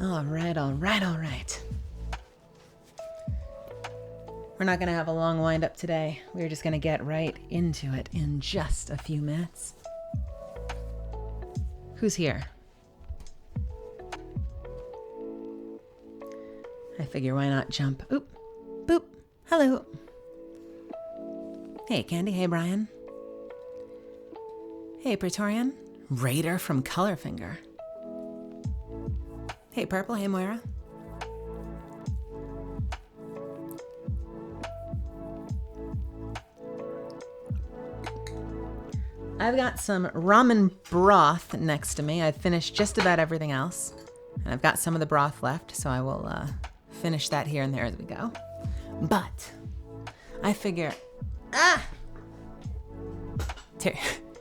All right, all right, all right. We're not going to have a long wind-up today. We're just going to get right into it in just a few minutes. Who's here? I figure why not jump. Oop, boop, hello. Hey, Candy. Hey, Brian. Hey, Praetorian. Raider from Colorfinger. Hey, Purple. Hey, Moira. I've got some ramen broth next to me. I've finished just about everything else. And I've got some of the broth left, so I will finish that here and there as we go. But I figure...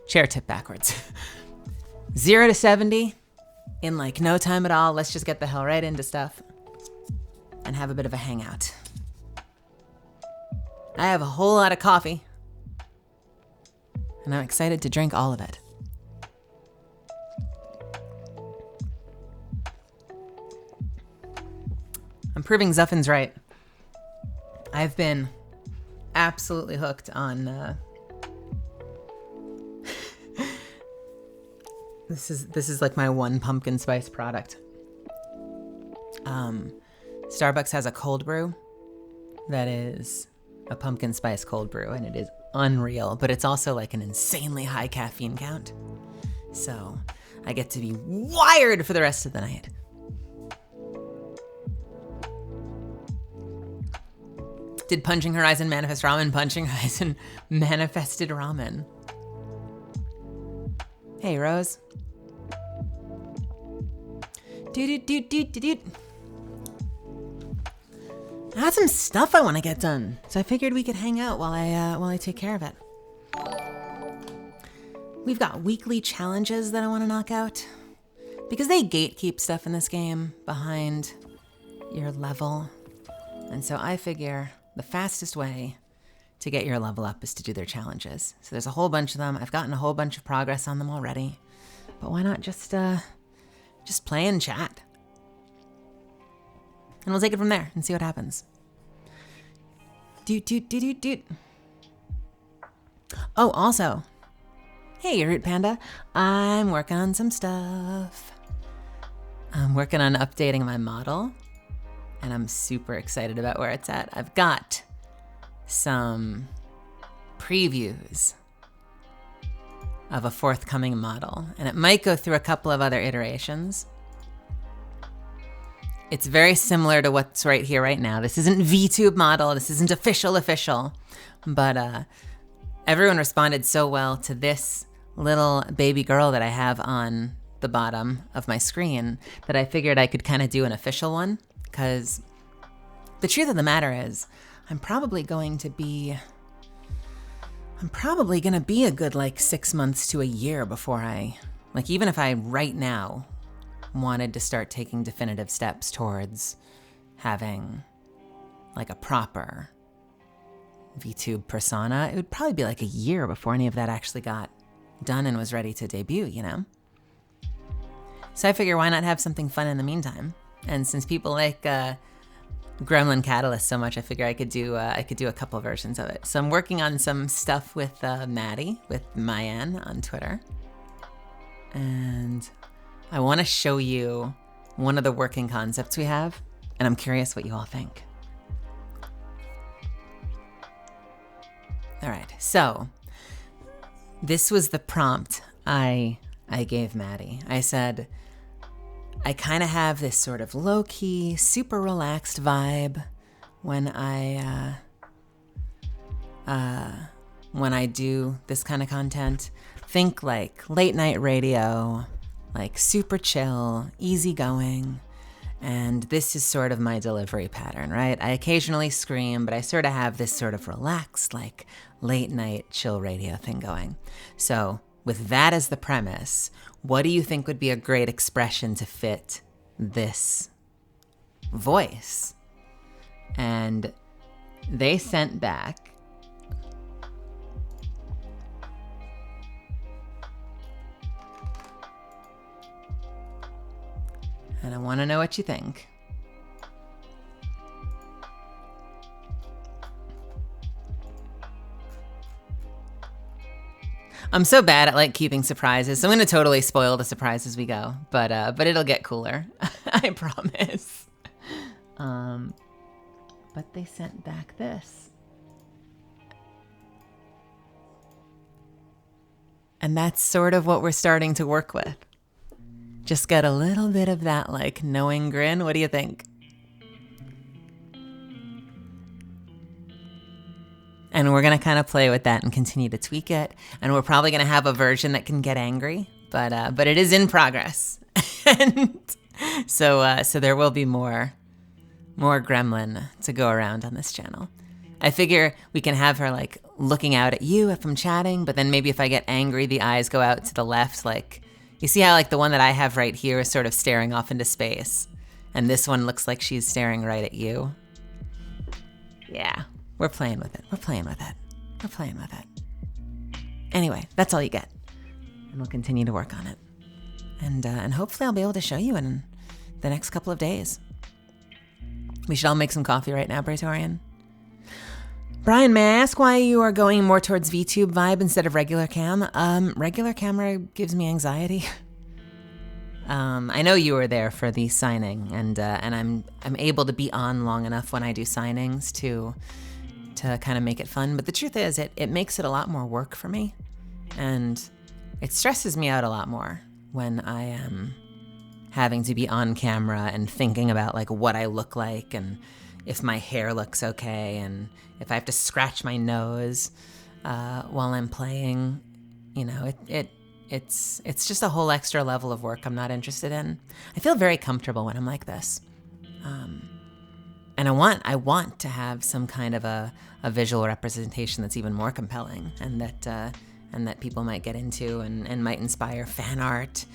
Chair tip backwards. 0 to 70 in like no time at all. Let's just get the hell right into stuff and have a bit of a hangout. I have a whole lot of coffee and I'm excited to drink all of it. I'm proving Zuffin's right. I've been absolutely hooked on This is like my one pumpkin spice product. Starbucks has a cold brew that is a pumpkin spice cold brew, and it is unreal, but it's also like an insanely high caffeine count. So I get to be wired for the rest of the night. Did Punching Horizon manifest ramen? Punching Horizon manifested ramen. Hey, Rose. I got some stuff I want to get done, so I figured we could hang out while I take care of it. We've got weekly challenges that I want to knock out because they gatekeep stuff in this game behind your level, and so I figure the fastest way to get your level up is to do their challenges. So there's a whole bunch of them. I've gotten a whole bunch of progress on them already, but why not just play and chat? And we'll take it from there and see what happens. Doot. Oh, also, hey, Root Panda. I'm working on some stuff. I'm working on updating my model, and I'm super excited about where it's at. I've got some previews of a forthcoming model, and it might go through a couple of other iterations. It's very similar to what's right here right now. This isn't VTube model, this isn't official, but everyone responded so well to this little baby girl that I have on the bottom of my screen that I figured I could kind of do an official one, because the truth of the matter is I'm probably going to be a good like 6 months to a year before even if I right now wanted to start taking definitive steps towards having like a proper VTube persona, it would probably be like a year before any of that actually got done and was ready to debut, you know? So I figure why not have something fun in the meantime? And since people like Gremlin Catalyst so much, I figure I could do a couple versions of it. So I'm working on some stuff with Maddie, with Mayan on Twitter. And I want to show you one of the working concepts we have, and I'm curious what you all think. All right, so this was the prompt I gave Maddie. I said, I kind of have this sort of low-key, super relaxed vibe when I do this kind of content. Think like late night radio, like super chill, easygoing. And this is sort of my delivery pattern, right? I occasionally scream, but I sort of have this sort of relaxed, like late night chill radio thing going. So with that as the premise, what do you think would be a great expression to fit this voice? And they sent back And I want to know what you think. I'm so bad at like keeping surprises, so I'm gonna totally spoil the surprise as we go. But it'll get cooler, I promise. But they sent back this, and that's sort of what we're starting to work with. Just get a little bit of that like knowing grin. What do you think? And we're going to kind of play with that and continue to tweak it. And we're probably going to have a version that can get angry, but it is in progress. And so there will be more gremlin to go around on this channel. I figure we can have her like looking out at you if I'm chatting, but then maybe if I get angry, the eyes go out to the left. Like, you see how like the one that I have right here is sort of staring off into space. And this one looks like she's staring right at you. Yeah. We're playing with it. We're playing with it. We're playing with it. Anyway, that's all you get. And we'll continue to work on it. And hopefully I'll be able to show you in the next couple of days. We should all make some coffee right now, Praetorian. Brian, may I ask why you are going more towards VTube vibe instead of regular cam? Regular camera gives me anxiety. I know you were there for the signing, and I'm able to be on long enough when I do signings to kind of make it fun. But the truth is, it makes it a lot more work for me, and it stresses me out a lot more when I am having to be on camera and thinking about like what I look like and if my hair looks okay and if I have to scratch my nose while I'm playing. You know, it's just a whole extra level of work I'm not interested in. I feel very comfortable when I'm like this. And I want to have some kind of a visual representation that's even more compelling and that people might get into and might inspire fan art,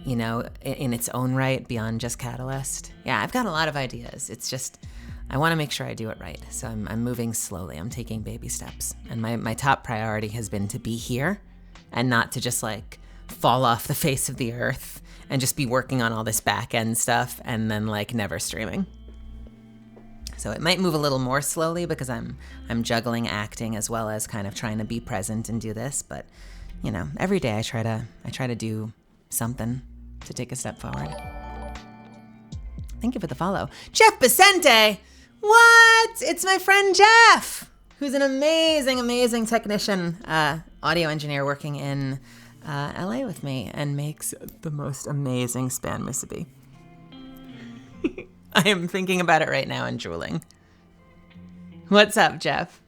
you know, in its own right beyond just Catalyst. Yeah, I've got a lot of ideas. It's just, I want to make sure I do it right. So I'm moving slowly. I'm taking baby steps. And my top priority has been to be here and not to just like fall off the face of the earth and just be working on all this back end stuff and then like never streaming. So it might move a little more slowly because I'm juggling acting as well as kind of trying to be present and do this. But you know, every day I try to do something to take a step forward. Thank you for the follow. Jeff Vicente! What? It's my friend Jeff, who's an amazing, amazing technician, audio engineer working in LA with me and makes the most amazing span musubi. I am thinking about it right now and drooling. What's up, Jeff?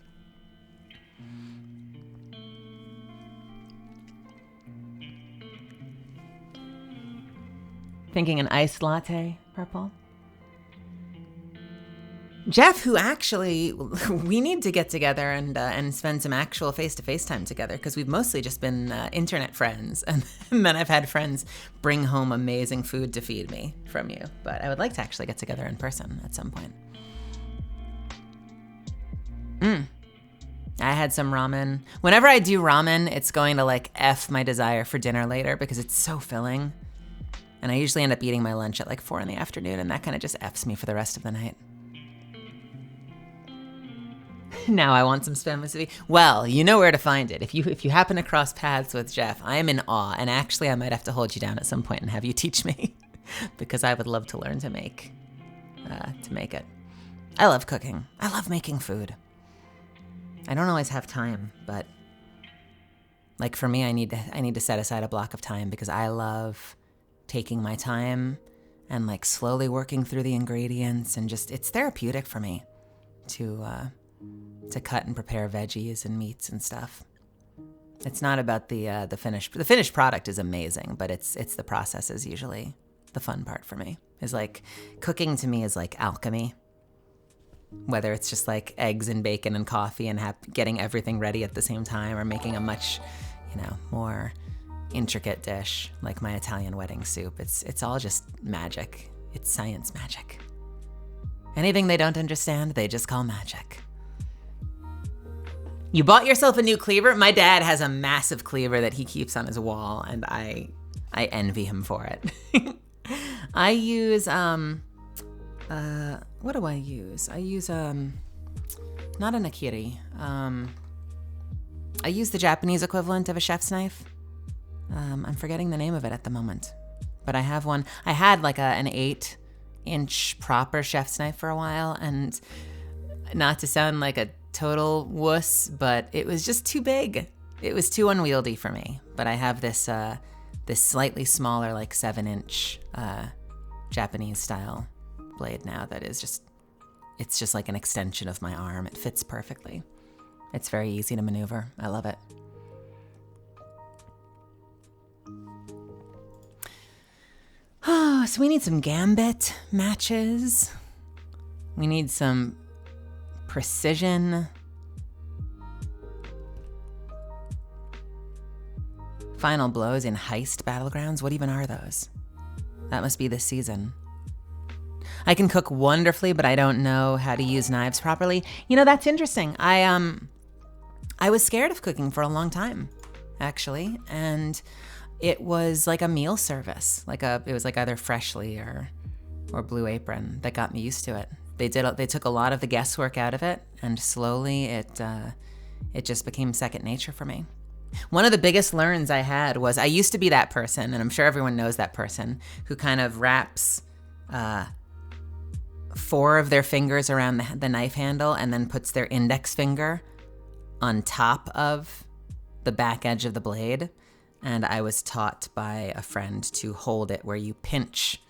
Thinking an iced latte, purple? Jeff, who actually, we need to get together and spend some actual face-to-face time together because we've mostly just been internet friends. And then I've had friends bring home amazing food to feed me from you. But I would like to actually get together in person at some point. I had some ramen. Whenever I do ramen, it's going to like F my desire for dinner later because it's so filling. And I usually end up eating my lunch at like 4 in the afternoon, and that kind of just Fs me for the rest of the night. Now I want some spam musubi. Well, you know where to find it. If you happen to cross paths with Jeff, I am in awe, and actually I might have to hold you down at some point and have you teach me because I would love to learn to make it. I love cooking. I love making food. I don't always have time, but like for me, I need to set aside a block of time because I love taking my time and like slowly working through the ingredients, and just it's therapeutic for me to cut and prepare veggies and meats and stuff. It's not about the finished product is amazing, but it's the process is usually the fun part for me. Is like cooking to me is like alchemy. Whether it's just like eggs and bacon and coffee and getting everything ready at the same time, or making a much, more intricate dish like my Italian wedding soup. It's all just magic. It's science magic. Anything they don't understand, they just call magic. You bought yourself a new cleaver? My dad has a massive cleaver that he keeps on his wall, and I envy him for it. I use, what do I use? I use, not an akiri. I use the Japanese equivalent of a chef's knife. I'm forgetting the name of it at the moment, but I have one. I had like an 8-inch proper chef's knife for a while, and not to sound like a total wuss, but it was just too big. It was too unwieldy for me. But I have this slightly smaller, like 7-inch Japanese style blade now that is it's just like an extension of my arm. It fits perfectly. It's very easy to maneuver. I love it. Oh, so we need some gambit matches. We need some precision. Final blows in heist battlegrounds. What even are those? That must be this season. I can cook wonderfully, but I don't know how to use knives properly. You know, that's interesting. I was scared of cooking for a long time, actually, and it was like a meal service. It was like either Freshly or Blue Apron that got me used to it. They took a lot of the guesswork out of it, and slowly it just became second nature for me. One of the biggest learns I had was I used to be that person, and I'm sure everyone knows that person, who kind of wraps 4 of their fingers around the knife handle and then puts their index finger on top of the back edge of the blade. And I was taught by a friend to hold it where you pinch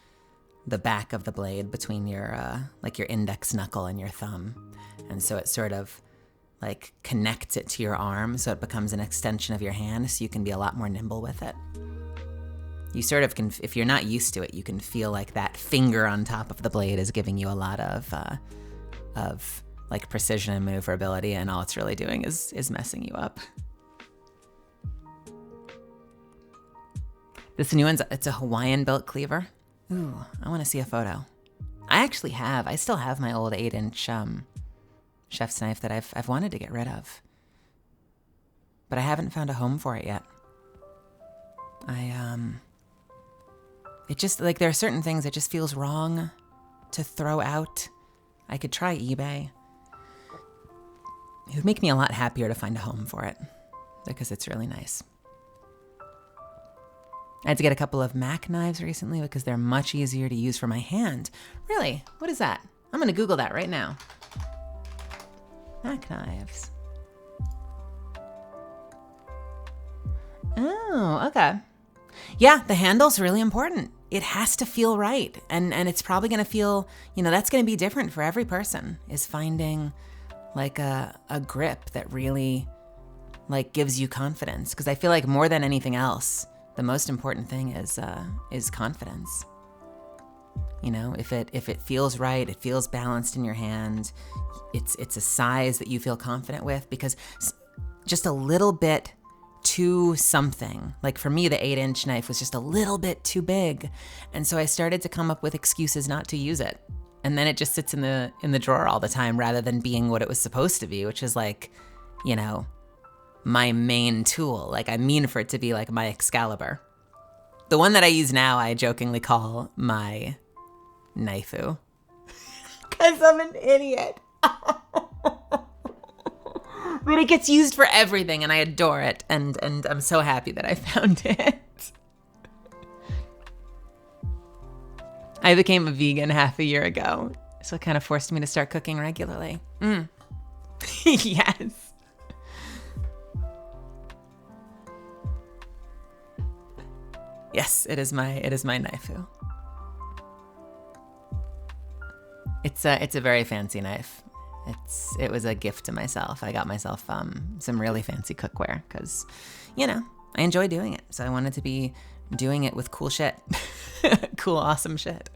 the back of the blade between your index knuckle and your thumb. And so it sort of like connects it to your arm, so it becomes an extension of your hand, so you can be a lot more nimble with it. You sort of can, if you're not used to it, you can feel like that finger on top of the blade is giving you a lot of like precision and maneuverability, and all it's really doing is messing you up. This new one's, it's a Hawaiian-built cleaver. Ooh, I want to see a photo. I still have my old 8-inch chef's knife that I've wanted to get rid of, but I haven't found a home for it yet. It just, like, there are certain things that just feels wrong to throw out. I could try eBay. It would make me a lot happier to find a home for it, because it's really nice. I had to get a couple of Mac knives recently because they're much easier to use for my hand. Really? What is that? I'm going to Google that right now. Mac knives. Oh, okay. Yeah, the handle's really important. It has to feel right. And it's probably going to feel, that's going to be different for every person, is finding like a grip that really like gives you confidence. Because I feel like more than anything else, the most important thing is confidence. If it feels right, it feels balanced in your hand, it's a size that you feel confident with, because just a little bit too something, like for me, the 8-inch knife was just a little bit too big. And so I started to come up with excuses not to use it. And then it just sits in the drawer all the time, rather than being what it was supposed to be, which is like, my main tool. Like, I mean for it to be like my Excalibur. The one that I use now, I jokingly call my knifeu. Because I'm an idiot. But it gets used for everything, and I adore it. And I'm so happy that I found it. I became a vegan half a year ago, so it kind of forced me to start cooking regularly. Yes. Yes, it is my knifeu. It's a very fancy knife. It was a gift to myself. I got myself some really fancy cookware because, I enjoy doing it. So I wanted to be doing it with cool shit, cool, awesome shit.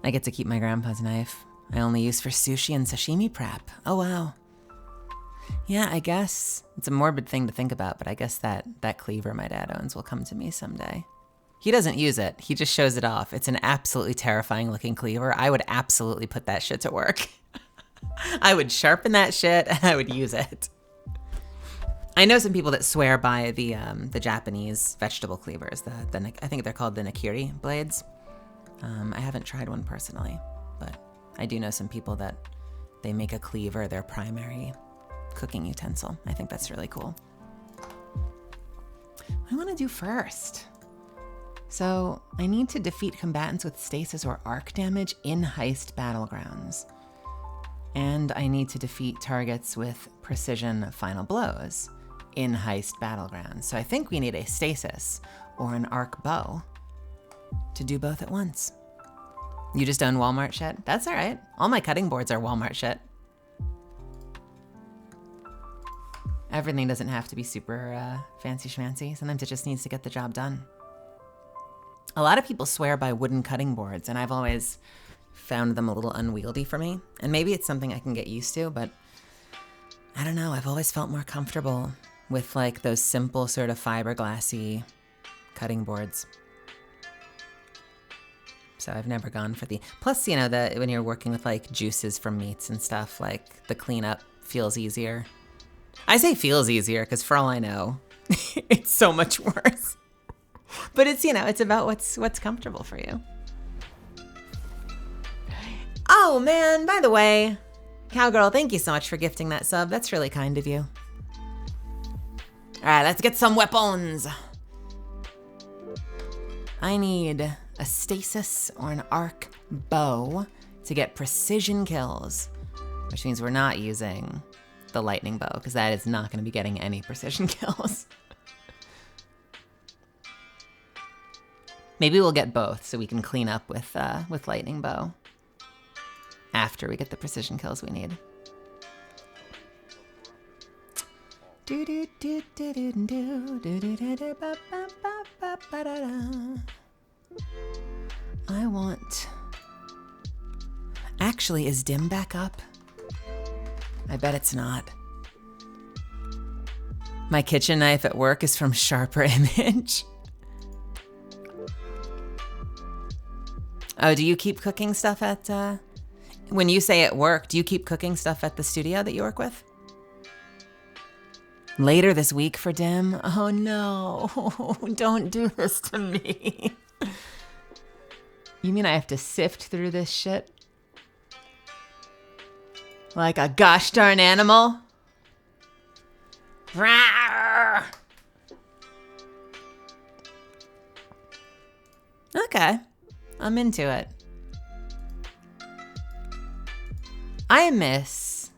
I get to keep my grandpa's knife. I only use for sushi and sashimi prep. Oh wow. Yeah, I guess it's a morbid thing to think about, but I guess that cleaver my dad owns will come to me someday. He doesn't use it. He just shows it off. It's an absolutely terrifying looking cleaver. I would absolutely put that shit to work. I would sharpen that shit and I would use it. I know some people that swear by the Japanese vegetable cleavers. I think they're called the Nakiri blades. I haven't tried one personally, but I do know some people that they make a cleaver their primary cooking utensil. I think that's really cool. What do I want to do first? So I need to defeat combatants with stasis or arc damage in heist battlegrounds. And I need to defeat targets with precision final blows in heist battlegrounds. So I think we need a stasis or an arc bow to do both at once. You just own Walmart shit? That's all right. All my cutting boards are Walmart shit. Everything doesn't have to be super fancy schmancy. Sometimes it just needs to get the job done. A lot of people swear by wooden cutting boards, and I've always found them a little unwieldy for me. And maybe it's something I can get used to, but I don't know. I've always felt more comfortable with like those simple sort of fiberglassy cutting boards. So I've never gone for the, plus, you know, when you're working with like juices from meats and stuff, like the cleanup feels easier. I say feels easier because for all I know, it's so much worse. But it's, you know, it's about what's comfortable for you. Oh man, by the way, Cowgirl, thank you so much for gifting that sub. That's really kind of you. All right, let's get some weapons. I need a stasis or an arc bow to get precision kills, which means we're not using the lightning bow because that is not going to be getting any precision kills. Maybe we'll get both so we can clean up with lightning bow after we get the precision kills we need. I want... Actually, is Dim back up? I bet it's not. My kitchen knife at work is from Sharper Image. Oh, do you keep cooking stuff at... When you say at work, do you keep cooking stuff at the studio that you work with? Later this week for Dim? Oh no, don't do this to me. You mean I have to sift through this shit? Like a gosh darn animal? Rawr! Okay, I'm into it. I miss,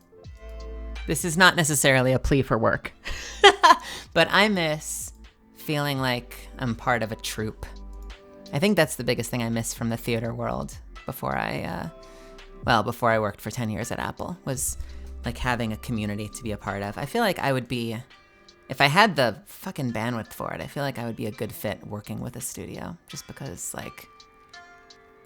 this is not necessarily a plea for work, but I miss feeling like I'm part of a troupe. I think that's the biggest thing I miss from the theater world before I worked for 10 years at Apple, was like having a community to be a part of. I feel like I would be, if I had the fucking bandwidth for it, I feel like I would be a good fit working with a studio, just because like,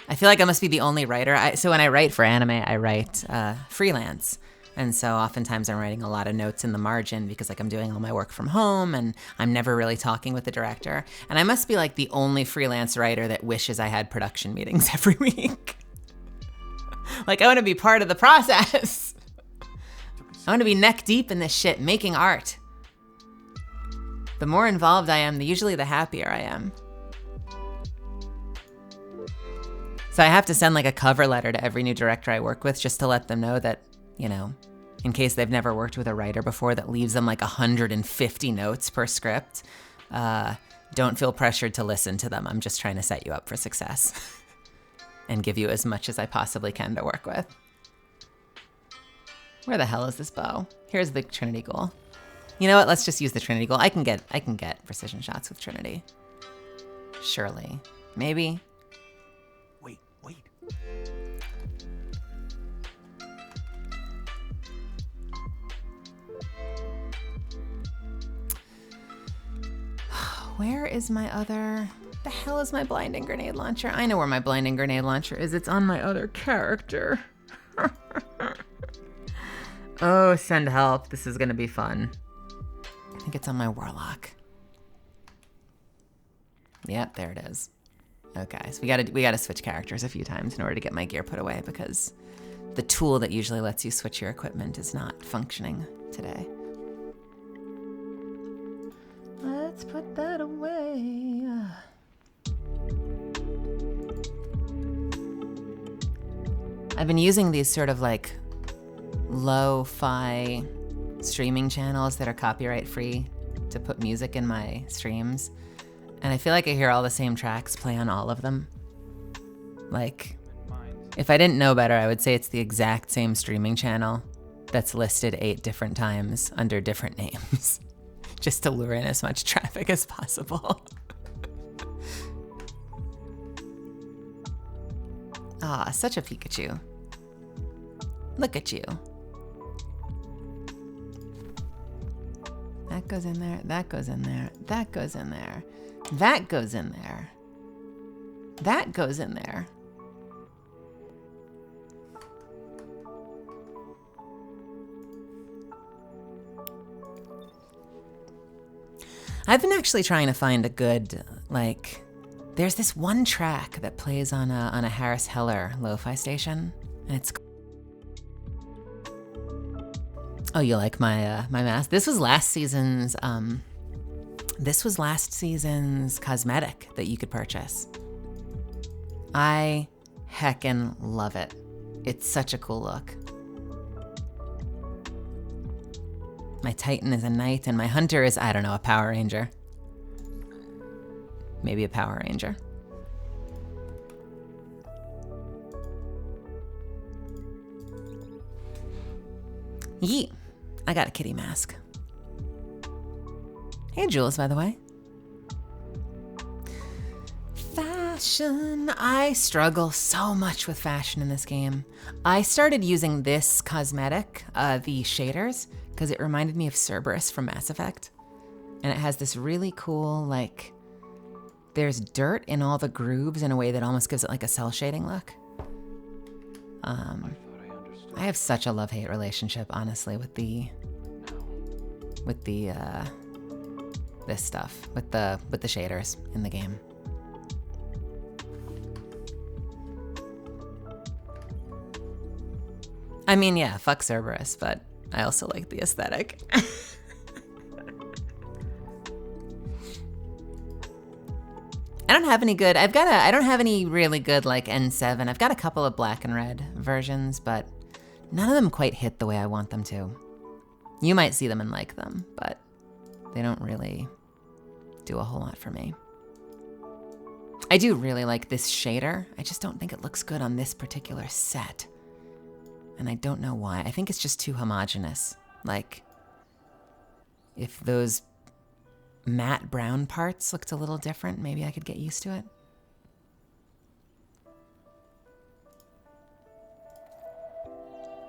I feel like I must be the only writer. So when I write for anime, I write freelance. And so oftentimes I'm writing a lot of notes in the margin because like I'm doing all my work from home and I'm never really talking with the director. And I must be like the only freelance writer that wishes I had production meetings every week. Like I want to be part of the process. I want to be neck deep in this shit, making art. The more involved I am, usually the happier I am. So I have to send like a cover letter to every new director I work with just to let them know that, you know, in case they've never worked with a writer before that leaves them like 150 notes per script, don't feel pressured to listen to them. I'm just trying to set you up for success and give you as much as I possibly can to work with. Where the hell is this bow? Here's the Trinity Ghoul. You know what? Let's just use the Trinity Ghoul. I can get precision shots with Trinity. Surely. Maybe. Wait. Where is my other... The hell is my blinding grenade launcher? I know where my blinding grenade launcher is. It's on my other character. Oh, send help. This is gonna be fun. I think it's on my warlock. Yep, there it is. Okay, so we gotta switch characters a few times in order to get my gear put away because the tool that usually lets you switch your equipment is not functioning today. I've been using these sort of like lo-fi streaming channels that are copyright free to put music in my streams. And I feel like I hear all the same tracks play on all of them. Like, if I didn't know better, I would say it's the exact same streaming channel that's listed 8 different times under different names, just to lure in as much traffic as possible. Ah, such a Pikachu. Look at you. That goes in there, that goes in there, that goes in there, that goes in there, that goes in there. I've been actually trying to find a good, like, there's this one track that plays on a Harris Heller lo-fi station, and it's. Oh, you like my my mask? This was last season's cosmetic that you could purchase. I heckin' love it. It's such a cool look. My Titan is a knight, and my Hunter is, I don't know, a Power Ranger. Maybe a Power Ranger. Yeet. I got a kitty mask. Hey, Jules, by the way. Fashion. I struggle so much with fashion in this game. I started using this cosmetic, the shaders, because it reminded me of Cerberus from Mass Effect. And it has this really cool, like, there's dirt in all the grooves in a way that almost gives it like a cell shading look. I have such a love-hate relationship, honestly, with the this stuff, with the shaders in the game. I mean, yeah, fuck Cerberus, but I also like the aesthetic. I don't have any good, I don't have any really good like N7. I've got a couple of black and red versions, but none of them quite hit the way I want them to. You might see them and like them, but they don't really do a whole lot for me. I do really like this shader. I just don't think it looks good on this particular set. And I don't know why. I think it's just too homogeneous. Like, if those matte brown parts looked a little different, maybe I could get used to it.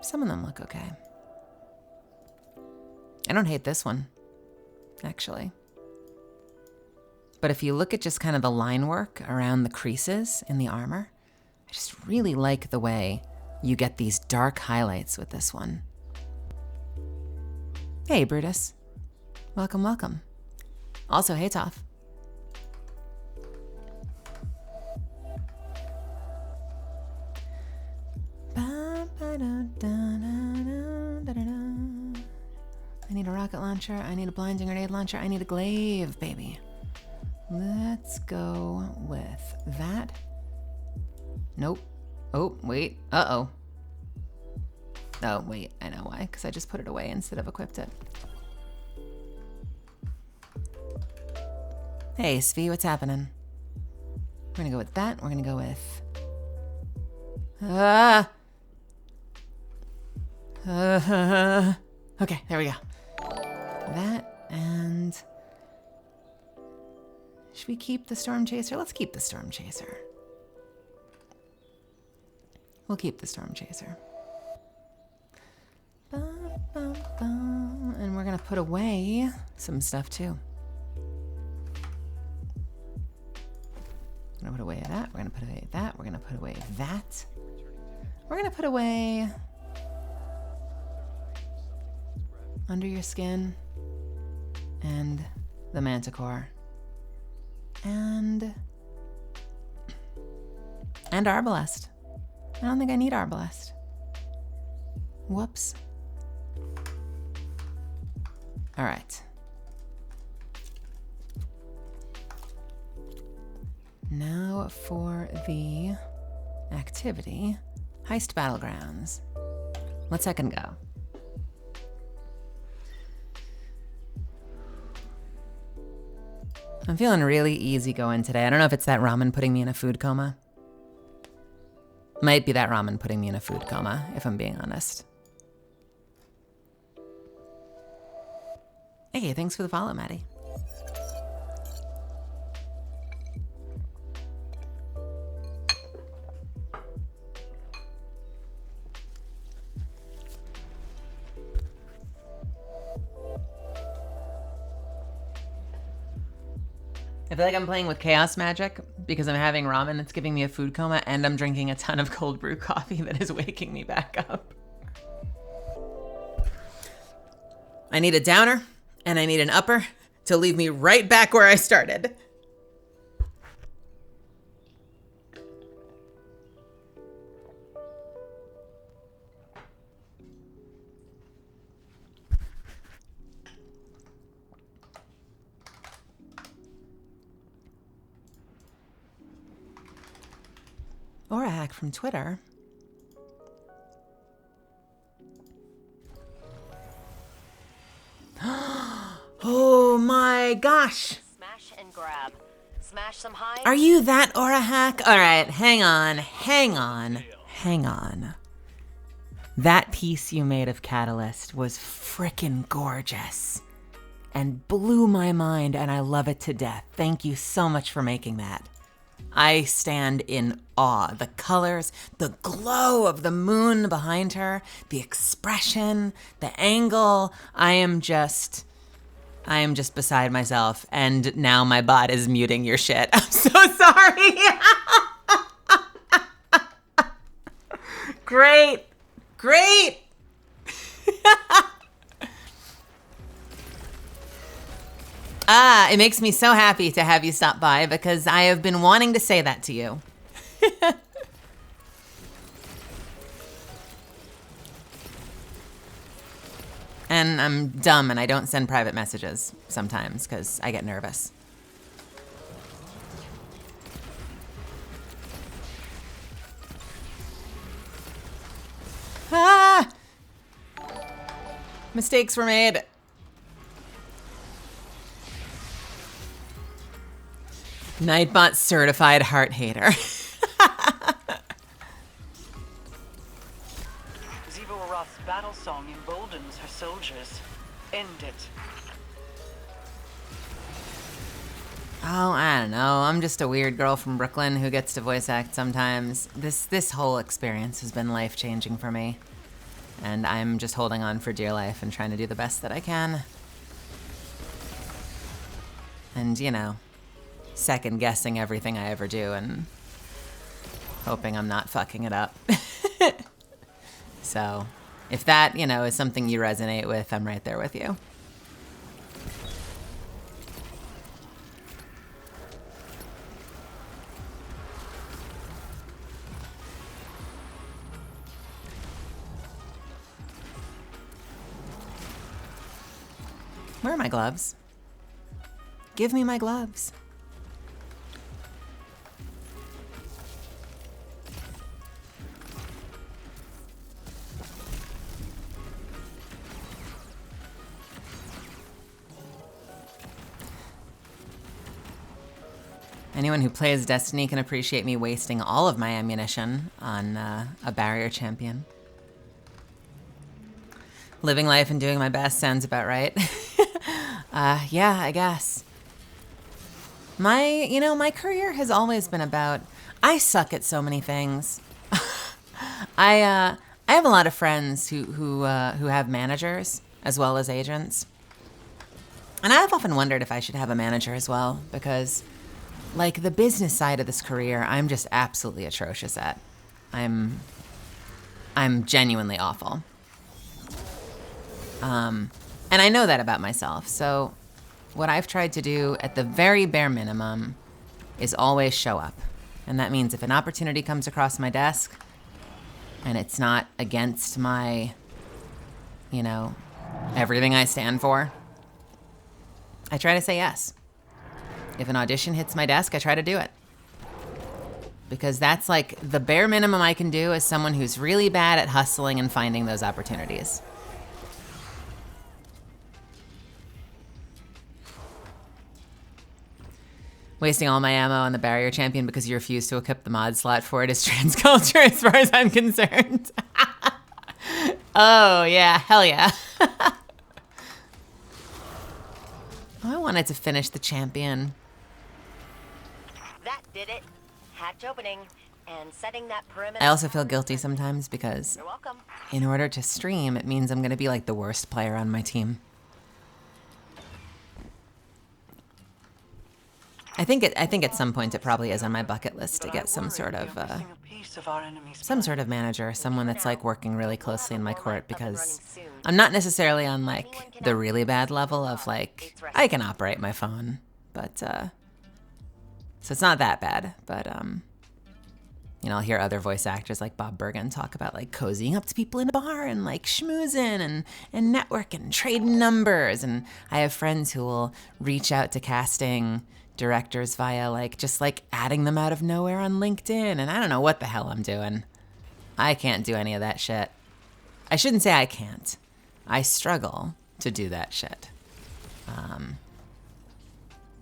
Some of them look okay. I don't hate this one, actually. But if you look at just kind of the line work around the creases in the armor, I just really like the way you get these dark highlights with this one. Hey, Brutus. Welcome, welcome. Also, hey, Toph. I need a rocket launcher. I need a blinding grenade launcher. I need a glaive, baby. Let's go with that. Nope. Oh, wait. Uh-oh. Oh, wait. I know why. Because I just put it away instead of equipped it. Hey, Svi, what's happening? We're going to go with that. We're going to go with... Okay, there we go. That and... Should we keep the Storm Chaser? Let's keep the Storm Chaser. We'll keep the Storm Chaser. And we're gonna put away some stuff too. We're gonna put away that, we're gonna put away that, we're gonna put away that. We're gonna put away Under Your Skin and the Manticore. And Arbalest. I don't think I need Arbalest. Whoops. All right. Now for the activity. Heist Battlegrounds. Let's second go. I'm feeling really easygoing today. I don't know if it's that ramen putting me in a food coma. Might be that ramen putting me in a food coma, if I'm being honest. Hey, thanks for the follow, Maddie. I feel like I'm playing with chaos magic because I'm having ramen that's giving me a food coma and I'm drinking a ton of cold brew coffee that is waking me back up. I need a downer and I need an upper to leave me right back where I started. Or a hack from Twitter. Oh my gosh. Smash and grab. Smash some high. Are you that aura hack? All right, hang on. That piece you made of Catalyst was frickin' gorgeous and blew my mind, and I love it to death. Thank you so much for making that. I stand in awe. The colors, the glow of the moon behind her, the expression, the angle. I am just beside myself, and now my bot is muting your shit. I'm so sorry. Great. It makes me so happy to have you stop by because I have been wanting to say that to you. And I'm dumb and I don't send private messages sometimes because I get nervous. Ah! Mistakes were made. Nightbot certified heart hater. Zivo Roth's battle song emboldens her soldiers. End it. Oh, I don't know. I'm just a weird girl from Brooklyn who gets to voice act sometimes. This whole experience has been life-changing for me. And I'm just holding on for dear life and trying to do the best that I can. And, you know, second guessing everything I ever do and hoping I'm not fucking it up. So, if that, you know, is something you resonate with, I'm right there with you. Where are my gloves? Give me my gloves. Anyone who plays Destiny can appreciate me wasting all of my ammunition on a barrier champion. Living life and doing my best sounds about right. Yeah, I guess. My career has always been about, I suck at so many things. I have a lot of friends who have managers as well as agents. And I've often wondered if I should have a manager as well, because like the business side of this career, I'm just absolutely atrocious at. I'm genuinely awful. And I know that about myself. So what I've tried to do at the very bare minimum is always show up. And that means if an opportunity comes across my desk and it's not against my, you know, everything I stand for, I try to say yes. If an audition hits my desk, I try to do it. because that's like the bare minimum I can do as someone who's really bad at hustling and finding those opportunities. Wasting all my ammo on the barrier champion because you refuse to equip the mod slot for it is transculture as far as I'm concerned. Oh, yeah. Hell yeah. I wanted to finish the champion. That did it. Hatch opening and setting that perimeter. I also feel guilty sometimes because You're welcome. in order to stream, it means I'm going to be like the worst player on my team. I think at some point it probably is on my bucket list to get some sort of manager, someone that's like working really closely in my court, because I'm not necessarily on like the really bad level of like I can operate my phone, but so it's not that bad. But you know, I'll hear other voice actors like Bob Bergen talk about like cozying up to people in a bar and like schmoozing and networking and trading numbers, and I have friends who will reach out to casting directors via like just like adding them out of nowhere on LinkedIn, and I don't know what the hell I'm doing. I can't do any of that shit. I shouldn't say I can't. I struggle to do that shit.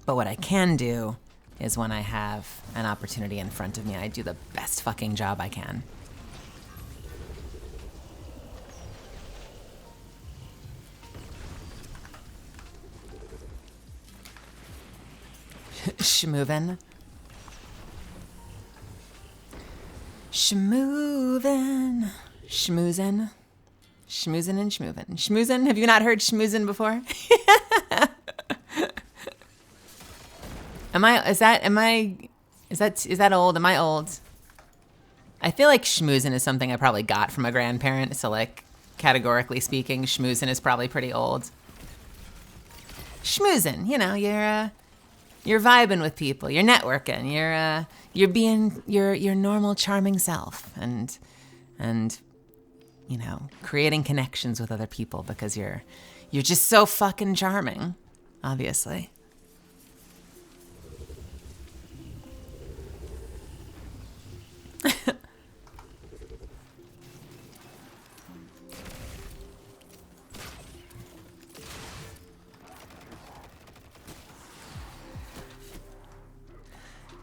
But what I can do is when I have an opportunity in front of me, I do the best fucking job I can. Schmoovin'. Schmoovin'. Schmoozin'. Schmoozin' and schmoovin'. Schmoozin'? Have you not heard schmoozin' before? Is that old? Am I old? I feel like schmoozin' is something I probably got from a grandparent, so like categorically speaking, schmoozin' is probably pretty old. Schmoozin', you know, you're vibing with people, you're networking, you're being your normal charming self, and you know, creating connections with other people because you're just so fucking charming, obviously.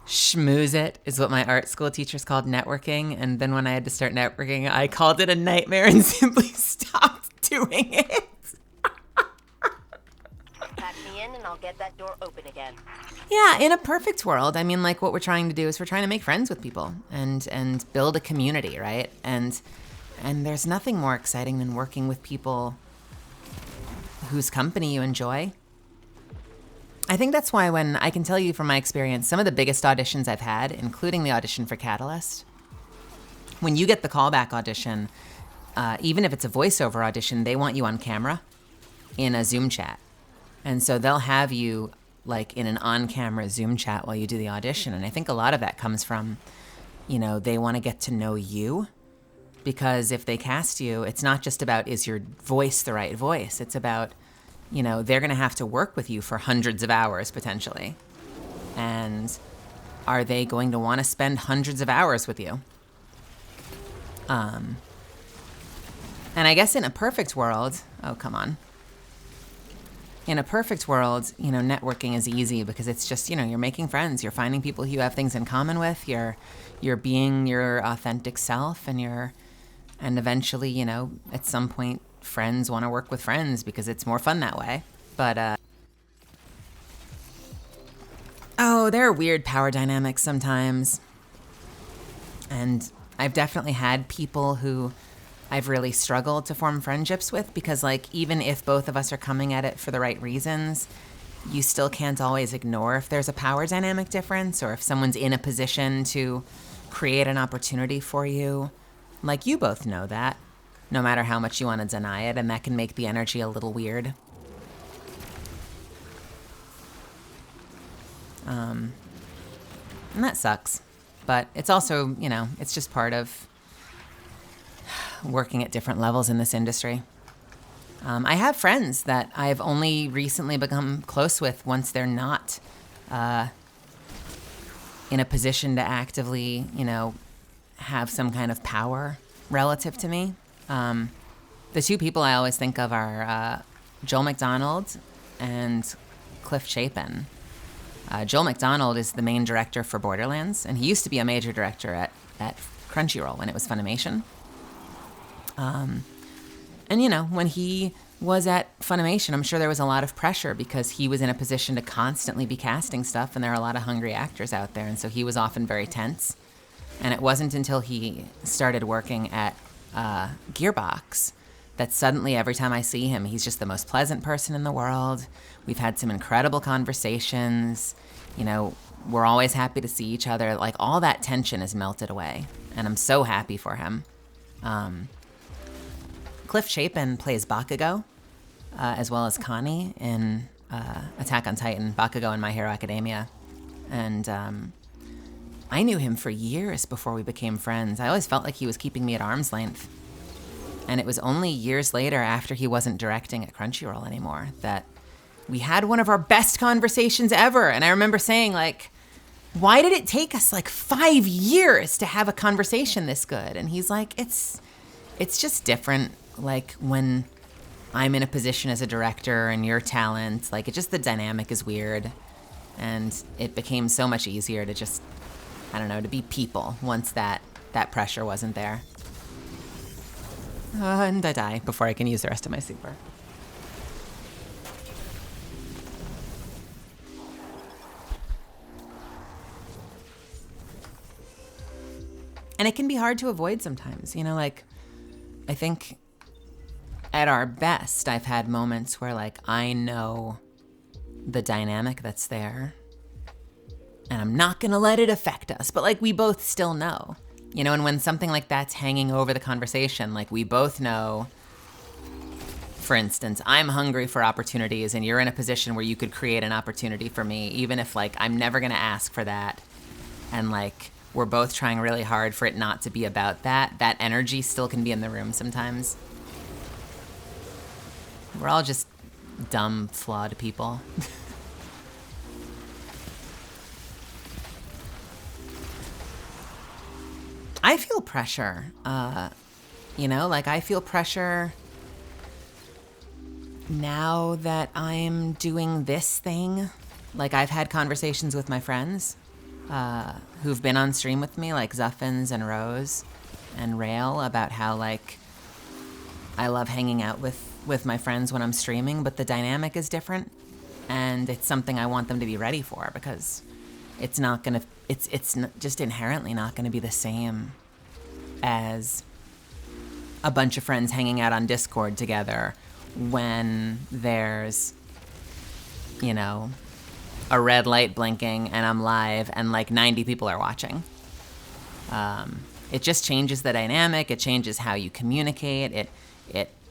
Schmooze it is what my art school teachers called networking, and then when I had to start networking, I called it a nightmare and simply stopped doing it. Pack me in and I'll get that door open again. Yeah, in a perfect world, I mean, like what we're trying to do is we're trying to make friends with people and build a community, right? And there's nothing more exciting than working with people whose company you enjoy. I think that's why when I can tell you from my experience, some of the biggest auditions I've had, including the audition for Catalyst, when you get the callback audition, even if it's a voiceover audition, they want you on camera in a Zoom chat. And so they'll have you like in an on-camera Zoom chat while you do the audition. And I think a lot of that comes from, you know, they want to get to know you, because if they cast you, it's not just about is your voice the right voice. It's about, you know, they're going to have to work with you for hundreds of hours potentially. And are they going to want to spend hundreds of hours with you? And I guess in a perfect world, oh, come on. In a perfect world, you know, networking is easy because it's just, you know, you're making friends. You're finding people who you have things in common with. You're being your authentic self, and eventually, you know, at some point, friends want to work with friends because it's more fun that way. But, oh, there are weird power dynamics sometimes. And I've definitely had people who I've really struggled to form friendships with because, like, even if both of us are coming at it for the right reasons, you still can't always ignore if there's a power dynamic difference or if someone's in a position to create an opportunity for you. Like, you both know that, no matter how much you want to deny it, and that can make the energy a little weird. And that sucks. But it's also, you know, it's just part of working at different levels in this industry. I have friends that I've only recently become close with once they're not in a position to actively, have some kind of power relative to me. The two people I always think of are Joel McDonald and Cliff Chapin. Joel McDonald is the main director for Borderlands, and he used to be a major director at Crunchyroll when it was Funimation. And when he was at Funimation, I'm sure there was a lot of pressure because he was in a position to constantly be casting stuff, and there are a lot of hungry actors out there, and so he was often very tense. And it wasn't until he started working at Gearbox that suddenly every time I see him, he's just the most pleasant person in the world. We've had some incredible conversations. We're always happy to see each other. Like, all that tension is melted away, and I'm so happy for him. Cliff Chapin plays Bakugo, as well as Connie in Attack on Titan, Bakugo in My Hero Academia. And I knew him for years before we became friends. I always felt like he was keeping me at arm's length. And it was only years later, after he wasn't directing at Crunchyroll anymore, that we had one of our best conversations ever. And I remember saying, why did it take us 5 years to have a conversation this good? And he's like, it's just different. When I'm in a position as a director and your talent, the dynamic is weird. And it became so much easier to just, to be people once that pressure wasn't there. And I die before I can use the rest of my super. And it can be hard to avoid sometimes, I think at our best, I've had moments where I know the dynamic that's there and I'm not gonna let it affect us, but we both still know, and when something like that's hanging over the conversation, we both know, for instance, I'm hungry for opportunities and you're in a position where you could create an opportunity for me, even if I'm never gonna ask for that. And we're both trying really hard for it not to be about that. That energy still can be in the room sometimes. We're all just dumb, flawed people. I feel pressure. I feel pressure now that I'm doing this thing. I've had conversations with my friends who've been on stream with me, like Zuffins and Rose and Rail, about how I love hanging out with my friends when I'm streaming, but the dynamic is different, and it's something I want them to be ready for, because it's just inherently not gonna be the same as a bunch of friends hanging out on Discord together when there's, a red light blinking and I'm live and 90 people are watching. It just changes the dynamic. It changes how you communicate.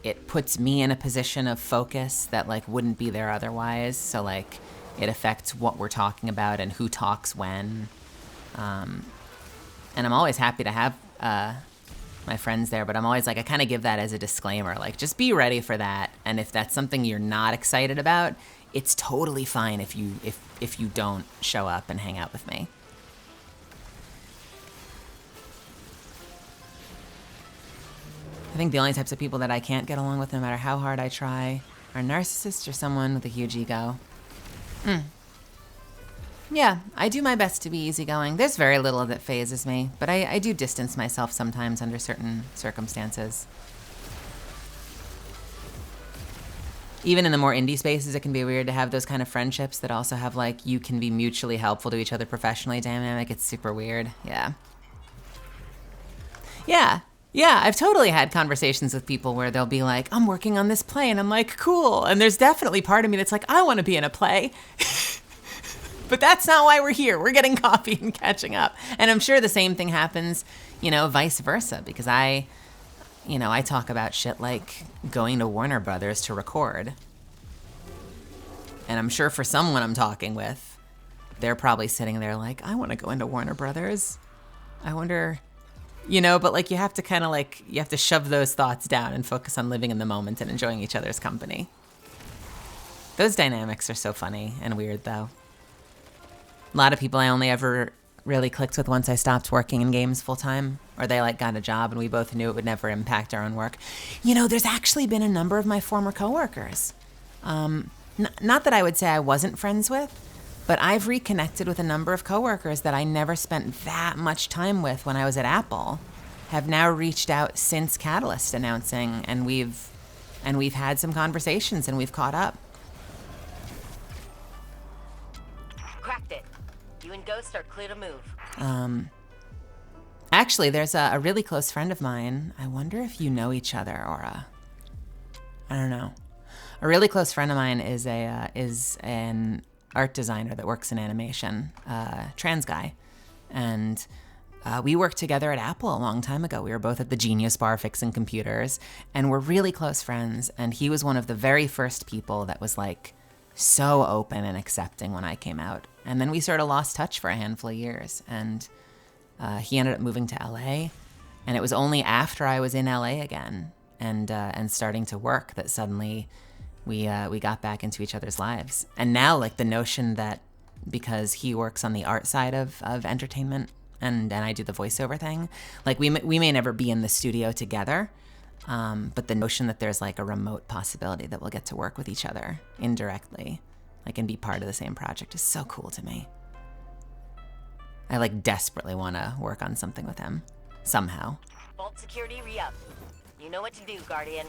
It puts me in a position of focus that wouldn't be there otherwise. So it affects what we're talking about and who talks when. And I'm always happy to have my friends there, but I'm always I kind of give that as a disclaimer, just be ready for that. And if that's something you're not excited about, it's totally fine if you don't show up and hang out with me. I think the only types of people that I can't get along with, no matter how hard I try, are narcissists or someone with a huge ego. Yeah, I do my best to be easygoing. There's very little that phases me, but I do distance myself sometimes under certain circumstances. Even in the more indie spaces, it can be weird to have those kind of friendships that also have you can be mutually helpful to each other professionally dynamic. It's super weird. Yeah, I've totally had conversations with people where they'll be like, I'm working on this play, and I'm like, cool. And there's definitely part of me that's I want to be in a play. But that's not why we're here. We're getting coffee and catching up. And I'm sure the same thing happens, vice versa, because I talk about shit like going to Warner Brothers to record. And I'm sure for someone I'm talking with, they're probably sitting there I want to go into Warner Brothers. I wonder, but you have to kind of you have to shove those thoughts down and focus on living in the moment and enjoying each other's company. Those dynamics are so funny and weird, though. A lot of people I only ever really clicked with once I stopped working in games full time, or they like got a job and we both knew it would never impact our own work. You know, there's actually been a number of my former coworkers. Not that I would say I wasn't friends with, but I've reconnected with a number of coworkers that I never spent that much time with when I was at Apple, have now reached out since Catalyst announcing, and we've had some conversations and we've caught up. Cracked it. You and Ghost are clear to move. Actually, there's a really close friend of mine. I wonder if you know each other, Aura. I don't know. A really close friend of mine is an art designer that works in animation, trans guy, and we worked together at Apple a long time ago. We were both at the Genius Bar fixing computers, and we're really close friends. And he was one of the very first people that was like so open and accepting when I came out. And then we sort of lost touch for a handful of years, and he ended up moving to LA. And it was only after I was in LA again and starting to work that suddenly we got back into each other's lives. And now, like, the notion that because he works on the art side of entertainment and I do the voiceover thing, like we may never be in the studio together, but the notion that there's like a remote possibility that we'll get to work with each other indirectly, like, and be part of the same project is so cool to me. I like desperately want to work on something with him somehow. Vault security re-up. You know what to do, Guardian.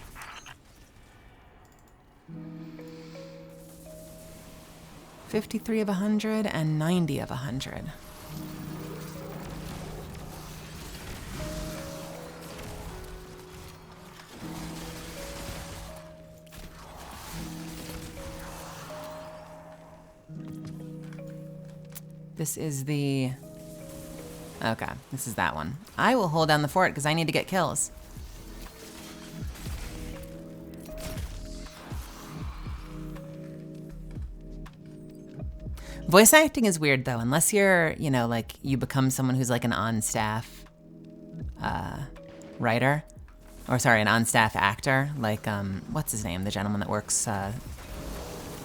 53 of 100 and 90 of 100. This is the... Okay, this is that one. I will hold down the fort because I need to get kills. Voice acting is weird though, unless you're, you know, like you become someone who's like an on-staff writer, or sorry, an on-staff actor, like what's his name, the gentleman that works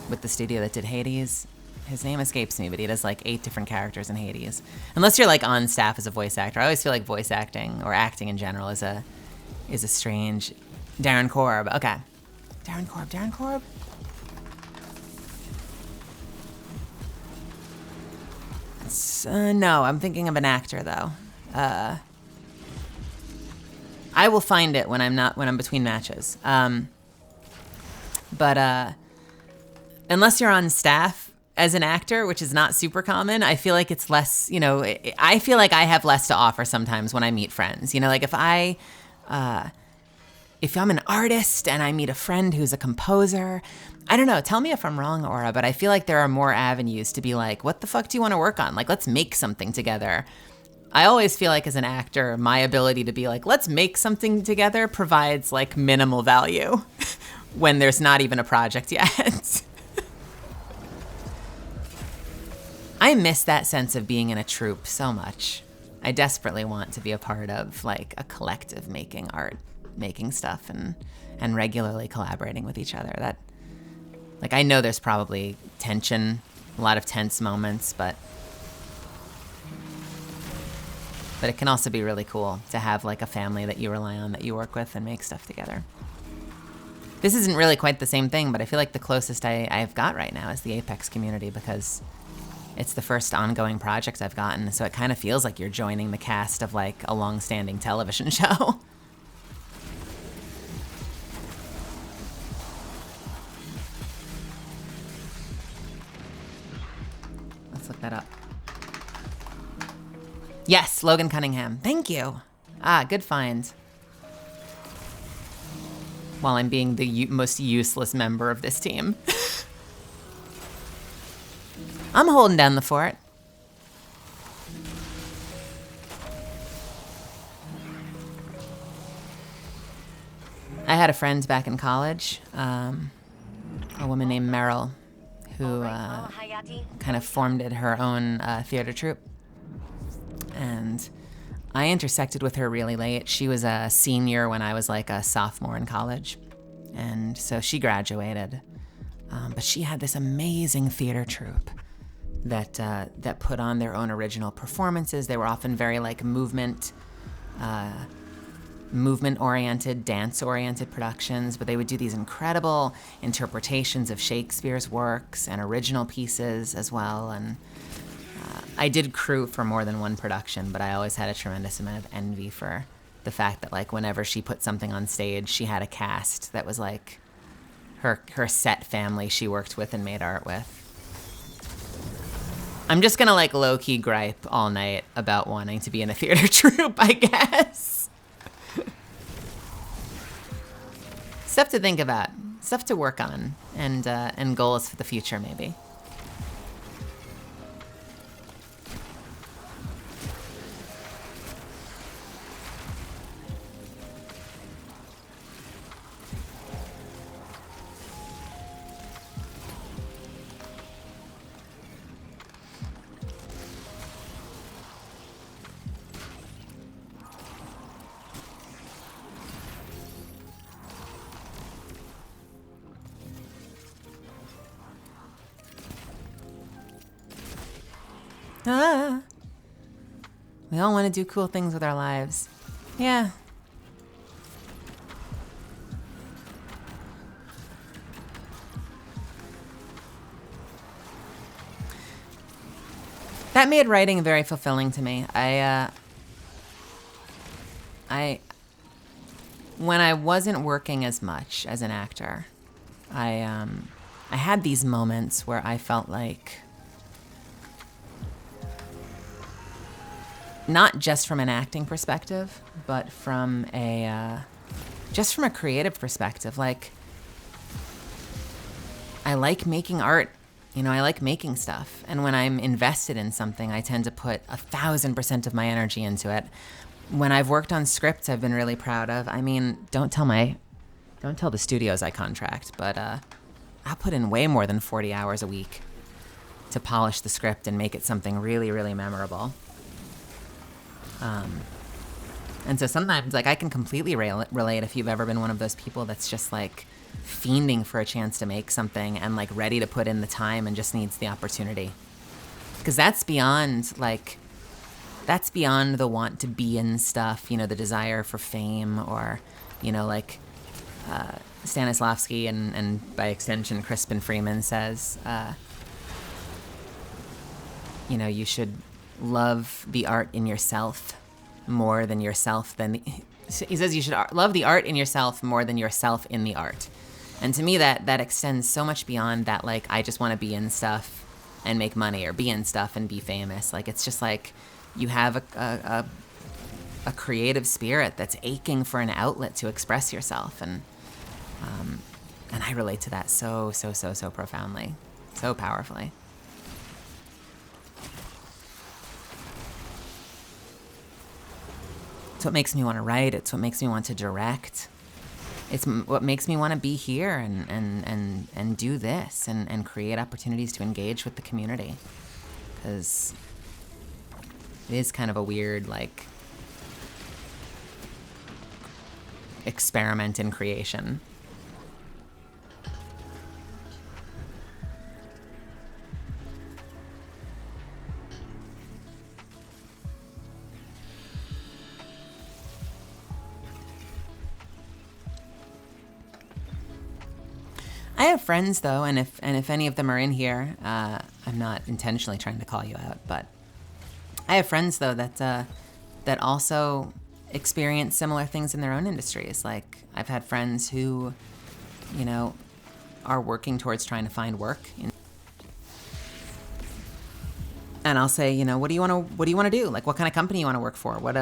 with the studio that did Hades. His name escapes me, but he does like 8 different characters in Hades. Unless you're like on staff as a voice actor, I always feel like voice acting or acting in general is a strange. Darren Korb, okay, Darren Korb. No, I'm thinking of an actor though. I will find it when I'm between matches. But unless you're on staff as an actor, which is not super common, I feel like it's less, you know, I feel like I have less to offer sometimes when I meet friends. You know, like if I'm an artist and I meet a friend who's a composer, I don't know, tell me if I'm wrong, Aura, but I feel like there are more avenues to be like, what the fuck do you want to work on? Like, let's make something together. I always feel like as an actor, my ability to be like, let's make something together provides like minimal value when there's not even a project yet. I miss that sense of being in a troupe so much. I desperately want to be a part of like a collective making art, making stuff and regularly collaborating with each other. That, like, I know there's probably tension, a lot of tense moments, but it can also be really cool to have like a family that you rely on, that you work with and make stuff together. This isn't really quite the same thing, but I feel like the closest I've got right now is the Apex community, because it's the first ongoing project I've gotten, so it kind of feels like you're joining the cast of like a long-standing television show. Let's look that up. Yes, Logan Cunningham. Thank you. Good find. While I'm being the most useless member of this team. I'm holding down the fort. I had a friend back in college, a woman named Meryl, who kind of formed her own theater troupe. And I intersected with her really late. She was a senior when I was like a sophomore in college. And so she graduated. But she had this amazing theater troupe that put on their own original performances. They were often very like movement-oriented, dance-oriented productions, but they would do these incredible interpretations of Shakespeare's works and original pieces as well. And I did crew for more than one production, but I always had a tremendous amount of envy for the fact that like whenever she put something on stage, she had a cast that was like her set family she worked with and made art with. I'm just gonna like low-key gripe all night about wanting to be in a theater troupe, I guess. Stuff to think about, stuff to work on, and goals for the future maybe. We all want to do cool things with our lives. Yeah. That made writing very fulfilling to me. When I wasn't working as much as an actor, I had these moments where I felt like, not just from an acting perspective, but from just from a creative perspective. Like, I like making art, you know, I like making stuff. And when I'm invested in something, I tend to put 1,000% of my energy into it. When I've worked on scripts I've been really proud of, I mean, don't tell the studios I contract, but I put in way more than 40 hours a week to polish the script and make it something really, really memorable. And so sometimes, like, I can completely relate if you've ever been one of those people that's just, like, fiending for a chance to make something and, like, ready to put in the time and just needs the opportunity. Because that's beyond the want to be in stuff, you know, the desire for fame, or, you know, like, Stanislavski and by extension Crispin Freeman says, you know, you should love the art in yourself more than yourself he says you should love the art in yourself more than yourself in the art. And to me that extends so much beyond that, like, I just want to be in stuff and make money, or be in stuff and be famous. Like, it's just like you have a creative spirit that's aching for an outlet to express yourself, and I relate to that so profoundly, so powerfully. It's what makes me want to write. It's what makes me want to direct. It's what makes me want to be here and do this and create opportunities to engage with the community. Because it is kind of a weird, like, experiment in creation. I have friends, though, and if any of them are in here, I'm not intentionally trying to call you out, but I have friends, though, that also experience similar things in their own industries. Like, I've had friends who, you know, are working towards trying to find work, and I'll say, you know, what do you want to do? Like, what kind of company you want to work for? What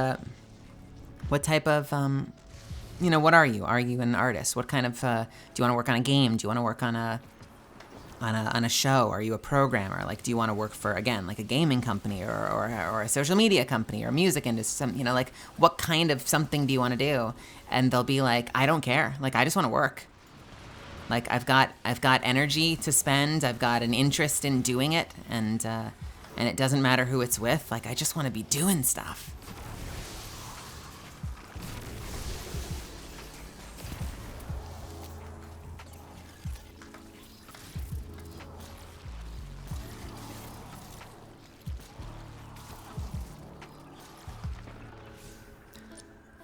type of you know, what are you? Are you an artist? What kind of, do you want to work on a game? Do you want to work on a show? Are you a programmer? Like, do you want to work for, again, like a gaming company or a social media company or music industry? You know, like, what kind of something do you want to do? And they'll be like, I don't care. Like, I just want to work. Like, I've got energy to spend. I've got an interest in doing it. And it doesn't matter who it's with. Like, I just want to be doing stuff.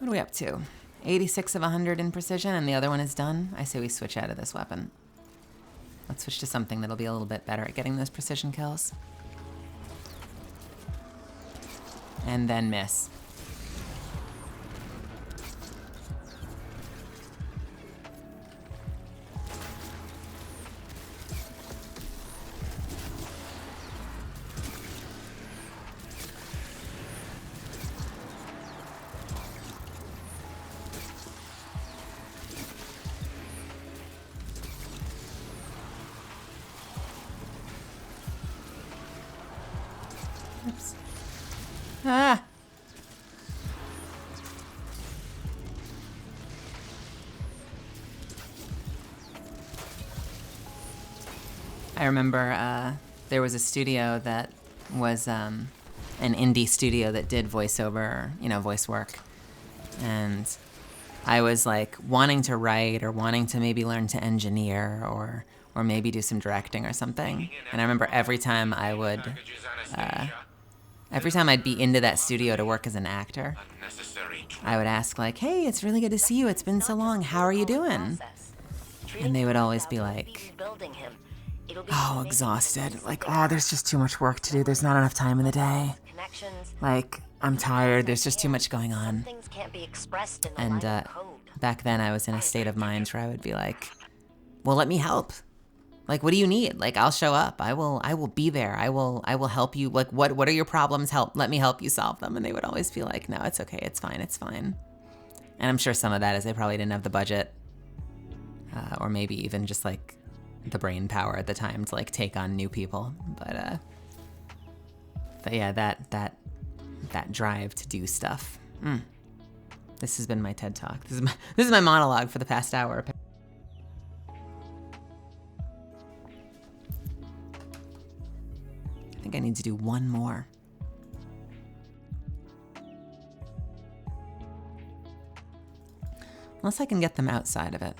What are we up to? 86 of 100 in precision, and the other one is done. I say we switch out of this weapon. Let's switch to something that'll be a little bit better at getting those precision kills. And then miss. Oops. Ah! I remember there was a studio that was an indie studio that did voiceover, voice work. And I was like wanting to write or wanting to maybe learn to engineer or maybe do some directing or something. And I remember every time I'd be into that studio to work as an actor, I would ask like, hey, it's really good to see you. It's been so long. How are you doing? And they would always be like, oh, exhausted. Like, oh, there's just too much work to do. There's not enough time in the day. Like, I'm tired. There's just too much going on. And back then I was in a state of mind where I would be like, well, let me help. Like, what do you need? Like, I'll show up. I will be there. I will help you. Like, what are your problems? Let me help you solve them. And they would always be like, no, it's okay. It's fine. It's fine. And I'm sure some of that is they probably didn't have the budget or maybe even just like the brain power at the time to like take on new people. But yeah, that drive to do stuff. This has been my TED Talk. This is my monologue for the past hour. I think I need to do one more. Unless I can get them outside of it.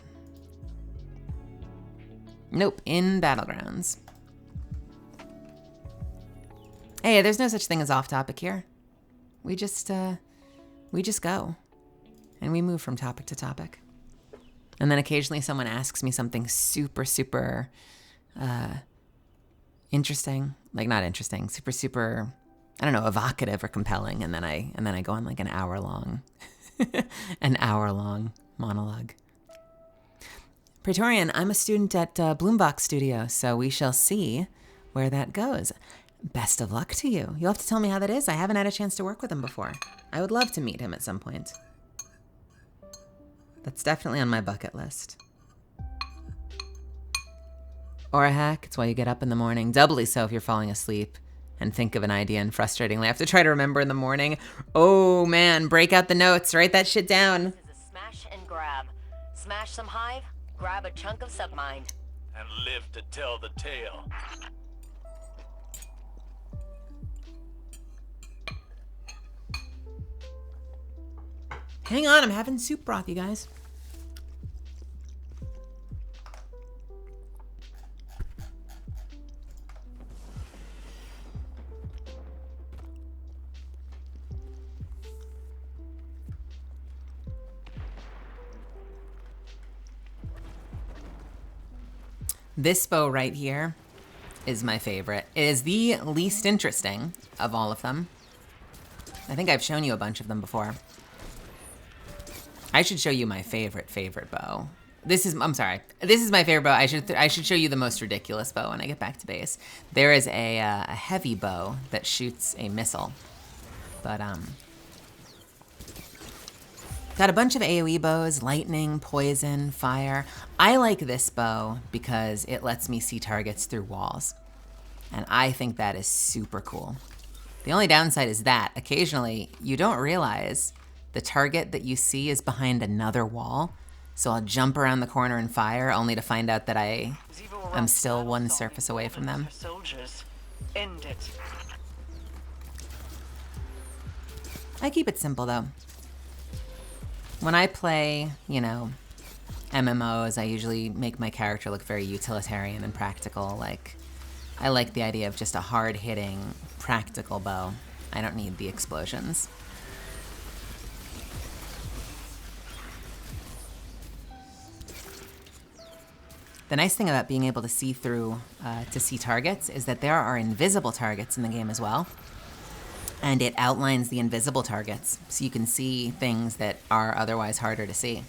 Nope, in Battlegrounds. Hey, there's no such thing as off topic here. We just go. And we move from topic to topic. And then occasionally someone asks me something super, super interesting. Like not interesting, super, super, I don't know, evocative or compelling. And then I go on like an hour long monologue. Praetorian, I'm a student at Bloombox Studio, so we shall see where that goes. Best of luck to you. You'll have to tell me how that is. I haven't had a chance to work with him before. I would love to meet him at some point. That's definitely on my bucket list. Or a hack, it's why you get up in the morning. Doubly so if you're falling asleep and think of an idea and frustratingly have to try to remember in the morning. Oh man, break out the notes, write that shit down. This is a smash and grab. Smash some hive, grab a chunk of submind. And live to tell the tale. Hang on, I'm having soup broth, you guys. This bow right here is my favorite. It is the least interesting of all of them. I think I've shown you a bunch of them before. I should show you my favorite bow. This is my favorite bow. I should show you the most ridiculous bow when I get back to base. There is a heavy bow that shoots a missile, but got a bunch of AoE bows, lightning, poison, fire. I like this bow because it lets me see targets through walls, and I think that is super cool. The only downside is that occasionally you don't realize the target that you see is behind another wall, so I'll jump around the corner and fire, only to find out that I'm still one surface away from them. Soldiers, end it. I keep it simple though. When I play, MMOs, I usually make my character look very utilitarian and practical. Like, I like the idea of just a hard-hitting, practical bow. I don't need the explosions. The nice thing about being able to see through, to see targets is that there are invisible targets in the game as well. And it outlines the invisible targets, so you can see things that are otherwise harder to see.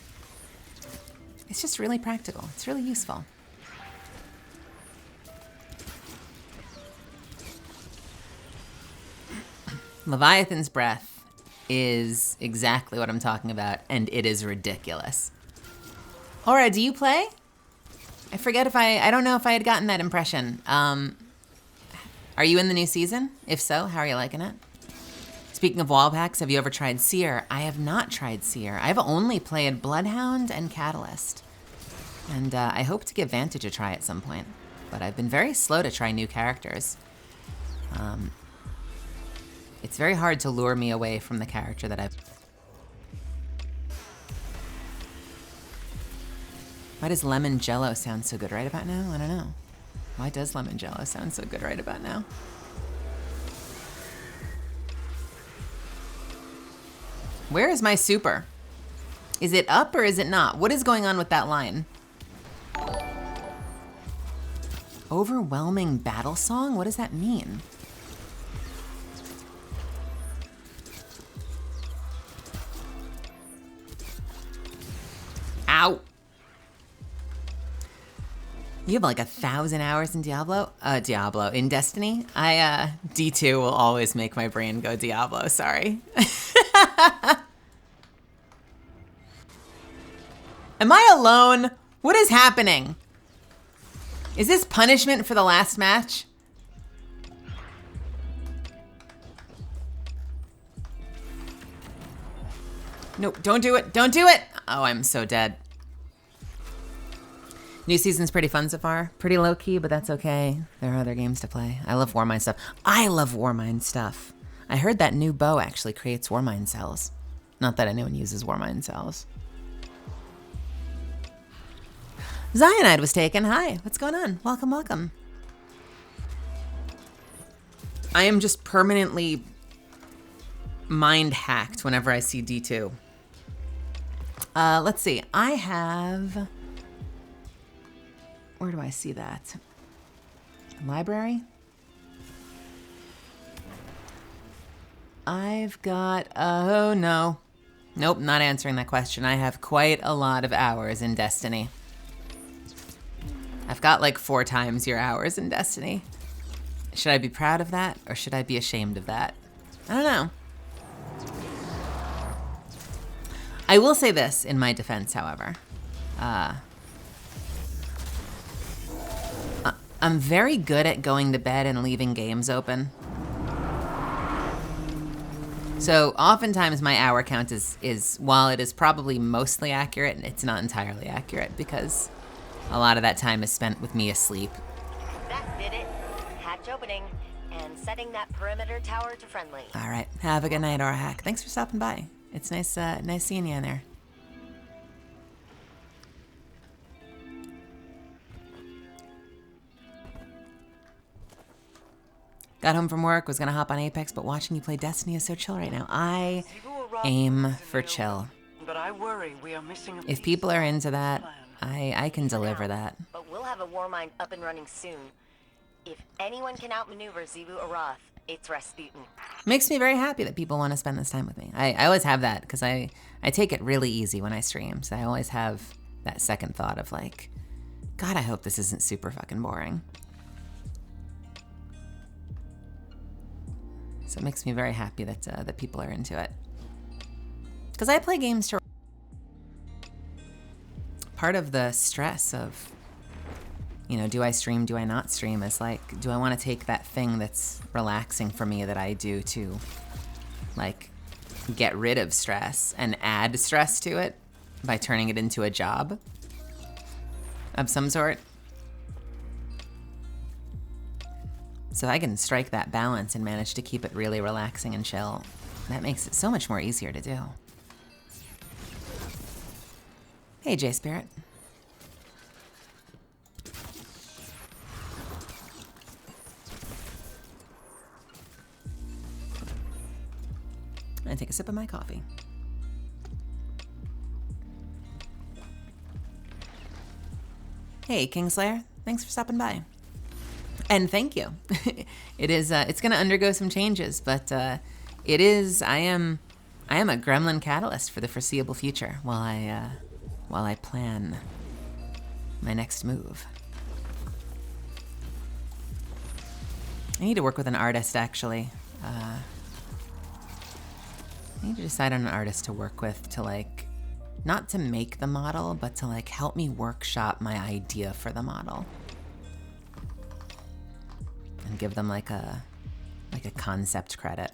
It's just really practical. It's really useful. Leviathan's Breath is exactly what I'm talking about, and it is ridiculous. Aura, do you play? I forget if I don't know if I had gotten that impression. Are you in the new season? If so, how are you liking it? Speaking of wall packs, have you ever tried Seer? I have not tried Seer. I've only played Bloodhound and Catalyst. And I hope to give Vantage a try at some point. But I've been very slow to try new characters. It's very hard to lure me away from the character that I've... Why does Lemon Jello sound so good right about now? I don't know. Why does Lemon Jello sound so good right about now? Where is my super? Is it up or is it not? What is going on with that line? Overwhelming battle song? What does that mean? Ow. You have like 1,000 hours in Diablo? In Destiny? D2 will always make my brain go Diablo, sorry. Am I alone? What is happening? Is this punishment for the last match? Nope, don't do it, don't do it! Oh, I'm so dead. New season's pretty fun so far. Pretty low-key, but that's okay. There are other games to play. I love Warmind stuff. I love Warmind stuff. I heard that new bow actually creates Warmind cells. Not that anyone uses Warmind cells. Zionide was taken. Hi, what's going on? Welcome, welcome. I am just permanently mind hacked whenever I see D2. Let's see. I have... Where do I see that? Library? I've got... Oh, no. Nope, not answering that question. I have quite a lot of hours in Destiny. I've got like 4 times your hours in Destiny. Should I be proud of that, or should I be ashamed of that? I don't know. I will say this in my defense, however. I'm very good at going to bed and leaving games open. So oftentimes my hour count is while it is probably mostly accurate, it's not entirely accurate because a lot of that time is spent with me asleep. That did it. Hatch opening and setting that perimeter tower to friendly. All right, have a good night, Aura Hack. Thanks for stopping by. It's nice seeing you in there. Got home from work, was gonna hop on Apex, but watching you play Destiny is so chill right now. I aim for chill. But I worry we are missing a If people are into that, I can deliver that. But we'll have a Warmind up and running soon. If anyone can outmaneuver Zebu Arath, it's Rasputin. Makes me very happy that people want to spend this time with me. I always have that because I take it really easy when I stream. So I always have that second thought of like, God, I hope this isn't super fucking boring. So it makes me very happy that that people are into it. Because I play games to... Part of the stress of, you know, do I stream, do I not stream, is like, do I want to take that thing that's relaxing for me that I do to, like, get rid of stress and add stress to it by turning it into a job of some sort? So I can strike that balance and manage to keep it really relaxing and chill. That makes it so much more easier to do. Hey, J-Spirit. I'm gonna take a sip of my coffee. Hey, Kingslayer, thanks for stopping by. And thank you. It's gonna undergo some changes, but I am a gremlin catalyst for the foreseeable future while I plan my next move. I need to work with an artist, actually. I need to decide on an artist to work with to, like, not to make the model, but to, like, help me workshop my idea for the model. And give them, like a concept credit.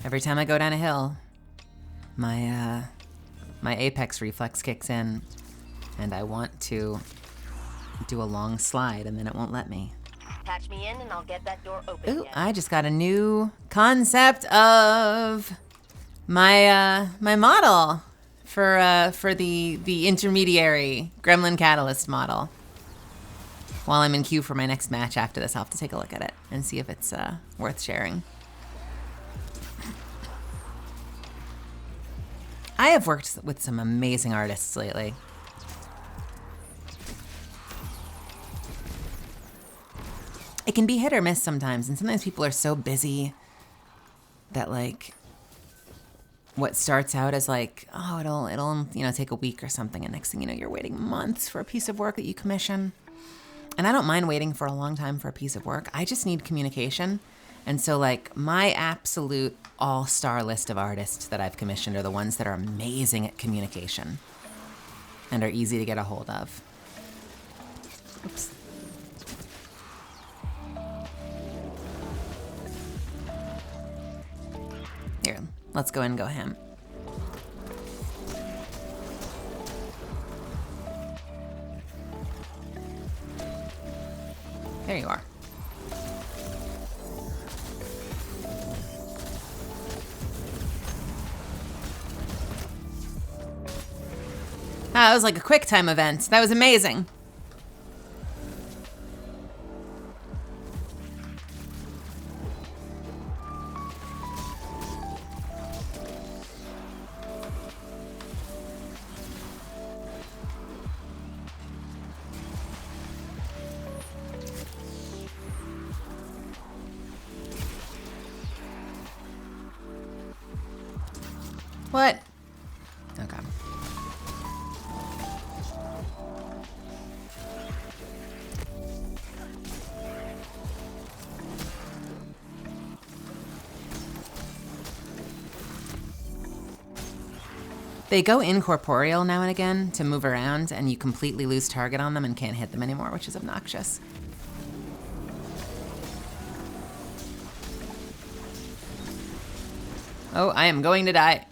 Every time I go down a hill, my apex reflex kicks in, and I want to do a long slide, and then it won't let me. Patch me in and I'll get that door open. Ooh, again. I just got a new concept of my my model for the intermediary Gremlin Catalyst model. While I'm in queue for my next match after this, I'll have to take a look at it and see if it's worth sharing. I have worked with some amazing artists lately. It can be hit or miss sometimes, and sometimes people are so busy that, like, what starts out as like, oh, it'll take a week or something, and next thing you know, you're waiting months for a piece of work that you commission. And I don't mind waiting for a long time for a piece of work. I just need communication. And so, like, my absolute all-star list of artists that I've commissioned are the ones that are amazing at communication and are easy to get a hold of. Oops. Here, let's go and go ham. There you are. That was like a quick time event. That was amazing. What? Okay. They go incorporeal now and again to move around, and you completely lose target on them and can't hit them anymore, which is obnoxious. Oh, I am going to die.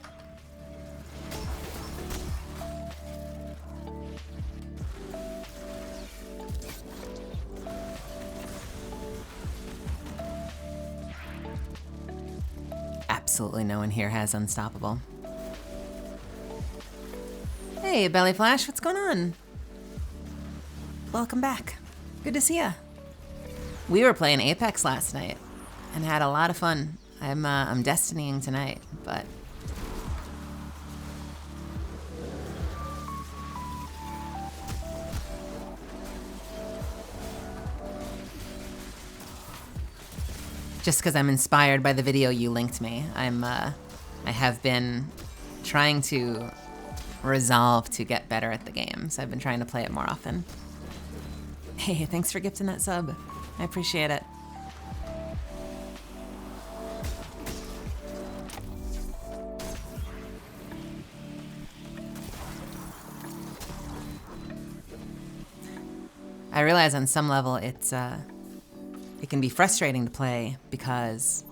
Absolutely no one here has Unstoppable. Hey, Belly Flash, what's going on? Welcome back. Good to see ya. We were playing Apex last night and had a lot of fun. I'm destinying tonight, but just because I'm inspired by the video you linked me, I have been trying to resolve to get better at the game, so I've been trying to play it more often. Hey, thanks for gifting that sub. I appreciate it. I realize on some level it can be frustrating to play because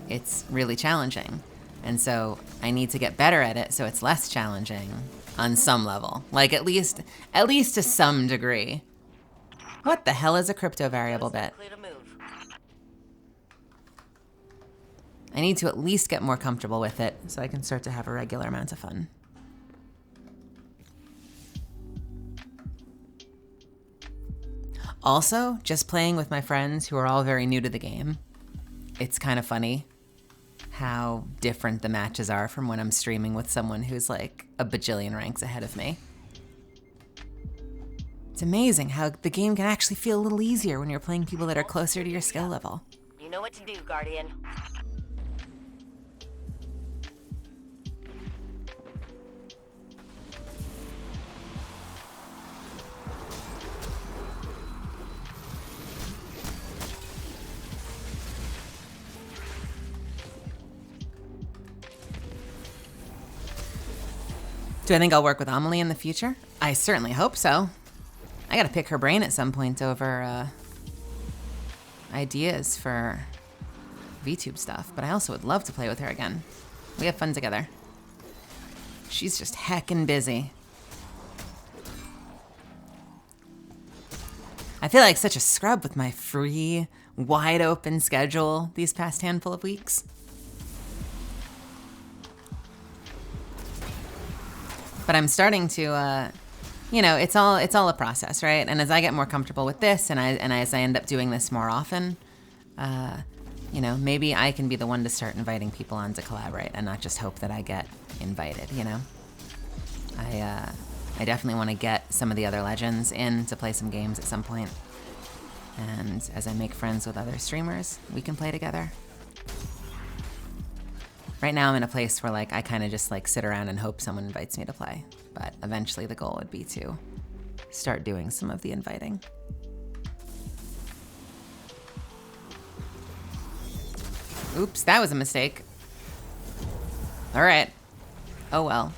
it's really challenging. And so I need to get better at it so it's less challenging on some level. Like at least to some degree. What the hell is a crypto variable bit? I need to at least get more comfortable with it so I can start to have a regular amount of fun. Also, just playing with my friends who are all very new to the game, it's kind of funny how different the matches are from when I'm streaming with someone who's like a bajillion ranks ahead of me. It's amazing how the game can actually feel a little easier when you're playing people that are closer to your skill level. You know what to do, Guardian. Do I think I'll work with Amelie in the future? I certainly hope so. I gotta pick her brain at some point over ideas for VTube stuff, but I also would love to play with her again. We have fun together. She's just heckin' busy. I feel like such a scrub with my free, wide open schedule these past handful of weeks. But I'm starting to, it's all a process, right? And as I get more comfortable with this, and as I end up doing this more often, maybe I can be the one to start inviting people on to collaborate, and not just hope that I get invited. I definitely want to get some of the other legends in to play some games at some point. And as I make friends with other streamers, we can play together. Right now I'm in a place where I kind of just sit around and hope someone invites me to play. But eventually the goal would be to start doing some of the inviting. Oops, that was a mistake. All right. Oh well.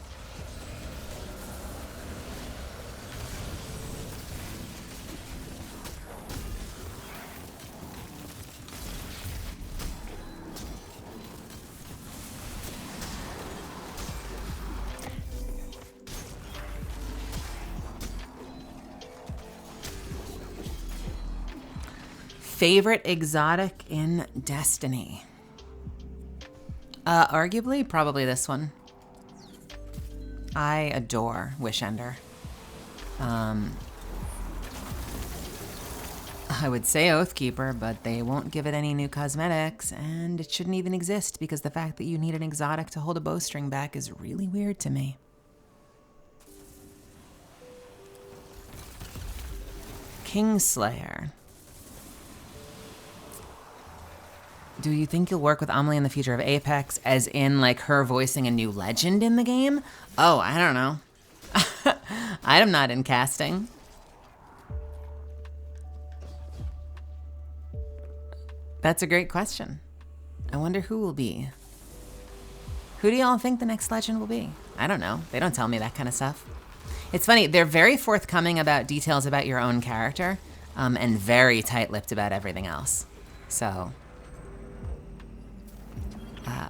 Favorite exotic in Destiny? Arguably, probably this one. I adore Wishender. I would say Oathkeeper, but they won't give it any new cosmetics, and it shouldn't even exist because the fact that you need an exotic to hold a bowstring back is really weird to me. Kingslayer. Do you think you'll work with Amelie in the future of Apex, as in her voicing a new legend in the game? Oh, I don't know. I'm not in casting. That's a great question. I wonder who will be. Who do y'all think the next legend will be? I don't know. They don't tell me that kind of stuff. It's funny, they're very forthcoming about details about your own character, and very tight-lipped about everything else. So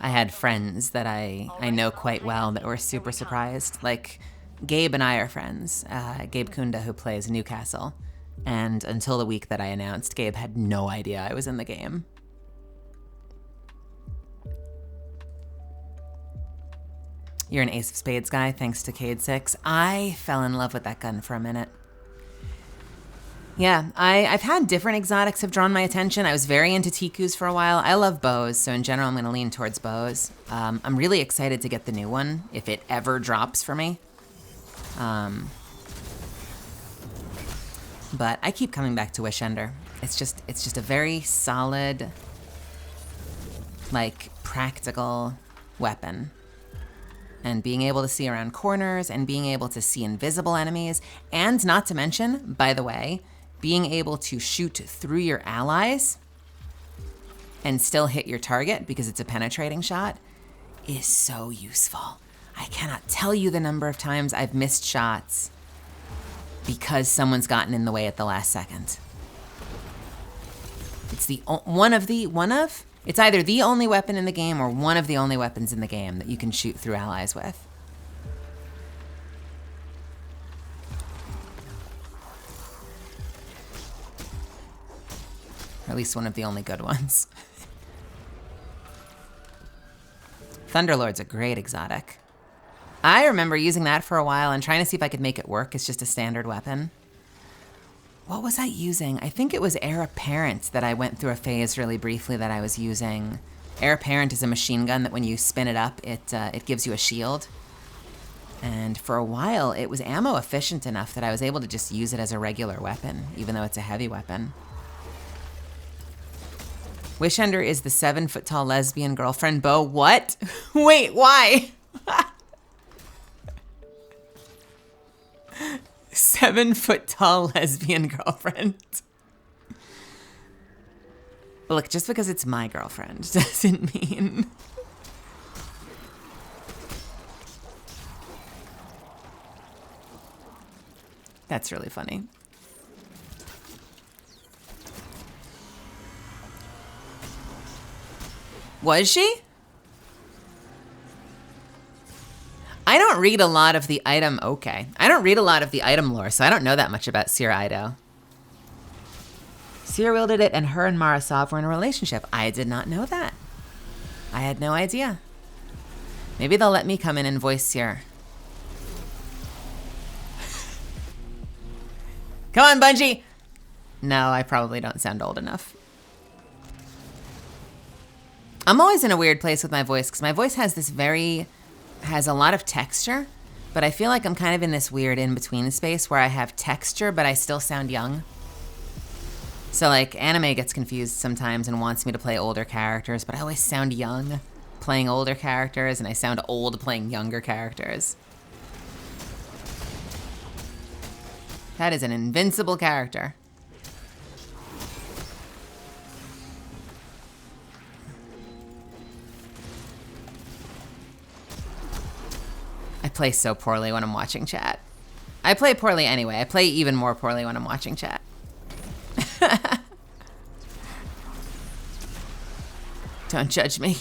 I had friends that I know quite well that were super surprised. Gabe and I are friends. Gabe Kunda, who plays Newcastle. And until the week that I announced, Gabe had no idea I was in the game. You're an Ace of Spades guy, thanks to Cade 6. I fell in love with that gun for a minute. Yeah, I've had different exotics have drawn my attention. I was very into Tikus for a while. I love bows, so in general I'm going to lean towards bows. I'm really excited to get the new one, if it ever drops for me. But I keep coming back to Wishender. It's just a very solid, practical weapon. And being able to see around corners and being able to see invisible enemies, and not to mention, by the way, being able to shoot through your allies and still hit your target because it's a penetrating shot is so useful. I cannot tell you the number of times I've missed shots because someone's gotten in the way at the last second. It's it's either the only weapon in the game or one of the only weapons in the game that you can shoot through allies with. Or at least one of the only good ones. Thunderlord's a great exotic. I remember using that for a while and trying to see if I could make it work as just a standard weapon. What was I using? I think it was Heir Apparent that I went through a phase really briefly that I was using. Heir Apparent is a machine gun that when you spin it up, it gives you a shield. And for a while, it was ammo efficient enough that I was able to just use it as a regular weapon, even though it's a heavy weapon. Wishender is the 7-foot-tall lesbian girlfriend. Bo, what? Wait, why? 7-foot-tall lesbian girlfriend. But look, just because it's my girlfriend doesn't mean... That's really funny. Was she? I don't read a lot of the item... Okay. I don't read a lot of the item lore, so I don't know that much about Seer Ido. Seer wielded it, and her and Marasov were in a relationship. I did not know that. I had no idea. Maybe they'll let me come in and voice Seer. Come on, Bungie! No, I probably don't sound old enough. I'm always in a weird place with my voice, because my voice has has a lot of texture, but I feel like I'm kind of in this weird in-between space where I have texture, but I still sound young. So like, anime gets confused sometimes and wants me to play older characters, but I always sound young playing older characters, and I sound old playing younger characters. That is an invincible character. I play so poorly when I'm watching chat. I play poorly anyway. I play even more poorly when I'm watching chat. Don't judge me.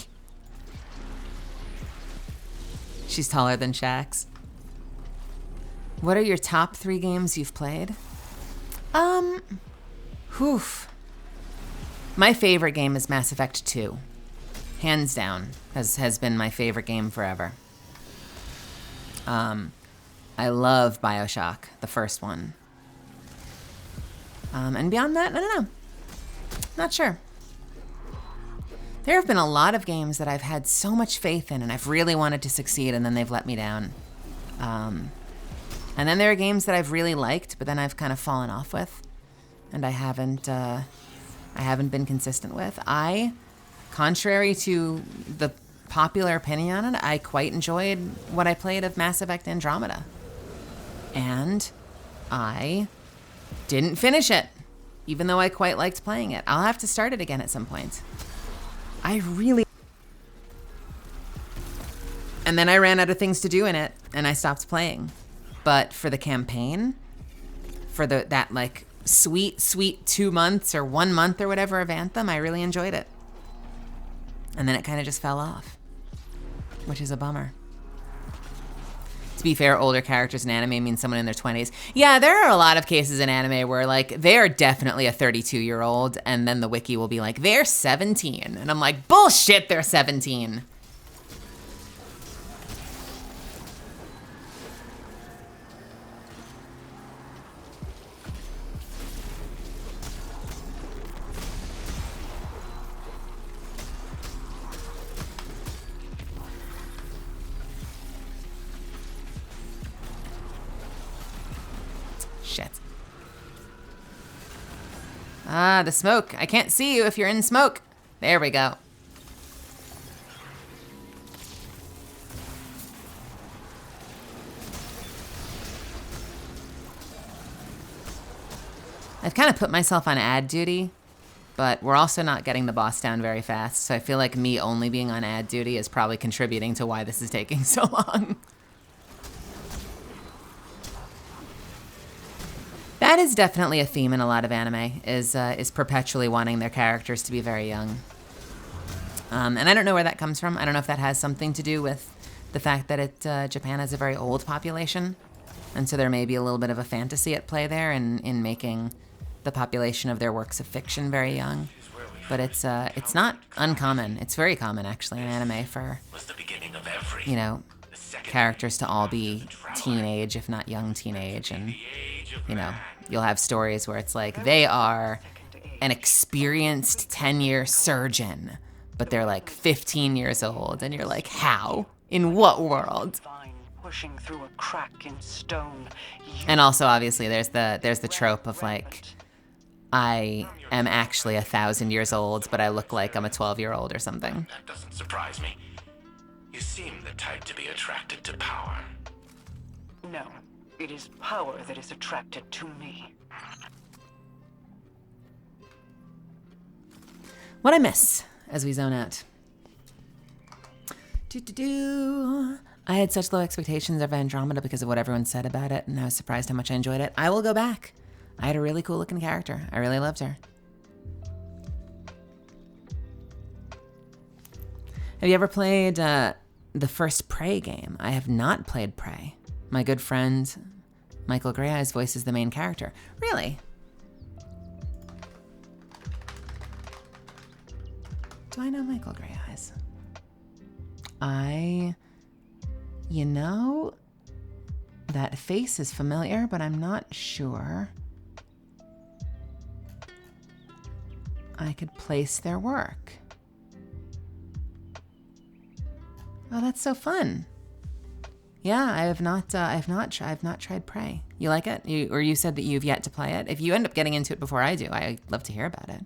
She's taller than Shax. What are your top 3 games you've played? My favorite game is Mass Effect 2. Hands down, has been my favorite game forever. I love BioShock, the first one. And beyond that, I don't know. Not sure. There have been a lot of games that I've had so much faith in and I've really wanted to succeed, and then they've let me down. And then there are games that I've really liked, but then I've kind of fallen off with, and I haven't been consistent with. Contrary to the popular opinion on it, I quite enjoyed what I played of Mass Effect Andromeda. And I didn't finish it, even though I quite liked playing it. I'll have to start it again at some point. And then I ran out of things to do in it, and I stopped playing. But for the campaign, for that like sweet 2 months or 1 month or whatever of Anthem, I really enjoyed it. And then it kind of just fell off, which is a bummer. To be fair, older characters in anime mean someone in their 20s. Yeah, there are a lot of cases in anime where like they're definitely a 32-year-old, and then the wiki will be like, they're 17. And I'm like, bullshit, they're 17. Shit. Ah, the smoke. I can't see you if you're in smoke. There we go. I've kind of put myself on ad duty, but we're also not getting the boss down very fast, so I feel like me only being on ad duty is probably contributing to why this is taking so long. That is definitely a theme in a lot of anime, is perpetually wanting their characters to be very young. And I don't know where that comes from. I don't know if that has something to do with the fact that Japan has a very old population, and so there may be a little bit of a fantasy at play there in making the population of their works of fiction very young. But it's not uncommon. It's very common, actually, in anime for, you know, characters to all be teenage, if not young teenage, and, you know, you'll have stories where it's like they are an experienced 10-year surgeon, but they're like 15 years old, and you're like, how? In what world? Vine pushing through a crack in stone. And also, obviously, there's the trope of like, I am actually 1,000 years old, but I look like I'm a 12-year-old or something. That doesn't surprise me. You seem the type to be attracted to power. No, it is power that is attracted to me. What I miss as we zone out. I had such low expectations of Andromeda because of what everyone said about it, and I was surprised how much I enjoyed it. I will go back. I had a really cool looking character. I really loved her. Have you ever played the first Prey game? I have not played Prey. My good friend Michael Greyeyes voices the main character. Really? Do I know Michael Greyeyes? You know, that face is familiar, but I'm not sure I could place their work. Oh, that's so fun. Yeah, I've not tried Prey. You like it? You said that you've yet to play it. If you end up getting into it before I do, I'd love to hear about it.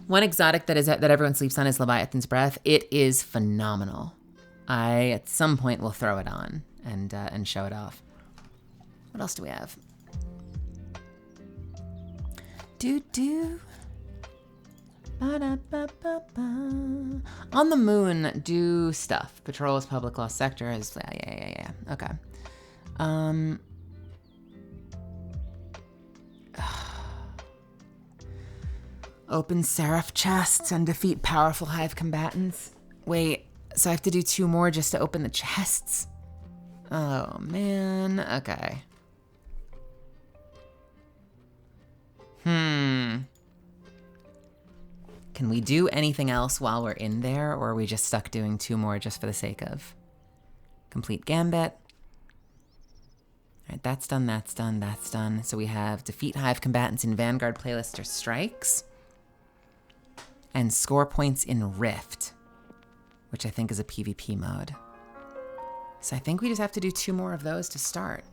One exotic that everyone sleeps on is Leviathan's Breath. It is phenomenal. I at some point will throw it on and show it off. What else do we have? Ba-da-ba-ba-ba. On the moon, do stuff. Patrols public lost sectors. Yeah. Okay. Open Seraph chests and defeat powerful hive combatants. Wait, so I have to do 2 more just to open the chests? Oh, man. Okay. Can we do anything else while we're in there, or are we just stuck doing 2 more just for the sake of? Complete Gambit. All right, that's done. So we have defeat hive combatants in Vanguard playlist or strikes. And score points in Rift, which I think is a PvP mode. So I think we just have to do 2 more of those to start.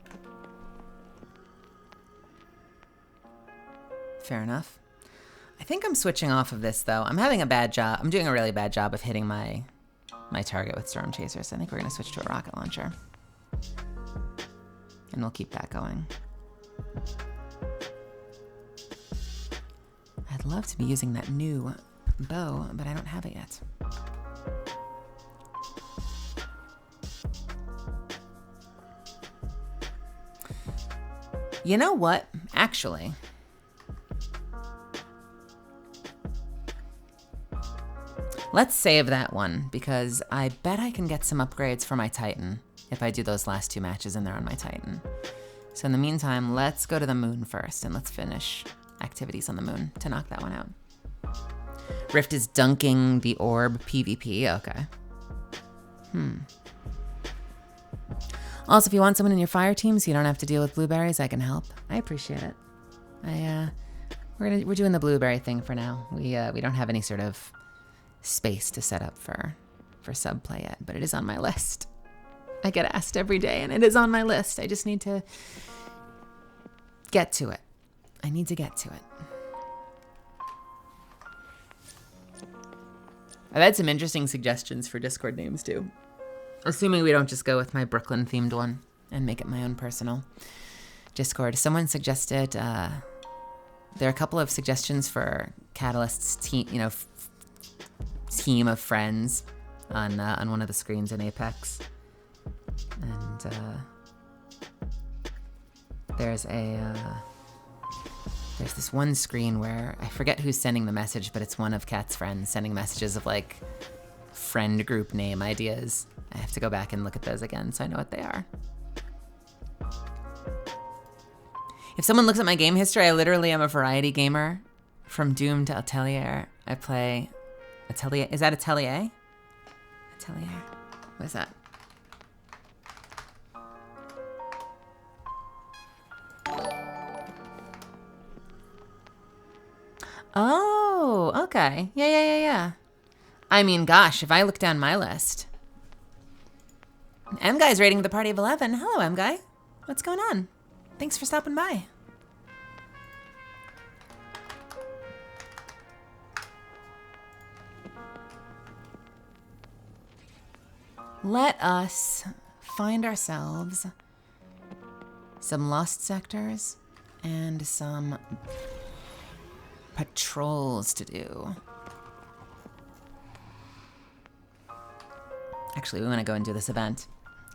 Fair enough. I think I'm switching off of this, though. I'm having a bad job. I'm doing a really bad job of hitting my target with Storm Chasers. I think we're going to switch to a rocket launcher. And we'll keep that going. I'd love to be using that new bow, but I don't have it yet. You know what? Actually, let's save that one, because I bet I can get some upgrades for my Titan if I do those last 2 matches in there on my Titan. So in the meantime, let's go to the moon first, and let's finish activities on the moon to knock that one out. Rift is dunking the orb PvP. Okay. Also, if you want someone in your fire team so you don't have to deal with blueberries, I can help. I appreciate it. We're doing the blueberry thing for now. We don't have any sort of space to set up for sub play yet, but it is on my list. I get asked every day, and it is on my list. I just need to get to it. I need to get to it. I've had some interesting suggestions for Discord names, too. Assuming we don't just go with my Brooklyn-themed one and make it my own personal Discord. Someone suggested, there are a couple of suggestions for Catalyst's team of friends on one of the screens in Apex. And there's this one screen where I forget who's sending the message, but it's one of Kat's friends sending messages of like friend group name ideas. I have to go back and look at those again so I know what they are. If someone looks at my game history, I literally am a variety gamer. From Doom to Atelier. I play Atelier. Is that Atelier? Atelier. What is that? Oh, okay. Yeah. I mean, gosh, if I look down my list. M Guy's rating the party of 11. Hello, M Guy. What's going on? Thanks for stopping by. Let us find ourselves some lost sectors and some patrols to do. Actually, we want to go and do this event.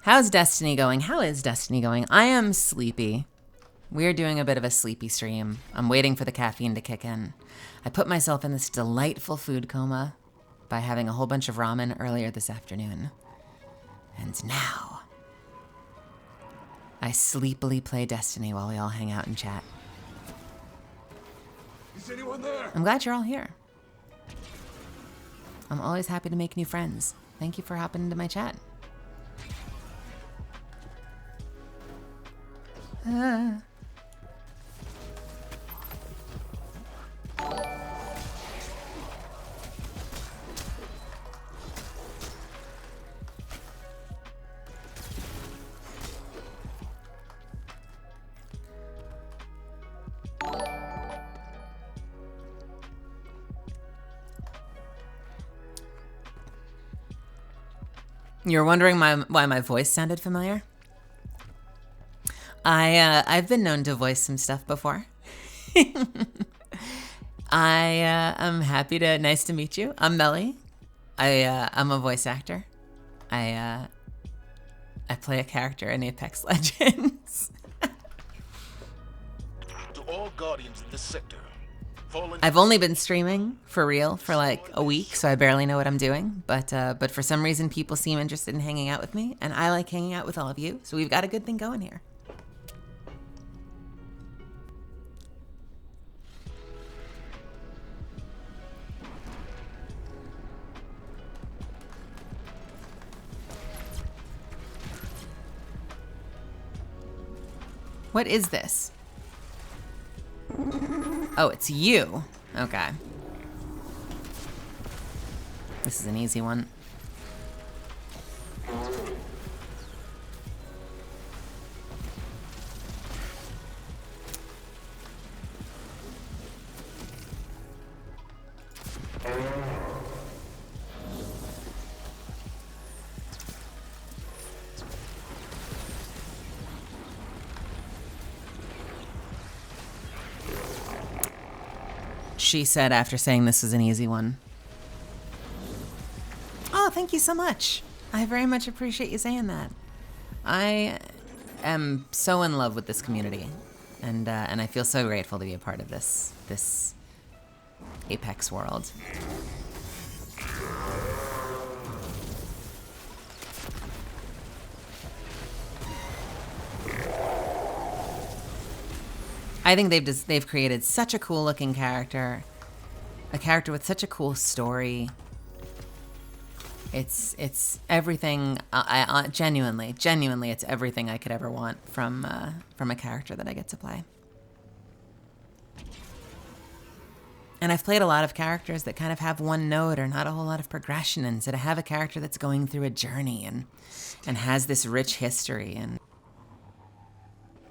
How's Destiny going? How is Destiny going? I am sleepy. We're doing a bit of a sleepy stream. I'm waiting for the caffeine to kick in. I put myself in this delightful food coma by having a whole bunch of ramen earlier this afternoon. And now, I sleepily play Destiny while we all hang out and chat. Is anyone there? I'm glad you're all here. I'm always happy to make new friends. Thank you for hopping into my chat. You're wondering why my voice sounded familiar? I've been known to voice some stuff before. I'm happy to, nice to meet you. I'm Melly. I'm a voice actor. I play a character in Apex Legends. To all guardians of this sector, I've only been streaming for real for like a week, so I barely know what I'm doing. But for some reason, people seem interested in hanging out with me, and I like hanging out with all of you. So we've got a good thing going here. What is this? Oh, it's you. Okay. This is an easy one. She said after saying this was an easy one. Oh, thank you so much. I very much appreciate you saying that. I am so in love with this community, and I feel so grateful to be a part of this Apex world. I think they've created such a cool looking character, a character with such a cool story. It's everything. I genuinely, it's everything I could ever want from a character that I get to play. And I've played a lot of characters that kind of have one note or not a whole lot of progression, and so to have a character that's going through a journey and has this rich history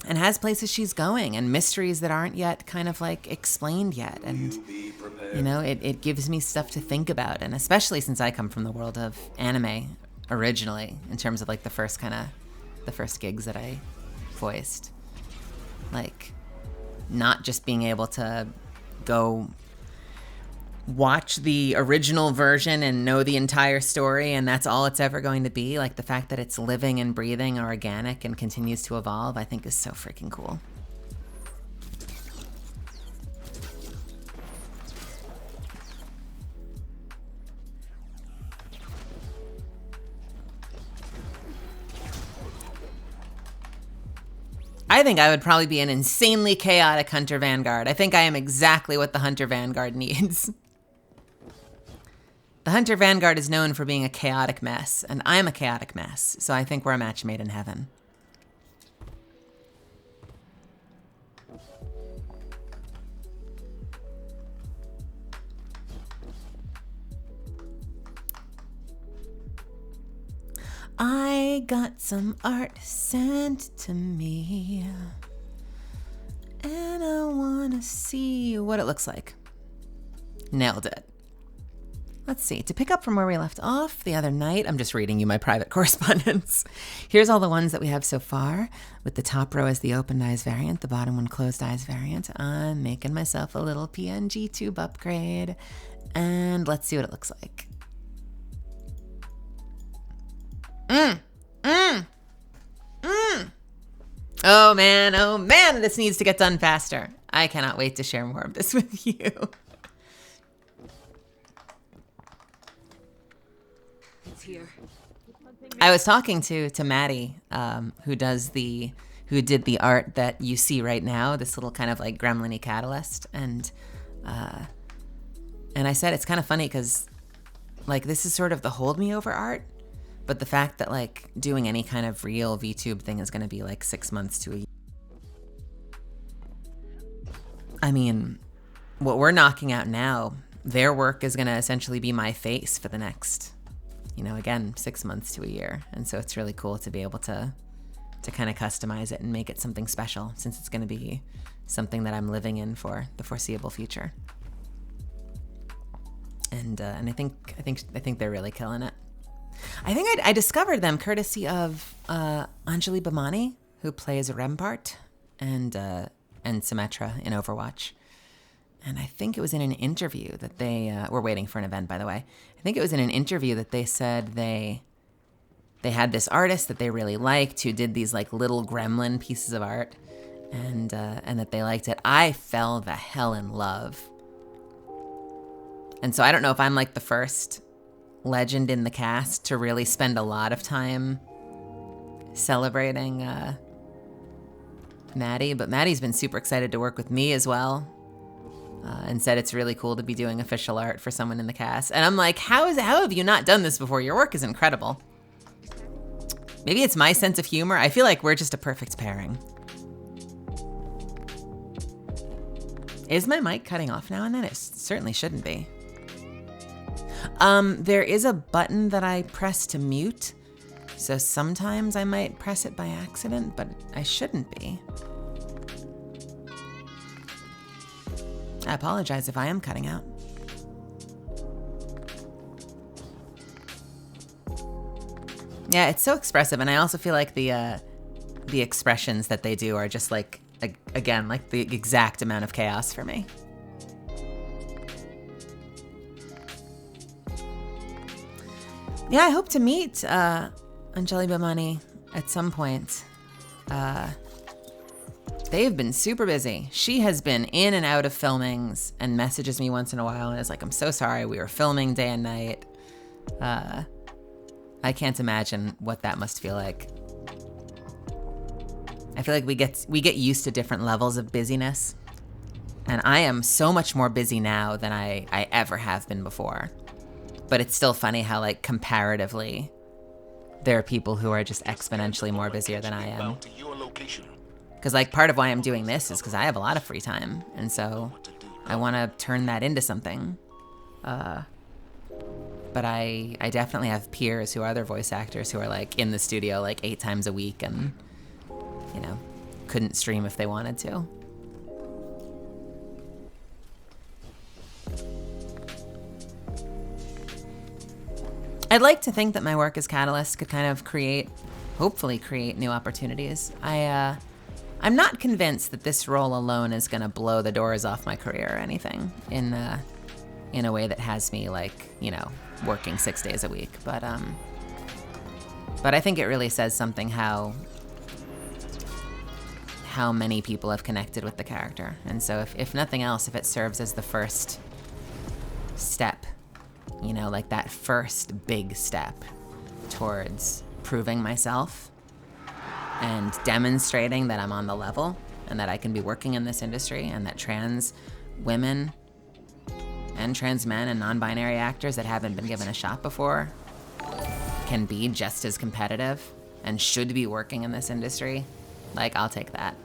and has places she's going and mysteries that aren't yet kind of like explained yet. And, you know, it gives me stuff to think about. And especially since I come from the world of anime originally, in terms of like the first gigs that I voiced, like not just being able to go watch the original version and know the entire story and that's all it's ever going to be. Like the fact that it's living and breathing, organic, and continues to evolve, I think is so freaking cool. I think I would probably be an insanely chaotic Hunter Vanguard. I think I am exactly what the Hunter Vanguard needs. The Hunter Vanguard is known for being a chaotic mess, and I'm a chaotic mess, so I think we're a match made in heaven. I got some art sent to me, and I wanna see what it looks like. Nailed it. Let's see, to pick up from where we left off the other night, I'm just reading you my private correspondence. Here's all the ones that we have so far, with the top row as the opened eyes variant, the bottom one closed eyes variant. I'm making myself a little PNG tube upgrade, and let's see what it looks like. Oh man, this needs to get done faster. I cannot wait to share more of this with you. It's here. I was talking to Maddie, who did the art that you see right now, this little kind of like gremlin-y catalyst, and I said it's kind of funny because like this is sort of the hold me over art. But the fact that like doing any kind of real VTube thing is going to be like 6 months to a year. I mean, what we're knocking out now, their work is going to essentially be my face for the next, again, 6 months to a year. And so it's really cool to be able to kind of customize it and make it something special, since it's going to be something that I'm living in for the foreseeable future. And I think they're really killing it. I think I discovered them courtesy of Anjali Bhamani, who plays Rempart and Symmetra in Overwatch. And I think it was in an interview that they were waiting for an event, by the way. I think it was in an interview that they said they had this artist that they really liked who did these like little gremlin pieces of art, and that they liked it. I fell the hell in love. And so I don't know if I'm like the first legend in the cast to really spend a lot of time celebrating Maddie, but Maddie's been super excited to work with me as well, and said it's really cool to be doing official art for someone in the cast. And I'm like, how have you not done this before? Your work is incredible. Maybe it's my sense of humor. I feel like we're just a perfect pairing. Is my mic cutting off now and then? It certainly shouldn't be. There is a button that I press to mute, so sometimes I might press it by accident, but I shouldn't be. I apologize if I am cutting out. Yeah, it's so expressive, and I also feel like the expressions that they do are just like, again, like the exact amount of chaos for me. Yeah, I hope to meet Anjali Bhamani at some point. They've been super busy. She has been in and out of filmings and messages me once in a while and is like, I'm so sorry, we were filming day and night. I can't imagine what that must feel like. I feel like we get used to different levels of busyness. And I am so much more busy now than I ever have been before. But it's still funny how, like, comparatively, there are people who are just exponentially more busier than I am. Because, like, part of why I'm doing this is because I have a lot of free time. And so I want to turn that into something. But I definitely have peers who are other voice actors who are, like, in the studio, like, 8 times a week and, couldn't stream if they wanted to. I'd like to think that my work as Catalyst could kind of hopefully create new opportunities. I'm not convinced that this role alone is going to blow the doors off my career or anything in a way that has me working 6 days a week. But I think it really says something how many people have connected with the character. And so if nothing else, if it serves as the first step, like that first big step towards proving myself and demonstrating that I'm on the level and that I can be working in this industry and that trans women and trans men and non-binary actors that haven't been given a shot before can be just as competitive and should be working in this industry, like, I'll take that.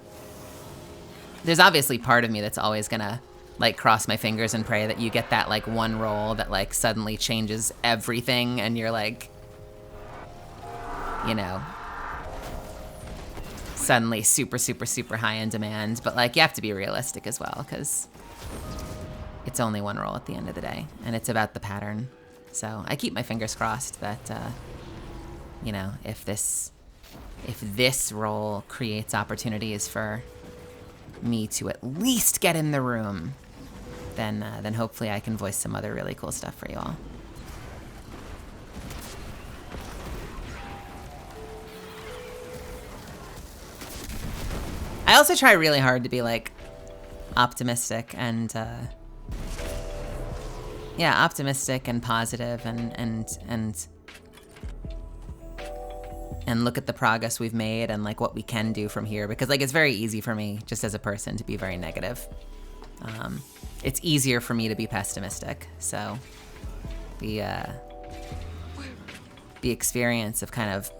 There's obviously part of me that's always gonna, like, cross my fingers and pray that you get that, like, one role that, like, suddenly changes everything and you're, like, you know, suddenly super, super, super high in demand. But, like, you have to be realistic as well, because it's only one role at the end of the day, and it's about the pattern. So I keep my fingers crossed that, you know, if this role creates opportunities for me to at least get in the room, then hopefully I can voice some other really cool stuff for you all. I also try really hard to be, like, optimistic and optimistic and positive and look at the progress we've made and, like, what we can do from here, because, like, it's very easy for me just as a person to be very negative. It's easier for me to be pessimistic. So the experience of kind of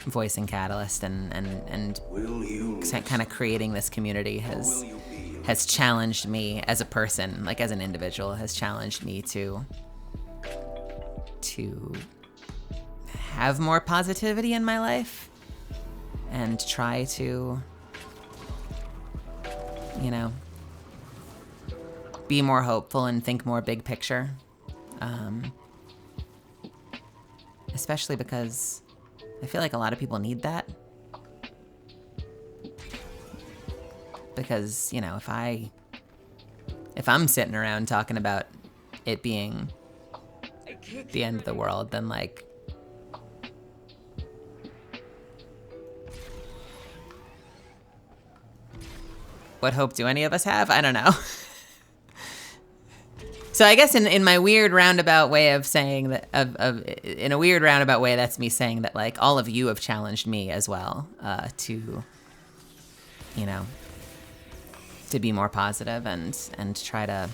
voicing Catalyst and kind of creating this community has challenged me as a person, like, as an individual, has challenged me to have more positivity in my life and try to, you know, be more hopeful and think more big picture. Especially because I feel like a lot of people need that. Because, you know, if I'm sitting around talking about it being the end of the world, then, like, what hope do any of us have? I don't know. So I guess in my weird roundabout way of saying that, in a weird roundabout way, that's me saying that, like, all of you have challenged me as well, to, you know, to be more positive and try to,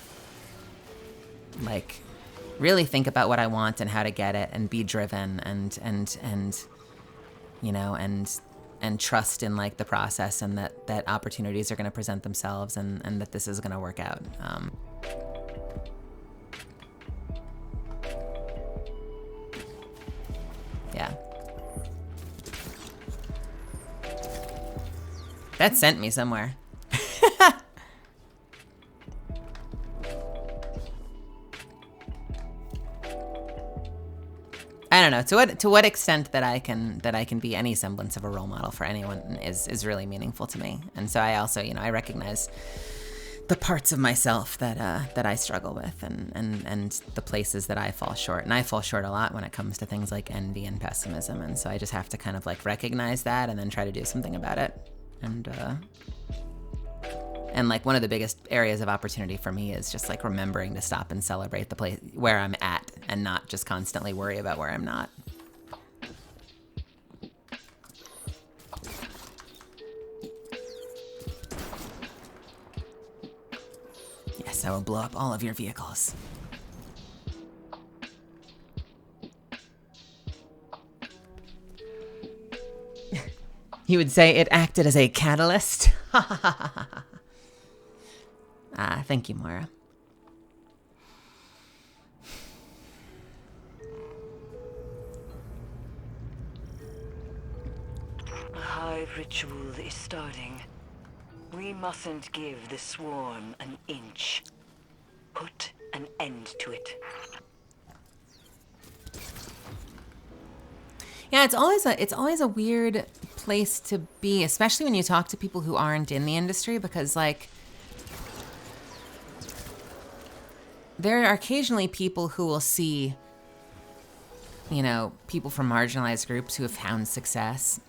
like, really think about what I want and how to get it and be driven and you know, and trust in, like, the process and that opportunities are going to present themselves and that this is going to work out. Yeah. That sent me somewhere. I don't know, to what extent that I can be any semblance of a role model for anyone is really meaningful to me. And so I also, you know, I recognize the parts of myself that I struggle with and the places that I fall short. And I fall short a lot when it comes to things like envy and pessimism. And so I just have to kind of, like, recognize that and then try to do something about it. And like, one of the biggest areas of opportunity for me is just, like, remembering to stop and celebrate the place where I'm at and not just constantly worry about where I'm not. Yes, I will blow up all of your vehicles. You would say it acted as a catalyst? Thank you, Moira. A hive ritual is starting. We mustn't give the swarm an inch. Put an end to it. Yeah, it's always a weird place to be, especially when you talk to people who aren't in the industry, because, like, there are occasionally people who will see, you know, people from marginalized groups who have found success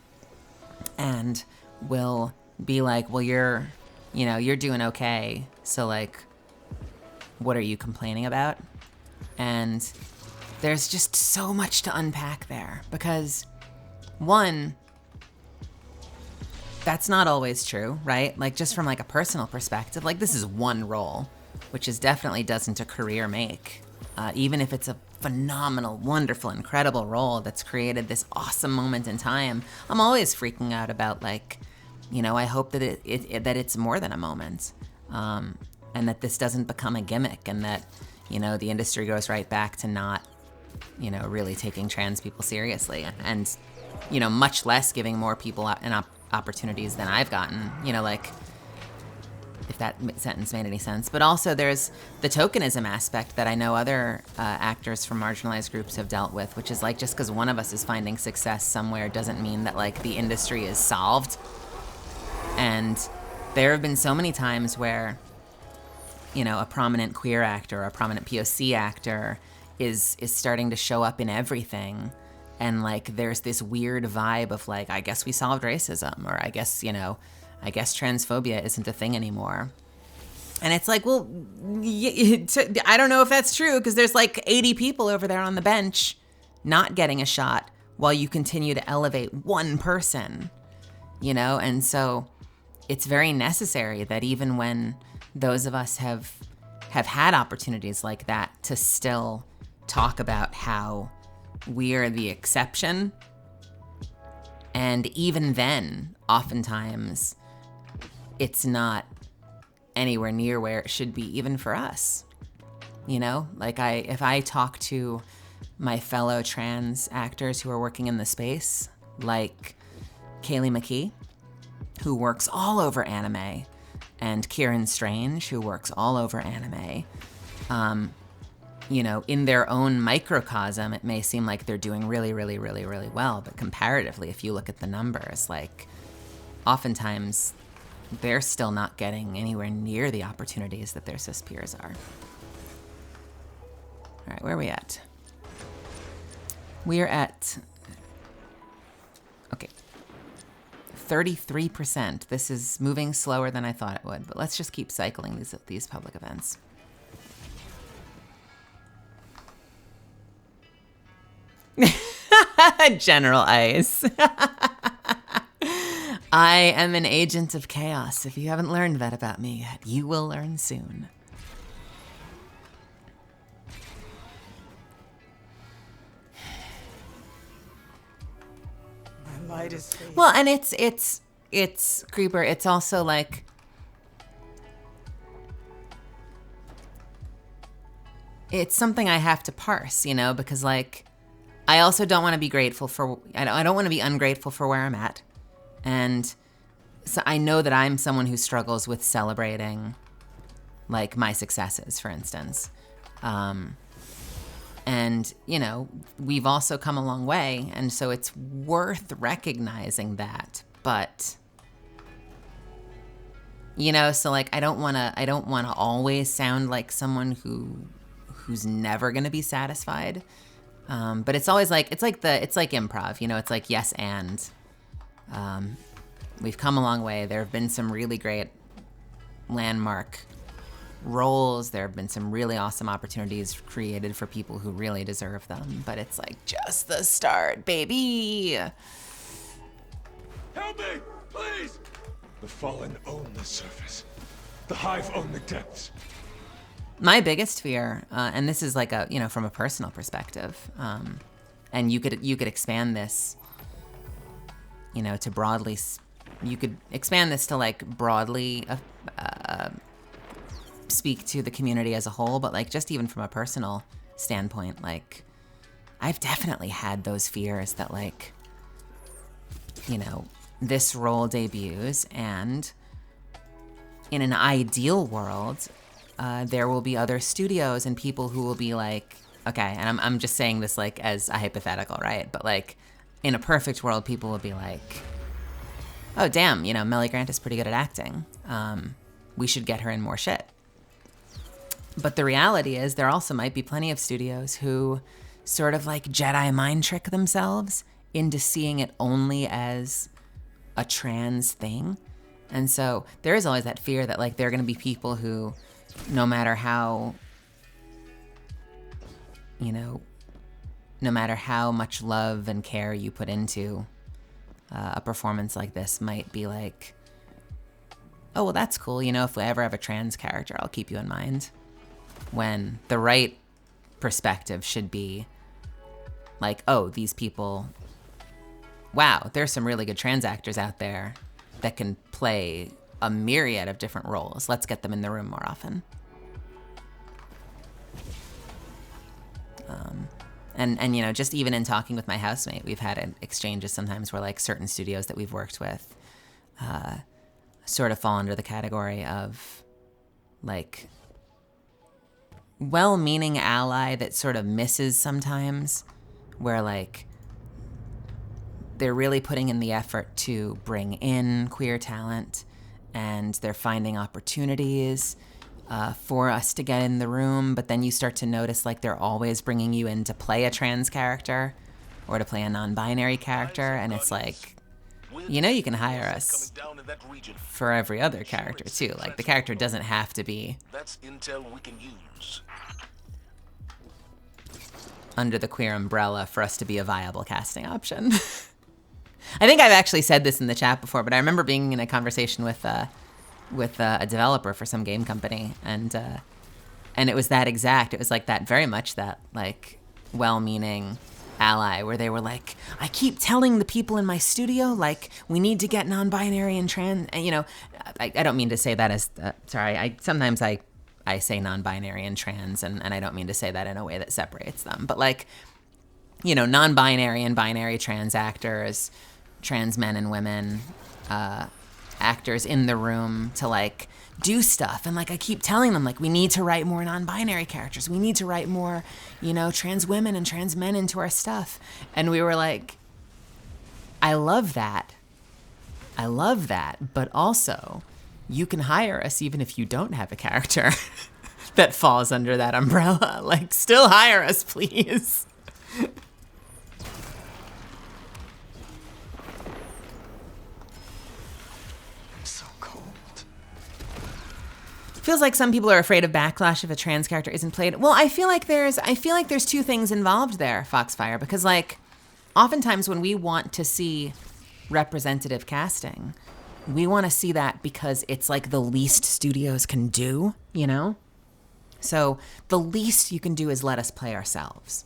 and will be like, well, you're doing okay, so, like, what are you complaining about? And there's just so much to unpack there, because, one, that's not always true, right? Like, just from, like, a personal perspective, like, this is one role. which is definitely doesn't a career make. Even if it's a phenomenal, wonderful, incredible role that's created this awesome moment in time, I'm always freaking out about, like, you know, I hope that that it's more than a moment, and that this doesn't become a gimmick, and that, you know, the industry goes right back to not, you know, really taking trans people seriously, and, you know, much less giving more people opportunities than I've gotten, you know, like, if that sentence made any sense. But also there's the tokenism aspect that I know other actors from marginalized groups have dealt with, which is like, just because one of us is finding success somewhere doesn't mean that, like, the industry is solved. And there have been so many times where, you know, a prominent queer actor, a prominent POC actor is starting to show up in everything. And, like, there's this weird vibe of, like, I guess we solved racism, or I guess, you know, I guess transphobia isn't a thing anymore. And it's like, well, I don't know if that's true, because there's like 80 people over there on the bench not getting a shot while you continue to elevate one person, you know? And so it's very necessary that even when those of us have had opportunities like that, to still talk about how we are the exception. And even then, oftentimes, it's not anywhere near where it should be, even for us. You know, like, if I talk to my fellow trans actors who are working in the space, like Kaylee McKee, who works all over anime, and Kieran Strange, who works all over anime, you know, in their own microcosm, it may seem like they're doing really, really, really, really well, but comparatively, if you look at the numbers, like, oftentimes they're still not getting anywhere near the opportunities that their cis peers are. All right, where are we at? We're at, okay, 33%. This is moving slower than I thought it would, but let's just keep cycling these public events. General Ice. I am an agent of chaos. If you haven't learned that about me yet, you will learn soon. My light is fading. Well, and it's Creeper. It's also like, it's something I have to parse, you know, because, like, I also don't want to be grateful for, I don't want to be ungrateful for where I'm at. And so I know that I'm someone who struggles with celebrating, like, my successes, for instance. And, you know, we've also come a long way, and so it's worth recognizing that. But, you know, so, like, I don't want to always sound like someone who's never going to be satisfied. But it's always like, it's like improv, you know, it's like yes and. We've come a long way. There have been some really great landmark roles. There have been some really awesome opportunities created for people who really deserve them. But it's like just the start, baby. Help me, please! The fallen own the surface. The hive own the depths. My biggest fear, and this is like a, you know, from a personal perspective, and you could expand this, you know, to broadly, you could expand this to, like, broadly speak to the community as a whole, but, like, just even from a personal standpoint, like, I've definitely had those fears that, like, you know, this role debuts, and in an ideal world, there will be other studios and people who will be like, okay, and I'm just saying this, like, as a hypothetical, right? But, like, in a perfect world, people will be like, oh, damn, you know, Melly Grant is pretty good at acting. We should get her in more shit. But the reality is there also might be plenty of studios who sort of, like, Jedi mind trick themselves into seeing it only as a trans thing. And so there is always that fear that, like, there are going to be people who, no matter how, you know, no matter how much love and care you put into a performance like this, might be like, oh, well, that's cool. You know, if we ever have a trans character, I'll keep you in mind. when the right perspective should be like, oh, these people, wow, there's some really good trans actors out there that can play a myriad of different roles. Let's get them in the room more often. And you know, just even in talking with my housemate, we've had exchanges sometimes where like certain studios that we've worked with sort of fall under the category of like well-meaning ally that sort of misses sometimes, where like they're really putting in the effort to bring in queer talent and they're finding opportunities for us to get in the room, but then you start to notice like they're always bringing you in to play a trans character or to play a non-binary character, and it's like, you know, you can hire us for every other character too. Like the character doesn't have to be That's intel we can use. under the queer umbrella for us to be a viable casting option. I think I've actually said this in the chat before, but I remember being in a conversation with a developer for some game company, and it was that exact. It was like that, very much that like well-meaning ally where they were like, I keep telling the people in my studio like we need to get non-binary and trans. And, you know, I don't mean to say that as sorry. Sometimes I say non-binary and trans, and I don't mean to say that in a way that separates them, but like, you know, non-binary and binary trans actors, trans men and women, actors in the room to like do stuff. And like I keep telling them like we need to write more non-binary characters, we need to write more, you know, trans women and trans men into our stuff. And we were like, I love that, but also you can hire us even if you don't have a character that falls under that umbrella. Like still hire us, please. Feels like some people are afraid of backlash if a trans character isn't played. Well, I feel like there's two things involved there, Foxfire, because like oftentimes when we want to see representative casting, we want to see that because it's like the least studios can do, you know? So the least you can do is let us play ourselves.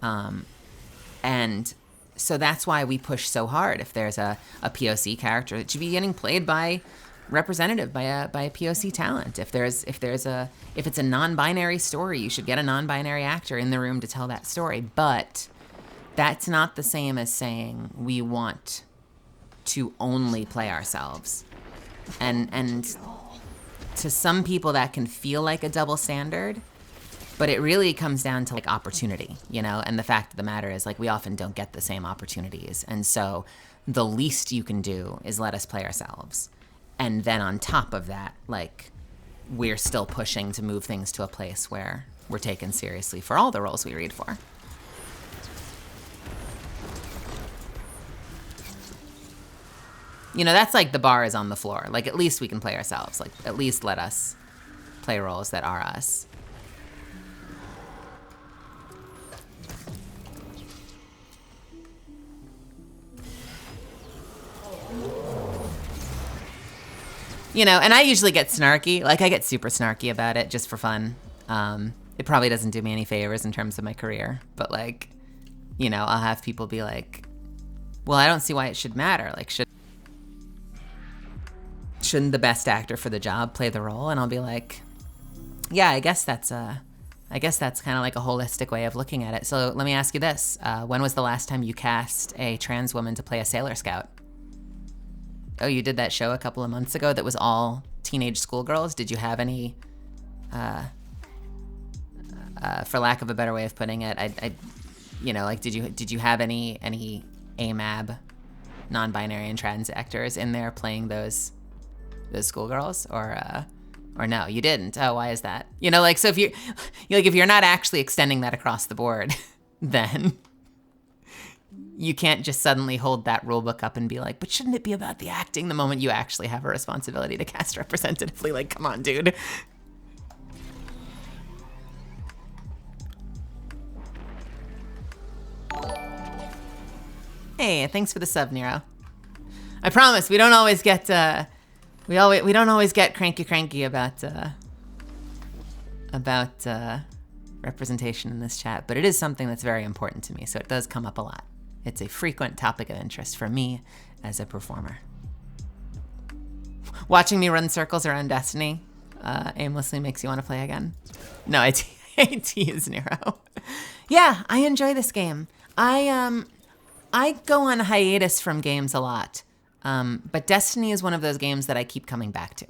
And so that's why we push so hard. If there's a POC character, it should be getting played by representative by a POC talent. If it's a non-binary story, you should get a non-binary actor in the room to tell that story. But that's not the same as saying we want to only play ourselves. And to some people that can feel like a double standard, but it really comes down to like opportunity, you know? And the fact of the matter is like we often don't get the same opportunities. And so the least you can do is let us play ourselves. And then on top of that, like, we're still pushing to move things to a place where we're taken seriously for all the roles we read for. You know, that's like the bar is on the floor. Like, at least we can play ourselves. Like, at least let us play roles that are us. You know, and I usually get snarky. Like, I get super snarky about it just for fun. It probably doesn't do me any favors in terms of my career. But, like, you know, I'll have people be like, well, I don't see why it should matter. Like, shouldn't the best actor for the job play the role? And I'll be like, yeah, I guess that's kind of like a holistic way of looking at it. So let me ask you this. When was the last time you cast a trans woman to play a Sailor Scout? Oh, you did that show a couple of months ago that was all teenage schoolgirls. Did you have any, for lack of a better way of putting it, did you have any AMAB, non-binary and trans actors in there playing those schoolgirls, or no, you didn't? Oh, why is that? You know, like, so if you're not actually extending that across the board, then you can't just suddenly hold that rule book up and be like, but shouldn't it be about the acting the moment you actually have a responsibility to cast representatively? Like, come on, dude. Hey, thanks for the sub, Nero. I promise we don't always get we don't always get cranky about about representation in this chat, but it is something that's very important to me, so it does come up a lot. It's a frequent topic of interest for me as a performer. Watching me run circles around Destiny aimlessly makes you want to play again. No, I tease Nero. Yeah, I enjoy this game. I go on hiatus from games a lot, but Destiny is one of those games that I keep coming back to.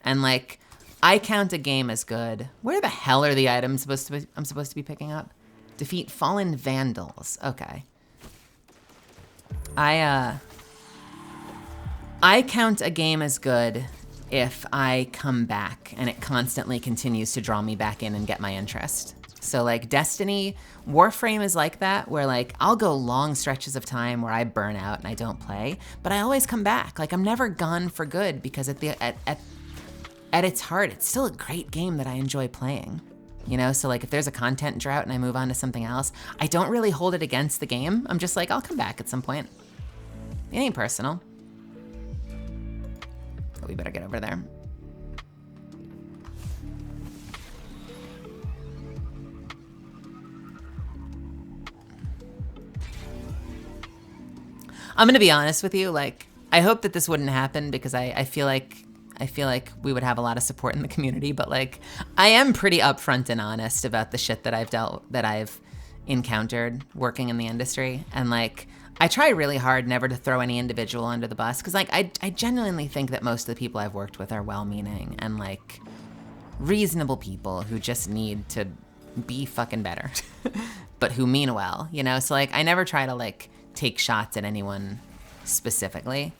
And like, I count a game as good. Where the hell are the items I'm supposed to be picking up? Defeat fallen vandals. Okay. I count a game as good if I come back and it constantly continues to draw me back in and get my interest. So like Destiny, Warframe is like that, where like I'll go long stretches of time where I burn out and I don't play, but I always come back. Like I'm never gone for good, because at its heart, it's still a great game that I enjoy playing. You know, so like if there's a content drought and I move on to something else, I don't really hold it against the game. I'm just like, I'll come back at some point. It ain't personal. But we better get over there. I'm gonna be honest with you, like, I hope that this wouldn't happen, because I feel like we would have a lot of support in the community, but like, I am pretty upfront and honest about the shit that I've encountered working in the industry. And like, I try really hard never to throw any individual under the bus, because like, I genuinely think that most of the people I've worked with are well-meaning and like reasonable people who just need to be fucking better, but who mean well, you know? So like, I never try to like take shots at anyone specifically.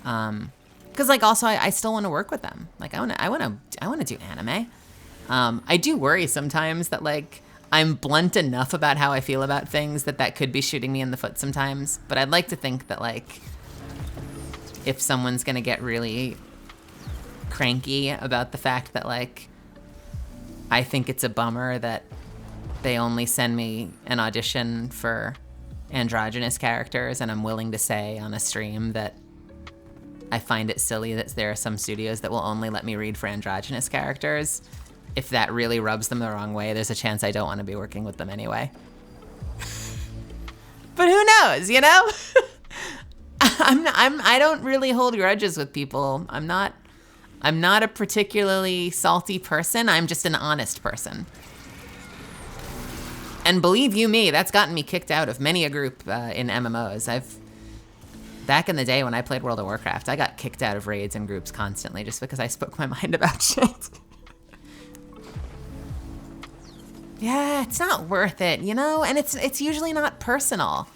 Cause like also I still want to work with them. Like I want to do anime. I do worry sometimes that like I'm blunt enough about how I feel about things that could be shooting me in the foot sometimes. But I'd like to think that like, if someone's gonna get really cranky about the fact that like, I think it's a bummer that they only send me an audition for androgynous characters, and I'm willing to say on a stream that I find it silly that there are some studios that will only let me read for androgynous characters. If that really rubs them the wrong way, there's a chance I don't want to be working with them anyway. But who knows, you know? I don't really hold grudges with people. I'm not a particularly salty person. I'm just an honest person. And believe you me, that's gotten me kicked out of many a group in MMOs. Back in the day when I played World of Warcraft, I got kicked out of raids and groups constantly just because I spoke my mind about shit. Yeah, it's not worth it, you know? And it's usually not personal.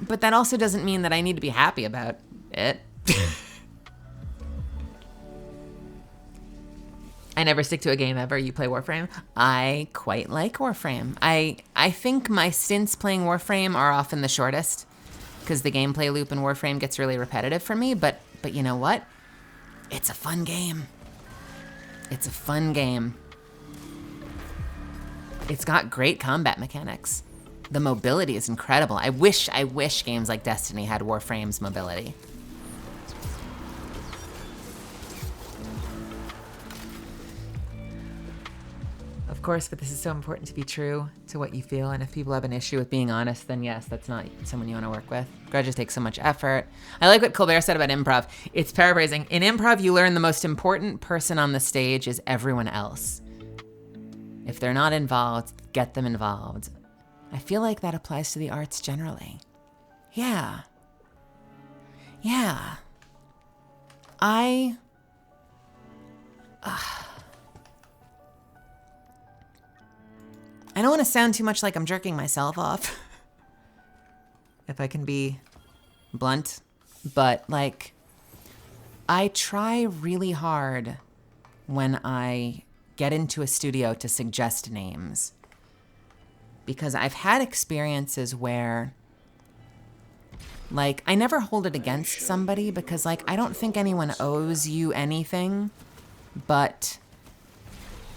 But that also doesn't mean that I need to be happy about it. I never stick to a game ever. You play Warframe? I quite like Warframe. I think my stints playing Warframe are often the shortest, because the gameplay loop in Warframe gets really repetitive for me, but you know what? It's a fun game. It's a fun game. It's got great combat mechanics. The mobility is incredible. I wish games like Destiny had Warframe's mobility. Of course, but this is so important to be true to what you feel, and if people have an issue with being honest, then yes, that's not someone you want to work with. Grudges take so much effort. I like what Colbert said about improv. It's paraphrasing. In improv, you learn the most important person on the stage is everyone else. If they're not involved, get them involved. I feel like that applies to the arts generally. Yeah. I don't want to sound too much like I'm jerking myself off, if I can be blunt, but like, I try really hard when I get into a studio to suggest names, because I've had experiences where like, I never hold it against somebody, because like, I don't think anyone owes you anything, but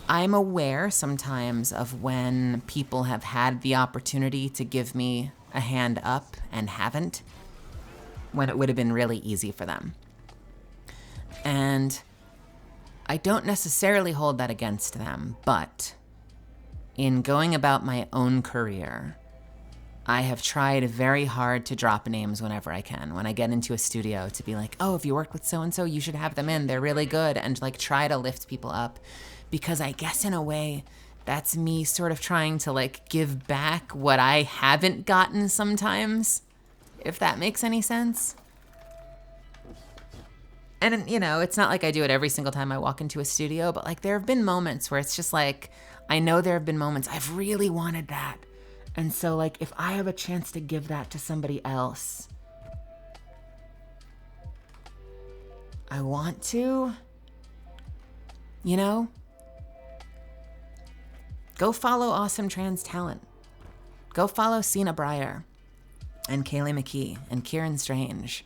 I'm aware sometimes of when people have had the opportunity to give me a hand up and haven't, when it would have been really easy for them. And I don't necessarily hold that against them, but in going about my own career, I have tried very hard to drop names whenever I can. When I get into a studio, to be like, oh, if you work with so-and-so, you should have them in. They're really good. And like try to lift people up. Because I guess in a way, that's me sort of trying to like give back what I haven't gotten sometimes, if that makes any sense. And you know, it's not like I do it every single time I walk into a studio, but like there have been moments where it's just like, I know there have been moments I've really wanted that. And so, like, if I have a chance to give that to somebody else, I want to, you know? Go follow awesome trans talent. Go follow Sina Breyer and Kaylee McKee and Kieran Strange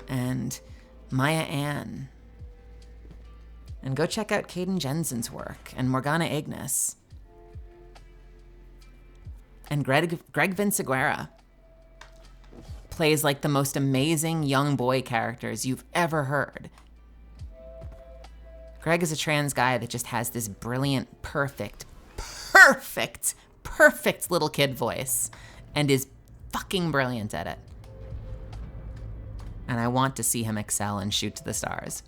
and Maya Ann. And go check out Caden Jensen's work and Morgana Ignis. And Greg Vinciguerra plays like the most amazing young boy characters you've ever heard. Greg is a trans guy that just has this brilliant, perfect little kid voice and is fucking brilliant at it. And I want to see him excel and shoot to the stars.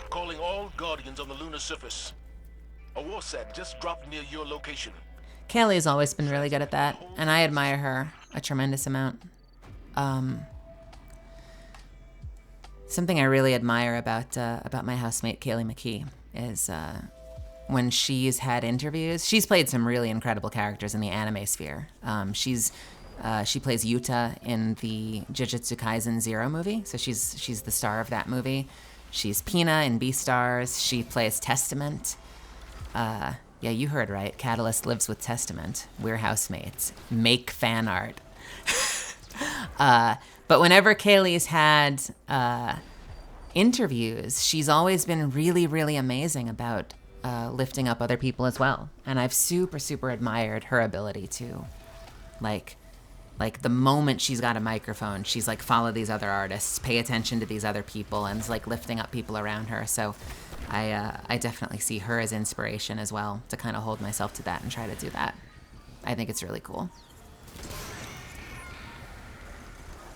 Calling all Guardians on the lunar surface. A warsat just dropped near your location. Kaylee's always been really good at that, and I admire her a tremendous amount. Something I really admire about my housemate Kaylee McKee is when she's had interviews. She's played some really incredible characters in the anime sphere. She plays Yuta in the Jujutsu Kaisen Zero movie, so she's the star of that movie. She's Pina in Beastars. She plays Testament. Yeah, you heard right. Catalyst lives with Testament. We're housemates. Make fan art. But whenever Kaylee's had interviews, she's always been really, really amazing about lifting up other people as well. And I've super admired her ability to, like the moment she's got a microphone, she's like, follow these other artists, pay attention to these other people, and it's like lifting up people around her. So I definitely see her as inspiration as well, to kind of hold myself to that and try to do that. I think it's really cool.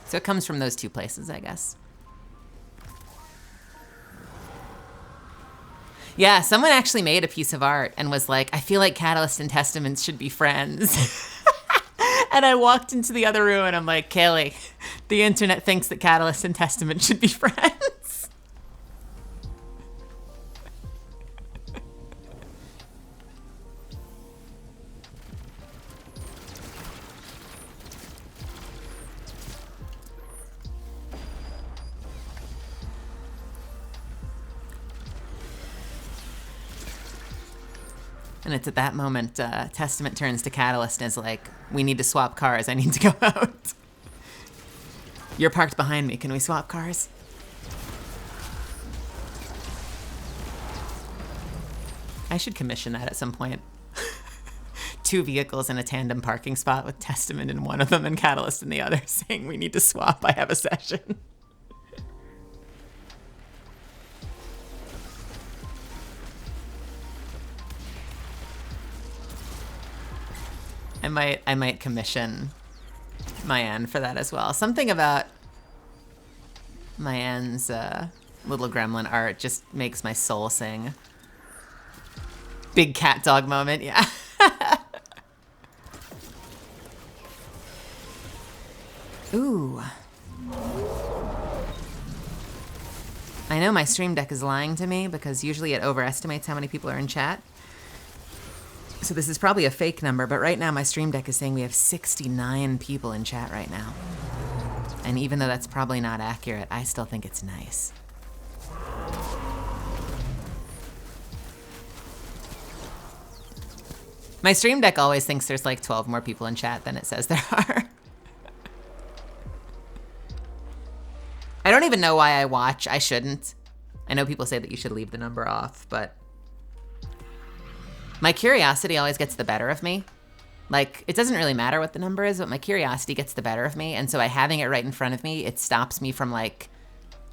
So it comes from those two places, I guess. Yeah, someone actually made a piece of art and was like, I feel like Catalyst and Testament should be friends. And I walked into the other room and I'm like, Kaylee, the internet thinks that Catalyst and Testament should be friends. And it's at that moment, Testament turns to Catalyst and is like, we need to swap cars. I need to go out. You're parked behind me. Can we swap cars? I should commission that at some point. 2 vehicles in a tandem parking spot with Testament in one of them and Catalyst in the other, saying we need to swap. I have a session. I might commission Mayan for that as well. Something about Mayan's little gremlin art just makes my soul sing. Big cat dog moment, yeah. Ooh. I know my stream deck is lying to me because usually it overestimates how many people are in chat. So this is probably a fake number, but right now my stream deck is saying we have 69 people in chat right now. And even though that's probably not accurate, I still think it's nice. My stream deck always thinks there's like 12 more people in chat than it says there are. I don't even know why I watch. I shouldn't. I know people say that you should leave the number off, but my curiosity always gets the better of me. Like, it doesn't really matter what the number is, but my curiosity gets the better of me. And so by having it right in front of me, it stops me from, like,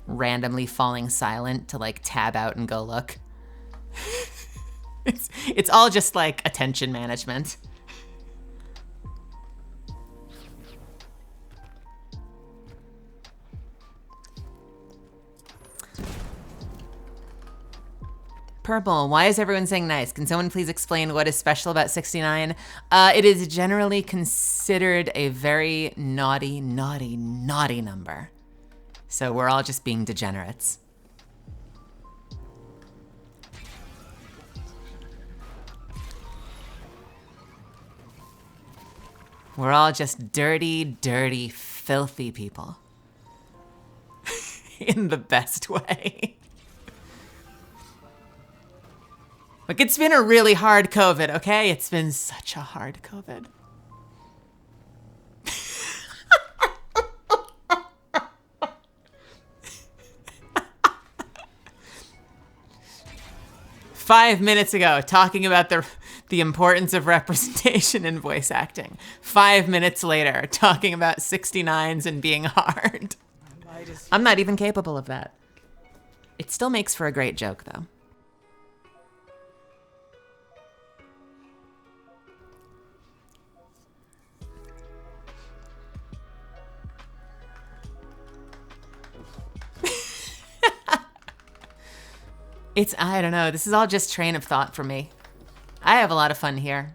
randomly falling silent to, like, tab out and go look. It's all just, like, attention management. Purple, why is everyone saying nice? Can someone please explain what is special about 69? It is generally considered a very naughty, naughty, naughty number. So we're all just being degenerates. We're all just dirty, dirty, filthy people. In the best way. Look, it's been a really hard COVID, okay? It's been such a hard COVID. Five minutes ago, talking about the importance of representation in voice acting. 5 minutes later, talking about 69s and being hard. I'm not even capable of that. It still makes for a great joke, though. I don't know, this is all just train of thought for me. I have a lot of fun here.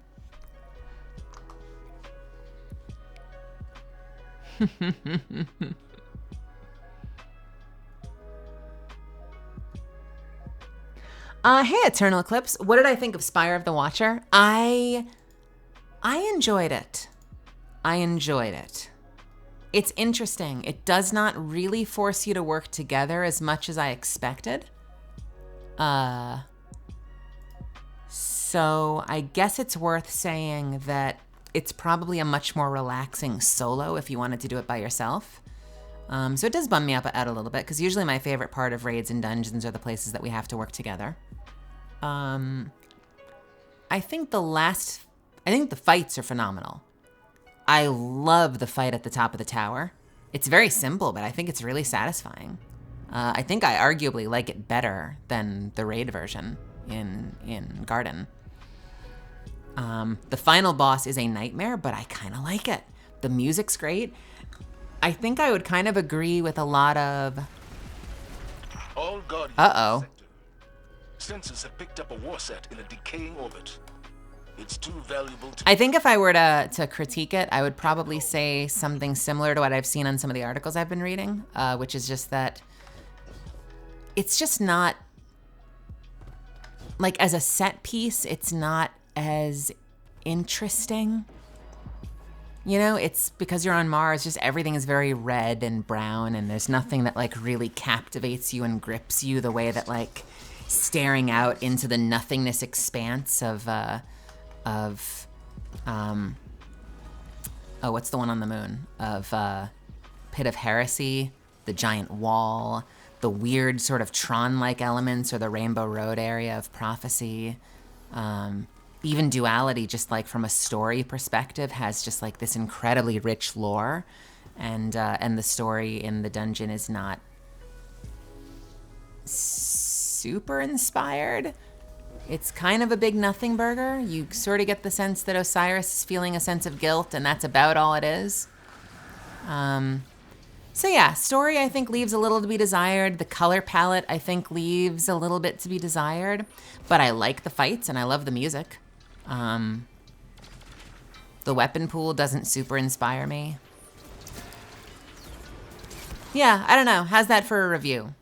Hey, Eternal Eclipse. What did I think of Spire of the Watcher? I enjoyed it. I enjoyed it. It's interesting. It does not really force you to work together as much as I expected. So I guess it's worth saying that it's probably a much more relaxing solo if you wanted to do it by yourself. So it does bum me out a little bit, because usually my favorite part of raids and dungeons are the places that we have to work together. I think the fights are phenomenal. I love the fight at the top of the tower. It's very simple, but I think it's really satisfying. I think I arguably like it better than the raid version in Garden. The final boss is a nightmare, but I kind of like it. The music's great. I think I would kind of agree with a lot of... All Guardians Uh-oh. Sensors have picked up a war set in a decaying orbit. It's too valuable to... I think if I were to critique it, I would probably say something similar to what I've seen on some of the articles I've been reading, which is just that it's just not... Like, as a set piece, it's not as interesting. You know, it's because you're on Mars, just everything is very red and brown, and there's nothing that, like, really captivates you and grips you the way that, like, staring out into the nothingness expanse of what's the one on the moon? Of Pit of Heresy, the giant wall, the weird sort of Tron-like elements, or the Rainbow Road area of Prophecy. Even Duality, just like from a story perspective, has just like this incredibly rich lore, and the story in the dungeon is not super inspired. It's kind of a big nothing burger. You sort of get the sense that Osiris is feeling a sense of guilt, and that's about all it is. So yeah, story I think leaves a little to be desired. The color palette I think leaves a little bit to be desired, but I like the fights and I love the music. The weapon pool doesn't super inspire me. Yeah, I don't know. How's that for a review?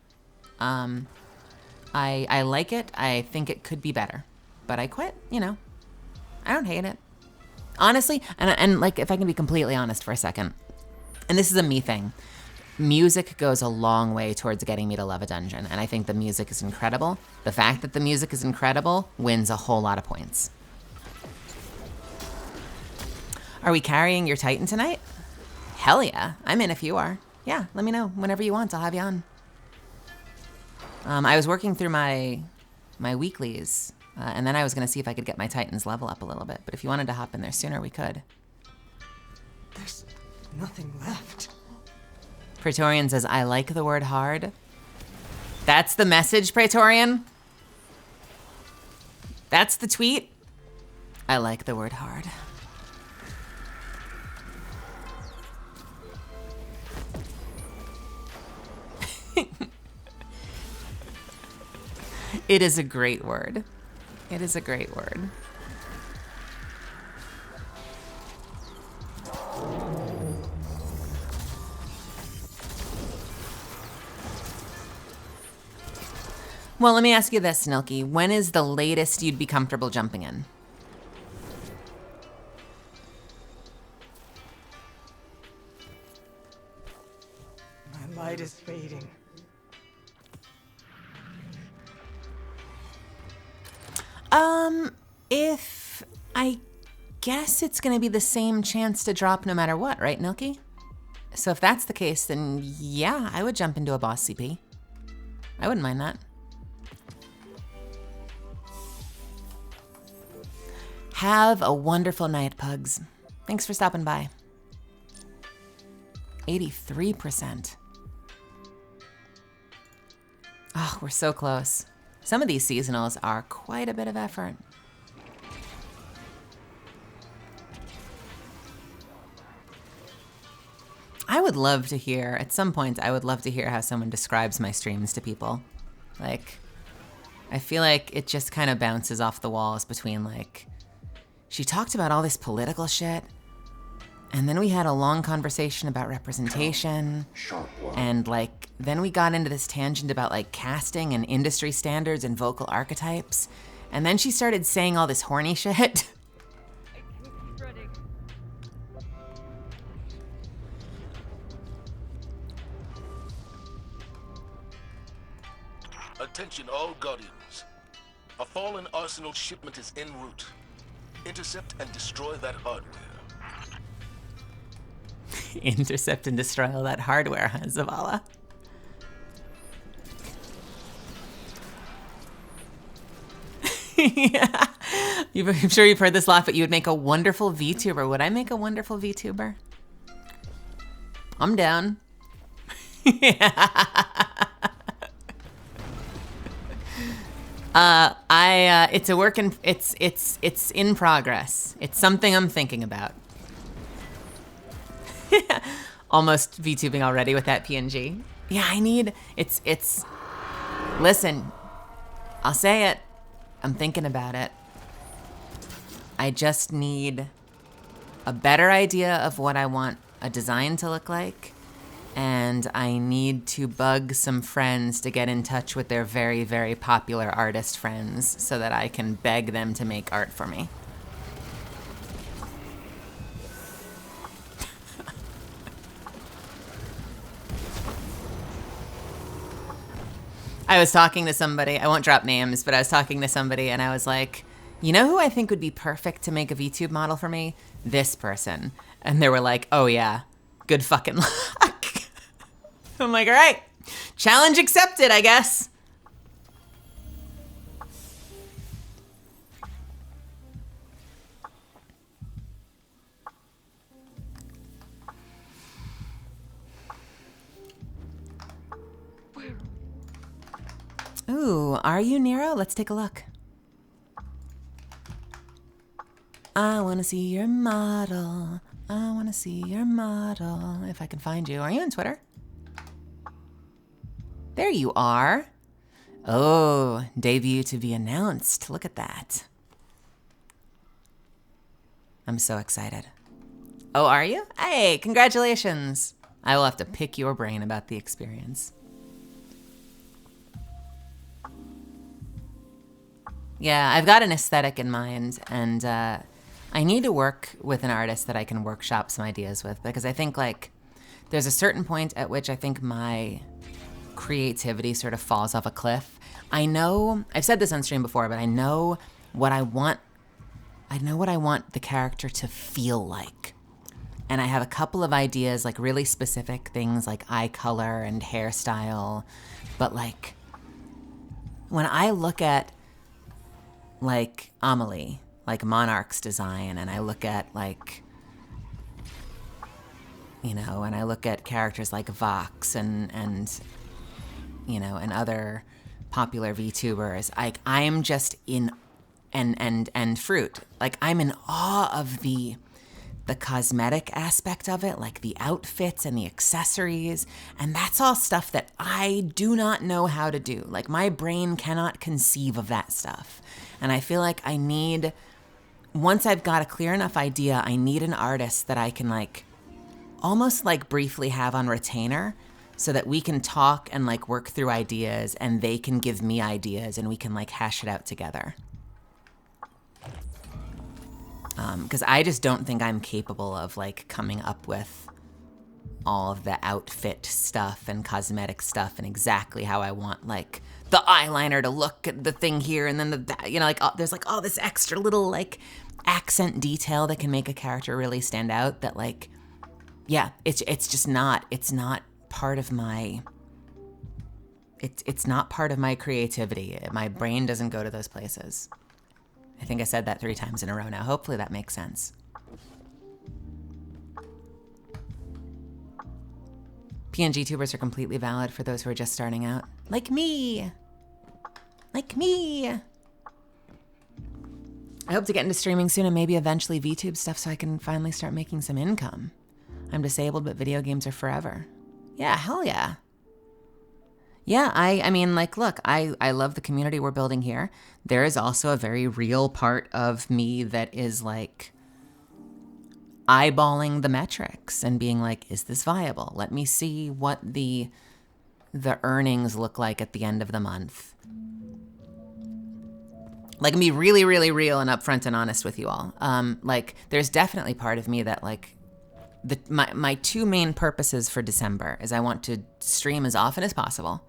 I like it. I think it could be better, but I quit, you know. I don't hate it. Honestly, and like, if I can be completely honest for a second, and this is a me thing, music goes a long way towards getting me to love a dungeon, and I think the music is incredible. The fact that the music is incredible wins a whole lot of points. Are we carrying your Titan tonight? Hell yeah, I'm in if you are. Yeah, let me know whenever you want, I'll have you on. I was working through my weeklies And then I was going to see if I could get my Titans level up a little bit. But if you wanted to hop in there sooner, we could. There's nothing left. Praetorian says, I like the word hard. That's the message, Praetorian? That's the tweet? I like the word hard. It is a great word. It is a great word. Well, let me ask you this, Snilky. When is the latest you'd be comfortable jumping in? My light is fading. If I guess it's gonna be the same chance to drop no matter what, right, Nilky? So if that's the case, then yeah, I would jump into a boss CP. I wouldn't mind that. Have a wonderful night, Pugs. Thanks for stopping by. 83%. Oh, we're so close. Some of these seasonals are quite a bit of effort. I would love to hear, at some point, I would love to hear how someone describes my streams to people. Like, I feel like it just kind of bounces off the walls between like, she talked about all this political shit, and then we had a long conversation about representation, and like, then we got into this tangent about like casting and industry standards and vocal archetypes, and then she started saying all this horny shit. Attention all Guardians. A fallen Arsenal shipment is en route. Intercept and destroy that hardware. Intercept and destroy all that hardware, huh, Zavala? Yeah. I'm sure you've heard this laugh, but you would make a wonderful VTuber. Would I make a wonderful VTuber? I'm down. It's a work in, it's in progress. It's something I'm thinking about. Almost VTubing already with that PNG. Yeah, I need, listen, I'll say it. I'm thinking about it. I just need a better idea of what I want a design to look like. And I need to bug some friends to get in touch with their very, very popular artist friends so that I can beg them to make art for me. I was talking to somebody, I won't drop names, but I was talking to somebody and I was like, you know who I think would be perfect to make a VTube model for me? This person. And they were like, oh yeah, good fucking luck. I'm like, all right, challenge accepted, I guess. Ooh, are you Nero? Let's take a look. I want to see your model. I want to see your model. If I can find you. Are you on Twitter? There you are. Oh, debut to be announced. Look at that. I'm so excited. Oh, are you? Hey, congratulations. I will have to pick your brain about the experience. Yeah, I've got an aesthetic in mind, and I need to work with an artist that I can workshop some ideas with, because I think like there's a certain point at which I think my creativity sort of falls off a cliff. I know, I've said this on stream before, but I know what I want. I know what I want the character to feel like. And I have a couple of ideas, like really specific things like eye color and hairstyle. But like, when I look at like Amelie, like Monarch's design, and I look at like, you know, and I look at characters like Vox and you know, and other popular VTubers, I am just in, and Fruit, like I'm in awe of the cosmetic aspect of it, like the outfits and the accessories, and that's all stuff that I do not know how to do. Like my brain cannot conceive of that stuff. And I feel like I need, once I've got a clear enough idea, I need an artist that I can like almost like briefly have on retainer so that we can talk and like work through ideas and they can give me ideas and we can like hash it out together. Because I just don't think I'm capable of like coming up with all of the outfit stuff and cosmetic stuff and exactly how I want like the eyeliner to look at the thing here and then the, you know, like there's like all this extra little like accent detail that can make a character really stand out that like, yeah, it's just not, it's not part of my, it's not part of my creativity. My brain doesn't go to those places. I think I said that 3 times in a row now. Hopefully that makes sense. PNG tubers are completely valid for those who are just starting out. Like me! Like me! I hope to get into streaming soon and maybe eventually VTube stuff so I can finally start making some income. I'm disabled, but video games are forever. Yeah, hell yeah. Yeah, I mean, like, look, I love the community we're building here. There is also a very real part of me that is like eyeballing the metrics and being like, is this viable? Let me see what the earnings look like at the end of the month. Like, be really, really real and upfront and honest with you all. Like, there's definitely part of me that like, my 2 main purposes for December is I want to stream as often as possible.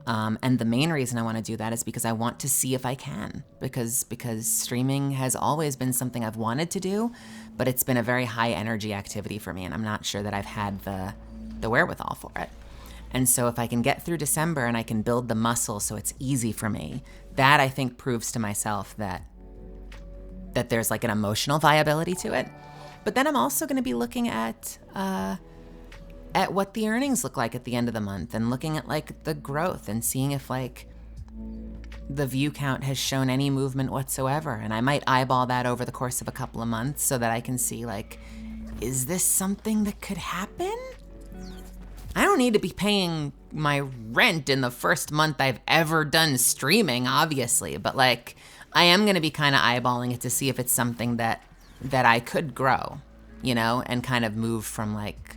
And the main reason I want to do that is because I want to see if I can, because streaming has always been something I've wanted to do, but it's been a very high energy activity for me, and I'm not sure that I've had the wherewithal for it. And so if I can get through December and I can build the muscle so it's easy for me, that I think proves to myself that there's like an emotional viability to it. But then I'm also going to be looking at what the earnings look like at the end of the month and looking at like the growth and seeing if like the view count has shown any movement whatsoever. And I might eyeball that over the course of a couple of months so that I can see like, is this something that could happen? I don't need to be paying my rent in the first month I've ever done streaming, obviously, but like I am going to be kind of eyeballing it to see if it's something that I could grow, you know, and kind of move from like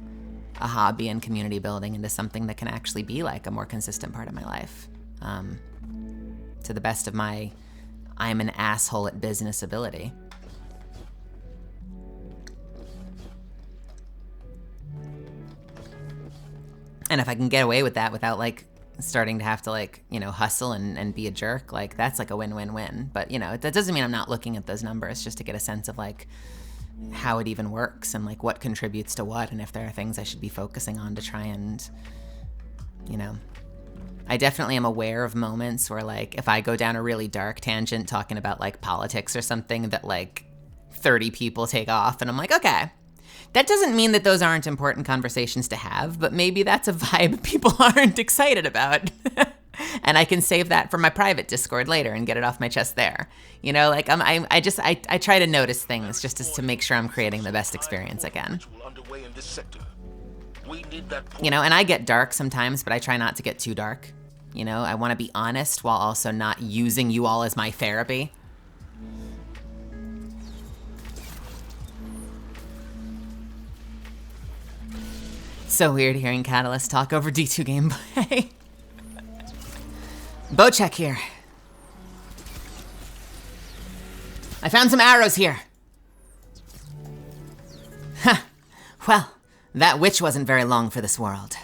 a hobby and community building into something that can actually be like a more consistent part of my life. To the best of my, I'm an asshole at business ability. And if I can get away with that without like starting to have to like, you know, hustle and be a jerk, like that's like a win-win-win. But you know, that doesn't mean I'm not looking at those numbers just to get a sense of like how it even works and like what contributes to what and if there are things I should be focusing on to try and, you know, I definitely am aware of moments where like if I go down a really dark tangent talking about like politics or something that like 30 people take off and I'm like, okay, that doesn't mean that those aren't important conversations to have, but maybe that's a vibe people aren't excited about. And I can save that for my private Discord later and get it off my chest there. You know, like I try to notice things just to make sure I'm creating the best experience I can. You know, and I get dark sometimes, but I try not to get too dark. You know, I want to be honest while also not using you all as my therapy. So weird hearing Catalyst talk over D2 gameplay. Bocheck here. I found some arrows here. Ha! Well, that witch wasn't very long for this world.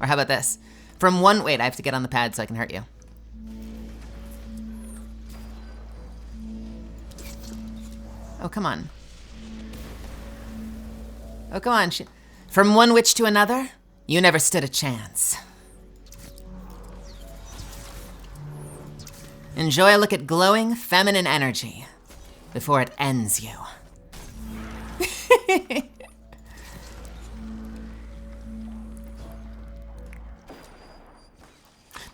Or how about this? From one... Wait, I have to get on the pad so I can hurt you. Oh, come on. Oh, come on. From one witch to another, you never stood a chance. Enjoy a look at glowing feminine energy before it ends you.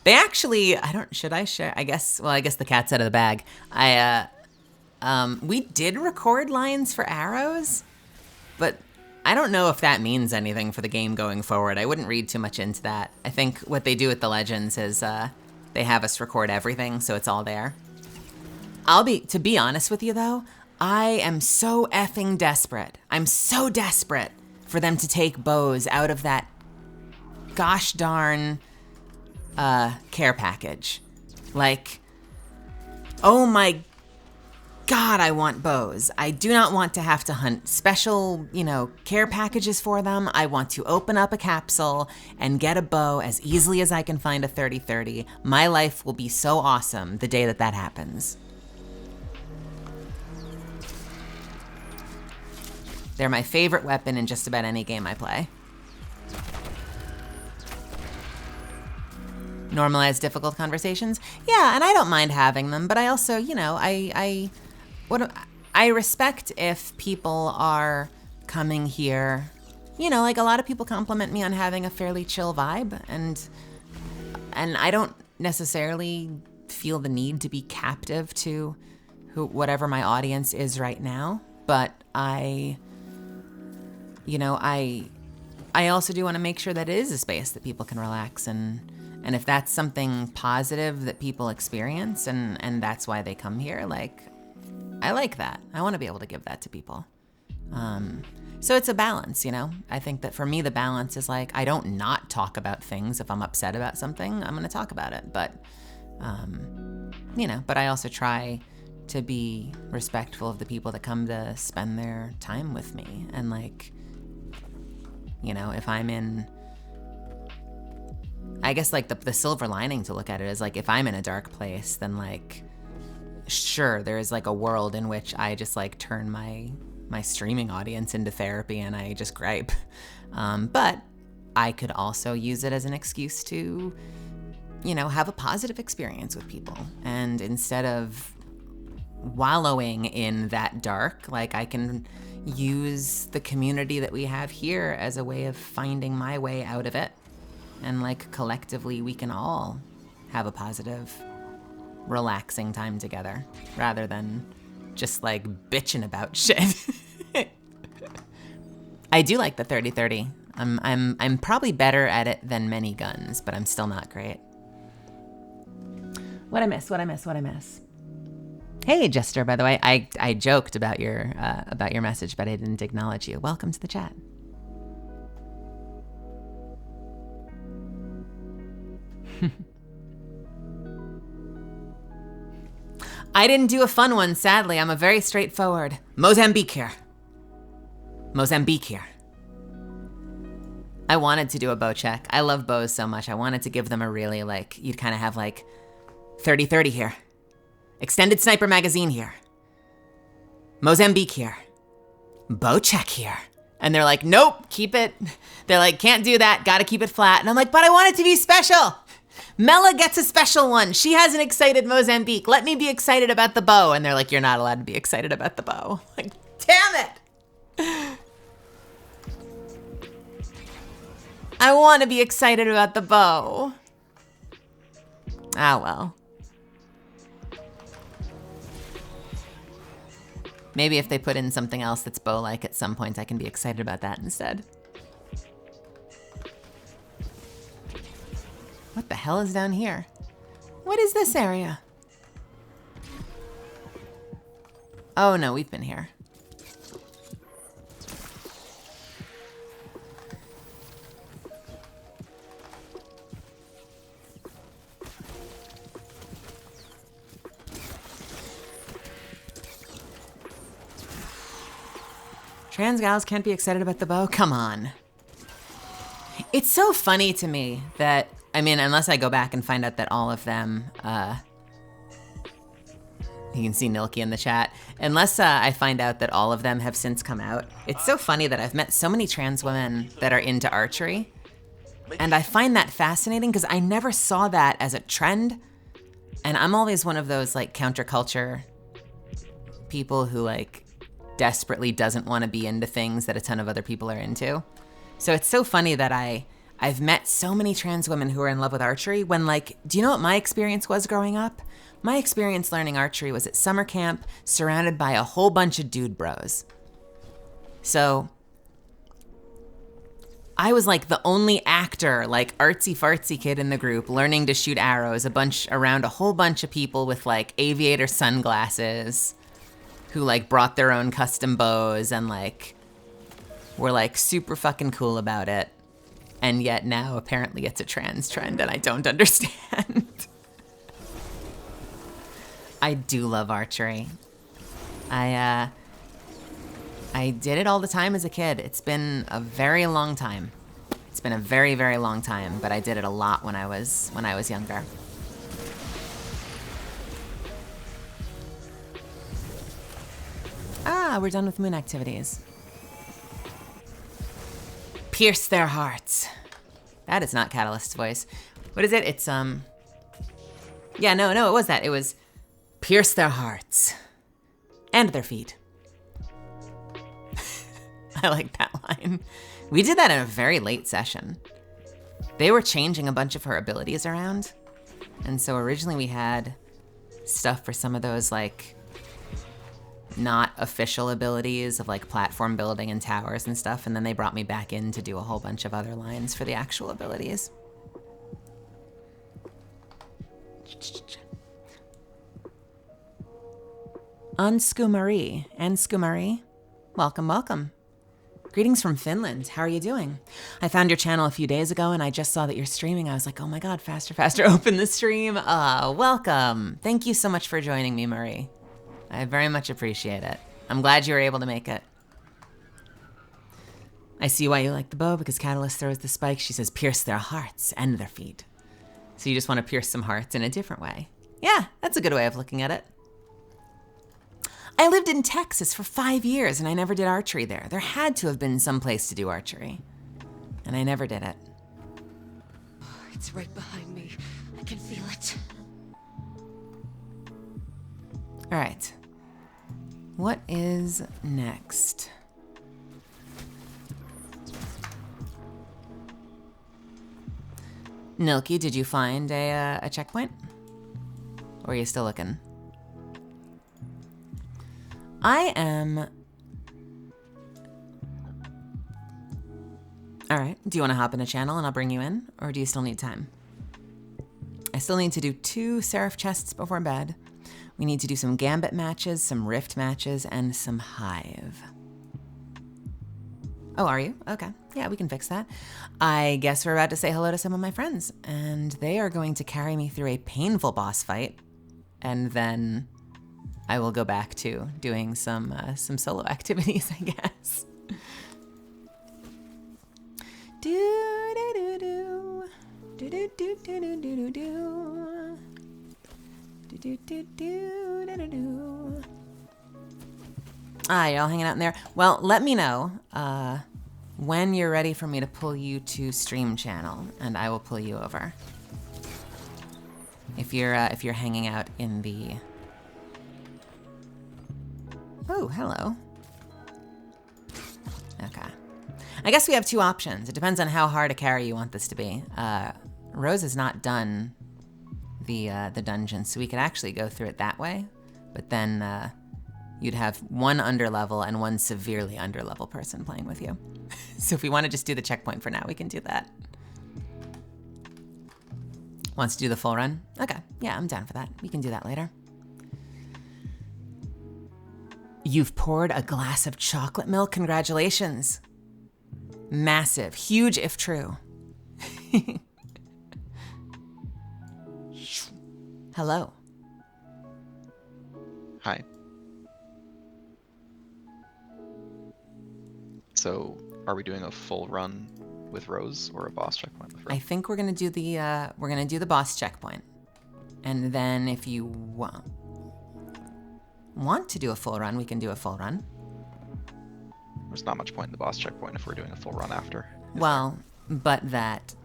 They actually, should I share? I guess the cat's out of the bag. We did record lines for arrows, but I don't know if that means anything for the game going forward. I wouldn't read too much into that. I think what they do with the Legends is they have us record everything, so it's all there. To be honest with you though, I am so effing desperate. I'm so desperate for them to take bows out of that gosh darn care package. Like, oh my God, I want bows. I do not want to have to hunt special, care packages for them. I want to open up a capsule and get a bow as easily as I can find a 30-30. My life will be so awesome the day that happens. They're my favorite weapon in just about any game I play. Normalize difficult conversations? Yeah, and I don't mind having them, but I also, I respect if people are coming here, like a lot of people compliment me on having a fairly chill vibe, and I don't necessarily feel the need to be captive to whatever my audience is right now, but I also do want to make sure that it is a space that people can relax, and if that's something positive that people experience and that's why they come here, like, I like that. I want to be able to give that to people. So it's a balance, I think that for me, the balance is like, I don't not talk about things. If I'm upset about something, I'm going to talk about it. But, but I also try to be respectful of the people that come to spend their time with me. And like, if I'm in, I guess like the silver lining to look at it is like, if I'm in a dark place, then like, sure, there is like a world in which I just like turn my streaming audience into therapy and I just gripe. But I could also use it as an excuse to, have a positive experience with people. And instead of wallowing in that dark, like I can use the community that we have here as a way of finding my way out of it. And like collectively, we can all have a positive, relaxing time together rather than just like bitching about shit. I do like the 30-30. I'm probably better at it than many guns, but I'm still not great. What I miss? Hey, Jester, by the way, I joked about your message, but I didn't acknowledge you. Welcome to the chat. I didn't do a fun one, sadly. I'm a very straightforward. Mozambique here. I wanted to do a bow check. I love bows so much. I wanted to give them a really, like, you'd kind of have like 30-30 here. Extended sniper magazine here. Mozambique here. Bow check here. And they're like, nope, keep it. They're like, can't do that. Gotta keep it flat. And I'm like, but I want it to be special. Mela gets a special one. She has an excited Mozambique. Let me be excited about the bow. And they're like, you're not allowed to be excited about the bow. Like, damn it. I want to be excited about the bow. Ah, well. Maybe if they put in something else that's bow-like at some point, I can be excited about that instead. What the hell is down here? What is this area? Oh no, we've been here. Trans gals can't be excited about the bow? Come on. It's so funny to me that, I mean, unless I go back and find out that all of them, you can see Nilki in the chat. Unless I find out that all of them have since come out. It's so funny that I've met so many trans women that are into archery. And I find that fascinating because I never saw that as a trend. And I'm always one of those like counterculture people who like desperately doesn't want to be into things that a ton of other people are into. So it's so funny that I've met so many trans women who are in love with archery when, like, do you know what my experience was growing up? My experience learning archery was at summer camp, surrounded by a whole bunch of dude bros. So I was like the only actor, like artsy fartsy kid in the group, learning to shoot arrows around a whole bunch of people with like aviator sunglasses who like brought their own custom bows and like were like super fucking cool about it. And yet now apparently it's a trans trend and I don't understand. I do love archery. I did it all the time as a kid. It's been a very long time. It's been a very, very long time, but I did it a lot when I was younger. Ah, we're done with moon activities. Pierce their hearts. That is not Catalyst's voice. What is it? It's, yeah, no, it was that. It was pierce their hearts and their feet. I like that line. We did that in a very late session. They were changing a bunch of her abilities around. And so originally we had stuff for some of those like not official abilities of like platform building and towers and stuff. And then they brought me back in to do a whole bunch of other lines for the actual abilities. Unskumari and Skumari, welcome. Greetings from Finland. How are you doing? I found your channel a few days ago and I just saw that you're streaming. I was like, oh my God, faster, open the stream. Welcome. Thank you so much for joining me, Marie. I very much appreciate it. I'm glad you were able to make it. I see why you like the bow, because Catalyst throws the spike. She says, pierce their hearts and their feet. So you just want to pierce some hearts in a different way. Yeah, that's a good way of looking at it. I lived in Texas for 5 years and I never did archery there. There had to have been some place to do archery. And I never did it. It's right behind me. I can feel it. All right. What is next? Nilky, did you find a checkpoint? Or are you still looking? I am... All right, do you want to hop in a channel and I'll bring you in? Or do you still need time? I still need to do 2 Seraph chests before bed. We need to do some Gambit matches, some Rift matches, and some Hive. Oh, are you? Okay. Yeah, we can fix that. I guess we're about to say hello to some of my friends, and they are going to carry me through a painful boss fight, and then I will go back to doing some solo activities, I guess. Ah, y'all hanging out in there? Well, let me know when you're ready for me to pull you to stream channel, and I will pull you over. If you're hanging out in the... Oh, hello. Okay. I guess we have 2 options. It depends on how hard a carry you want this to be. Rose has not done the dungeon, so we could actually go through it that way, but then you'd have 1 underlevel and 1 severely underlevel person playing with you. So if we want to just do the checkpoint for now, we can do that. Wants to do the full run? Okay, yeah, I'm down for that. We can do that later. You've poured a glass of chocolate milk. Congratulations. Massive, huge if true. Hello. Hi. So, are we doing a full run with Rose or a boss checkpoint with Rose? I think we're gonna do the boss checkpoint, and then if you want to do a full run, we can do a full run. There's not much point in the boss checkpoint if we're doing a full run after. Well, but that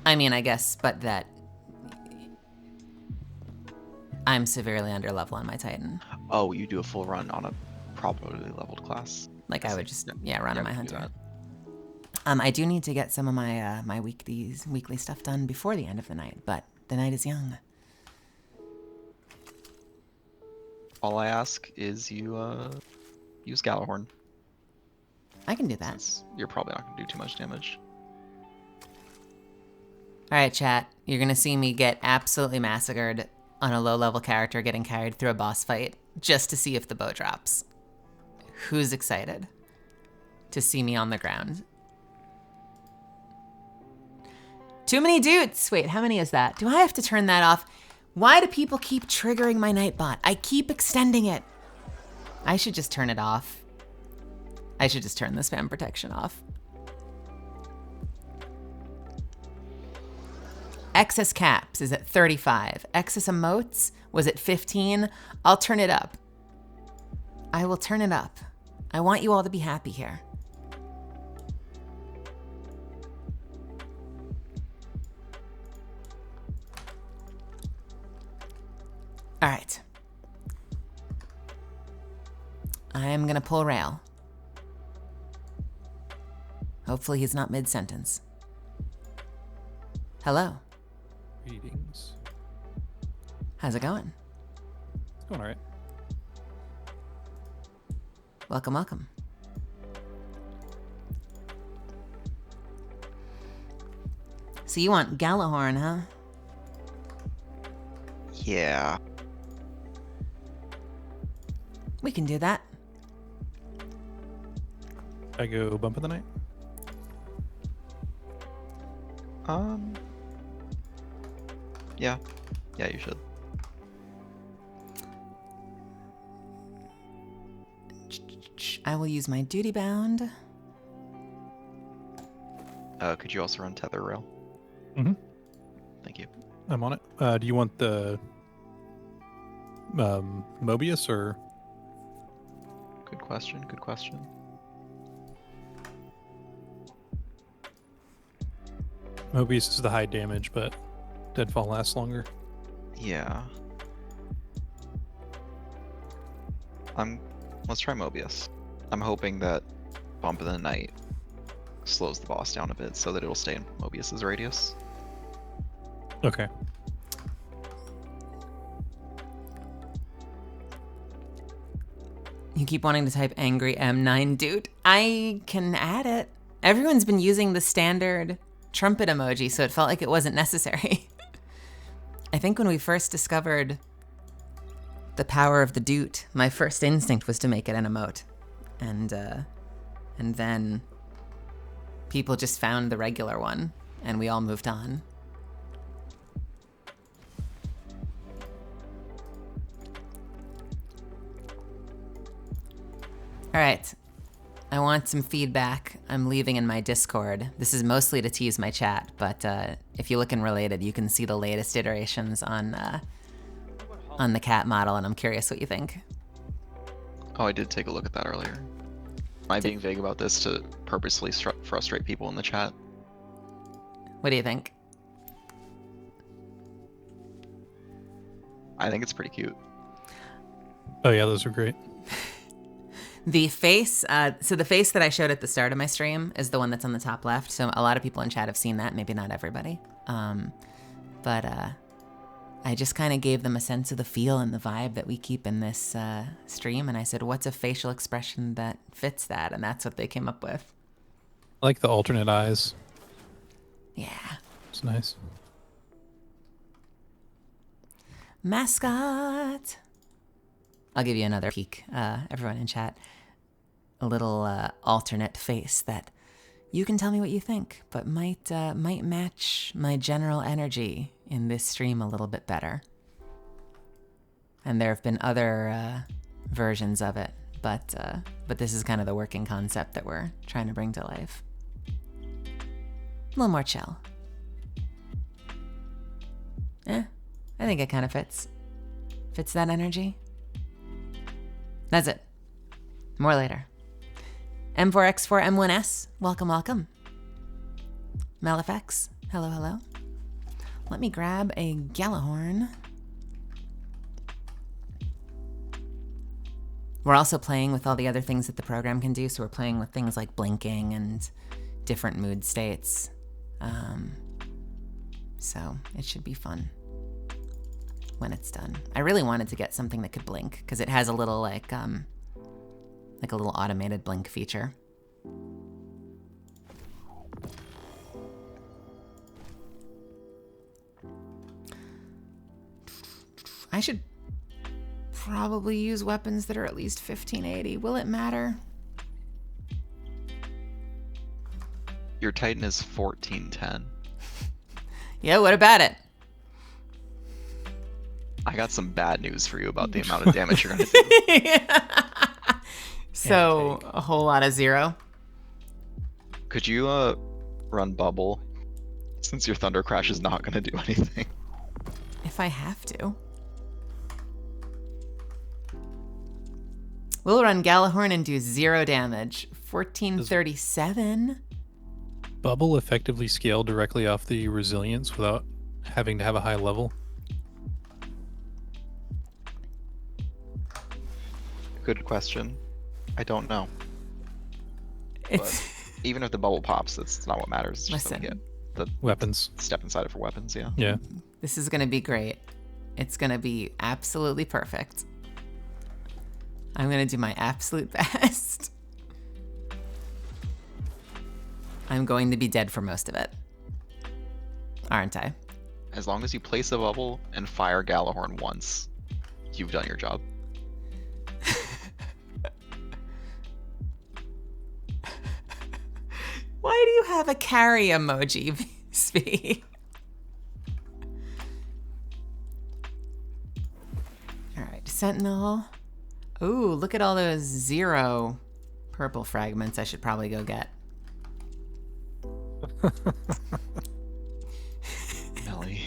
I mean, I guess, but that I'm severely under level on my Titan. Oh, you do a full run on a properly leveled class. Like I would just run Yeah, on my we can do hunter. that. I do need to get some of my my weekly stuff done before the end of the night, but the night is young. All I ask is you use Galahorn. I can do that. Since you're probably not gonna do too much damage. All right, chat. You're gonna see me get absolutely massacred on a low-level character getting carried through a boss fight just to see if the bow drops. Who's excited to see me on the ground? Too many dudes. Wait, how many is that? Do I have to turn that off? Why do people keep triggering my Nightbot? I keep extending it. I should just turn it off. I should just turn the spam protection off. Excess caps is at 35. Excess emotes was at 15. I'll turn it up. I will turn it up. I want you all to be happy here. All right. I'm gonna pull rail. Hopefully he's not mid-sentence. Hello. Greetings. How's it going? It's going alright. Welcome, welcome. So you want Galahorn, huh? Yeah. We can do that. I go bump of the night? Yeah. Yeah, you should. I will use my duty bound. Could you also run Tether Rail? Mm-hmm. Thank you. I'm on it. Do you want the Mobius or? Good question, good question. Mobius is the high damage, but Deadfall lasts longer. Yeah. Let's try Mobius. I'm hoping that Bump of the Night slows the boss down a bit so that it'll stay in Mobius's radius. Okay. You keep wanting to type angry M9, dude. I can add it. Everyone's been using the standard trumpet emoji, so it felt like it wasn't necessary. I think when we first discovered the power of the doot, my first instinct was to make it an emote. And then people just found the regular one, and we all moved on. All right, I want some feedback. I'm leaving in my Discord. This is mostly to tease my chat, but if you look in Related, you can see the latest iterations on the cat model, and I'm curious what you think. Oh, I did take a look at that earlier. Am I being vague about this to purposely frustrate people in the chat? What do you think? I think it's pretty cute. Oh yeah, those are great. The face, so the face that I showed at the start of my stream is the one that's on the top left. So a lot of people in chat have seen that, maybe not everybody. But I just kind of gave them a sense of the feel and the vibe that we keep in this stream. And I said, what's a facial expression that fits that? And that's what they came up with. I like the alternate eyes. Yeah. It's nice. Mascot. I'll give you another peek, everyone in chat. A little alternate face that you can tell me what you think, but might match my general energy in this stream a little bit better. And there have been other versions of it, but this is kind of the working concept that we're trying to bring to life. A little more chill. I think it kind of fits. Fits that energy. That's it. More later. M4X4M1S, welcome, welcome. Malefax, hello, hello. Let me grab a Gallahorn. We're also playing with all the other things that the program can do, so we're playing with things like blinking and different mood states. So it should be fun when it's done. I really wanted to get something that could blink, because it has a little like a little automated blink feature. I should probably use weapons that are at least 1580. Will it matter? Your Titan is 1410. Yeah, what about it? I got some bad news for you about the amount of damage you're gonna do. So, a whole lot of 0. Could you run bubble? Since your Thunder Crash is not gonna do anything. If I have to. We'll run Gallahorn and do 0 damage. 1437. Bubble effectively scale directly off the resilience without having to have a high level? Good question. I don't know. But even if the bubble pops, that's not what matters. It's just that we Listen. get the Weapons. step inside it for weapons, yeah. Yeah. This is going to be great. It's going to be absolutely perfect. I'm going to do my absolute best. I'm going to be dead for most of it. Aren't I? As long as you place a bubble and fire Gallahorn once, you've done your job. Why do you have a carry emoji, Svi? All right, Sentinel. Ooh, look at all those 0 purple fragments I should probably go get. Melly.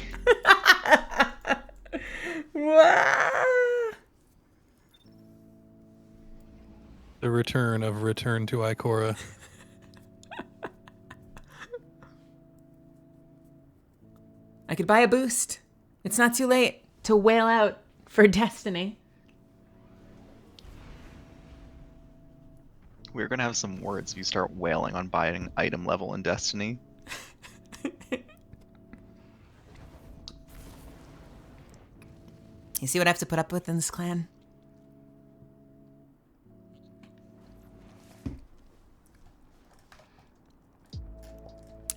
The return of Return to Ikora. I could buy a boost. It's not too late to wail out for Destiny. We're gonna have some words if you start wailing on buying item level in Destiny. You see what I have to put up with in this clan?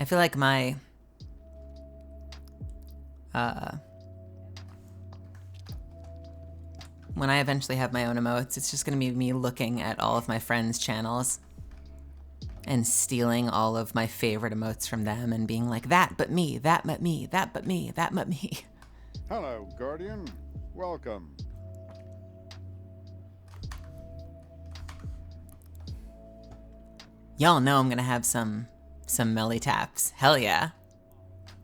I feel like my when I eventually have my own emotes, it's just gonna be me looking at all of my friends' channels and stealing all of my favorite emotes from them and being like, that but me, that but me, that but me, that but me. Hello, Guardian. Welcome. Y'all know I'm gonna have some melee taps. Hell yeah.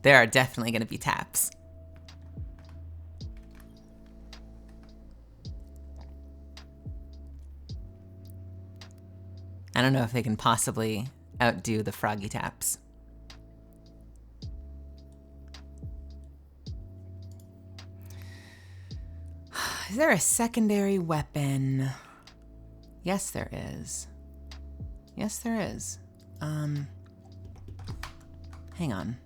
There are definitely gonna be taps. I don't know if they can possibly outdo the froggy taps. Is there a secondary weapon? Yes, there is. Yes, there is. Hang on.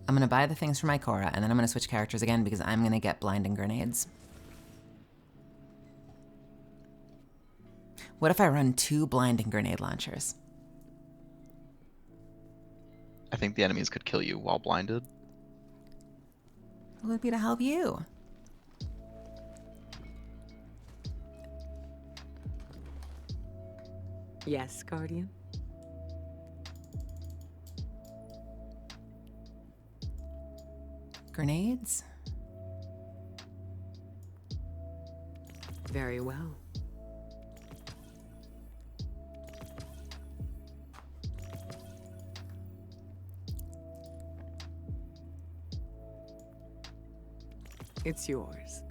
I'm gonna buy the things for my Korra, and then I'm gonna switch characters again because I'm gonna get blinding grenades. What if I run 2 blinding grenade launchers? I think the enemies could kill you while blinded. Who would be to help you? Yes, Guardian? Grenades? Very well. It's yours.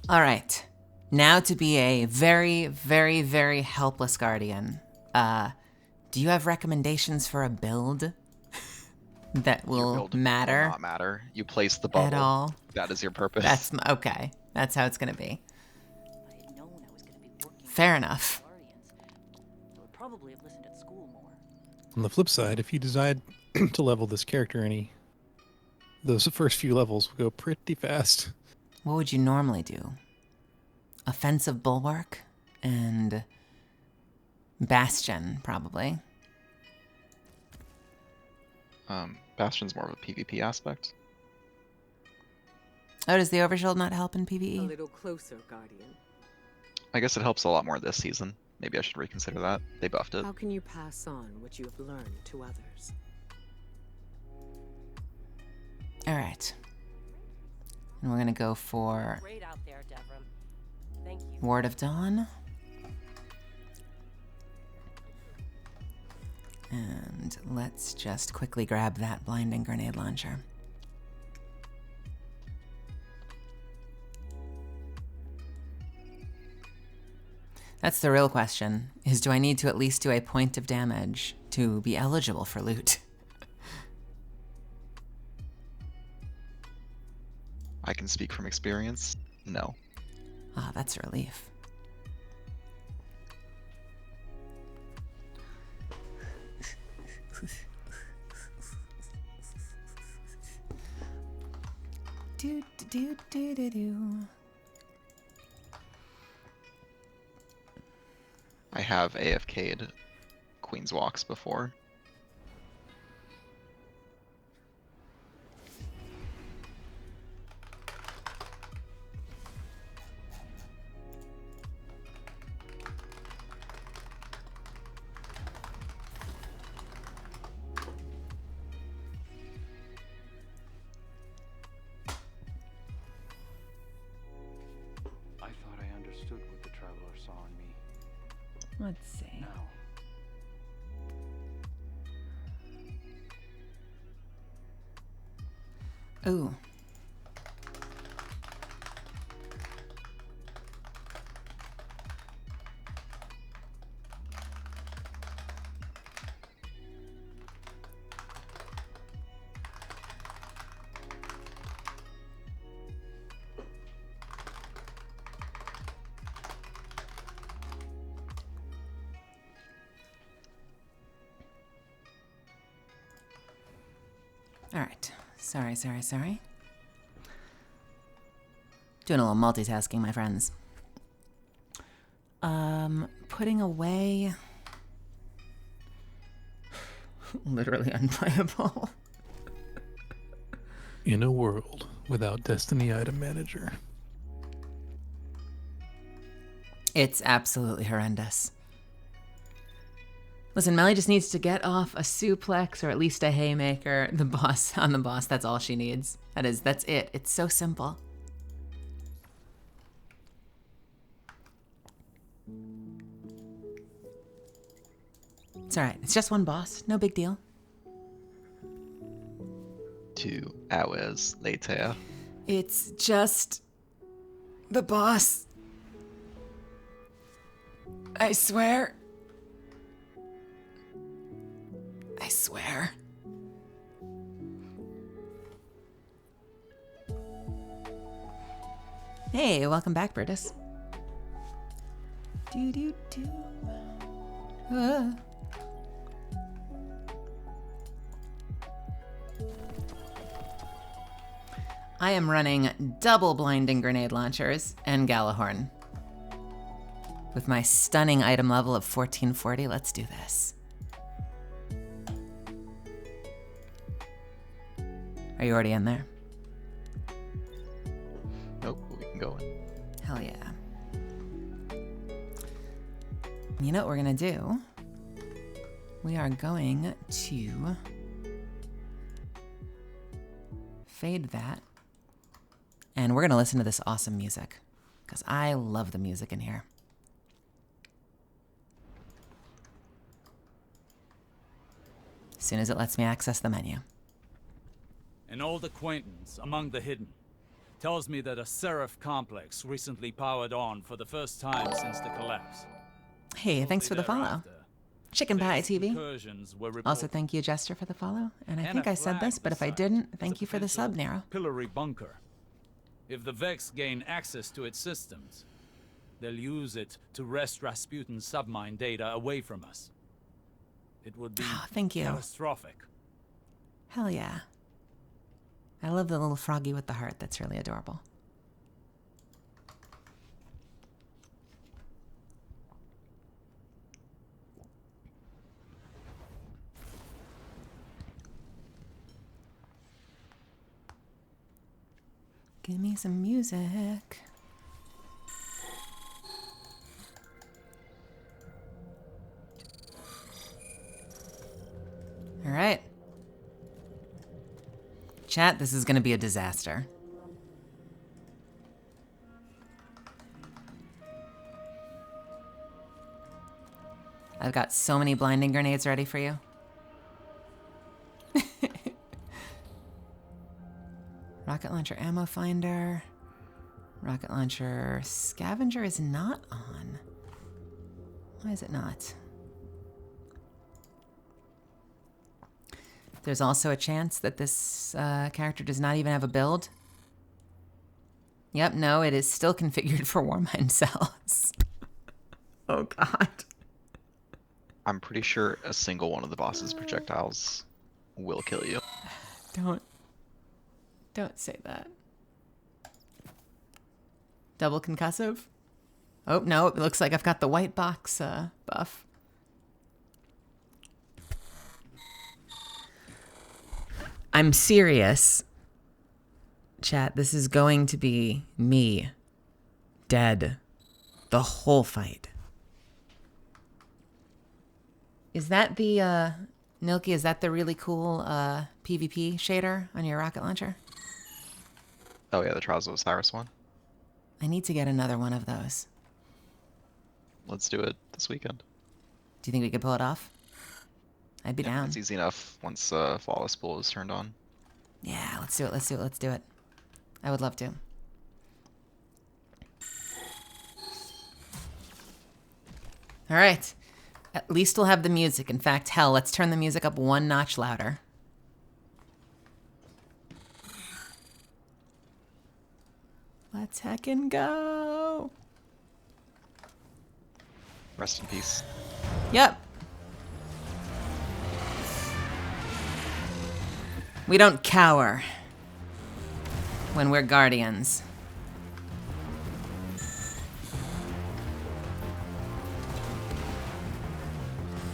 All right. Now to be a very, very, very helpless guardian. Do you have recommendations for a build that Your will build will matter not matter. You place the bubble. at all? That is your purpose. That's okay. That's how it's gonna be. If I had known I was going to be working Fair with enough. Guardians, I would probably have listened at school more. On the flip side, if you decide to level this character any, those first few levels will go pretty fast. What would you normally do? Offensive bulwark and bastion, probably. Bastion's more of a PvP aspect. Oh, does the overshield not help in A PvE? little closer, Guardian. I guess it helps a lot more this season. Maybe I should reconsider that. They buffed it. How can you pass on what you have learned to others? All right. And we're gonna go for Great out there, Devram. Thank you. Ward of Dawn. And let's just quickly grab that blinding grenade launcher. That's the real question, is do I need to at least do a point of damage to be eligible for loot? I can speak from experience. No. Ah, that's a relief. do, do, do, do, do. I have AFK'd Queen's Walks before. I thought I understood what the Traveler saw in me. Let's see. Now, Ooh. All right. Sorry. Doing a little multitasking, my friends. Putting away... Literally unplayable. In a world without Destiny Item Manager. It's absolutely horrendous. Listen, Melly just needs to get off a suplex or at least a haymaker. The boss, that's all she needs. That's it. It's so simple. It's alright. It's just one boss. No big deal. 2 hours later. It's just the boss. I swear. I swear. Hey, welcome back, Brutus. Do do do. I am running double blinding grenade launchers and Galahorn. With my stunning item level of 1440, let's do this. Are you already in there? Nope, but we can go in. Hell yeah. You know what we're gonna do? We are going to fade that. And we're gonna listen to this awesome music, because I love the music in here. As soon as it lets me access the menu. An old acquaintance among the hidden tells me that a Seraph complex recently powered on for the first time since the collapse. Hey, thanks for the follow. Thereafter, Chicken Pie TV. Incursions were Also, reported. thank you, Jester, for the follow. And I think I said this, but if I didn't, thank you for the sub, Nero. Pillory bunker. If the Vex gain access to its systems, they'll use it to wrest Rasputin's submine data away from us. It would be thank you. catastrophic. Hell yeah. I love the little froggy with the heart. That's really adorable. Give me some music. All right. Chat, this is going to be a disaster. I've got so many blinding grenades ready for you. Rocket launcher ammo finder. Rocket launcher scavenger is not on. Why is it not? There's also a chance that this character does not even have a build. Yep, no, it is still configured for Warmind cells. Oh god. I'm pretty sure a single one of the boss's projectiles will kill you. Don't say that. Double concussive? Oh, no, it looks like I've got the white box buff. I'm serious. Chat, this is going to be me dead the whole fight. Is that the, Nilki, is that the really cool PvP shader on your rocket launcher? Oh yeah, the Trials of Osiris one. I need to get another one of those. Let's do it this weekend. Do you think we could pull it off? I'd be down. It's easy enough once Flawless Pool is turned on. Yeah, let's do it. I would love to. All right. At least we'll have the music. In fact, hell, let's turn the music up one notch louder. Let's heckin' go. Rest in peace. Yep. We don't cower when we're guardians.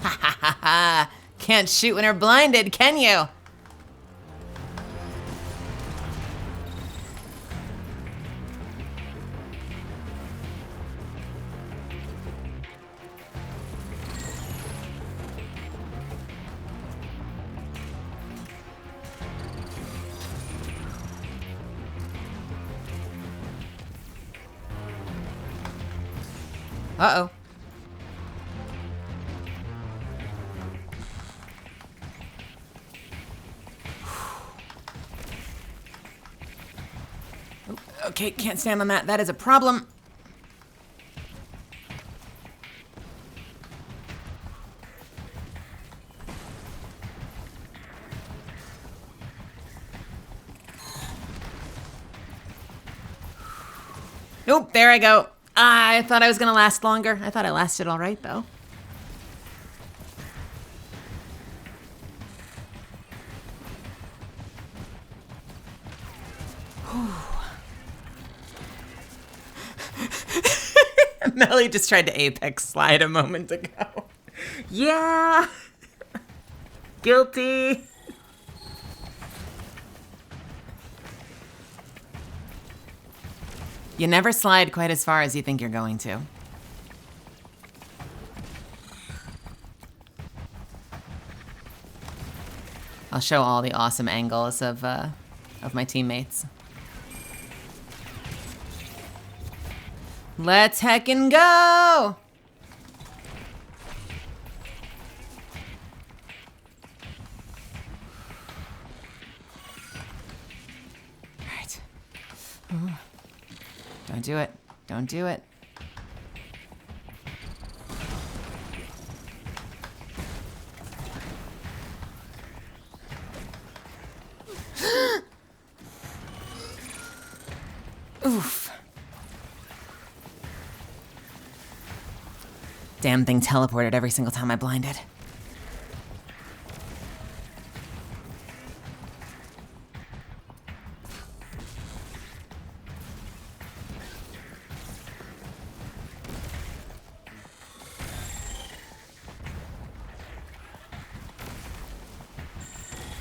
Ha ha ha ha! Can't shoot when you're blinded, can you? Uh-oh. Okay, can't stand on that. That is a problem. Nope, there I go. I thought I was gonna last longer. I thought I lasted all right, though. Melly just tried to apex slide a moment ago. Yeah! Guilty! You never slide quite as far as you think you're going to. I'll show all the awesome angles of my teammates. Let's heckin' go! Alright. Don't do it. Don't do it. Oof. Damn thing teleported every single time I blinded.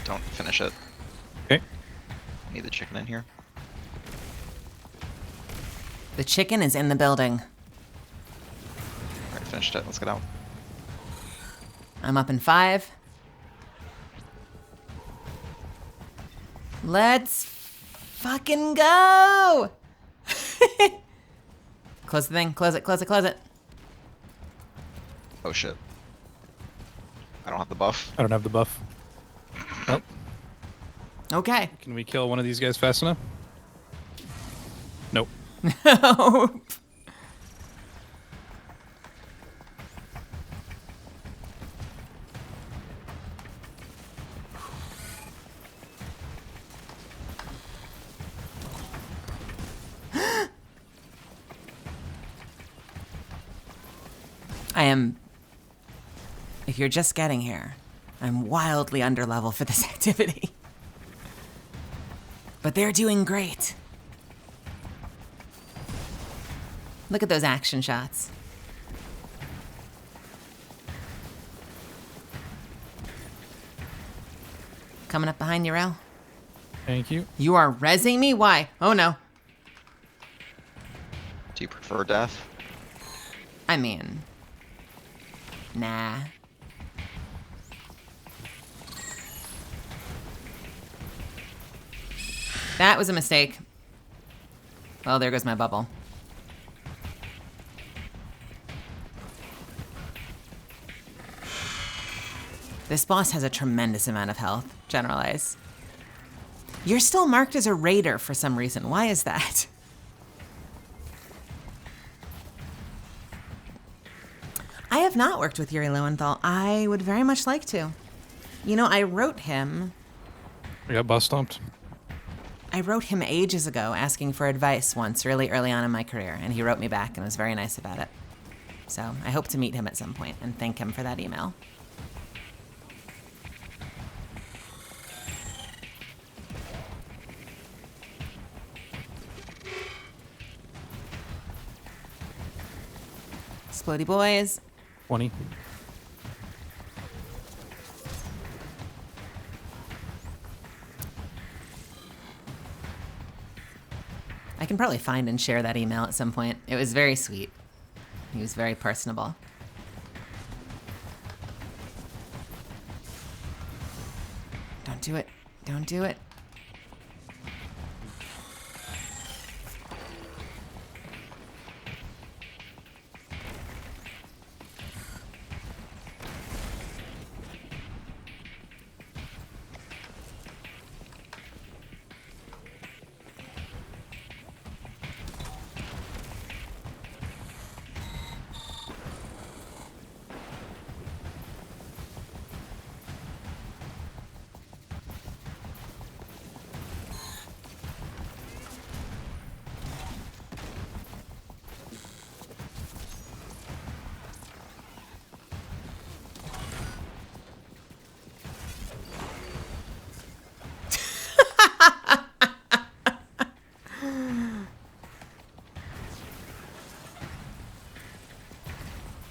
Don't finish it. Okay. Need the chicken in here. The chicken is in the building. Alright, finished it. Let's get out. I'm up in 5. Let's fucking go! Close the thing. Close it, close it, close it. Oh shit. I don't have the buff. I don't have the buff. Oh, Okay. can we kill one of these guys fast enough? Nope. Nope. I am, if you're just getting here, I'm wildly under level for this activity. But they're doing great. Look at those action shots. Coming up behind you, Rel. Thank you. You are rezzing me? Why? Oh no. Do you prefer death? I mean, nah. That was a mistake. Well, there goes my bubble. This boss has a tremendous amount of health, Generalize. You're still marked as a raider for some reason. Why is that? I have not worked with Yuri Lowenthal. I would very much like to. You know, I wrote him ages ago asking for advice once, really early on in my career, and he wrote me back and was very nice about it. So I hope to meet him at some point and thank him for that email. Splody boys. 20. I can probably find and share that email at some point. It was very sweet. He was very personable. Don't do it. Don't do it.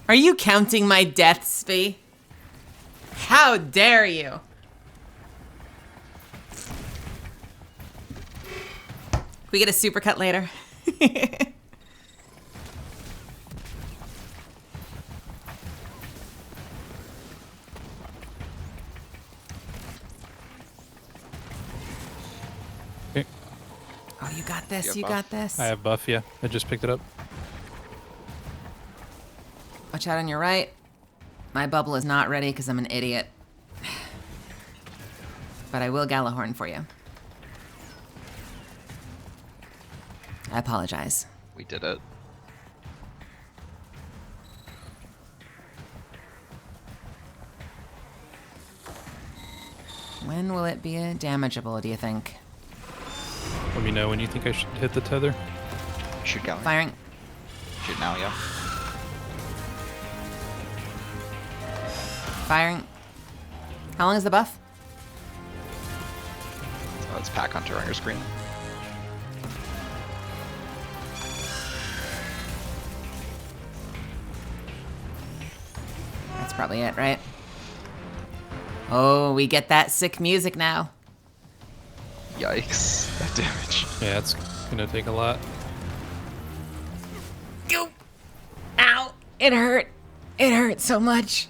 Are you counting my deaths, Spee? How dare you? Can we get a supercut later? Okay. Oh, you got this. You got this. I have buff, yeah. I just picked it up. Watch out on your right. My bubble is not ready because I'm an idiot. But I will Galahorn for you. I apologize. We did it. When will it be damageable, do you think? Let me know when you think I should hit the tether. Shoot gallery. Firing. Shoot now, yeah. Firing. How long is the buff? It's Pack Hunter on your screen. That's probably it, right? Oh, we get that sick music now. Yikes. That damage. Yeah, it's gonna take a lot. Go! Ow! It hurt. It hurt so much.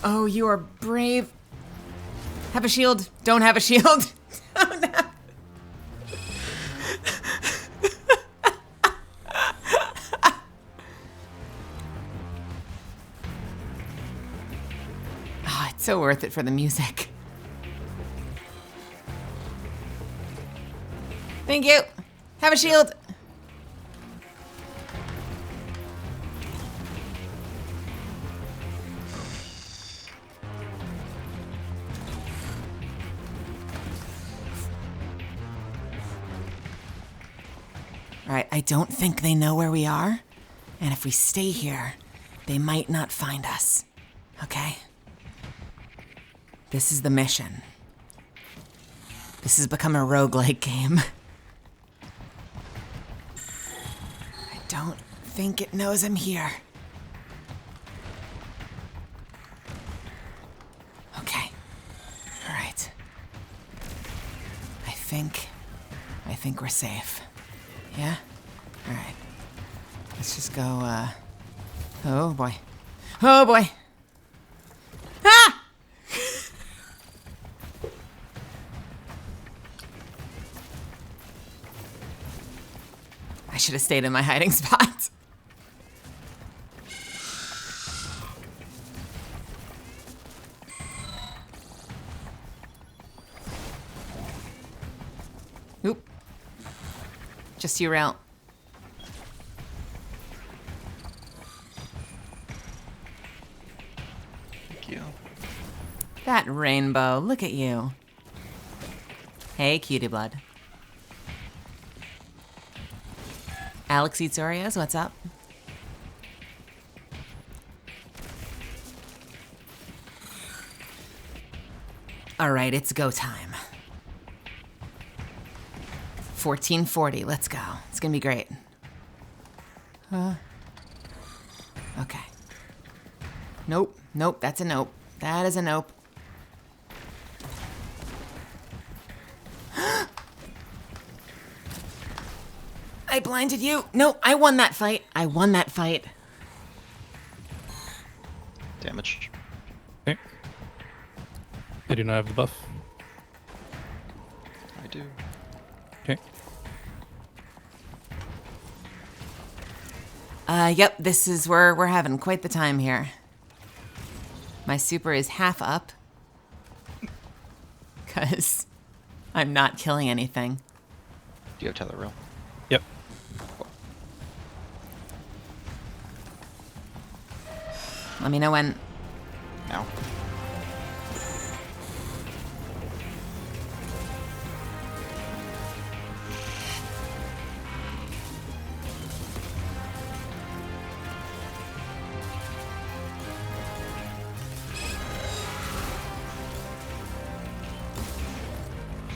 Oh, you are brave. Have a shield. Don't have a shield. Oh, no. Oh, it's so worth it for the music. Thank you. Have a shield. Alright, I don't think they know where we are. And if we stay here, they might not find us. Okay? This is the mission. This has become a roguelike game. I don't think it knows I'm here. Okay. Alright. I think we're safe. Yeah? Alright. Let's just go, oh boy. Oh boy! Ah! I should have stayed in my hiding spot. Oop. Just you, Rail. Thank you. That rainbow, look at you. Hey, cutie blood. Alex eats Oreos, what's up? All right, it's go time. 1440, let's go. It's gonna be great. Okay. Nope, nope, that's a nope. That is a nope. I blinded you. No, I won that fight. I won that fight. Damage. Okay. I do not have the buff. I do. Okay. Yep, this is where we're having quite the time here. My super is half up. 'Cause I'm not killing anything. Do you have tether rail? Yep. Let me know when. Now.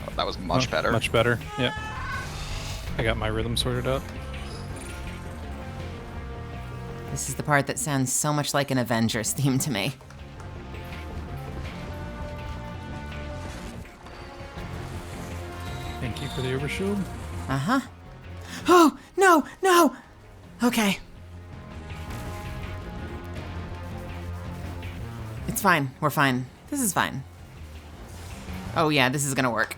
Oh, that was much better. Much better, yeah. I got my rhythm sorted out. This is the part that sounds so much like an Avengers theme to me. Thank you for the overshield. Uh-huh. Oh, no, no! Okay. It's fine. We're fine. This is fine. Oh yeah, this is gonna work.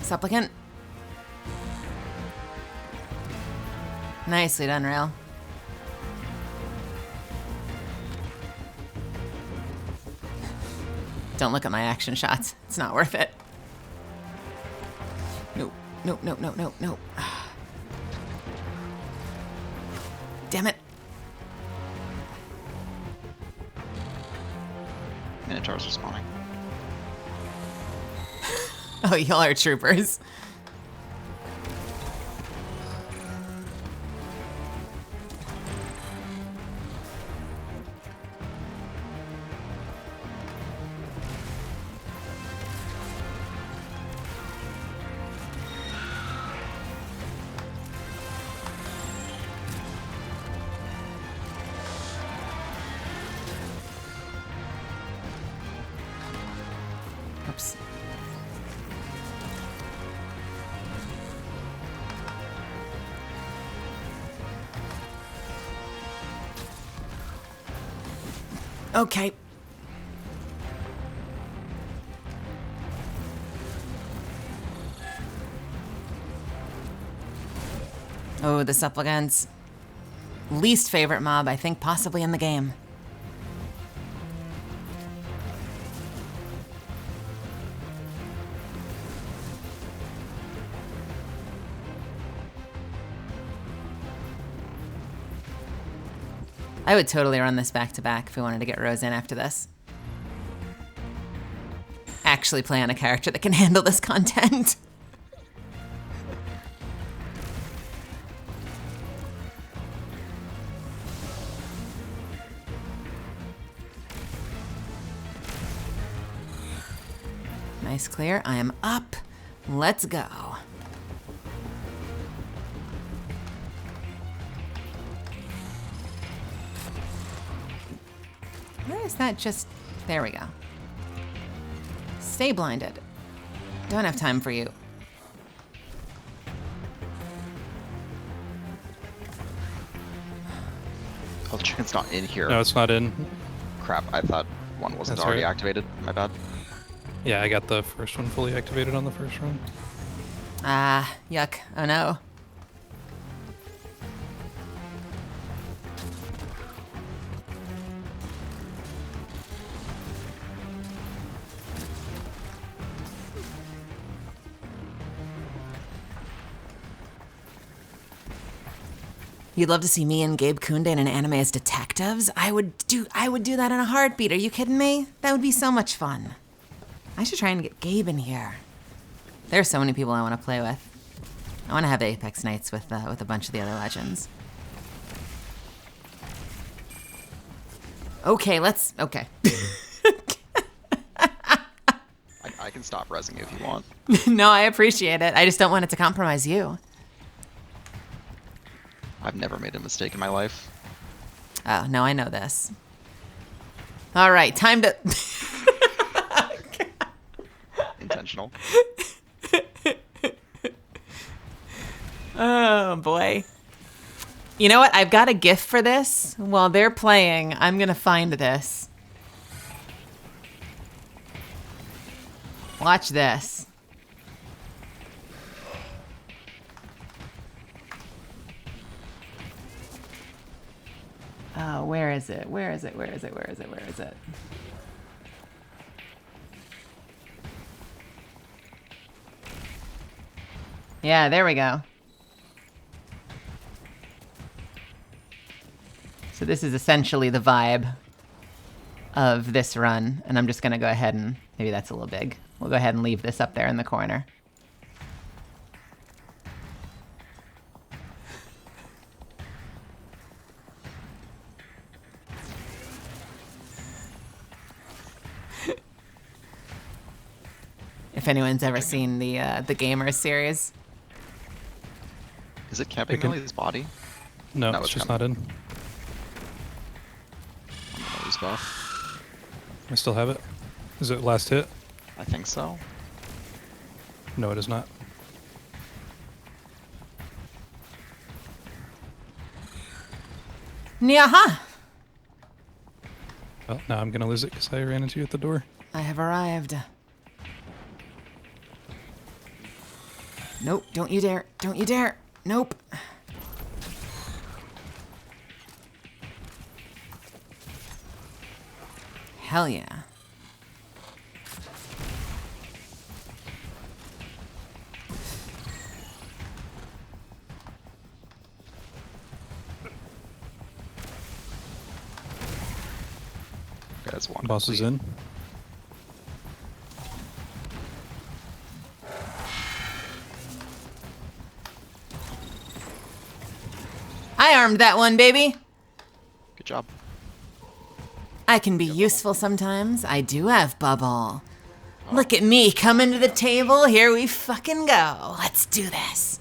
Supplicant. Nicely done, Rail. Don't look at my action shots. It's not worth it. No, no, no, no, no, no. Damn it. Minotaurs are spawning. Oh, y'all are troopers. Oops. Okay. Oh, the supplicants. Least favorite mob, I think, possibly in the game. I would totally run this back to back if we wanted to get Rose in after this. Actually play on a character that can handle this content. Nice clear. I am up. Let's go. Where is that just... There we go. Stay blinded. Don't have time for you. Oh, the chicken's not in here. No, it's not in. Crap, I thought one wasn't That's already right. activated. My bad. Yeah, I got the first one fully activated on the first run. Ah, yuck. Oh no. You'd love to see me and Gabe Kunde in an anime as detectives? I would do that in a heartbeat. Are you kidding me? That would be so much fun. I should try and get Gabe in here. There's so many people I want to play with. I want to have Apex nights with a bunch of the other legends. Okay, let's... Okay. I can stop rezzing you if you want. No, I appreciate it. I just don't want it to compromise you. I've never made a mistake in my life. Oh, no, I know this. All right, time to... Intentional. Oh, boy. You know what? I've got a gift for this. While they're playing, I'm going to find this. Watch this. Oh, where is it? Where is it? Where is it? Where is it? Where is it? Yeah, there we go. So this is essentially the vibe of this run, and I'm just gonna go ahead and, maybe that's a little big. We'll go ahead and leave this up there in the corner. If anyone's ever seen the Gamers series. Is it camping Millie's body? No, it's just not in. I'm gonna lose buff. I still have it. Is it last hit? I think so. No, it is not. Nyaha! Well, now I'm gonna lose it because I ran into you at the door. I have arrived. Nope, don't you dare. Don't you dare. Nope. Hell yeah. Okay, that's one. Boss is in. I armed that one, baby. Good job. I can be useful sometimes. I do have bubble. Look at me coming to the table. Here we fucking go. Let's do this.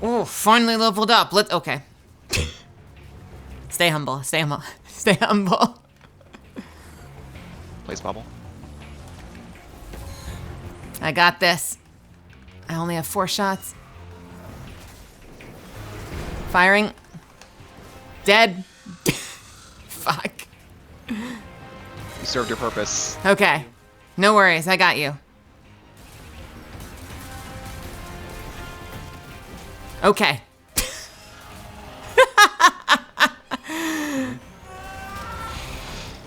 Oh, finally leveled up. Okay. Stay humble. Stay humble. Stay humble. Place bubble. I got this. I only have 4 shots. Firing. Dead. Fuck. You served your purpose. Okay. No worries. I got you. Okay.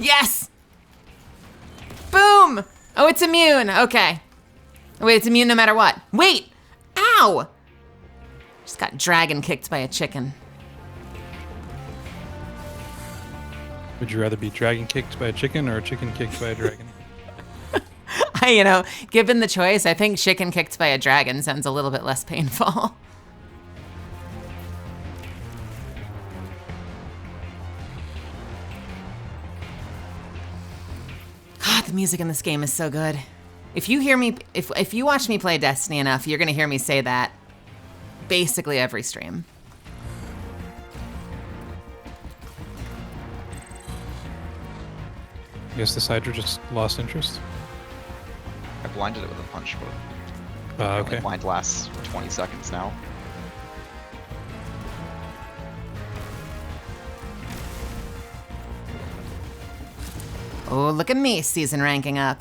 Yes! Boom! Oh, it's immune. Okay. Wait, it's immune no matter what. Wait! Ow! Just got dragon kicked by a chicken. Would you rather be dragon kicked by a chicken or a chicken kicked by a dragon? Given the choice, I think chicken kicked by a dragon sounds a little bit less painful. God, the music in this game is so good. If you hear me, if you watch me play Destiny enough, you're gonna hear me say that basically every stream. I guess this Hydra just lost interest. I blinded it with a punch, but Okay. blind lasts for 20 seconds now. Oh, look at me, season ranking up.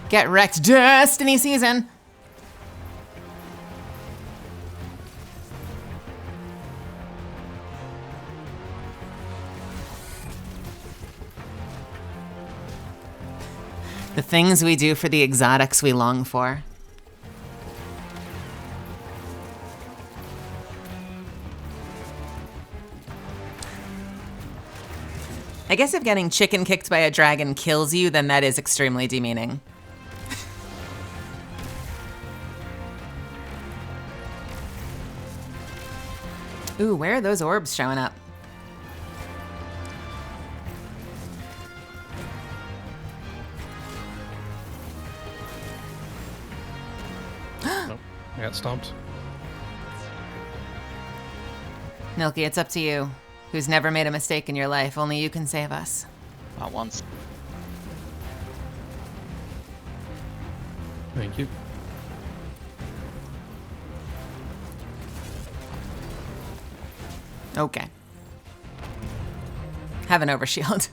Get wrecked, Destiny season. The things we do for the exotics we long for. I guess if getting chicken kicked by a dragon kills you, then that is extremely demeaning. Ooh, where are those orbs showing up? Nope, I got stomped. Milky, it's up to you. Who's never made a mistake in your life? Only you can save us. Not once. Thank you. Okay. Have an overshield.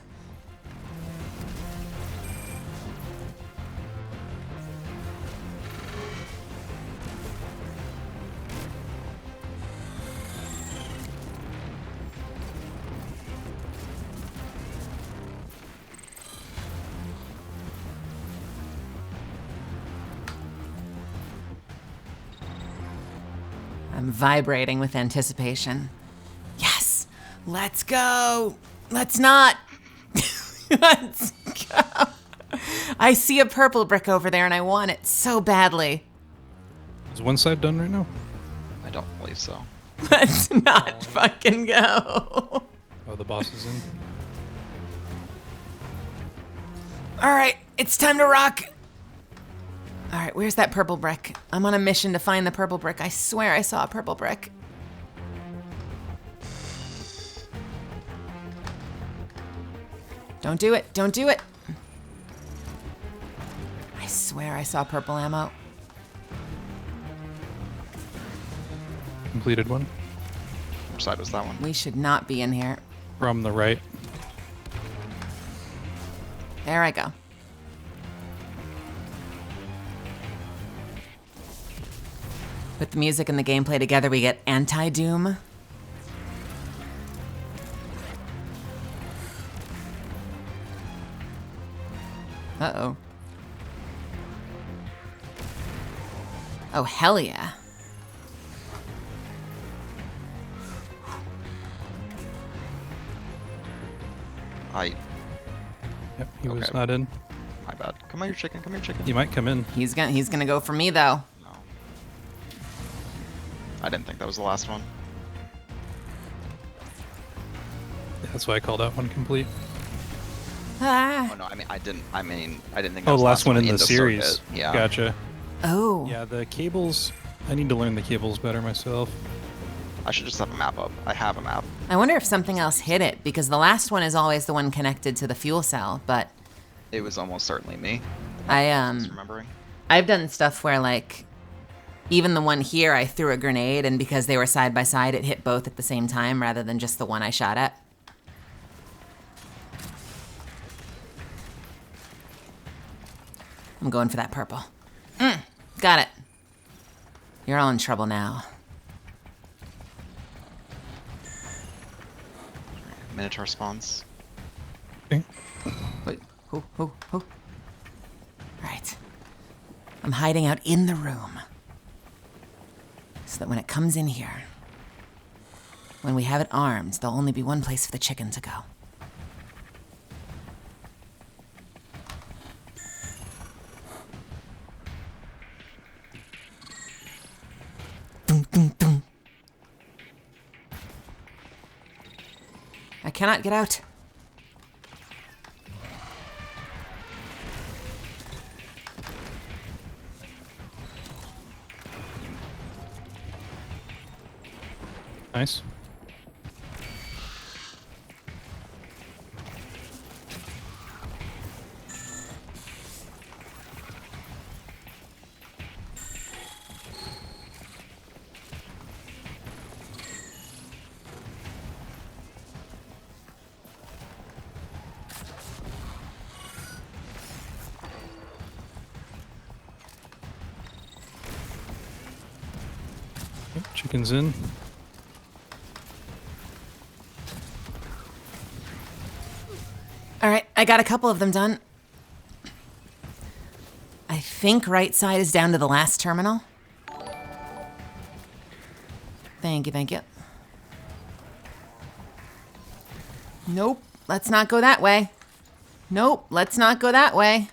I'm vibrating with anticipation. Yes! Let's go! Let's not! Let's go! I see a purple brick over there and I want it so badly. Is one side done right now? I don't believe so. Let's not fucking go. Oh, the boss is in. Alright, it's time to rock! Alright, where's that purple brick? I'm on a mission to find the purple brick. I swear I saw a purple brick. Don't do it. Don't do it. I swear I saw purple ammo. Completed one. Which side was that one? We should not be in here. From the right. There I go. With the music and the gameplay together, we get anti-Doom. Uh-oh. Oh, hell yeah. Yep, he was not in. My bad. Come here, chicken. Come here, chicken. He might come in. He's gonna go for me though. No. I didn't think that was the last one. Yeah, that's why I called that one complete. Ah. Oh no, I didn't think that Oh, was the last one in the circuit. series. Yeah. Gotcha. Oh. Yeah, the cables. I need to learn the cables better myself. I should just have a map up. I have a map. I wonder if something else hit it, because the last one is always the one connected to the fuel cell, but It was almost certainly me. Just remembering. I've done stuff where, like, even the one here, I threw a grenade, and because they were side by side, it hit both at the same time rather than just the one I shot at. I'm going for that purple. Got it. You're all in trouble now. Minotaur spawns. Okay. Wait, who? Right. I'm hiding out in the room. So that when it comes in here, when we have it armed, there'll only be one place for the chicken to go. Dum, dum, dum. I cannot get out. Nice. Yep, chicken's in. All right, I got a couple of them done. I think right side is down to the last terminal. Thank you. Nope, let's not go that way. Nope, let's not go that way.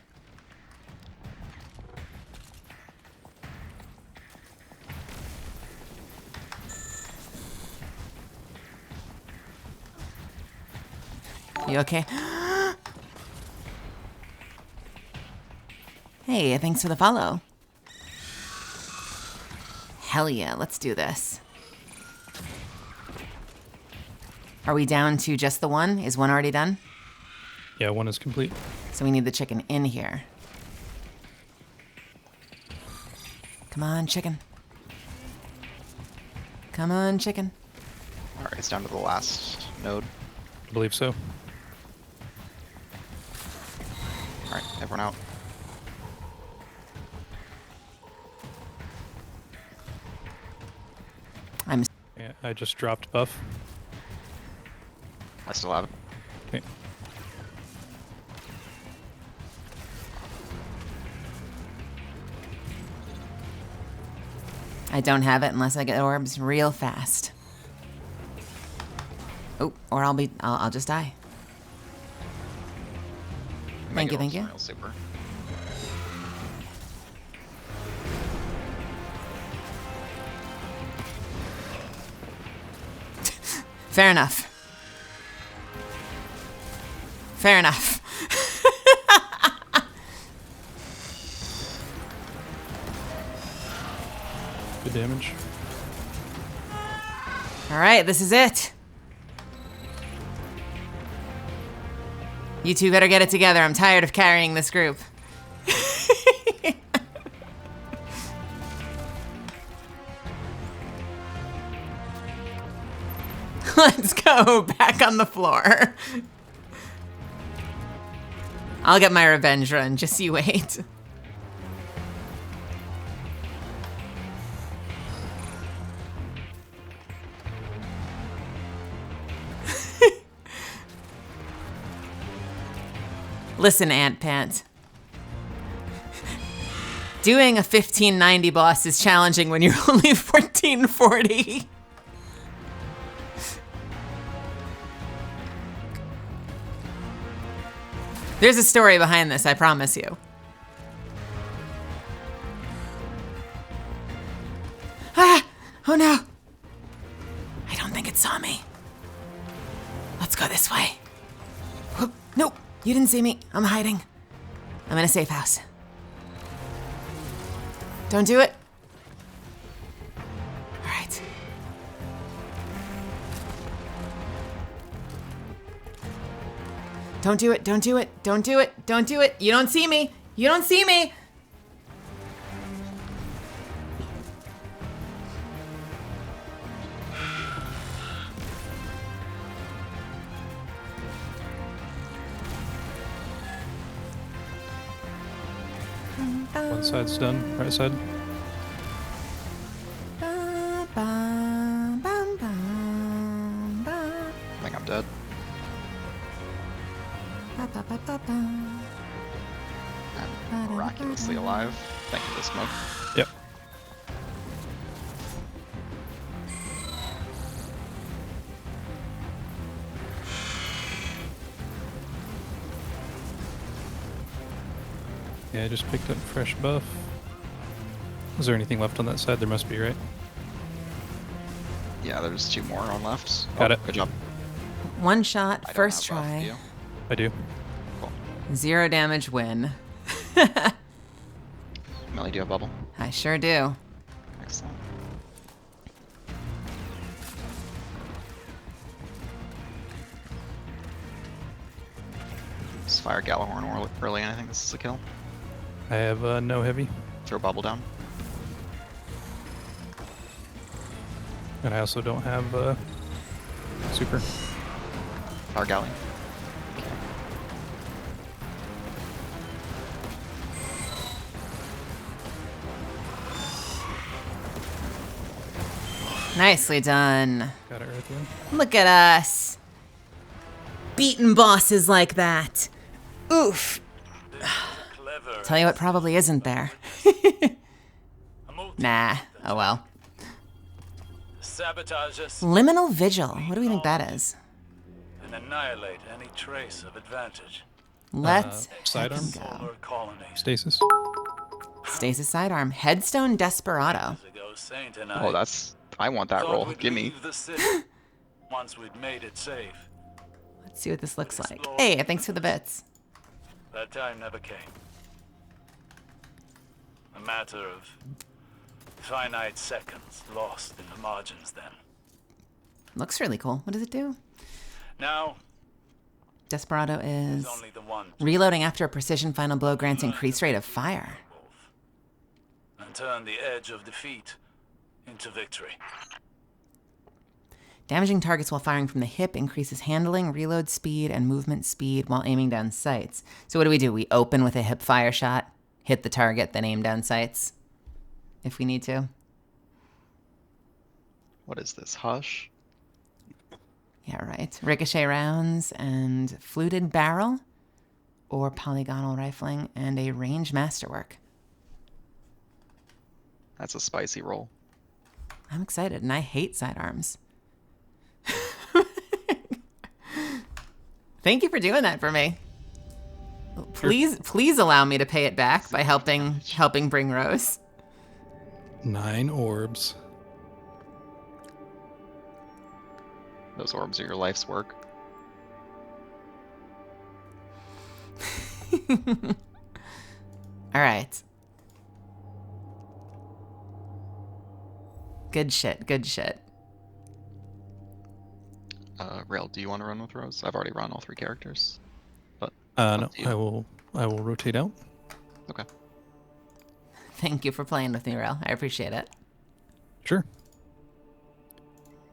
You okay? Hey, thanks for the follow. Hell yeah, let's do this. Are we down to just the one? Is one already done? Yeah, one is complete. So we need the chicken in here. Come on, chicken. Come on, chicken. Alright, it's down to the last node. I believe so. Alright, everyone out. Yeah, I just dropped buff. I still have it. Okay. I don't have it unless I get orbs real fast. Oh, or I'll just die. Thank you. Super. Fair enough. Fair enough. Good damage. All right, this is it. You two better get it together. I'm tired of carrying this group. Let's go back on the floor. I'll get my revenge run, just you wait. Listen, Ant Pant. Doing a 1590 boss is challenging when you're only 1440. There's a story behind this, I promise you. Ah! Oh no! I don't think it saw me. Let's go this way. Whoop. Nope, you didn't see me. I'm hiding. I'm in a safe house. Don't do it. All right. Don't do it, don't do it, don't do it, don't do it. You don't see me. You don't see me. One side's done. Right side. I think I'm dead. I'm miraculously alive. Thank you, this smoke. Yep. Yeah, I just picked up fresh buff. Is there anything left on that side? There must be, right? Yeah, there's 2 more on left. Got it. Good job. One shot, I don't first have buff, do try. you? I do. Cool. 0 damage win. Melly, do you have bubble? I sure do. Excellent. Just fire Galahorn early, and I think this is a kill. I have no heavy, Throw bubble down. and I also don't have super. Fire Galley. Nicely done. Got it right there. Look at us. Beating bosses like that. Oof. Tell you what probably isn't there. Nah, oh well. Sabotage us Liminal Vigil. What do we think that is? and annihilate any trace of advantage. Let's sidearm? go. Solar colonies. Stasis. Stasis sidearm. Headstone Desperado. Saint and I Oh, that's... I want that thought roll. we'd Gimme. leave the city once we'd made it safe. Let's see what this looks like. Hey, thanks for the bits. That time never came. A matter of finite seconds lost in the margins then. Looks really cool. What does it do? Now, Desperado is there's only the one reloading after a precision final blow grants increased rate of fire. and turn the edge of defeat into victory. Damaging targets while firing from the hip increases handling, reload speed, and movement speed while aiming down sights. So what do? We open with a hip fire shot, hit the target, then aim down sights if we need to. What is this? Hush? Yeah, right. Ricochet rounds and fluted barrel or polygonal rifling and a range masterwork. That's a spicy roll. I'm excited, and I hate sidearms. Thank you for doing that for me. Please allow me to pay it back by helping bring Rose. 9 orbs. Those orbs are your life's work. All right. Good shit. Good shit. Rail, do you want to run with Rose? I've already run all 3 characters. But No, to you. I will rotate out. Okay. Thank you for playing with me, Rail. I appreciate it. Sure.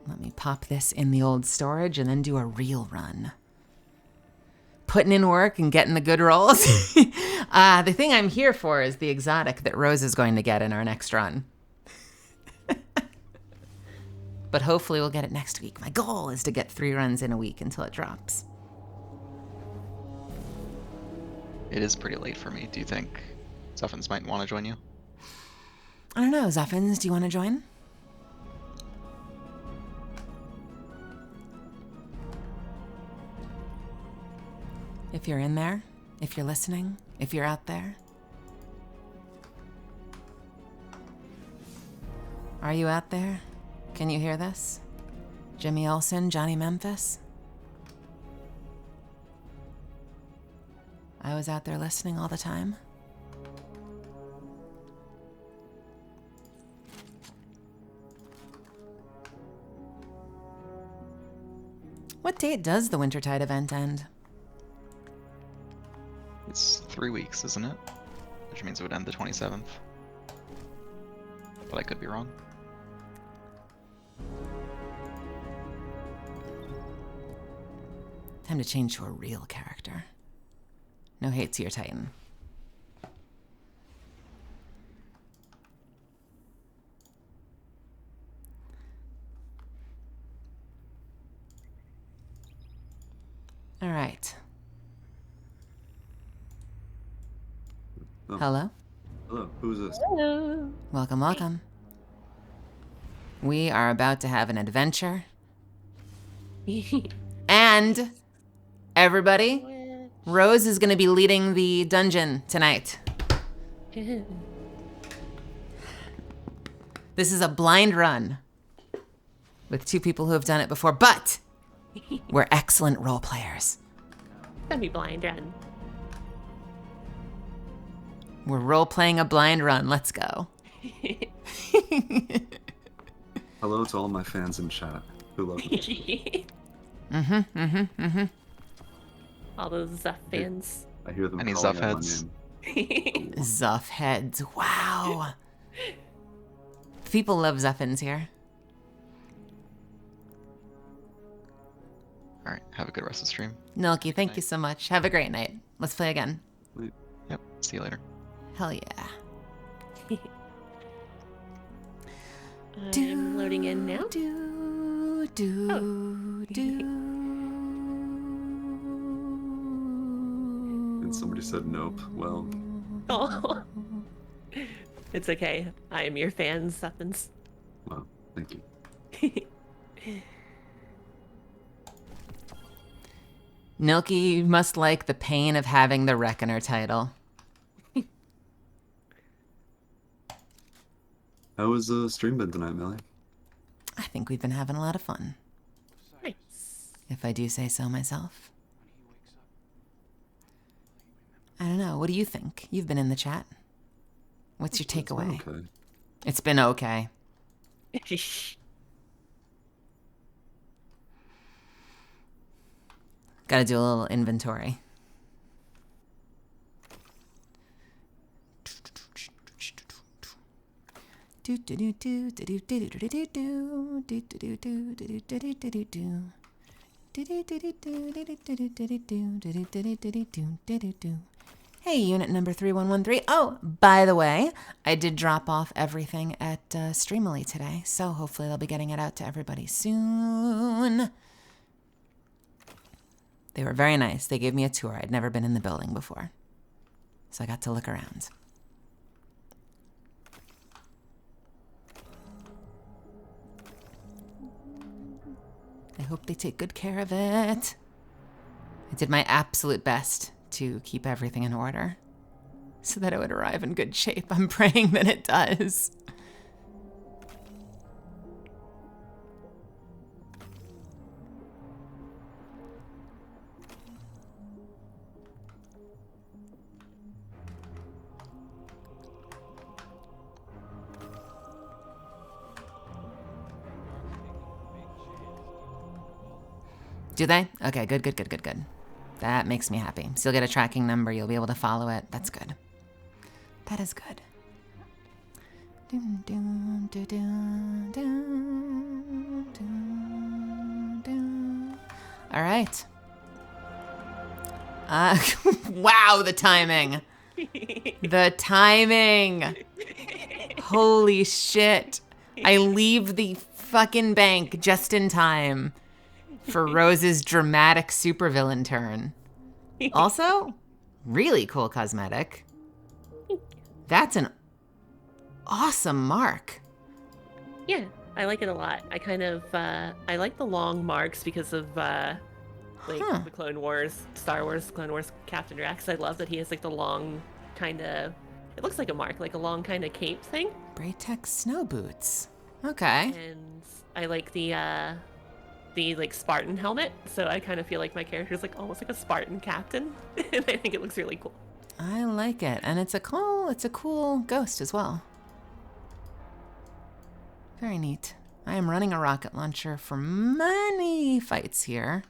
Let me pop this in the old storage and then do a real run. Putting in work and getting the good rolls. The thing I'm here for is the exotic that Rose is going to get in our next run. But hopefully we'll get it next week. My goal is to get 3 runs in a week until it drops. It is pretty late for me. Do you think Zuffins might want to join you? I don't know, Zuffins, do you want to join? If you're in there, if you're listening, if you're out there. Are you out there? Can you hear this? Jimmy Olsen, Johnny Memphis? I was out there listening all the time. What date does the Wintertide event end? It's 3 weeks, isn't it? Which means it would end the 27th. But I could be wrong. Time to change to a real character. No hate to your Titan. All right. Oh. Hello? Hello, who's this? Hello. Welcome, welcome. We are about to have an adventure. And everybody, Rose is going to be leading the dungeon tonight. This is a blind run with 2 people who have done it before, but we're excellent role players. That'd be blind run. We're role playing a blind run. Let's go. Hello to all my fans in chat who love it. All those Zuff fans. I hear them Any calling Zuff out my heads? name. Zuff heads. Wow. People love Zuffins here. Alright, have a good rest of the stream. Nilky, thank you so much. Have a great night. Let's play again. Yep, see you later. Hell yeah. I'm loading in now. And somebody said nope. Well, Oh. It's okay. I am your fan, Zuffins. well, thank you. Nilky must like the pain of having the Reckoner title. How was the stream been tonight, Millie? I think we've been having a lot of fun. Nice. If I do say so myself. I don't know. What do you think? You've been in the chat. What's your takeaway? Okay. It's been okay. Gotta do a little inventory. Hey, unit number 3113. Oh, by the way, I did drop off everything at Streamily today, so hopefully they'll be getting it out to everybody soon. They were very nice. They gave me a tour. I'd never been in the building before, so I got to look around. I hope they take good care of it. I did my absolute best to keep everything in order so that it would arrive in good shape. I'm praying that it does. Do they? Okay, good, good, good, good, good. That makes me happy. So you'll get a tracking number. You'll be able to follow it. That's good. That is good. All right. Wow, the timing. The timing. Holy shit. I leave the fucking bank just in time for Rose's dramatic supervillain turn. Also, really cool cosmetic. That's an awesome mark. Yeah, I like it a lot. I kind of, I like the long marks because of like the Clone Wars, Star Wars, Clone Wars Captain Rex. I love that he has like the long kind of, it looks like a mark, like a long kind of cape thing. Braytex snow boots. Okay. And I like the like Spartan helmet, so I kind of feel like my character's like almost like a Spartan captain, and I think it looks really cool. I like it, and it's a cool ghost as well. Very neat. I am running a rocket launcher for many fights here.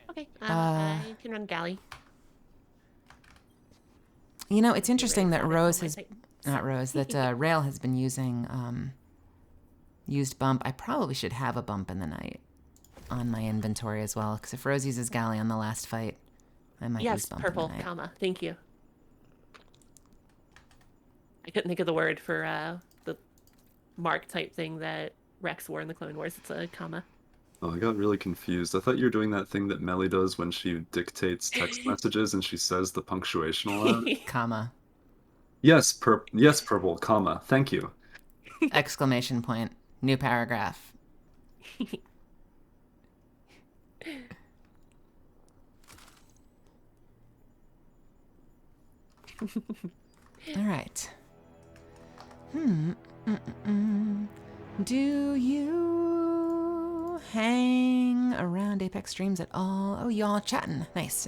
Okay, I can run galley. You know, it's interesting that Rail has been using used bump. I probably should have a bump in the night on my inventory as well, because if Rose uses galley on the last fight, I might use bump purple, in the night. comma. Thank you. I couldn't think of the word for the mark type thing that Rex wore in the Clone Wars. It's a comma. Oh, I got really confused. I thought you were doing that thing that Melly does when she dictates text messages and she says the punctuation aloud. Comma. Yes, purple, comma. Thank you. Exclamation point. New paragraph. All right. Do you hang around Apex streams at all? Oh, y'all chatting. Nice.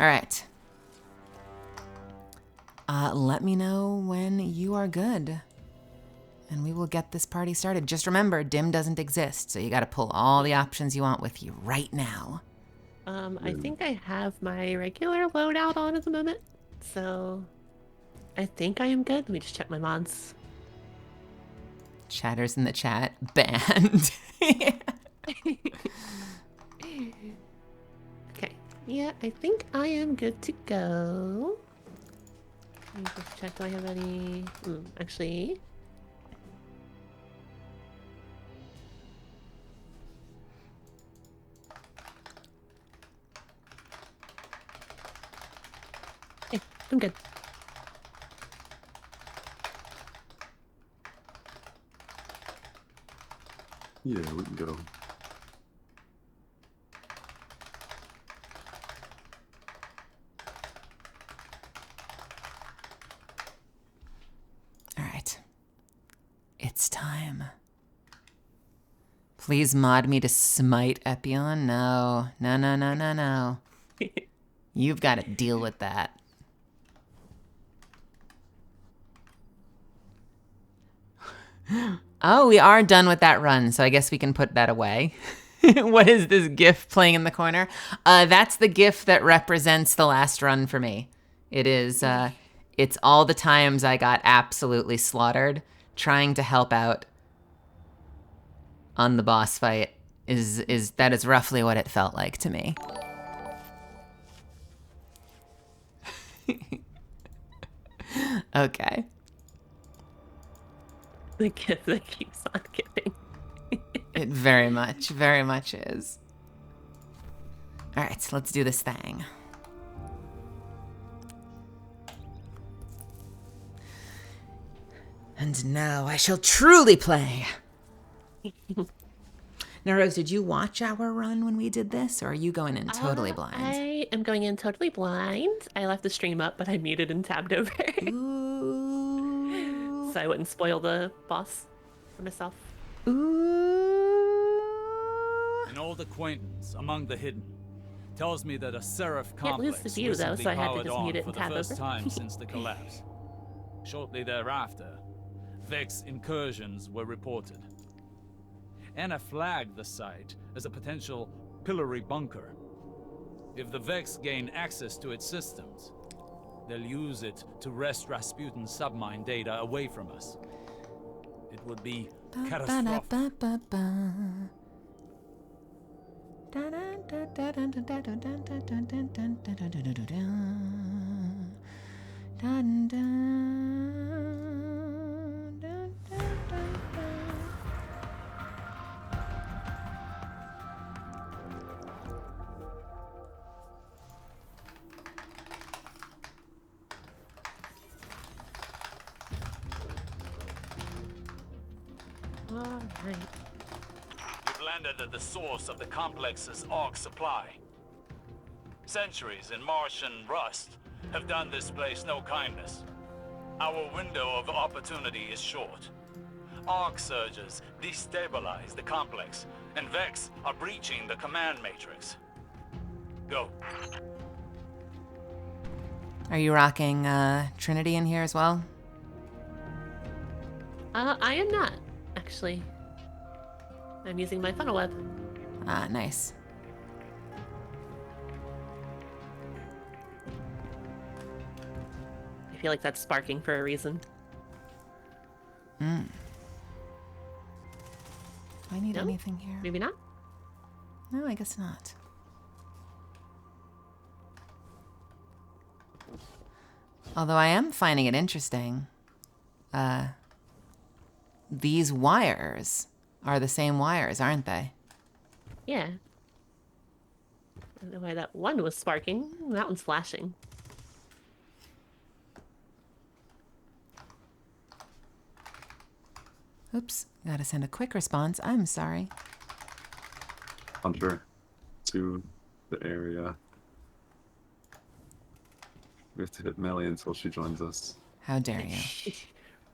All right. Let me know when you are good, and we will get this party started. Just remember, dim doesn't exist, so you got to pull all the options you want with you right now. I think I have my regular loadout on at the moment, so I think I am good. Let me just check my mods. Chatters in the chat. Banned. Okay. Yeah, I think I am good to go. Let me just check. Do I have any? Actually. Okay, I'm good. Yeah, we can go. All right. It's time. Please mod me to smite Epion. No. You've got to deal with that. Oh, we are done with that run, so I guess we can put that away. What is this GIF playing in the corner? That's the GIF that represents the last run for me. It is, it's all the times I got absolutely slaughtered trying to help out on the boss fight. That is roughly what it felt like to me. Okay. The gift that keeps on giving. It very much is. All right, so let's do this thing. And now I shall truly play. Now, Rose, did you watch our run when we did this, or are you going in totally blind? I am going in totally blind. I left the stream up, but I muted and tabbed over. So I wouldn't spoil the boss for myself. An old acquaintance among the hidden tells me that a Seraph Can't lose complex the view, though, recently so I had to powered just on mute it for and the tab first over. time since the collapse. Shortly thereafter, Vex incursions were reported. Anna flagged the site as a potential pillory bunker. If the Vex gain access to its systems, they'll use it to wrest Rasputin's submine data away from us. It would be catastrophic. All right. landed at the source of the complex's arc supply. Centuries in Martian rust have done this place no kindness. Our window of opportunity is short. Arc surges destabilize the complex, and Vex are breaching the command matrix. Go. Are you rocking Trinity in here as well? I am not, actually. I'm using my funnel web. Ah, nice. I feel like that's sparking for a reason. Mm. Do I need No? anything here? Maybe not? No, I guess not. Although I am finding it interesting. These wires are the same wires, aren't they? Yeah. I don't know why that one was sparking. That one's flashing. Oops, gotta send a quick response. I'm sorry. Hunter to the area. We have to hit Melly until she joins us. How dare you?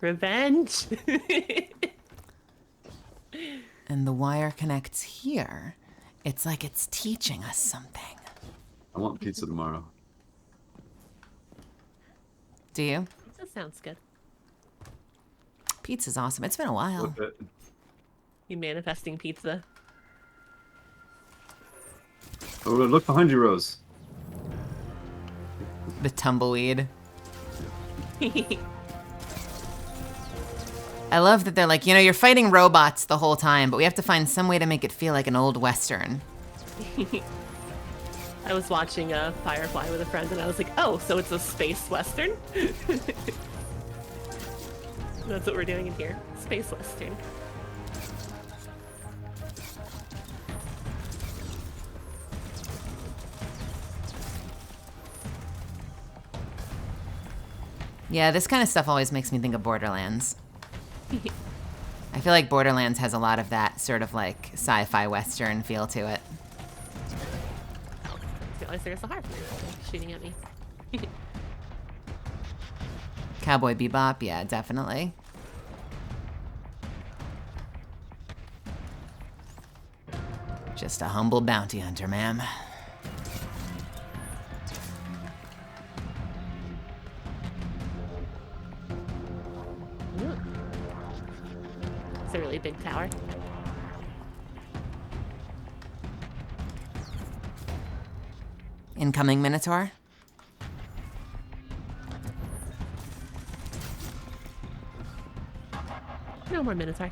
Revenge! And the wire connects here. It's like it's teaching us something. I want pizza tomorrow. Do you? That sounds good. Pizza's awesome. It's been a while. You manifesting pizza. Oh, look behind you, Rose. The tumbleweed. I love that they're like, you know, you're fighting robots the whole time, but we have to find some way to make it feel like an old Western. I was watching Firefly with a friend and I was like, oh, so it's a space Western? That's what we're doing in here. Space Western. Yeah, this kind of stuff always makes me think of Borderlands. I feel like Borderlands has a lot of that sort of like sci-fi Western feel to it. I realize there's a harp shooting at me. Cowboy Bebop, yeah, definitely. Just a humble bounty hunter, ma'am. It's a really big tower. Incoming Minotaur. No more Minotaur.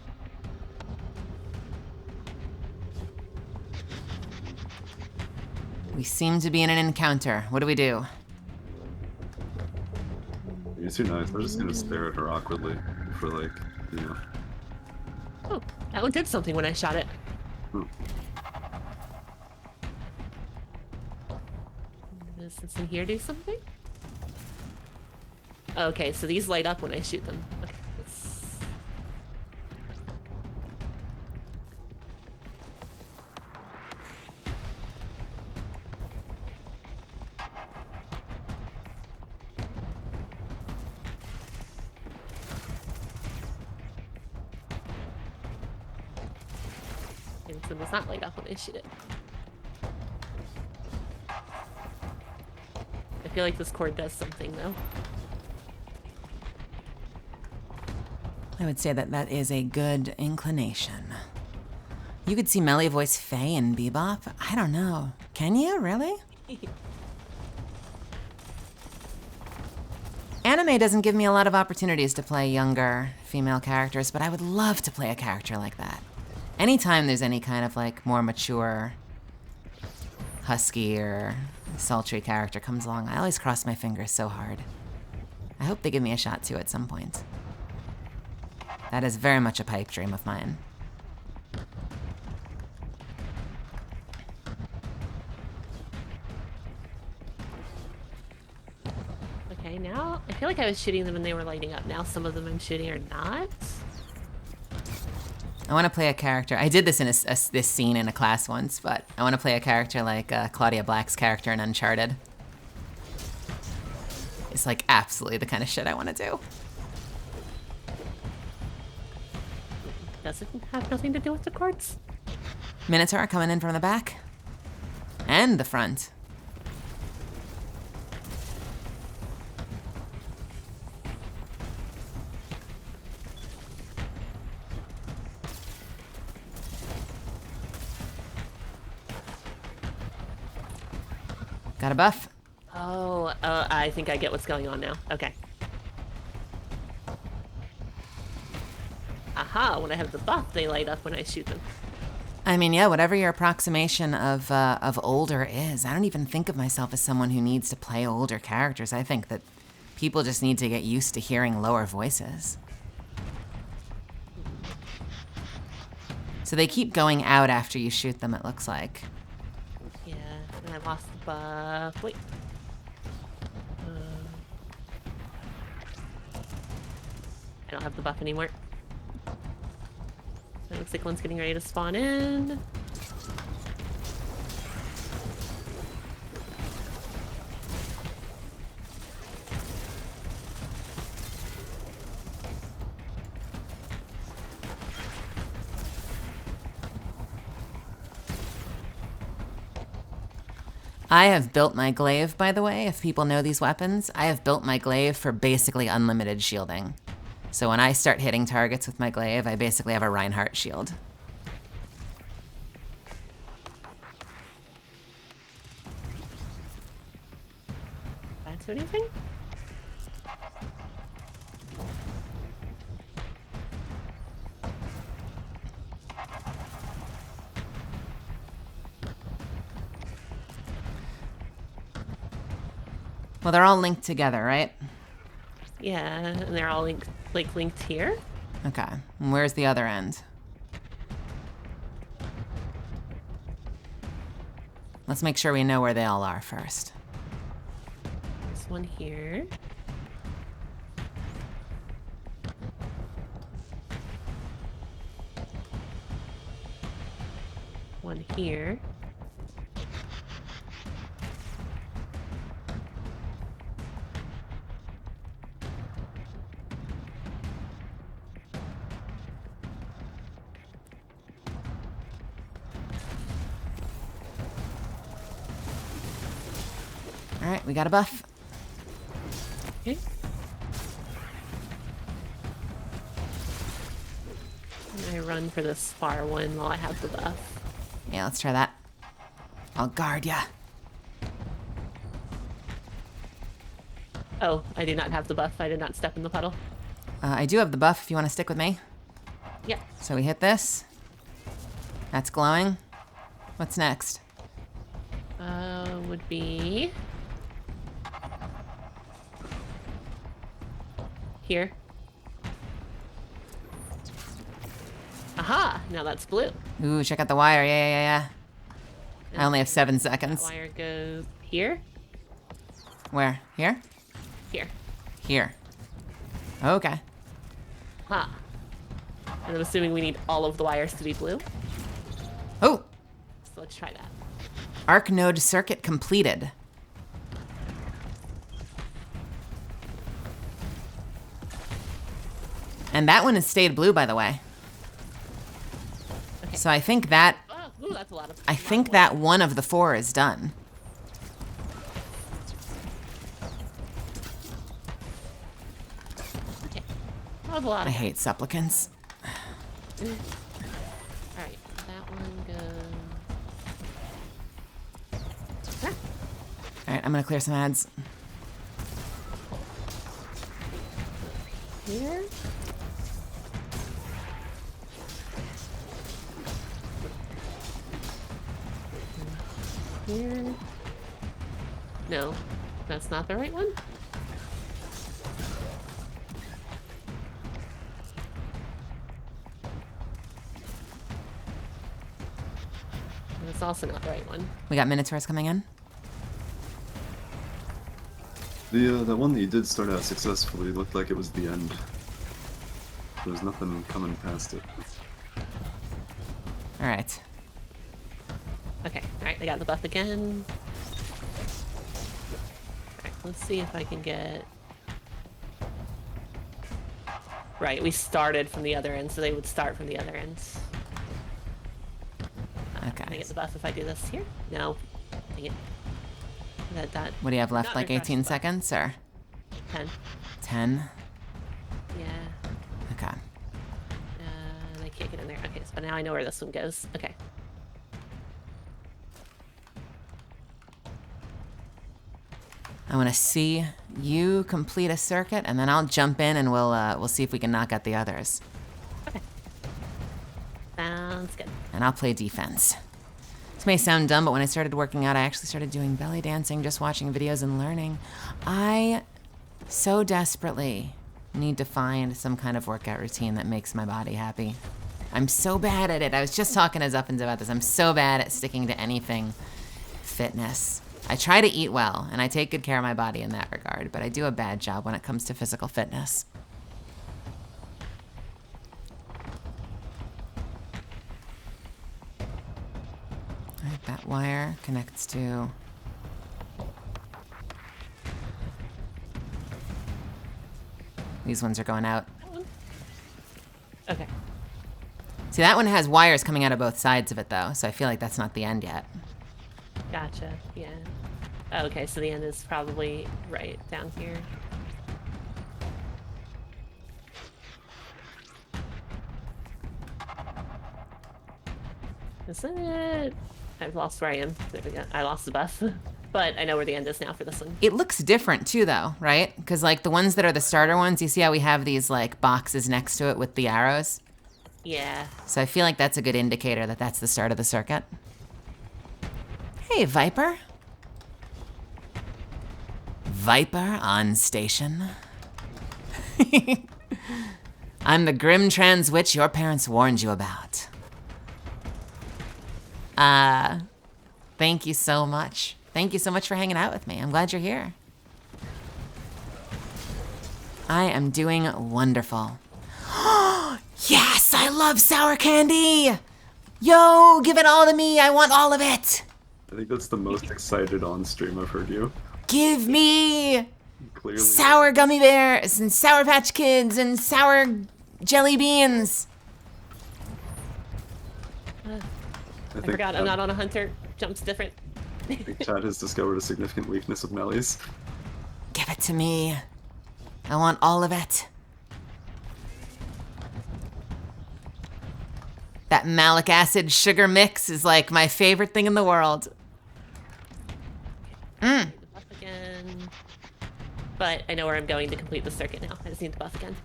We seem to be in an encounter. What do we do? You're too nice. I'm just gonna stare at her awkwardly for like, you know. Oh, that one did something when I shot it. Does this in here do something? Okay, so these light up when I shoot them. Okay, let's... And this one does not light up when I shoot it. I feel like this cord does something though. I would say that that is a good inclination. You could see Melly voice Faye in Bebop? I don't know. Can you, really? Anime doesn't give me a lot of opportunities to play younger female characters, but I would love to play a character like that. Anytime there's any kind of like more mature, husky or sultry character comes along, I always cross my fingers so hard. I hope they give me a shot too at some point. That is very much a pipe dream of mine. Okay, now I feel like I was shooting them and they were lighting up. Now some of them I'm shooting are not. I want to play a character. I did this in this scene in a class once, but I want to play a character like Claudia Black's character in Uncharted. It's like absolutely the kind of shit I want to do. Does it have nothing to do with the courts? Minotaur coming in from the back. And the front. Got a buff. Oh, I think I get what's going on now. Okay. Aha, when I have the buff, they light up when I shoot them. I mean, yeah, whatever your approximation of older is. I don't even think of myself as someone who needs to play older characters. I think that people just need to get used to hearing lower voices. So they keep going out after you shoot them, it looks like. Yeah, and I lost the buff. Wait. I don't have the buff anymore. It looks like one's getting ready to spawn in. I have built my glaive, by the way, if people know these weapons. I have built my glaive for basically unlimited shielding. So when I start hitting targets with my glaive, I basically have a Reinhardt shield. That's anything? Well, they're all linked together, right? Yeah, and they're all linked here. Okay, and where's the other end? Let's make sure we know where they all are first. This one here. One here. All right, we got a buff. Okay. And I run for this far one while I have the buff. Yeah, let's try that. I'll guard ya. Oh, I do not have the buff. I did not step in the puddle. I do have the buff if you want to stick with me. Yeah. So we hit this. That's glowing. What's next? Would be here. Aha! Now that's blue. Ooh, check out the wire. Yeah. I only have 7 seconds. That wire goes here. Where? Here? Here. Here. Okay. Ha. And I'm assuming we need all of the wires to be blue. Oh! So let's try that. Arc node circuit completed. And that one has stayed blue, by the way. Okay. So I think that... Oh, ooh, that's a lot of... I think that one of the 4 is done. Okay. That was a lot I of... hate supplicants. Alright, that one goes... Ah. Alright, I'm gonna clear some ads. Here. Here. No, that's not the right one. That's also not the right one. We got Minotaurs coming in. The one that you did start out successfully looked like it was the end. There was nothing coming past it. Alright. Okay, alright, I got the buff again. Alright, let's see if I can get... Right, we started from the other end, so they would start from the other ends. Okay. Can I get the buff if I do this here? No. Dang it. That What do you have left? not Like refresh 18 the buff. seconds or 10. 10? Yeah. Okay. And I can't get in there. Okay, so now I know where this one goes. Okay. I want to see you complete a circuit, and then I'll jump in and we'll see if we can knock out the others. Okay. Sounds good. And I'll play defense. This may sound dumb, but when I started working out, I actually started doing belly dancing, just watching videos and learning. I so desperately need to find some kind of workout routine that makes my body happy. I'm so bad at it. I was just talking to Zuffins about this. I'm so bad at sticking to anything fitness. I try to eat well, and I take good care of my body in that regard, but I do a bad job when it comes to physical fitness. All right, that wire connects to... These ones are going out. Okay. See, that one has wires coming out of both sides of it, though, so I feel like that's not the end yet. Gotcha. Yeah. Okay, so the end is probably right down here. Is it? I've lost where I am. There we go. I lost the buff. But I know where the end is now for this one. It looks different, too, though, right? Because, like, the ones that are the starter ones, you see how we have these, like, boxes next to it with the arrows? Yeah. So I feel like that's a good indicator that that's the start of the circuit. Hey, Viper. Viper on station. I'm the grim trans witch your parents warned you about. Thank you so much. Thank you so much for hanging out with me. I'm glad you're here. I am doing wonderful. Yes, I love sour candy! Yo, give it all to me. I want all of it. I think that's the most excited on stream I've heard you. Give me Clearly. sour gummy bears and Sour Patch Kids and sour jelly beans. I forgot I'm not on a hunter. Jump's different. I think Chad has discovered a significant weakness of Melly's. Give it to me. I want all of it. That malic acid sugar mix is like my favorite thing in the world. The buff again. But I know where I'm going to complete the circuit now. I just need the buff again.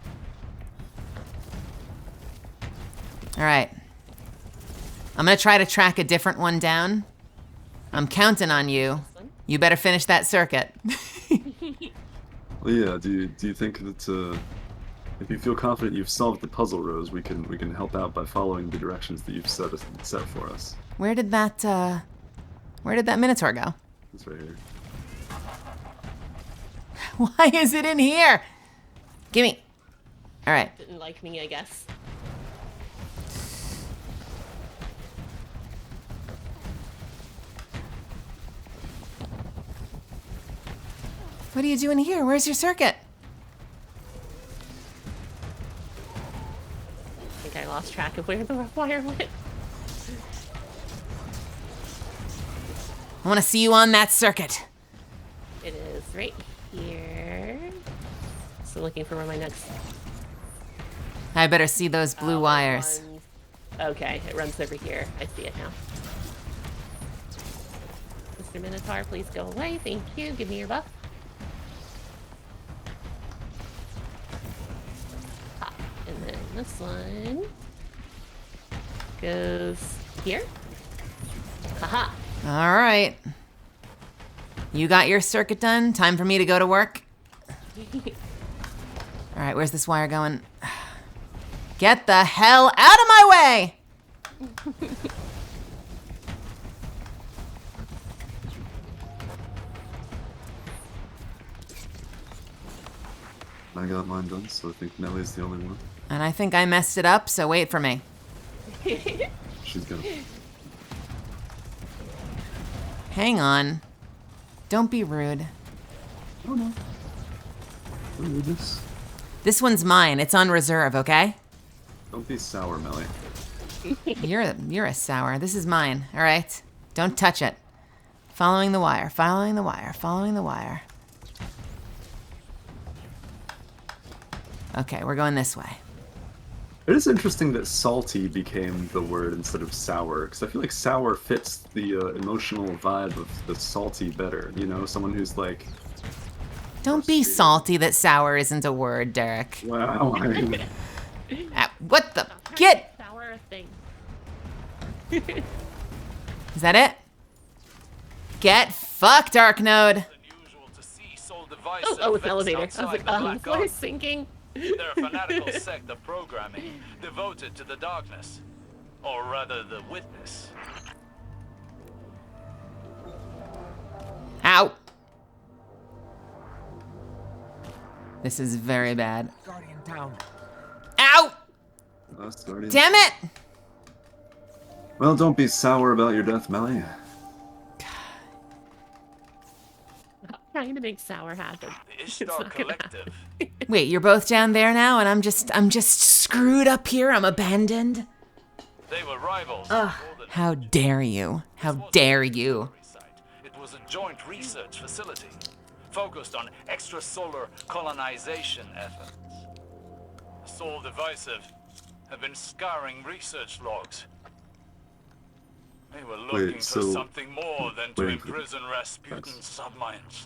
All right. I'm gonna try to track a different one down. I'm counting on you. You better finish that circuit. Well, yeah. Do you think that if you feel confident you've solved the puzzle, Rose, we can help out by following the directions that you've set for us? Where did that Minotaur go? It's right here. Why is it in here? Gimme. All right. Didn't like me, I guess. What are you doing here? Where's your circuit? I think I lost track of where the wire went. I want to see you on that circuit. It is right here. So looking for where my next... I better see those blue wires. Okay, it runs over here. I see it now. Mr. Minotaur, please go away. Thank you. Give me your buff. Pop. And then this one goes here. Haha. All right. You got your circuit done. Time for me to go to work. All right, where's this wire going? Get the hell out of my way! I got mine done, so I think Nelly's the only one. And I think I messed it up, so wait for me. She's gonna. Hang on. Don't be rude. Oh no. Rudeness. This one's mine. It's on reserve, okay? Don't be sour, Melly. You're a sour. This is mine, all right? Don't touch it. Following the wire, following the wire, following the wire. Okay, we're going this way. It is interesting that salty became the word instead of sour, because I feel like sour fits the emotional vibe of the salty better. You know, someone who's like. Don't be salty that sour isn't a word, Derek. Wow. What the? Get! Sour thing. Is that it? Get fucked, Arknode! Oh, it's an elevator. I was like, the floor is sinking. They're a fanatical sect of programming devoted to the darkness. Or rather, the witness. Ow! This is very bad. Guardian down. Ow! Guardian. Damn it! Well, don't be sour about your death, Melly. Trying to make sour happen. It's not gonna happen. Wait, you're both down there now, and I'm just screwed up here. I'm abandoned. They were rivals. Ugh. How dare you? How dare you? It was a joint research facility focused on extrasolar colonization efforts. The Sol Divisive have been scouring research logs. They were looking for something more than to imprison Rasputin's subminds.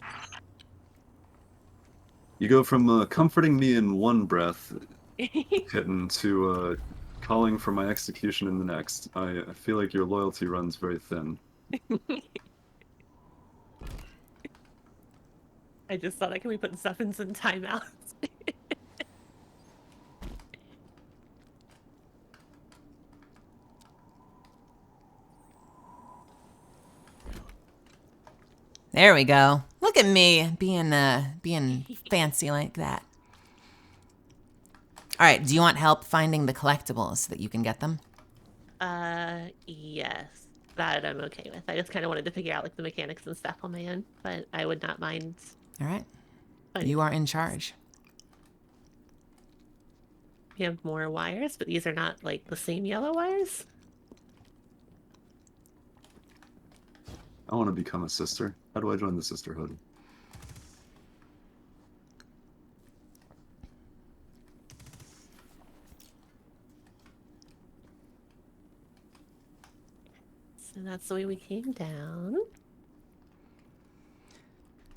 You go from comforting me in one breath, Kitten, to calling for my execution in the next. I feel like your loyalty runs very thin. I just thought I could be putting stuff in some timeouts. There we go. Look at me being fancy like that. All right, do you want help finding the collectibles so that you can get them? Yes. That I'm okay with. I just kind of wanted to figure out like the mechanics and stuff on my own, but I would not mind. All right. You are in charge. We have more wires, but these are not like the same yellow wires. I want to become a sister. How do I join the sisterhood? So that's the way we came down.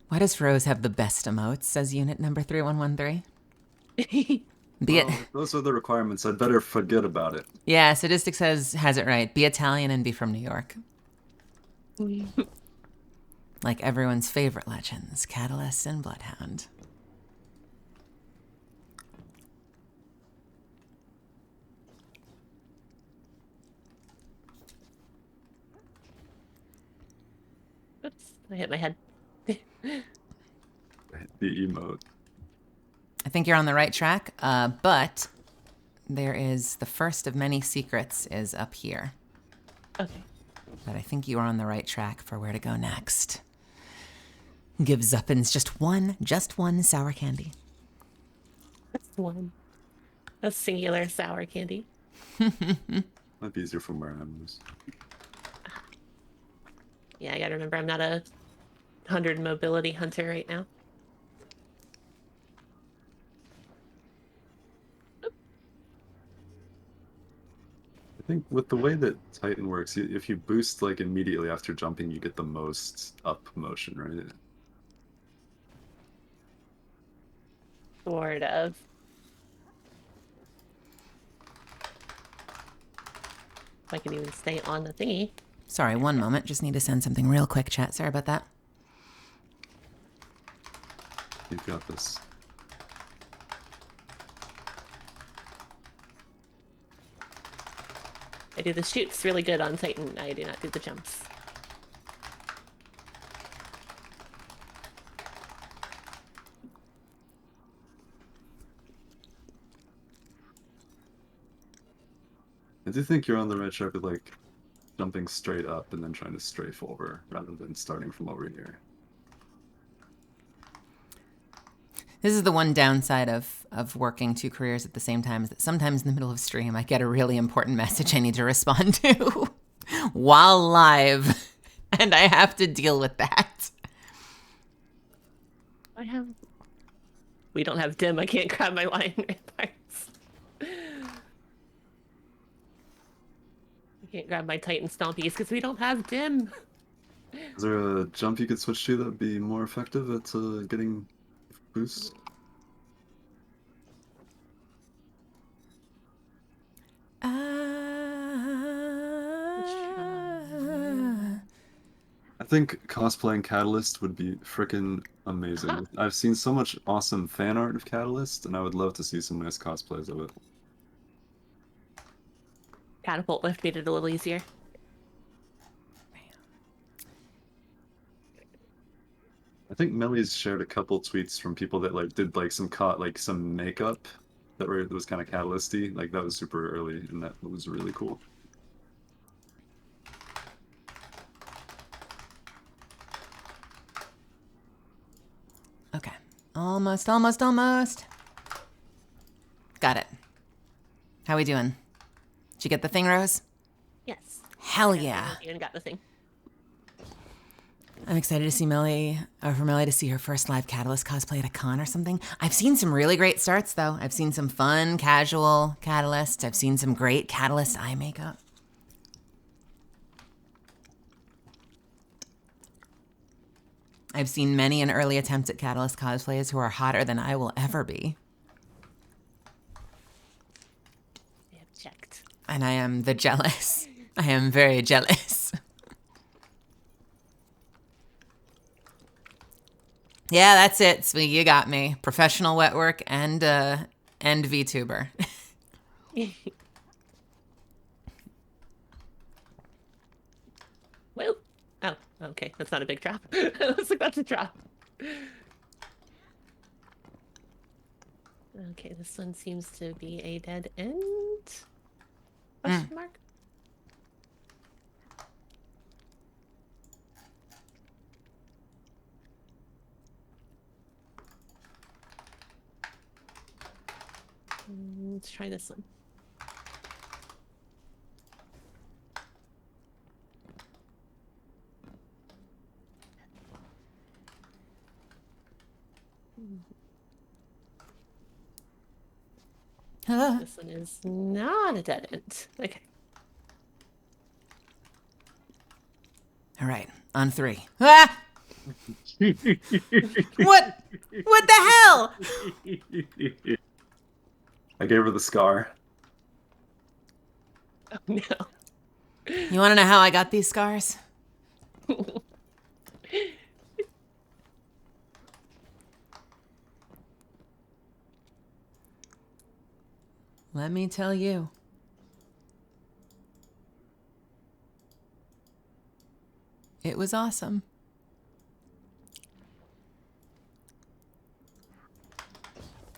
Why does Rose have the best emotes, says unit number 3113? Those are the requirements. I'd better forget about it. Yeah, Sadistic has it right. Be Italian and be from New York. Like everyone's favorite legends, Catalyst and Bloodhound. Oops, I hit my head. The emote. I think you're on the right track, but there is the first of many secrets is up here. Okay. But I think you are on the right track for where to go next. Give Zuppins just one sour candy. That's one. A singular sour candy. Might be easier from where I am. Yeah, I gotta remember I'm not a 100 mobility hunter right now. I think with the way that Titan works, if you boost like immediately after jumping, you get the most up motion, right? Sort of. If I can even stay on the thingy. Sorry, one moment. Just need to send something real quick, chat. Sorry about that. You've got this. I do the shoots really good on Titan. I do not do the jumps. I do think you're on the right track with like jumping straight up and then trying to strafe over rather than starting from over here. This is the one downside of working 2 careers at the same time, is that sometimes in the middle of stream I get a really important message I need to respond to while live, and I have to deal with that. We don't have dim. I can't grab my lion parts. I can't grab my Titan Stompies because we don't have dim. Is there a jump you could switch to that would be more effective at getting boosts? I think cosplaying Catalyst would be frickin' amazing. I've seen so much awesome fan art of Catalyst, and I would love to see some nice cosplays of it. Catapult lift made it a little easier. I think Millie's shared a couple tweets from people that like did like some makeup that was kind of Catalyst-y. Like that was super early, and that was really cool. Okay. Almost. Got it. How we doing? Did you get the thing, Rose? Yes. Hell yeah. And got the thing. I'm excited to see Millie, or for Millie to see her first live Catalyst cosplay at a con or something. I've seen some really great starts, though. I've seen some fun, casual Catalyst. I've seen some great Catalyst eye makeup. I've seen many an early attempt at Catalyst cosplays who are hotter than I will ever be. I have checked. And I am the jealous. I am very jealous. Yeah, that's it, Sweet. You got me. Professional wet work and VTuber. Well, oh, okay. That's not a big drop. I was like, that's a drop. Okay, this one seems to be a dead end? Question mark? Let's try this one. This one is not a dead end. Okay. All right, on 3. Ah! What the hell? I gave her the scar. Oh, no. You want to know how I got these scars? Let me tell you. It was awesome.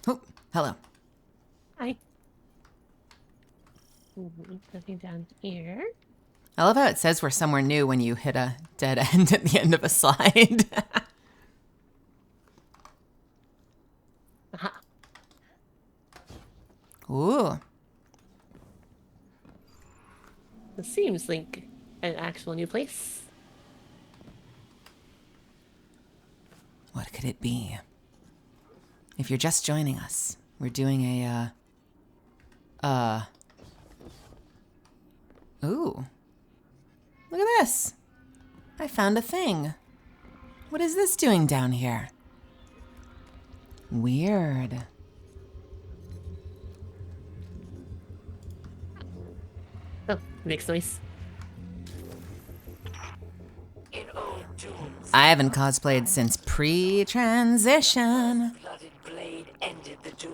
Oh, hello. Hi. Nothing down here. I love how it says we're somewhere new when you hit a dead end at the end of a slide. Aha. Ooh. This seems like an actual new place. What could it be? If you're just joining us, we're doing a, ooh. Look at this. I found a thing. What is this doing down here? Weird. Oh, makes noise. In old tombs, I haven't cosplayed since pre-transition. blooded blade ended the doom.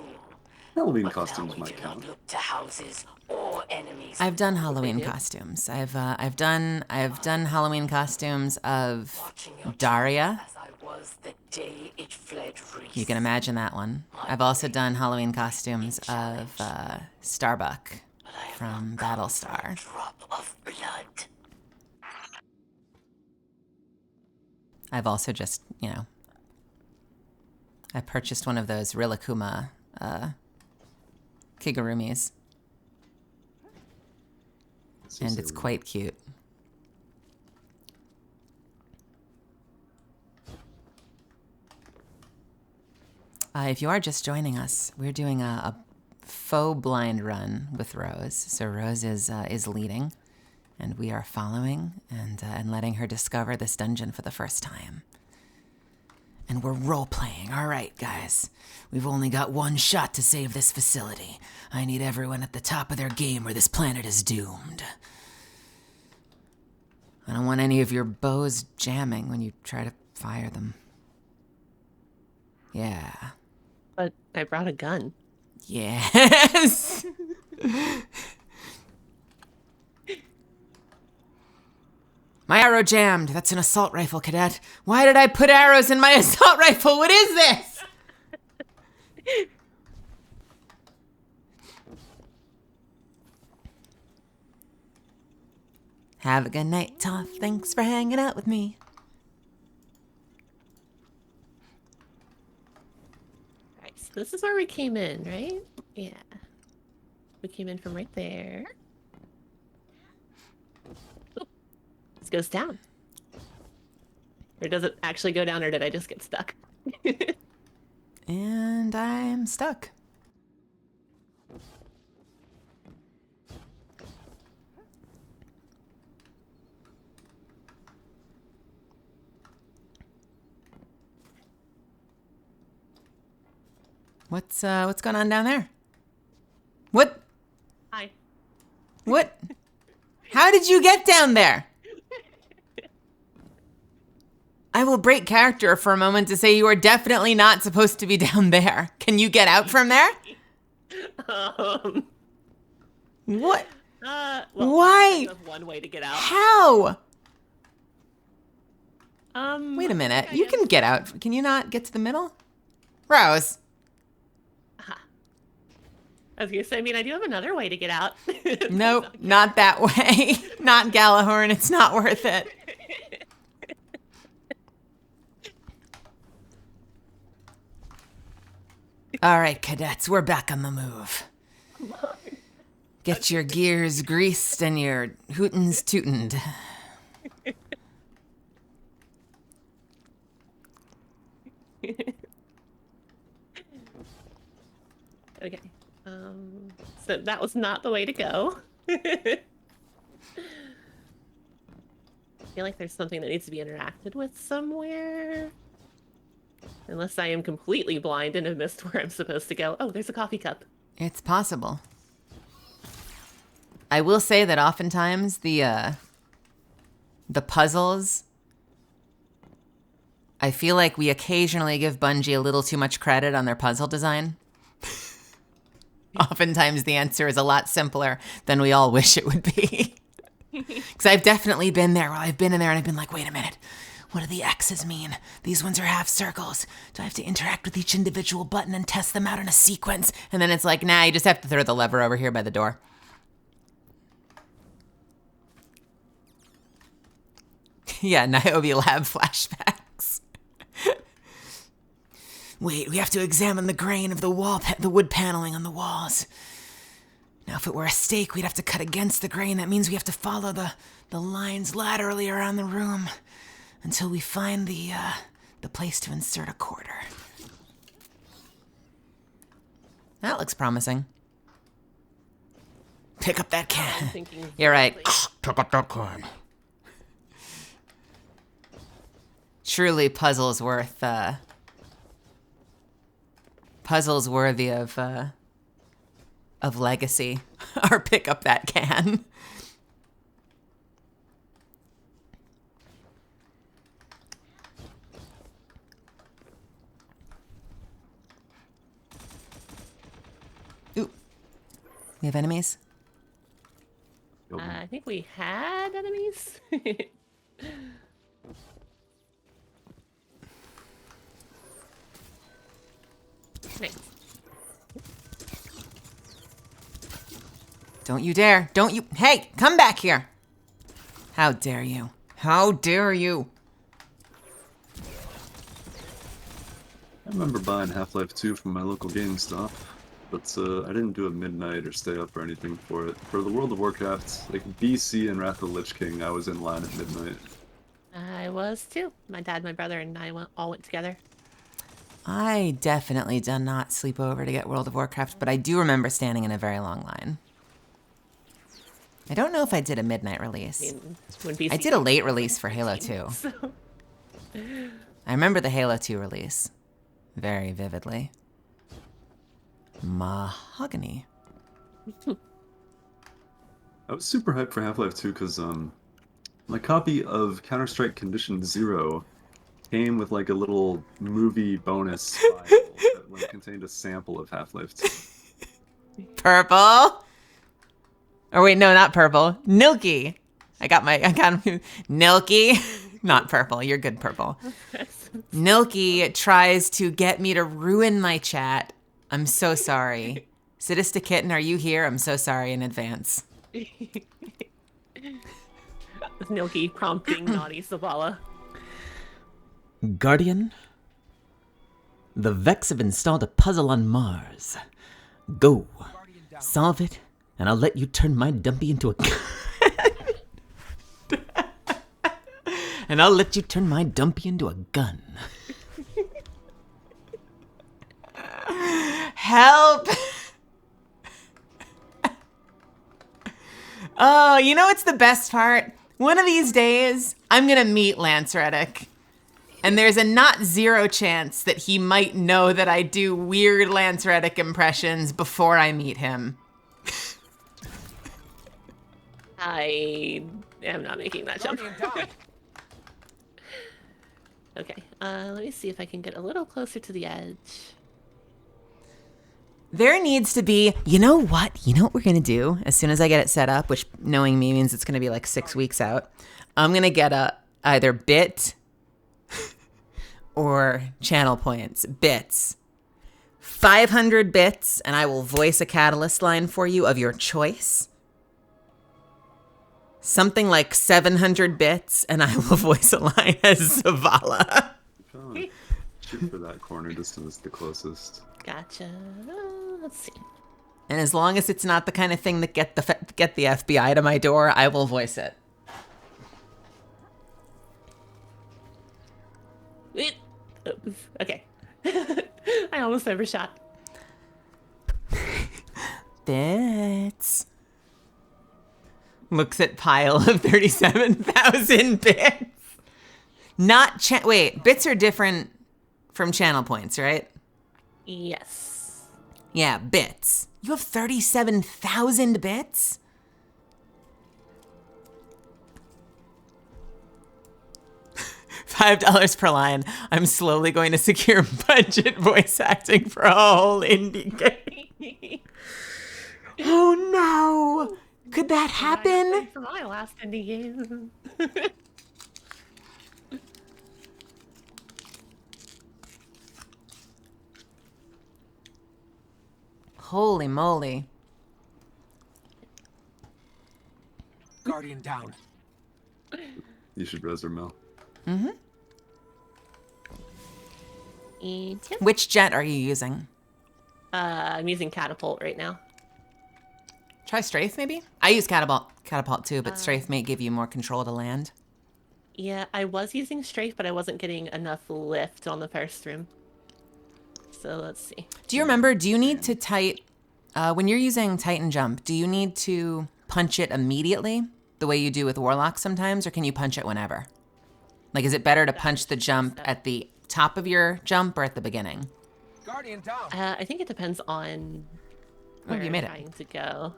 Halloween costumes might count. Look to houses or enemies. I've done Halloween costumes. I've done Halloween costumes of Daria. As I was the day it fled Reese. You can imagine that one. I've also done Halloween costumes of Starbuck. But from Battlestar. Drop of blood. I've also just, I purchased one of those Rilakkuma Kigurumis. And it's quite cute. If you are just joining us, we're doing a faux blind run with Rose. So Rose is leading, and we are following and letting her discover this dungeon for the first time. And we're role-playing. All right, guys. We've only got one shot to save this facility. I need everyone at the top of their game or this planet is doomed. I don't want any of your bows jamming when you try to fire them. Yeah. But I brought a gun. Yes! My arrow jammed. That's an assault rifle, cadet. Why did I put arrows in my assault rifle? What is this? Have a good night, Toph. Thanks for hanging out with me. Alright, so this is where we came in, right? Yeah. We came in from right there. Oh, this goes down. Or does it actually go down, or did I just get stuck? And I'm stuck. What's going on down there? What? Hi. What? How did you get down there? I will break character for a moment to say you are definitely not supposed to be down there. Can you get out from there? What? Well, why? there's one way to get out. How? Wait a minute. You can get out. Can you not get to the middle? Rose. I was gonna say, I do have another way to get out. Nope, not that way. Not Galahorn. It's not worth it. All right, cadets, we're back on the move. Get your gears greased and your hootens tootened. Okay. So that was not the way to go. I feel like there's something that needs to be interacted with somewhere. Unless I am completely blind and have missed where I'm supposed to go. Oh, there's a coffee cup. It's possible. I will say that oftentimes the puzzles, I feel like we occasionally give Bungie a little too much credit on their puzzle design. Oftentimes the answer is a lot simpler than we all wish it would be. Because I've definitely been there. Well, I've been in there and I've been like, wait a minute. What do the X's mean? These ones are half circles. Do I have to interact with each individual button and test them out in a sequence? And then it's like, nah, you just have to throw the lever over here by the door. Yeah, Niobe Lab flashbacks. Wait, we have to examine the grain of the wood paneling on the walls. Now, if it were a stake, we'd have to cut against the grain. That means we have to follow the lines laterally around the room until we find the place to insert a quarter. That looks promising. Pick up that can. You're right. Pick up that can. Truly, puzzles worthy of legacy. Or pick up that can. Ooh. We have enemies? I think we had enemies. Nice. Don't you dare. Don't you. Hey, come back here. How dare you? How dare you? I remember buying Half-Life 2 from my local GameStop, but I didn't do a midnight or stay up or anything for it. For the World of Warcraft, like BC and Wrath of the Lich King, I was in line at midnight. I was too. My dad, my brother, and I all went together. I definitely did not sleep over to get World of Warcraft, but I do remember standing in a very long line. I don't know if I did a midnight release. I did a late release for Halo 2. So. I remember the Halo 2 release very vividly. Mahogany. I was super hyped for Half-Life 2 because my copy of Counter-Strike Condition Zero came with like a little movie bonus file that contained a sample of Half-Life 2. Purple. Or wait, no, not purple. Nilky. I got Nilky. Not purple. You're good, purple. Nilky tries to get me to ruin my chat. I'm so sorry. Sidista Kitten, are you here? I'm so sorry in advance. Nilky prompting naughty Zavala. Guardian, the Vex have installed a puzzle on Mars. Go, solve it, and I'll let you turn my dumpy into a and I'll let you turn my dumpy into a gun. Help! Oh, you know what's the best part? One of these days, I'm gonna meet Lance Reddick. And there's a not zero chance that he might know that I do weird Lance Reddick impressions before I meet him. I am not making that jump. Okay, let me see if I can get a little closer to the edge. There needs to be, you know what? You know what we're going to do as soon as I get it set up, which knowing me means it's going to be like 6 weeks out. I'm going to get either bit or channel points. Bits. 500 bits, and I will voice a catalyst line for you of your choice. Something like 700 bits, and I will voice a line as Zavala. Shoot for that corner just as the closest. Gotcha. Let's see. And as long as it's not the kind of thing that get the FBI to my door, I will voice it. Okay. I almost overshot. Bits. Looks at pile of 37,000 bits. Not wait, bits are different from channel points, right? Yes. Yeah, bits. You have 37,000 bits? $5 per line. I'm slowly going to secure budget voice acting for a whole indie game. Oh no! Could that happen? For my last indie game. Holy moly. Guardian down. You should res her, Mel. Mm-hmm. E2. Which jet are you using? I'm using catapult right now. Try strafe, maybe? I use catapult too, but strafe may give you more control to land. Yeah, I was using strafe, but I wasn't getting enough lift on the first room. So let's see. Do you remember, do you need to when you're using Titan Jump, do you need to punch it immediately, the way you do with Warlock sometimes, or can you punch it whenever? Like, is it better to punch the jump at the top of your jump or at the beginning? Guardian down. I think it depends on where you made I'm trying to go.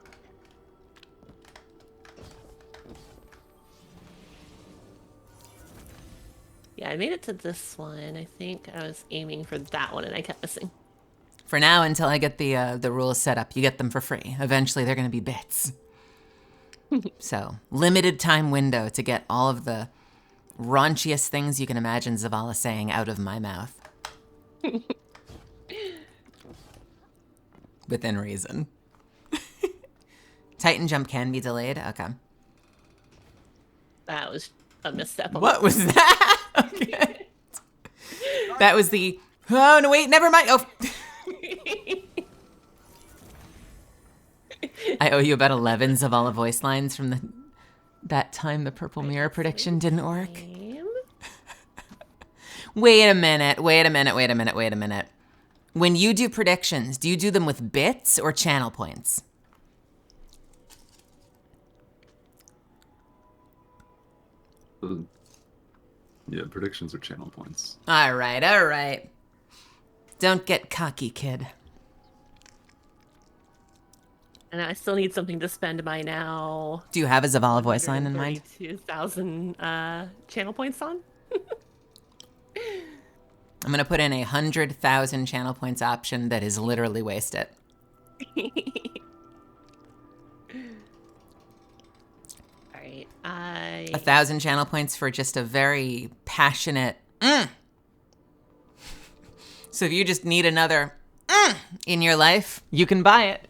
Yeah, I made it to this one. I think I was aiming for that one and I kept missing. For now, until I get the rules set up, you get them for free. Eventually, they're going to be bits. So, limited time window to get all of the raunchiest things you can imagine Zavala saying out of my mouth. Within reason. Titan jump can be delayed? Okay. That was a misstep. What was that? Okay. That was the, oh, no, wait, never mind. Oh. I owe you about 11 Zavala voice lines from that time the purple mirror prediction didn't work. Wait a minute. When you do predictions, do you do them with bits or channel points? Yeah, predictions are channel points. All right. Don't get cocky, kid. And I still need something to spend my now. Do you have a Zavala voice line in mind? 2,000 channel points on. I'm gonna put in 100,000 channel points option that is literally wasted. All right, 1,000 channel points for just a very passionate. So if you just need another in your life, you can buy it.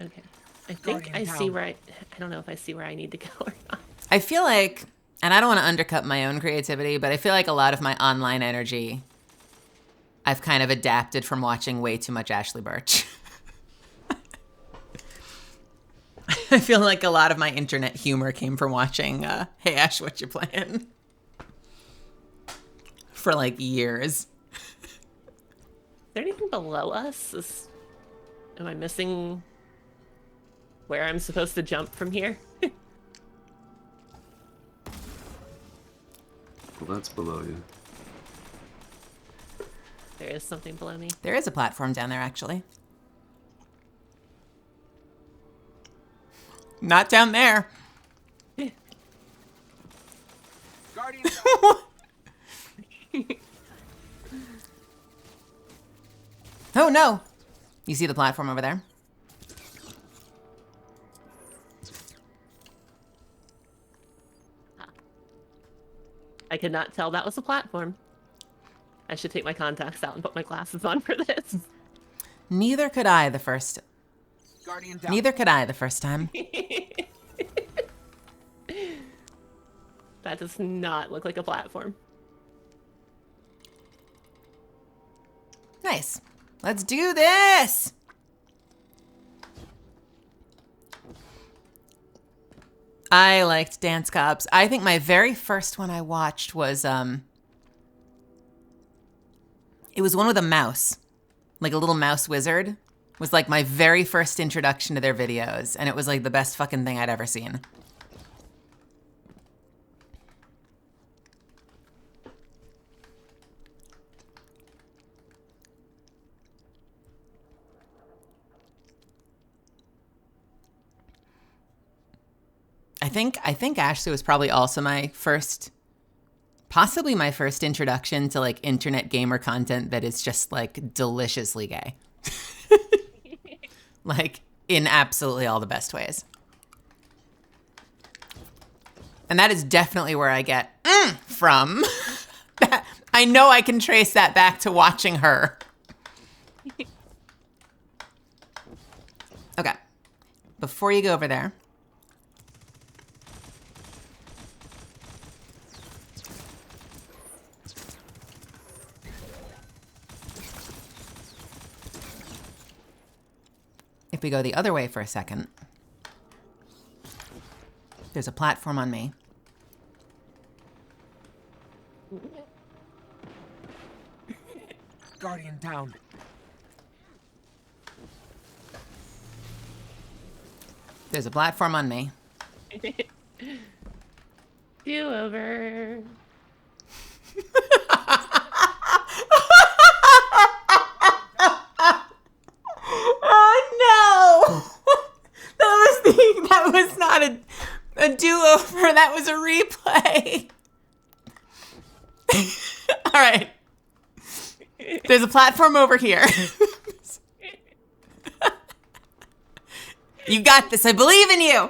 Okay, I think I see where I don't know if I see where I need to go or not. I feel like, and I don't want to undercut my own creativity, but I feel like a lot of my online energy, I've kind of adapted from watching way too much Ashley Birch. I feel like a lot of my internet humor came from watching, Hey Ash, what you playing? For like years. Is there anything below us? Am I missing where I'm supposed to jump from here? Well, that's below you. There is something below me. There is a platform down there, actually. Not down there. Guardian. Oh no! You see the platform over there? I could not tell that was a platform. I should take my contacts out and put my glasses on for this. Neither could I the first. Neither could I the first time. That does not look like a platform. Nice. Let's do this! I liked Dance Cops. I think my very first one I watched was, it was one with a mouse. Like a little mouse wizard. Was like my very first introduction to their videos. And it was like the best fucking thing I'd ever seen. I think Ashley was probably also my first, possibly my first introduction to like internet gamer content that is just like deliciously gay. Like in absolutely all the best ways. And that is definitely where I get from. I know I can trace that back to watching her. Okay. Before you go over there. If we go the other way for a second, there's a platform on me. Guardian down. There's a platform on me. Do over. Oh no! That was not a do-over. That was a replay. All right. There's a platform over here. You got this. I believe in you.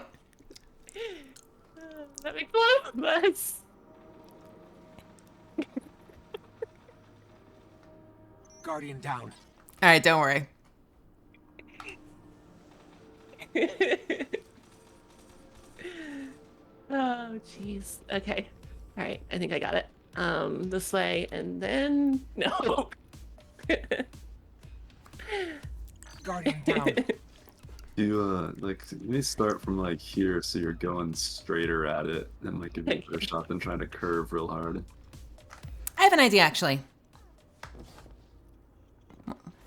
Let me close this. Guardian down. All right, don't worry. Oh, jeez. Okay. All right. I think I got it. This way, and then no. Guardian down. You like you may start from like here, so you're going straighter at it, and like give you a better shot than trying to curve real hard. I have an idea, actually.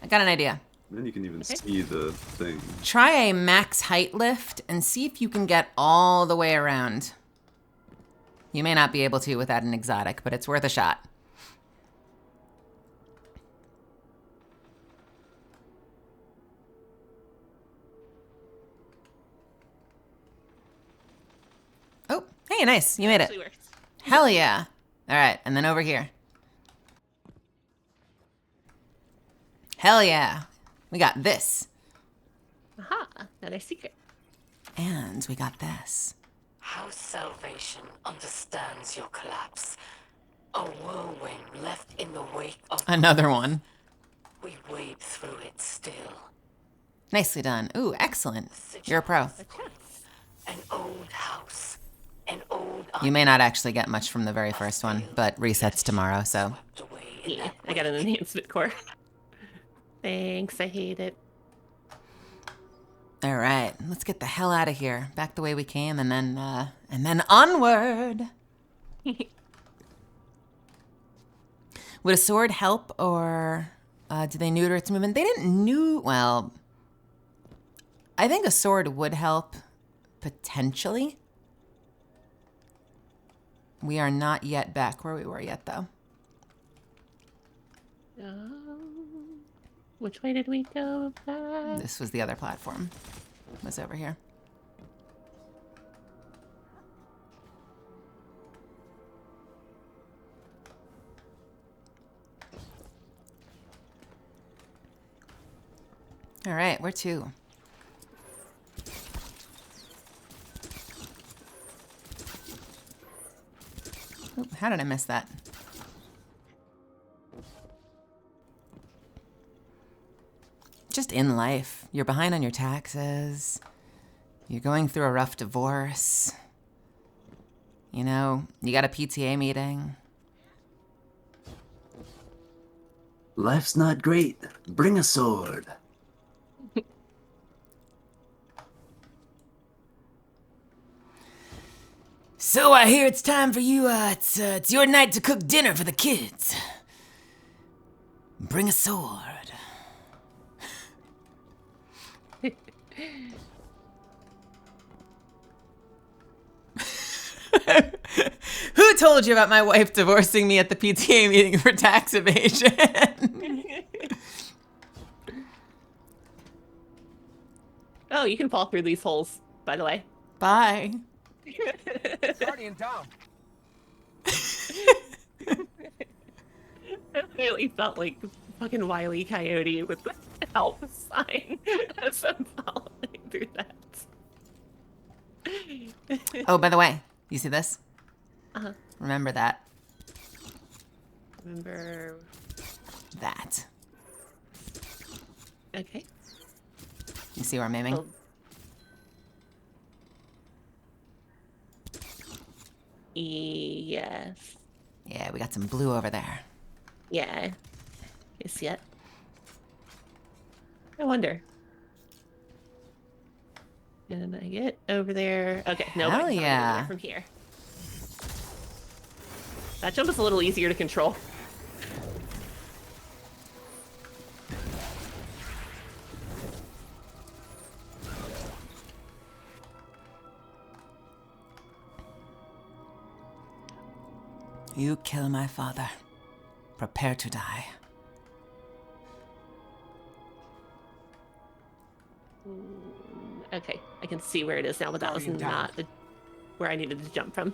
I got an idea. Then you can even see the thing. Try a max height lift and see if you can get all the way around. You may not be able to without an exotic, but it's worth a shot. Oh, hey, nice. You made it. Hell yeah. All right, and then over here. Hell yeah. We got this. Aha, another secret. And we got this. House Salvation understands your collapse. A whirlwind left in the wake of... Another one. We wade through it still. Nicely done. Ooh, excellent. You're a pro. An old house. An old... You may not actually get much from the very first one, but resets tomorrow, so. Yeah, I got an enhancement core. Thanks, I hate it. All right, let's get the hell out of here. Back the way we came, and then onward. Would a sword help, or do they neuter its movement? They didn't well, I think a sword would help, potentially. We are not yet back where we were yet, though. Which way did we go back? This was the other platform. It was over here. All right, where to? Oop, how did I miss that? Just in life. You're behind on your taxes. You're going through a rough divorce. You know, you got a PTA meeting. Life's not great. Bring a sword. So I hear it's time for you, it's your night to cook dinner for the kids. Bring a sword. Who told you about my wife divorcing me at the PTA meeting for tax evasion? Oh, you can fall through these holes, by the way. Bye. Guardian down. I really felt like fucking Wile E. Coyote with the help sign as I'm following through that. Oh, by the way, you see this? Uh-huh. Remember that. Remember that. Okay. You see where I'm aiming? Oh. Yes. Yeah, we got some blue over there. Yeah. You see it? I wonder. Can I get over there? Okay, no, Hell I can yeah. over there from here. That jump is a little easier to control. You kill my father. Prepare to die. Okay, I can see where it is now, but that was not where I needed to jump from.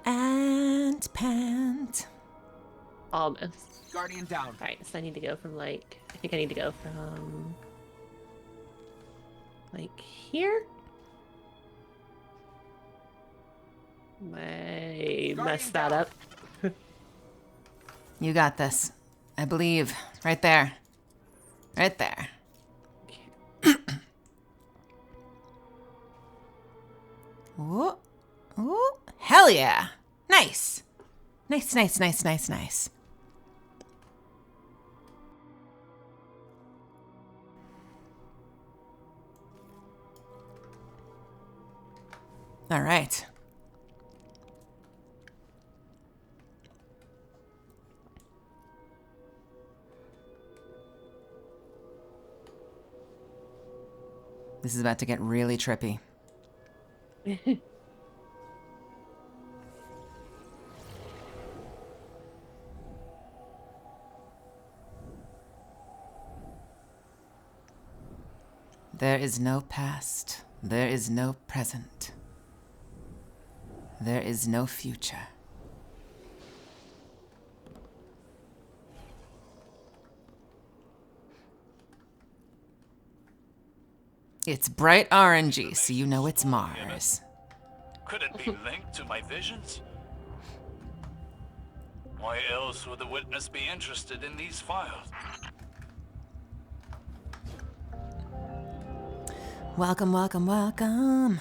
And pant. Almost. Guardian down. Alright, so I need to go from like, I think I need to go from Like here? I messed that up. You got this. I believe. Right there. Right there. Ooh. Ooh. Hell yeah. Nice. Nice, nice, nice, nice, nice. All right. This is about to get really trippy. There is no past. There is no present. There is no future. It's bright orangey, so you know it's Mars. Could it be linked to my visions? Why else would the witness be interested in these files? Welcome, welcome, welcome.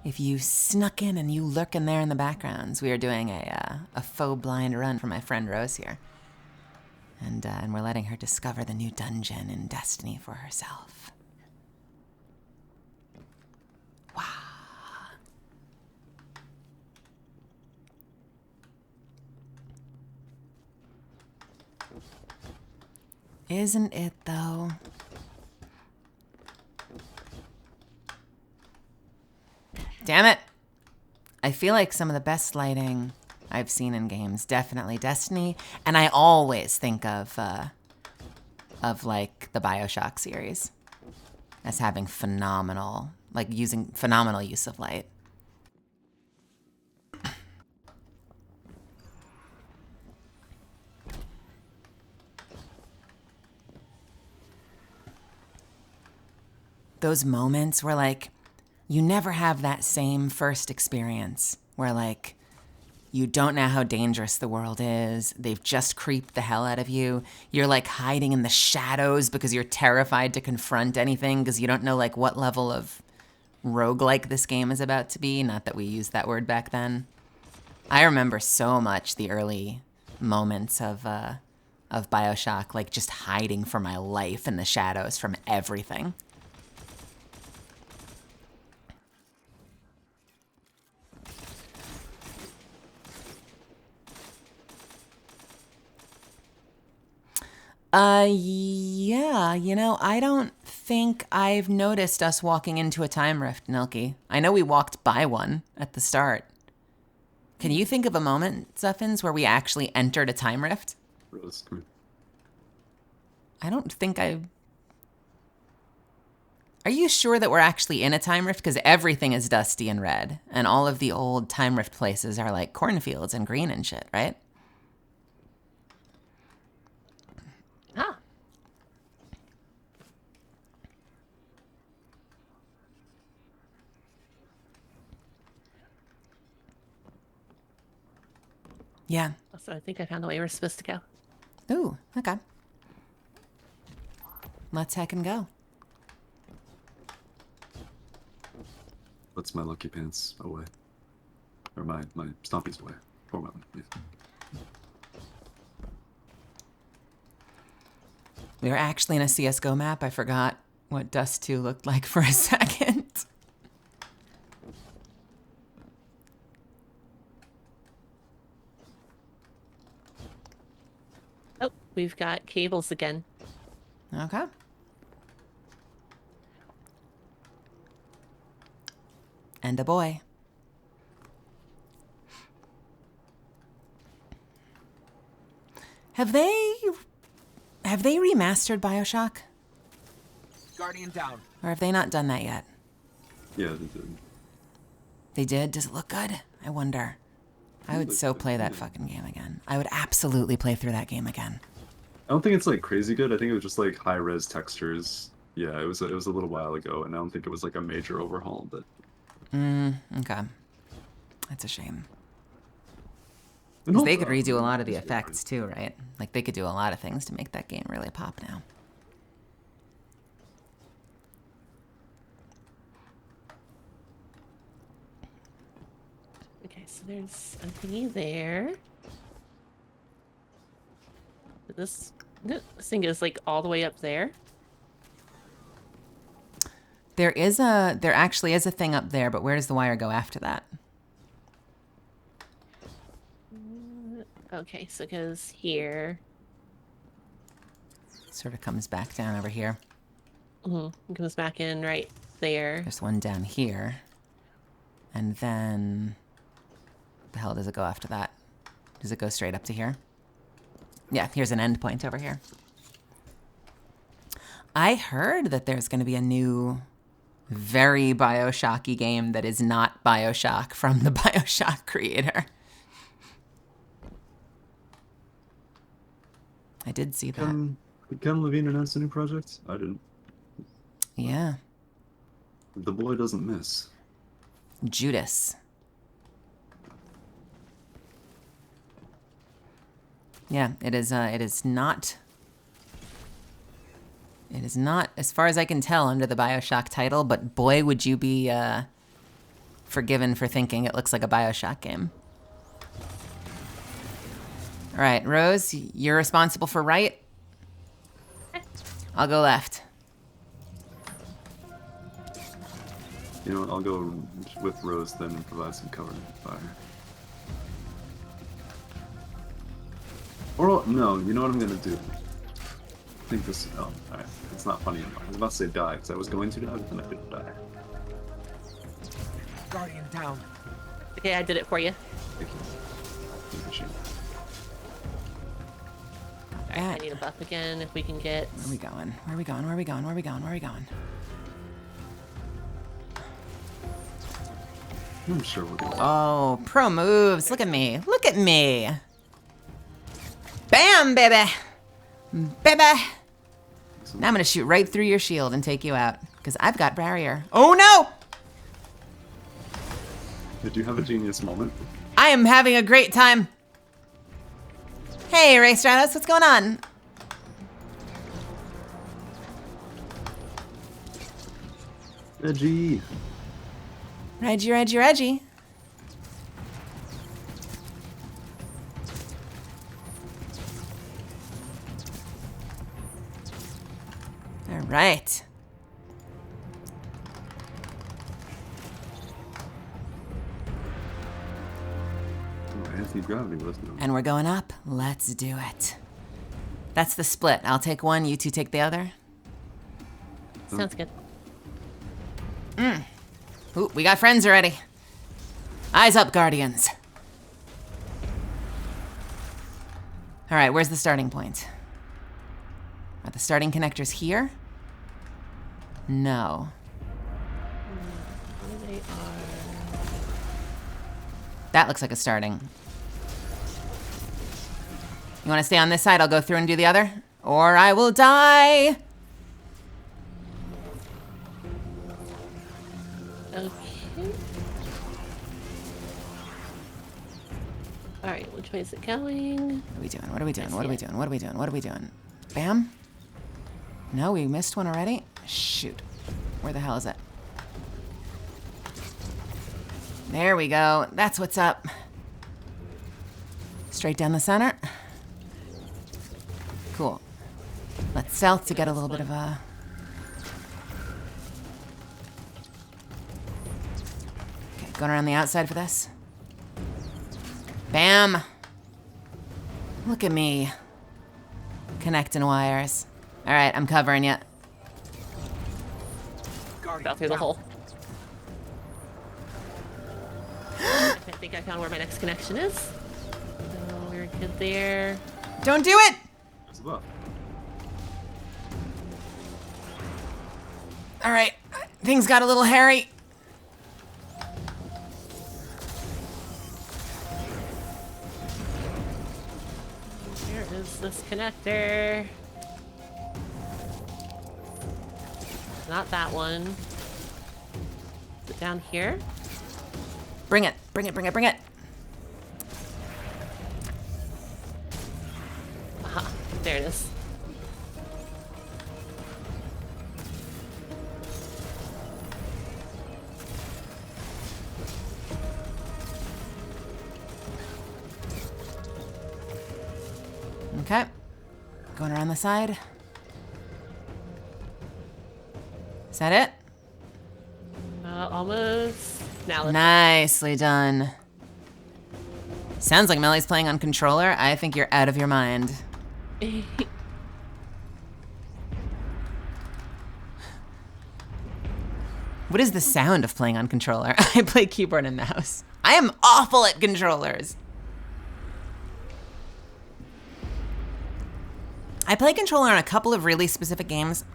If you snuck in and you lurking there in the backgrounds, we are doing a faux blind run for my friend Rose here. And we're letting her discover the new dungeon in Destiny for herself. Wow. Isn't it, though? Damn it. I feel like some of the best lighting I've seen in games, definitely Destiny, and I always think of like the BioShock series as having phenomenal, like using phenomenal use of light. Those moments where like you never have that same first experience where like you don't know how dangerous the world is. They've just creeped the hell out of you. You're like hiding in the shadows because you're terrified to confront anything because you don't know like what level of roguelike this game is about to be. Not that we used that word back then. I remember so much the early moments of BioShock, like just hiding for my life in the shadows from everything. Yeah, you know, I don't think I've noticed us walking into a time rift, Nilki. I know we walked by one at the start. Can you think of a moment, Zuffins, where we actually entered a time rift? Rose, come here. I don't think I... Are you sure that we're actually in a time rift? Because everything is dusty and red, and all of the old time rift places are like cornfields and green and shit, right? Ah. Yeah. Also, I think I found the way we're supposed to go. Ooh, okay. Let's heckin' go. Puts my lucky pants away. Or my stompies away. Or my yeah. We were actually in a CSGO map. I forgot what Dust 2 looked like for a second. Oh, we've got cables again. Okay. And a boy. Have they remastered BioShock? Guardian down. Or have they not done that yet? Yeah, they did. They did? Does it look good? I wonder. I would so play that fucking game again. I would absolutely play through that game again. I don't think it's like crazy good. I think it was just like high res textures. Yeah, it was a little while ago, and I don't think it was like a major overhaul, but Okay. That's a shame. Because they could redo a lot of the effects too, right? Like they could do a lot of things to make that game really pop now. Okay, so there's a thingy there. This thing is like all the way up there. There actually is a thing up there, but where does the wire go after that? Okay, so it goes here. Sort of comes back down over here. It goes back in right there. There's one down here. And then... the hell does it go after that? Does it go straight up to here? Yeah, here's an end point over here. I heard that there's going to be a new, very Bioshocky game that is not Bioshock from the Bioshock creator. I did see that. Did Ken Levine announce a new project? I didn't. Yeah. The boy doesn't miss. Judas. Yeah, it is not, as far as I can tell, under the Bioshock title, but boy, would you be forgiven for thinking it looks like a Bioshock game. All right, Rose, you're responsible for right. I'll go left. You know what, I'll go with Rose then and provide some cover fire. Or, no, you know what I'm gonna do? I think this, oh, alright, it's not funny anymore. I was about to say die, because I was going to die, but then I didn't die. Guardian down. Okay, I did it for you. Thank you. Appreciate it. Alright, I need a buff again if we can get... Where are we going? Where are we going? Where are we going? Where are we going? Where are we going? I'm sure we're going. Oh, pro moves. Look at me. Look at me. Bam, baby. Baby. Now I'm going to shoot right through your shield and take you out. Because I've got barrier. Oh, no! Did you have a genius moment? I am having a great time. Hey, Ray Stratos, what's going on? Reggie. Reggie, Reggie, Reggie. All right. Anti-gravity wasn't it? And we're going up. Let's do it. That's the split. I'll take one, you two take the other. Sounds good. Ooh, we got friends already. Eyes up, Guardians. All right, where's the starting point? Are the starting connectors here? No. They are... That looks like a starting. You want to stay on this side? I'll go through and do the other. Or I will die. Okay. Alright, which way is it going? What are we doing? What are we doing? What are we doing? What are we doing? What are we doing? Bam? No, we missed one already? Shoot. Where the hell is it? There we go. That's what's up. Straight down the center. Cool. Let's stealth to get a little bit of a... Okay, going around the outside for this. Bam! Look at me. Connecting wires. Alright, I'm covering you. Fell through the hole. I think I found where my next connection is. So we're good there. Don't do it! Alright, things got a little hairy. Where is this connector? Not that one. Is it down here? Bring it, bring it, bring it, bring it. Aha, there it is. Okay. Going around the side. Is that it? Almost. Now let's Nicely done. Sounds like Melly's playing on controller. I think you're out of your mind. What is the sound of playing on controller? I play keyboard and mouse. I am awful at controllers. I play controller on a couple of really specific games,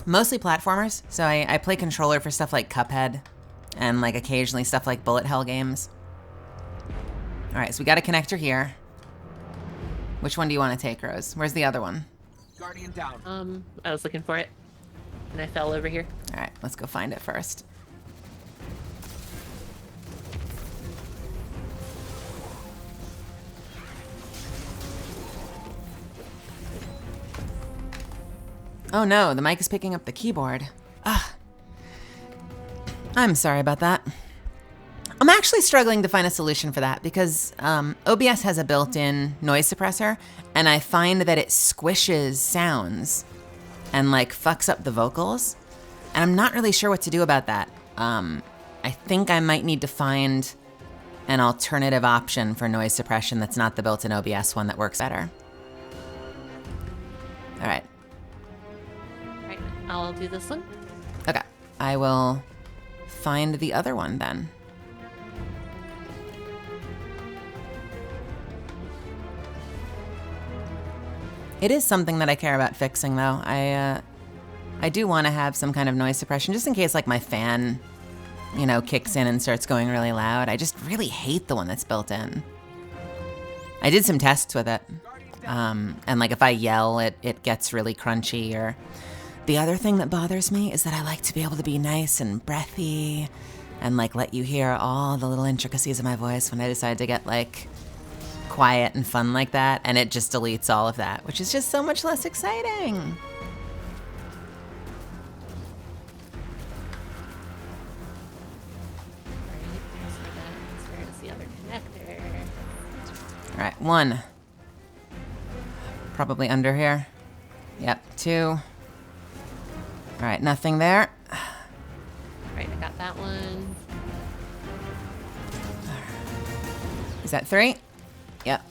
mostly platformers. So I play controller for stuff like Cuphead and like occasionally stuff like bullet hell games. All right, so we got a connector here. Which one do you want to take, Rose? Where's the other one? Guardian down. I was looking for it, and I fell over here. All right, let's go find it first. Oh no, the mic is picking up the keyboard. Ah, I'm sorry about that. I'm actually struggling to find a solution for that because OBS has a built-in noise suppressor, and I find that it squishes sounds and like fucks up the vocals, and I'm not really sure what to do about that. I think I might need to find an alternative option for noise suppression that's not the built-in OBS one that works better. All right. Right, I'll do this one. Okay, I will find the other one then. It is something that I care about fixing, though. I do want to have some kind of noise suppression, just in case, like, my fan, you know, kicks in and starts going really loud. I just really hate the one that's built in. I did some tests with it, and, like, if I yell, it gets really crunchy. Or the other thing that bothers me is that I like to be able to be nice and breathy and, like, let you hear all the little intricacies of my voice when I decide to get, like, quiet and fun like that, and it just deletes all of that, which is just so much less exciting. Where's the other connector? All right, 1. Probably under here. Yep, 2. All right, nothing there. Right, I got that one. Is that 3? Yep.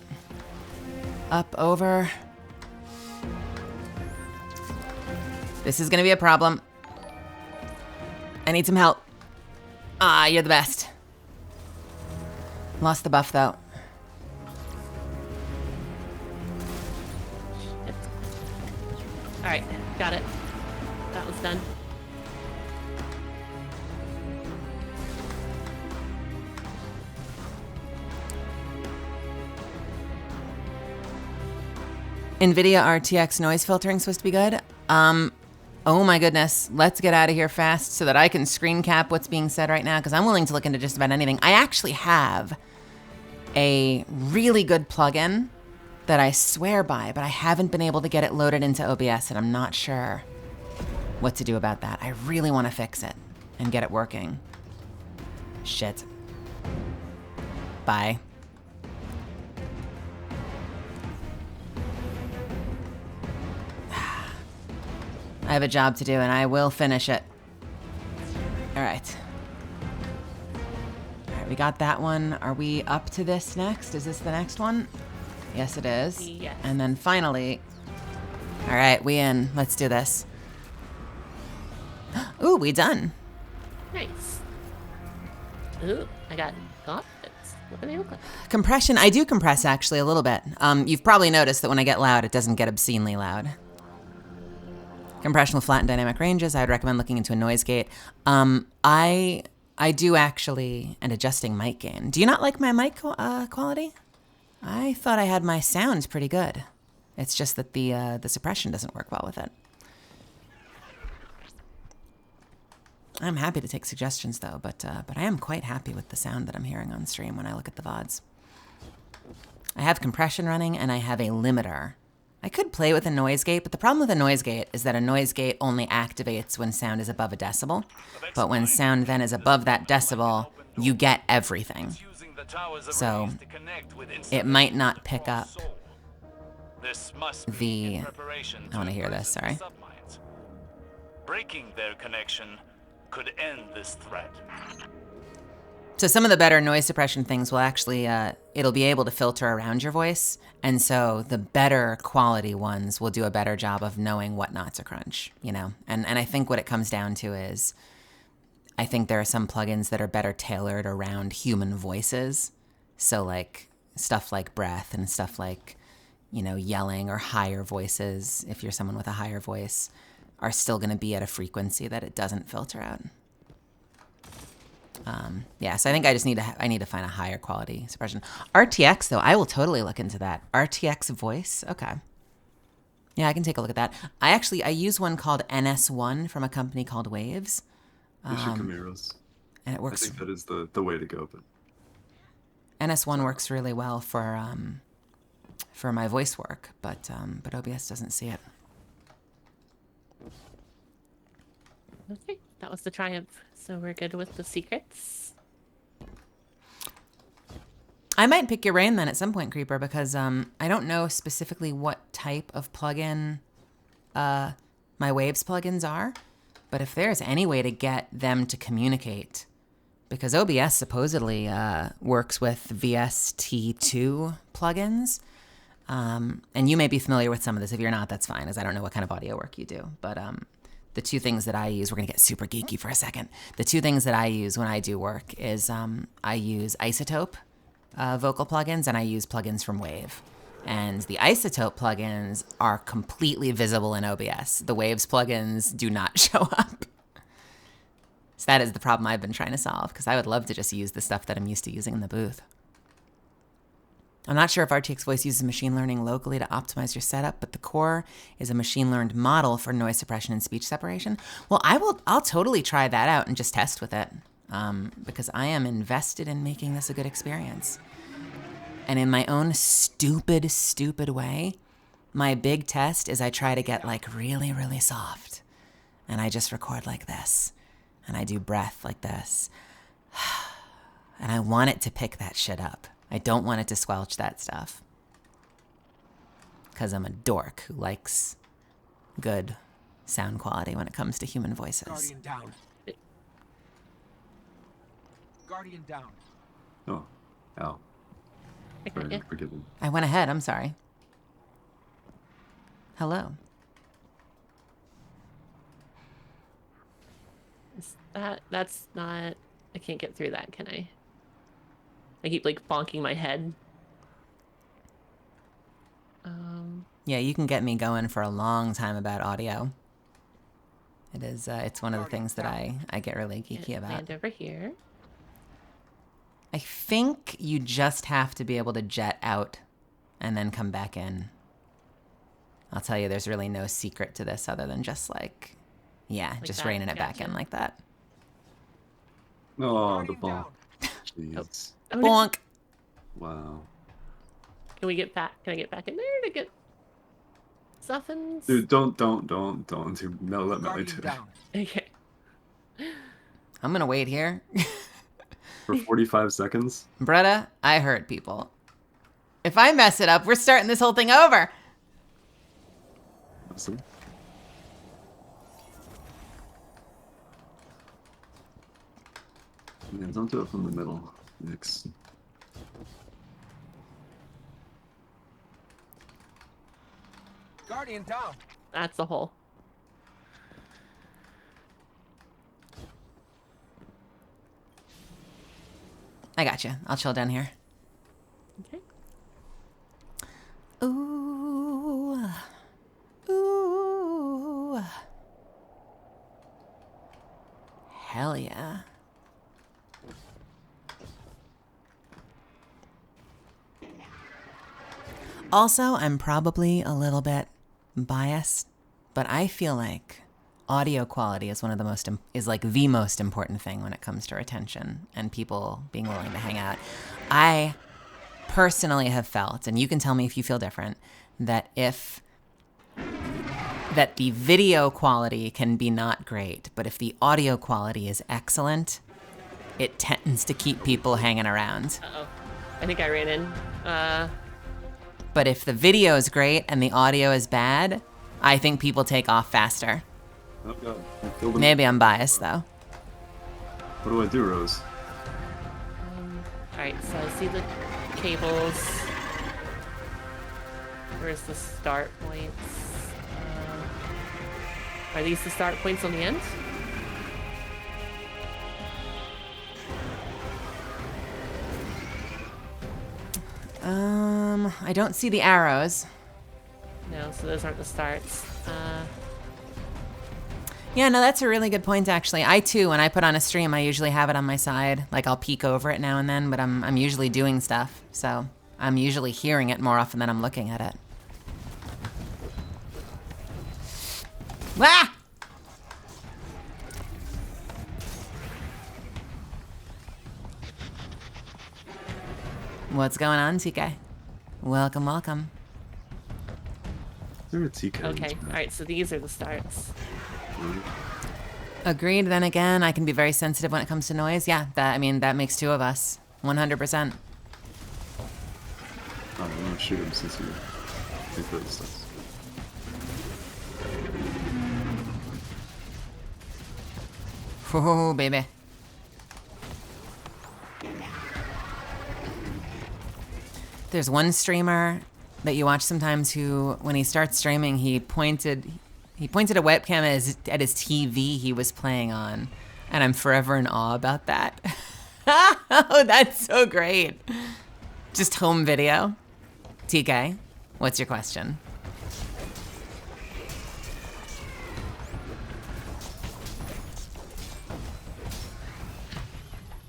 Up, over. This is gonna be a problem. I need some help. Ah, you're the best. Lost the buff, though. All right, got it. That was done. NVIDIA RTX noise filtering supposed to be good. Oh my goodness. Let's get out of here fast so that I can screen cap what's being said right now, because I'm willing to look into just about anything. I actually have a really good plugin that I swear by, but I haven't been able to get it loaded into OBS, and I'm not sure what to do about that. I really want to fix it and get it working. Shit. Bye. I have a job to do, and I will finish it. All right. All right, we got that one. Are we up to this next? Is this the next one? Yes, it is. Yes. And then finally... All right, we in. Let's do this. Ooh, we done. Nice. Ooh, I got gauntlets. What do they look like? Compression. I do compress, actually, a little bit. You've probably noticed that when I get loud, it doesn't get obscenely loud. Compression will flatten dynamic ranges. I'd recommend looking into a noise gate. I do actually, and adjusting mic gain. Do you not like my mic quality? I thought I had my sound pretty good. It's just that the suppression doesn't work well with it. I'm happy to take suggestions though, but I am quite happy with the sound that I'm hearing on stream when I look at the VODs. I have compression running and I have a limiter. I could play with a noise gate, but the problem with a noise gate is that a noise gate only activates when sound is above a decibel. But when sound then is above that decibel, you get everything. So it might not pick up the... I want to hear this, sorry. Breaking their connection could end this threat. So some of the better noise suppression things will actually, it'll be able to filter around your voice. And so the better quality ones will do a better job of knowing what not to crunch, you know? And I think what it comes down to is, I think there are some plugins that are better tailored around human voices. So like stuff like breath and stuff like, you know, yelling or higher voices, if you're someone with a higher voice, are still going to be at a frequency that it doesn't filter out. Yeah, so I think I just need to find a higher quality suppression. RTX though, I will totally look into that. RTX voice, okay. Yeah, I can take a look at that. I use one called NS1 from a company called Waves. Chimeras. And it works. I think that is the way to go. But NS1 works really well for my voice work, but OBS doesn't see it. Okay, that was the triumph. So we're good with the secrets. I might pick your brain then at some point, Creeper, because I don't know specifically what type of plugin my Waves plugins are, but if there's any way to get them to communicate, because OBS supposedly works with VST2 plugins, and you may be familiar with some of this. If you're not, that's fine, as I don't know what kind of audio work you do, but the two things that I use, we're gonna get super geeky for a second. The two things that I use when I do work is I use Isotope vocal plugins and I use plugins from Wave. And the Isotope plugins are completely visible in OBS. The Waves plugins do not show up. So that is the problem I've been trying to solve, because I would love to just use the stuff that I'm used to using in the booth. I'm not sure if RTX Voice uses machine learning locally to optimize your setup, but the core is a machine learned model for noise suppression and speech separation. Well, I'll totally try that out and just test with it, because I am invested in making this a good experience. And in my own stupid way, my big test is I try to get like really, really soft. And I just record like this. And I do breath like this. And I want it to pick that shit up. I don't want it to squelch that stuff. Because I'm a dork who likes good sound quality when it comes to human voices. Guardian down. Guardian down. oh, ow. Forgive me. I went ahead, I'm sorry. Hello. That's not... I can't get through that, can I? I keep like bonking my head. Yeah, you can get me going for a long time about audio. It is, it's one of the things that I get really geeky about. Land over here. I think you just have to be able to jet out and then come back in. I'll tell you, there's really no secret to this other than just like, yeah, like just reining it back in like that. Oh, the ball. Jeez. Oh, bonk. Wow. Can we get back? Can I get back in there to get stuffins? Dude, don't do. No, let Melly do. Okay. I'm gonna wait here. For 45 seconds? Bretta, I hurt people. If I mess it up, we're starting this whole thing over. Awesome. Yeah, don't do it from the middle, Nix. Guardian down. That's the hole. I got you. I'll chill down here. Okay. Ooh. Ooh. Hell yeah. Also, I'm probably a little bit biased, but I feel like audio quality is like the most important thing when it comes to retention and people being willing to hang out. I personally have felt, and you can tell me if you feel different, that the video quality can be not great, but if the audio quality is excellent, it tends to keep people hanging around. Uh-oh. I think I ran in. But if the video is great and the audio is bad, I think people take off faster. Oh god. I killed him. Maybe I'm biased, though. What do I do, Rose? Alright, so I see the cables. Where's the start points? Are these the start points on the end? I don't see the arrows. No, so those aren't the starts. Yeah, no, that's a really good point, actually. I, too, when I put on a stream, I usually have it on my side. Like, I'll peek over it now and then, but I'm usually doing stuff. So I'm usually hearing it more often than I'm looking at it. Ah! What's going on, TK? Welcome, welcome. Is there a TK? Okay, alright, so these are the starts. Agreed. Then again, I can be very sensitive when it comes to noise. Yeah, that makes two of us. 100%. I'm gonna shoot him since you think those stuff. Oh, baby. There's one streamer that you watch sometimes who, when he starts streaming, he pointed a webcam at his TV he was playing on, and I'm forever in awe about that. Oh, that's so great. Just home video. TK, what's your question?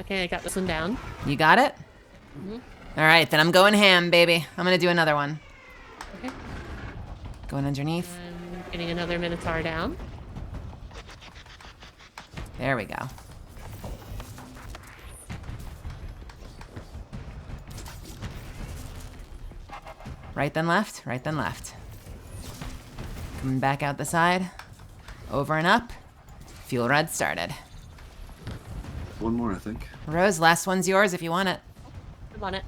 Okay, I got this one down. You got it? Mm-hmm. All right, then I'm going ham, baby. I'm gonna do another one. Okay. Going underneath. I'm getting another Minotaur down. There we go. Right then left, right then left. Coming back out the side. Over and up. Fuel rod started. One more, I think. Rose, last one's yours if you want it. I want it.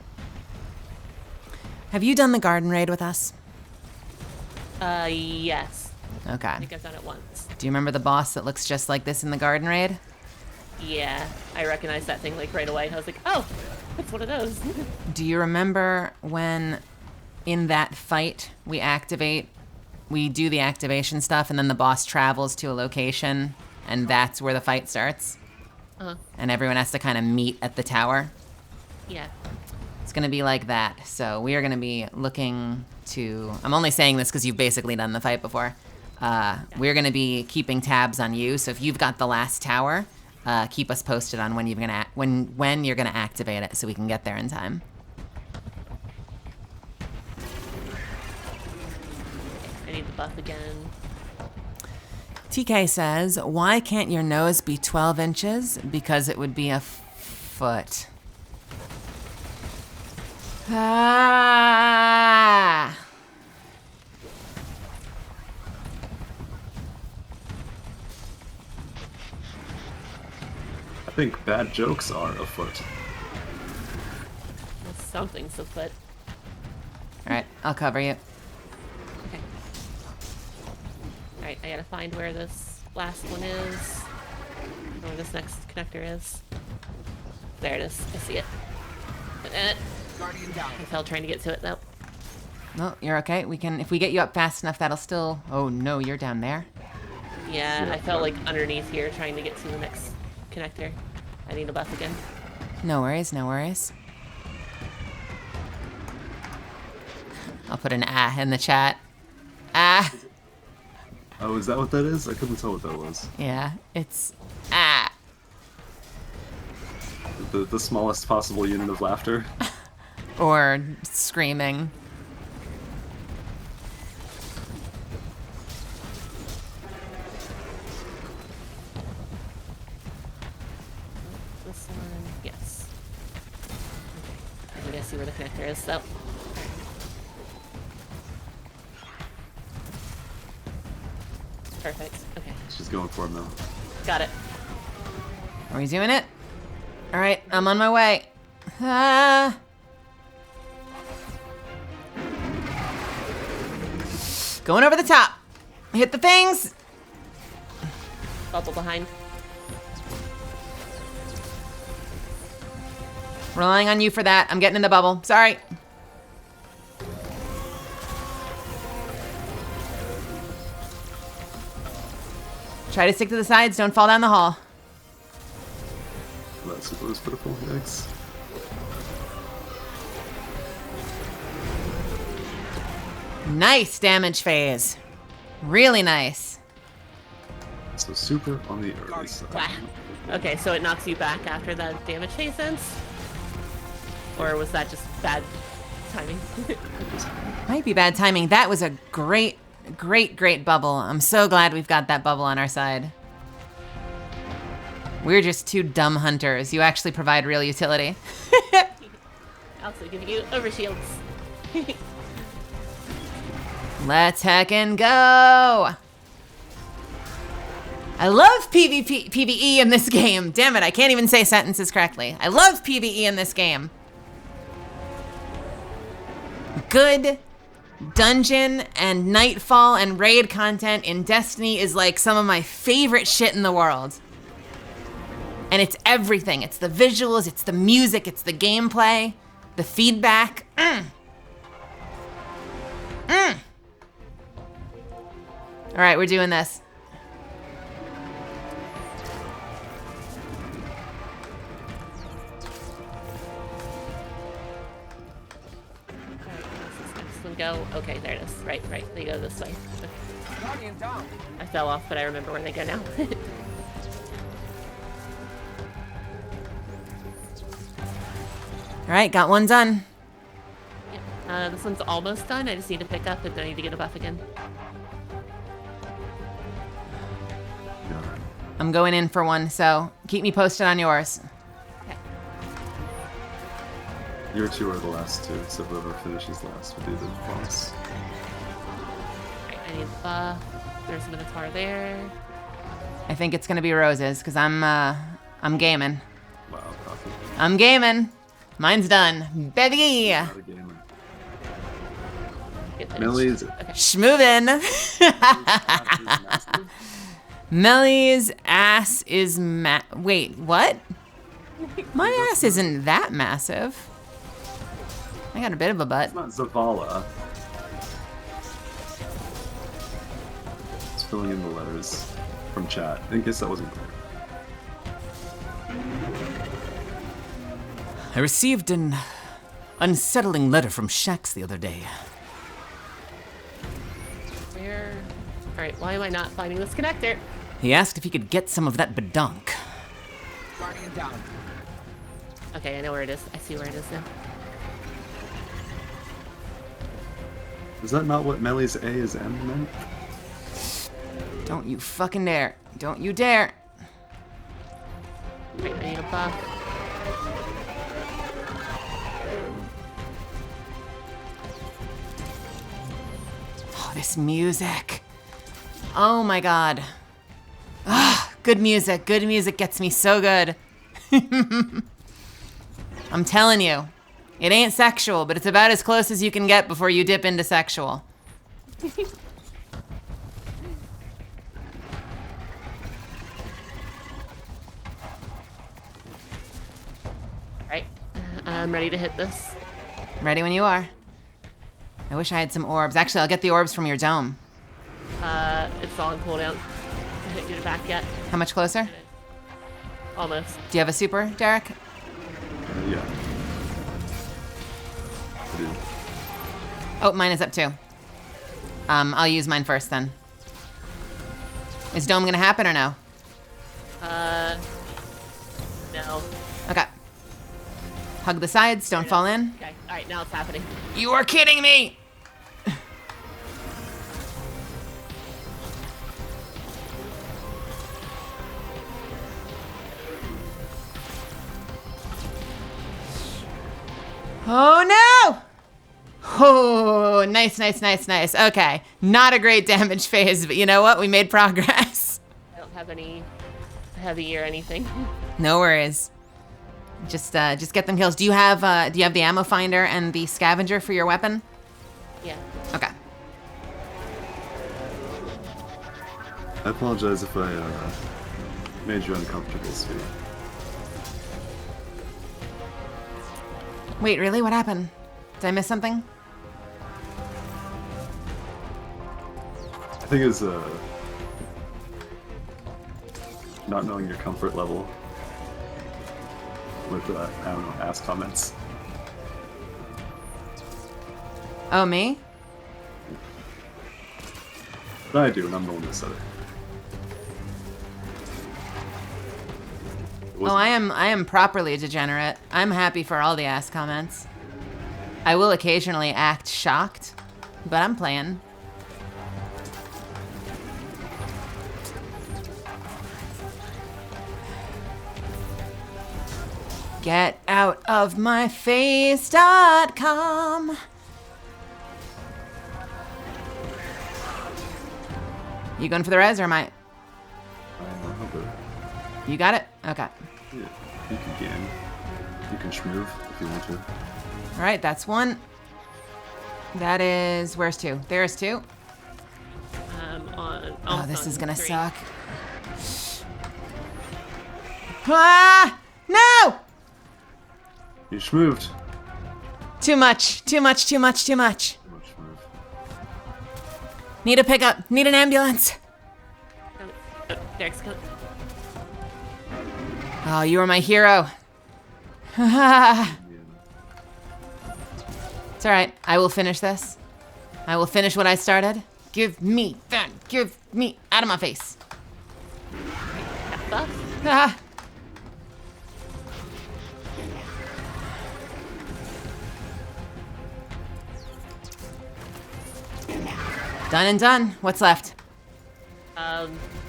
Have you done the garden raid with us? Yes. Okay. I think I've done it once. Do you remember the boss that looks just like this in the garden raid? Yeah, I recognized that thing like right away. I was like, oh, it's one of those. Do you remember when in that fight we do the activation stuff and then the boss travels to a location and that's where the fight starts? Uh-huh. And everyone has to kind of meet at the tower? Yeah. It's going to be like that. So we are going to be looking to... I'm only saying this because you've basically done the fight before. We're going to be keeping tabs on you. So if you've got the last tower, keep us posted on when you're going to activate it so we can get there in time. I need the buff again. TK says, why can't your nose be 12 inches? Because it would be a foot. Ah! I think bad jokes are afoot. Something's afoot. Alright, I'll cover you. Okay. Alright, I gotta find where this last one is. Or where this next connector is. There it is. I see it. Guardian down. I fell trying to get to it though. No, you're okay. If we get you up fast enough, that'll still... Oh no, you're down there. Yeah, I fell like underneath here trying to get to the next connector. I need a buff again. No worries, no worries. I'll put an in the chat. Ah. Oh, is that what that is? I couldn't tell what that was. Yeah, it's The smallest possible unit of laughter. Or screaming. Yes. Okay. I think I see where the connector is, so. Perfect. Okay. She's going for him now. Got it. Are we doing it? All right, I'm on my way. Ah. Going over the top. Hit the things. Bubble behind. Relying on you for that. I'm getting in the bubble. Sorry. Try to stick to the sides. Don't fall down the hall. That super was pitiful. Yikes. Nice damage phase. Really nice. So super on the early side. Wow. Okay, so it knocks you back after the damage phase ends? Or was that just bad timing? Might be bad timing. That was a great bubble. I'm so glad we've got that bubble on our side. We're just two dumb hunters. You actually provide real utility. I'll also give you overshields. Let's heckin' go! I love PvE in this game. Damn it, I can't even say sentences correctly. I love PvE in this game. Good dungeon and nightfall and raid content in Destiny is like some of my favorite shit in the world. And it's everything. It's the visuals, it's the music, it's the gameplay, the feedback. All right, we're doing this. Go. Okay, there it is. Right. They go this way. I fell off, but I remember where they go now. All right, got one done. Yep. This one's almost done. I just need to pick up and I need to get a buff again. I'm going in for one, so keep me posted on yours. Your two are the last two, so whoever finishes last will be the boss. Alright, I need a buff. There's a Minotaur there. I think it's gonna be roses, because I'm gaming. Wow, coffee. I'm gaming. Mine's done. Baby! Millie's Schmovin'. Millie's ass is wait, what? My ass isn't that massive. I got a bit of a butt. It's not Zavala. It's filling in the letters from chat. I guess that wasn't clear. I received an unsettling letter from Shax the other day. Where? Alright, why am I not finding this connector? He asked if he could get some of that badonk. Guardian down. Okay, I know where it is. I see where it is now. Is that not what Mellie's A is M meant? Don't you fucking dare. Don't you dare. Wait, I need a buff. Oh, this music. Oh my god. Ah, good music. Good music gets me so good. I'm telling you. It ain't sexual, but it's about as close as you can get before you dip into sexual. Right, I'm ready to hit this. Ready when you are. I wish I had some orbs. Actually, I'll get the orbs from your dome. It's all on cooldown. I didn't get it back yet. How much closer? Almost. Do you have a super, Derek? Yeah. Oh, mine is up too. I'll use mine first then. Is dome gonna happen or no? No. Okay. Hug the sides, don't fall in. Okay, alright, now it's happening. You are kidding me! Oh no! Oh, nice, nice, nice, nice. Okay, not a great damage phase, but you know what? We made progress. I don't have any heavy or anything. No worries. Just get them kills. Do you have the ammo finder and the scavenger for your weapon? Yeah. Okay. I apologize if I made you uncomfortable, sweetie. Wait, really? What happened? Did I miss something? I think it's not knowing your comfort level with I don't know, ass comments. Oh, me? But I do, and I'm the one that said it. Oh, I am properly degenerate. I'm happy for all the ass comments. I will occasionally act shocked, but I'm playing. Get out of my face.com. You going for the res or am I? You got it? Okay. Yeah, you can game. You can schmoove if you want to. All right, that's one. That is, where's two? There's two. Oh, this is gonna suck. Ah! No! You schmooved. Too much, too much, too much, too much. Need a pickup, need an ambulance. Derek's coming. Oh, you are my hero. It's all right. I will finish this. I will finish what I started. Give me that. Give me out of my face. Ah. Done and done. What's left?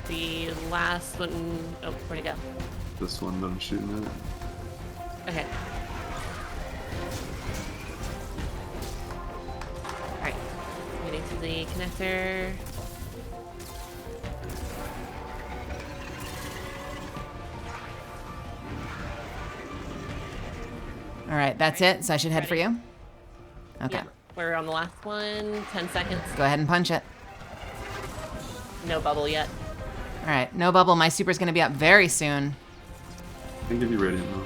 The last one. Oh, where'd it go? This one that I'm shooting at. Okay. Alright. Getting to the connector. All right, that's it. So I should head for you? Okay. Yep. We're on the last one. 10 seconds. Go ahead and punch it. No bubble yet. All right, no bubble. My super's gonna be up very soon. I can give you radiant though.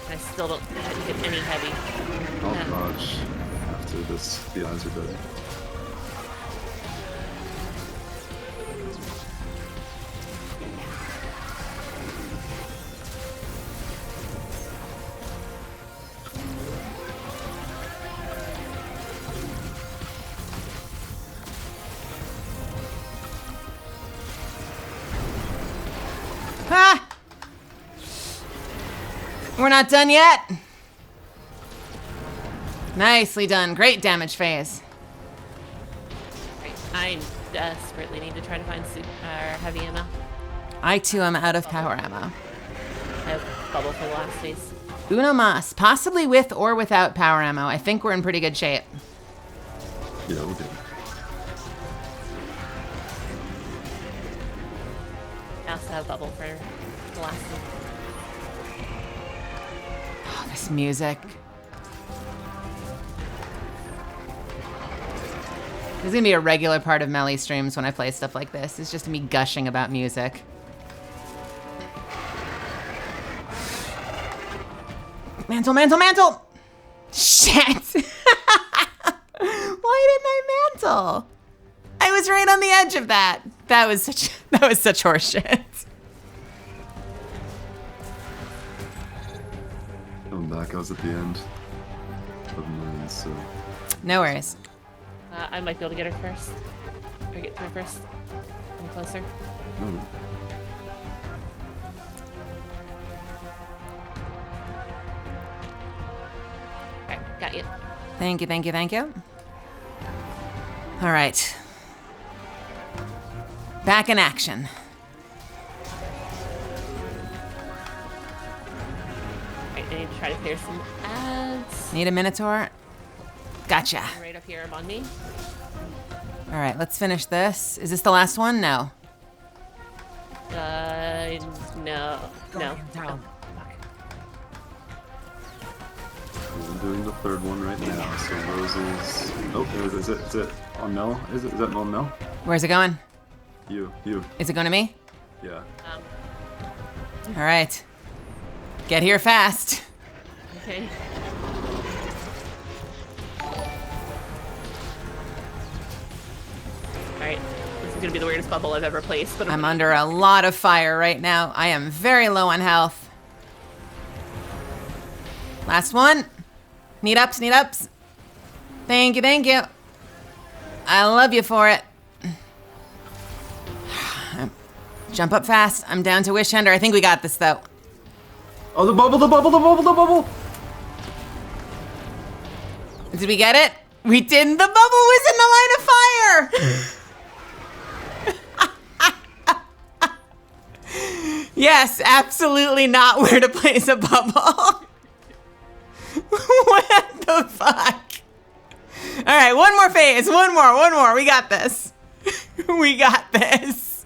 I still don't get any heavy. I'll dodge after this. The eyes are dead. Ah! We're not done yet. Nicely done. Great damage phase. I desperately need to try to find heavy ammo. I too am out of power ammo. I have bubble for the last phase. Uno mas, possibly with or without power ammo. I think we're in pretty good shape. Yeah, we're good. I also have bubble for the last one. Oh, this music. This is gonna be a regular part of Melly streams when I play stuff like this. It's just me gushing about music. Mantle, mantle, mantle! Shit! Why didn't I mantle? I was right on the edge of that. That was such horseshit. Coming back, I was at the end of mine, so. No worries. I might be able to get her first. Or get to her first. I'm closer. No. Alright, got you. Thank you, thank you, thank you. All right. Back in action. Alright, I need to try to clear some ads. Need a Minotaur? Gotcha. Right up here above me. All right, let's finish this. Is this the last one? No. No. No. Down. I'm doing the third one right now. So Roses. Oh, is it on Mel? Is that on Mel? Where's it going? You. Is it going to me? Yeah. All right. Get here fast. Okay. Alright, this is gonna be the weirdest bubble I've ever placed, but I'm under a lot of fire right now. I am very low on health. Last one. Need ups. Thank you. I love you for it. Jump up fast. I'm down to Wish Ender. I think we got this though. Oh, the bubble! Did we get it? We didn't. The bubble was in the line of fire. Yes, absolutely not where to place a bubble. What the fuck? All right, one more phase. One more. We got this. We got this.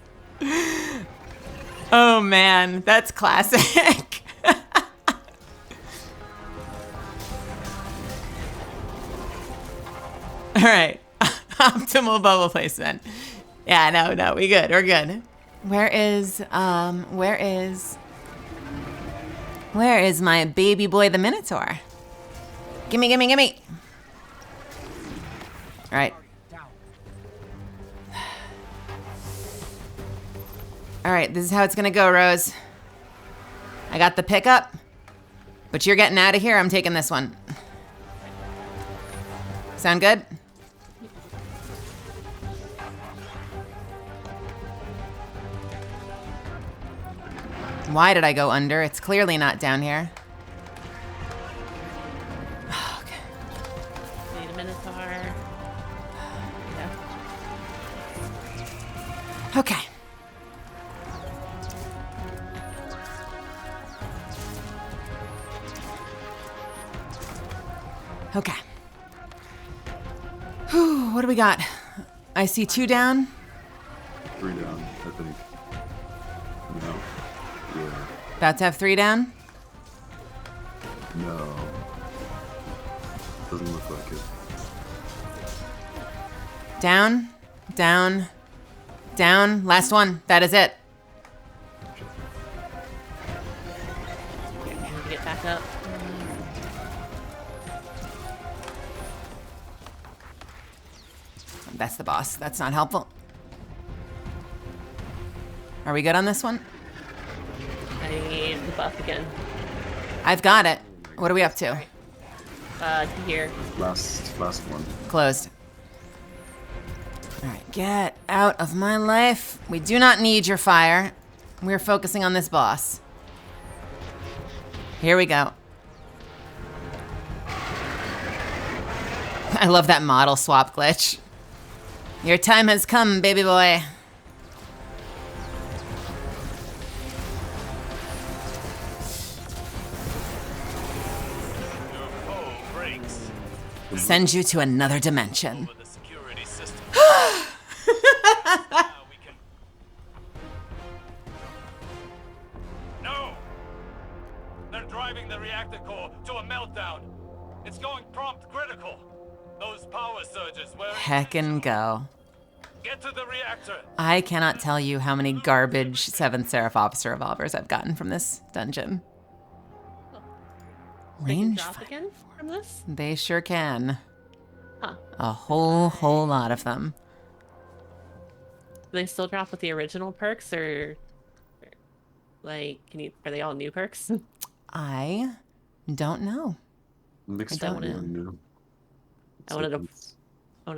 Oh man, that's classic. All right, optimal bubble placement. Yeah, no, we're good. Where is my baby boy, the Minotaur? Gimme. All right. All right, this is how it's gonna go, Rose. I got the pickup, but you're getting out of here. I'm taking this one. Sound good? Why did I go under? It's clearly not down here. Okay. Need a Minotaur. Yeah. Okay. Okay. Whew, what do we got? I see 2 down. 3 down, I think. No. Yeah. About to have 3 down. No. Doesn't look like it. Down. Last one. That is it. Get back up. That's the boss. That's not helpful. Are we good on this one? I need the buff again. I've got it. What are we up to? Here. Last one. Closed. All right, get out of my life. We do not need your fire. We're focusing on this boss. Here we go. I love that model swap glitch. Your time has come, baby boy. Send you to another dimension. No! They're driving the reactor core to a meltdown. It's going prompt critical. Those power surges were... Heckin' go. Get to the reactor. I cannot tell you how many garbage 7th Seraph Officer revolvers I've gotten from this dungeon. Range drop again from this? They sure can. Huh. A whole lot of them. Do they still drop with the original perks, or like, are they all new perks? I don't know. Mixed I wanted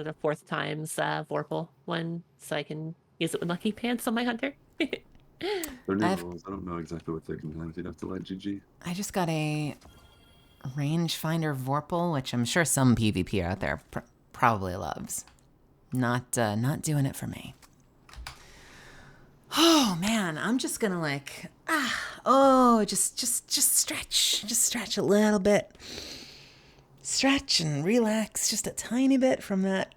a 4th times Vorpal one, so I can use it with Lucky Pants on my hunter. They're new rules. I don't know exactly what they can have. You'd have to let GG. I just got a rangefinder Vorpal, which I'm sure some PvP out there probably loves. Not doing it for me. Oh man, I'm just gonna like, just stretch a little bit. Stretch and relax just a tiny bit from that.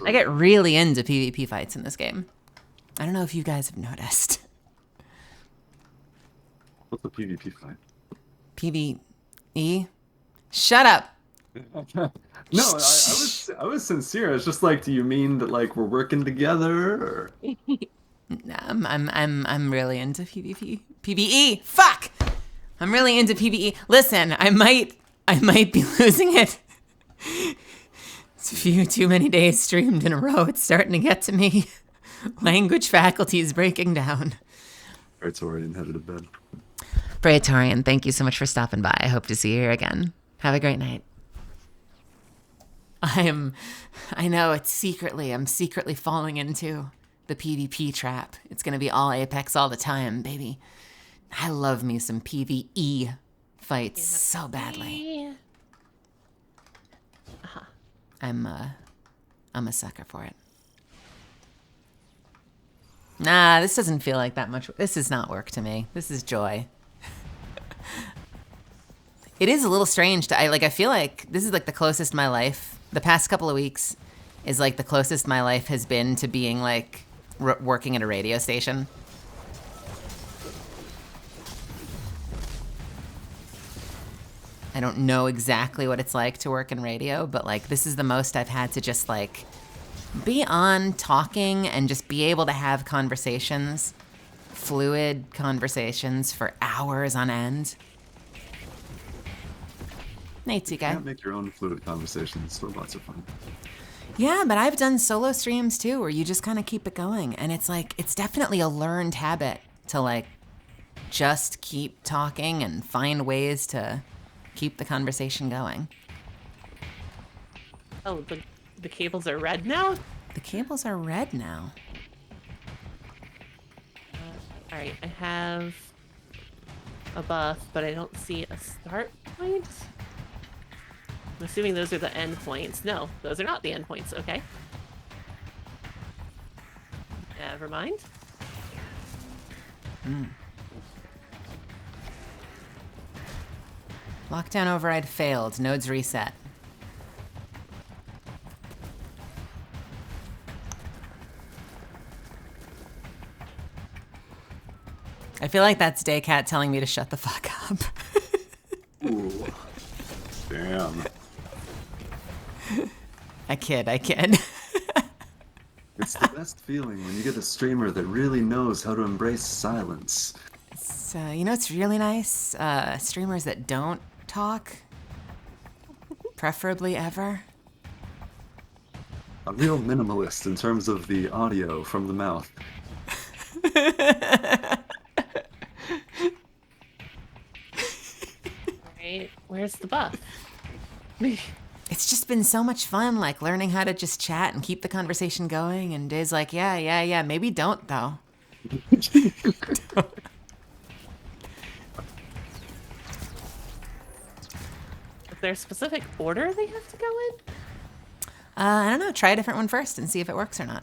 I get really into PvP fights in this game. I don't know if you guys have noticed. What's a PvP fight? PvE? Shut up. No, I was sincere. It's just like, do you mean that like we're working together? Or... I'm really into PvP. PvE. Fuck. I'm really into PvE. Listen, I might be losing it. It's a few too many days streamed in a row. It's starting to get to me. Language faculty is breaking down. Praetorian headed to bed. Praetorian, thank you so much for stopping by. I hope to see you here again. Have a great night. I know I'm secretly falling into the PvP trap. It's gonna be all Apex all the time, baby. I love me some PvE fights so badly. I'm a sucker for it. Nah, this doesn't feel like that much. This is not work to me. This is joy. It is a little strange to, I feel like this is like the closest my life, the past couple of weeks is like the closest my life has been to being like working at a radio station. I don't know exactly what it's like to work in radio, but like this is the most I've had to just like be on talking and just be able to have conversations, fluid conversations for hours on end. Nate's you guy. You can't make your own fluid conversations, so lots of fun. Yeah, but I've done solo streams too, where you just kind of keep it going. And it's like, it's definitely a learned habit to like, just keep talking and find ways to keep the conversation going. Oh, the cables are red now? The cables are red now. All right, I have a buff, but I don't see a start point. I'm assuming those are the end points. No, those are not the end points. Okay. Never mind. Lockdown override failed. Nodes reset. I feel like that's Daycat telling me to shut the fuck up. Ooh. Damn. I kid. It's the best feeling when you get a streamer that really knows how to embrace silence. So, you know what's really nice? Streamers that don't talk. Preferably ever. A real minimalist in terms of the audio from the mouth. Right, where's the buff? It's just been so much fun, like learning how to just chat and keep the conversation going. And Day's like, yeah, maybe don't though. Is there a specific order they have to go in? I don't know. Try a different one first and see if it works or not.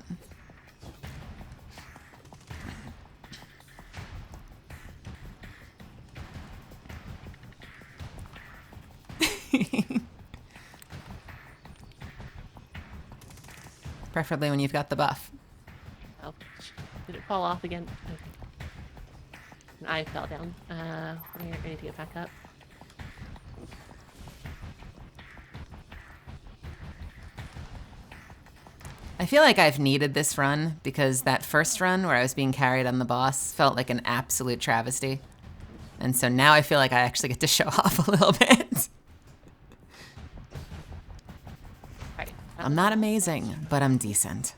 Preferably when you've got the buff. Oh, did it fall off again? Okay. I fell down. I need to get back up. I feel like I've needed this run because that first run where I was being carried on the boss felt like an absolute travesty. And so now I feel like I actually get to show off a little bit. I'm not amazing, but I'm decent.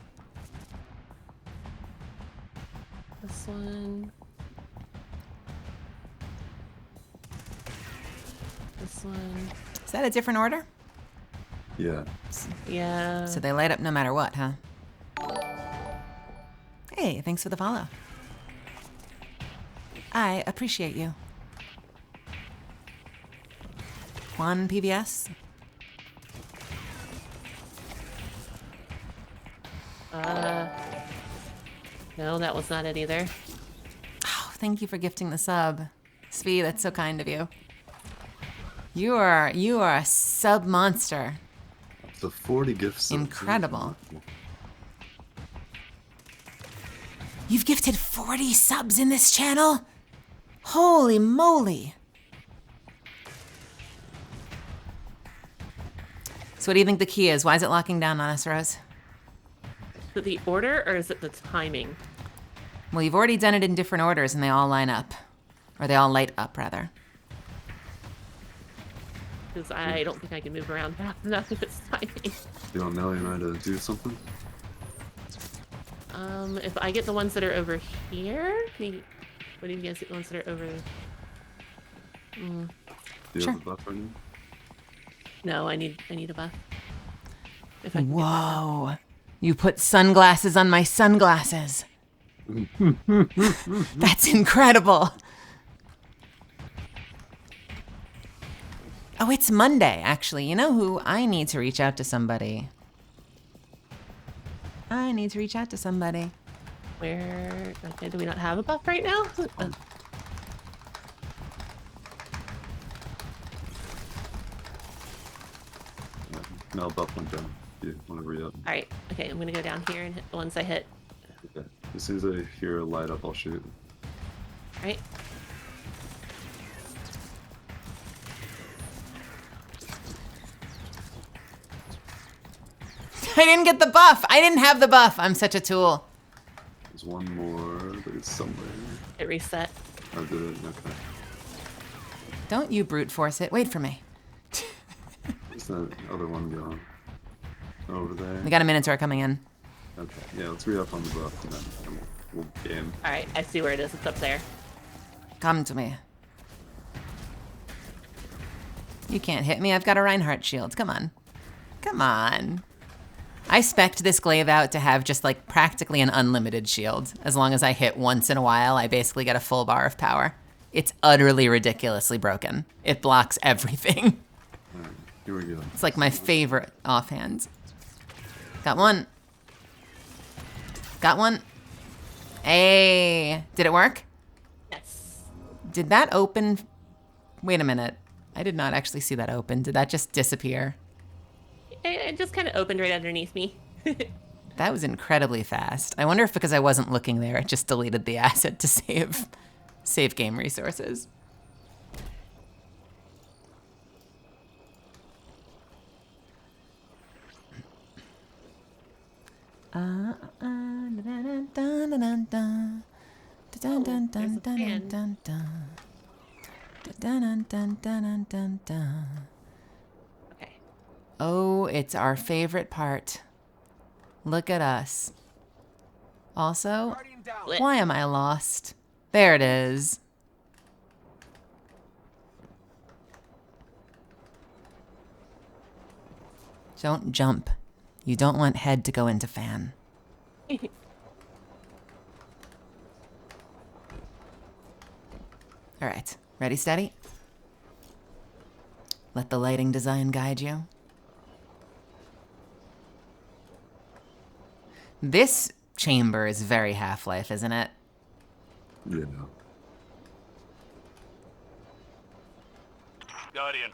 This one. This one. Is that a different order? Yeah. Yeah. So they light up no matter what, huh? Hey, thanks for the follow. I appreciate you. Juan PBS? No, that was not it either. Oh, thank you for gifting the sub. Svi, that's so kind of you. You are a sub monster. The 40 gifts. Incredible. You've gifted 40 subs in this channel? Holy moly. So what do you think the key is? Why is it locking down on us, Rose? Is it the order or is it the timing? Well, you've already done it in different orders and they all line up. Or they all light up, rather. Because I don't think I can move around fast enough if it's timing. You want Melly and I to do something? If I get the ones that are over here, maybe. What do you guys get the ones that are over? Do you Sure. have a buff right now? No, I need a buff. If I can get that Whoa. You put sunglasses on my sunglasses. That's incredible. Oh, it's Monday, actually. You know who? I need to reach out to somebody. Where? Okay, do we not have a buff right now? No, buff went down. You want to re-up? Alright, okay, I'm gonna go down here and hit the ones I hit. Okay. As soon as I hear a light up, I'll shoot. Alright. I didn't get the buff. I didn't have the buff. I'm such a tool. There's one more, but it's somewhere. It reset. Oh, did it? Okay. Don't you brute force it. Wait for me. Where's that other one going? Over there? We got a Minotaur coming in. Okay, yeah, let's re-up on the buff and then we'll game. Alright, I see where it is. It's up there. Come to me. You can't hit me. I've got a Reinhardt shield. Come on. Come on. I spec'd this glaive out to have just like practically an unlimited shield. As long as I hit once in a while, I basically get a full bar of power. It's utterly ridiculously broken. It blocks everything. Alright, here we go. It's like my favorite offhand. Got one. Got one. Hey, did it work? Yes. Did that open? Wait a minute. I did not actually see that open. Did that just disappear? It just kind of opened right underneath me. That was incredibly fast. I wonder if because I wasn't looking there, it just deleted the asset to save game resources. Okay. Oh, it's our favorite part. Look at us. Also, why am I lost? There it is. Don't jump. You don't want head to go into fan. All right, ready, steady? Let the lighting design guide you. This chamber is very Half-Life, isn't it? Yeah. Guardian,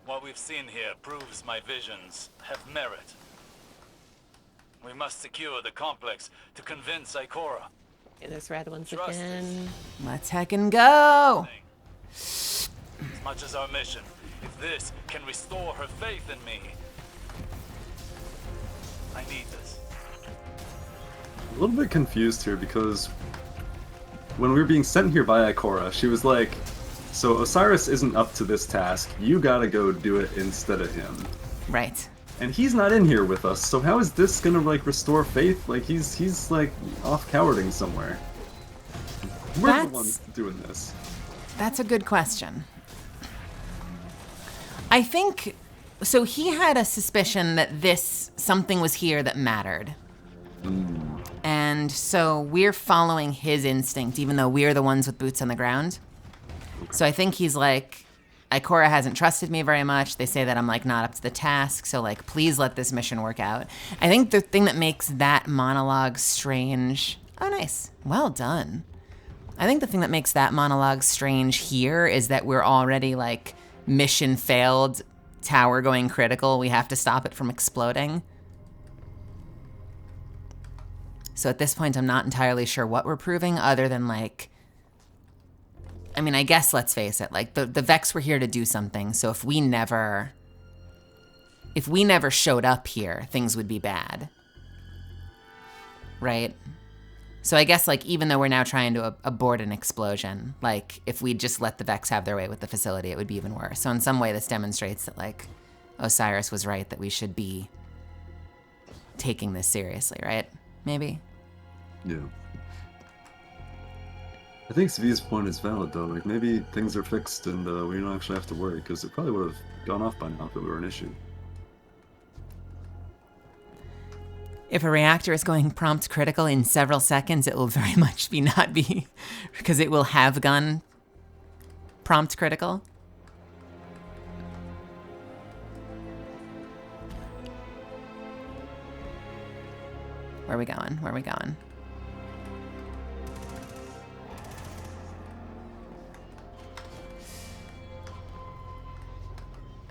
what we've seen here proves my visions have merit. We must secure the complex to convince Ikora. Okay, there's red ones Trust again. Let's heckin' go! As much as our mission, if this can restore her faith in me, I need this. A little bit confused here because when we were being sent here by Ikora, she was like, so Osiris isn't up to this task, you gotta go do it instead of him. Right. And he's not in here with us, so how is this gonna like restore faith? Like he's like off cowarding somewhere. We're the ones doing this. That's a good question. I think, so he had a suspicion that something was here that mattered. And so we're following his instinct, even though we're the ones with boots on the ground. So I think he's like, Ikora hasn't trusted me very much. They say that I'm like not up to the task. So like, please let this mission work out. I think the thing that makes that monologue strange. Oh, nice. Well done. I think the thing that makes that monologue strange here is that we're already like mission failed, tower going critical. We have to stop it from exploding. So at this point, I'm not entirely sure what we're proving other than like, I mean, I guess let's face it, like the Vex were here to do something. So if we never showed up here, things would be bad. Right? So I guess like even though we're now trying to abort an explosion, like if we just let the Vex have their way with the facility, it would be even worse. So in some way this demonstrates that like Osiris was right, that we should be taking this seriously, right? Maybe? Yeah. I think Svi's point is valid though. Like maybe things are fixed and we don't actually have to worry because it probably would have gone off by now if it were an issue. If a reactor is going prompt critical in several seconds, it will very much not be because it will have gone prompt critical. Where are we going? Where are we going?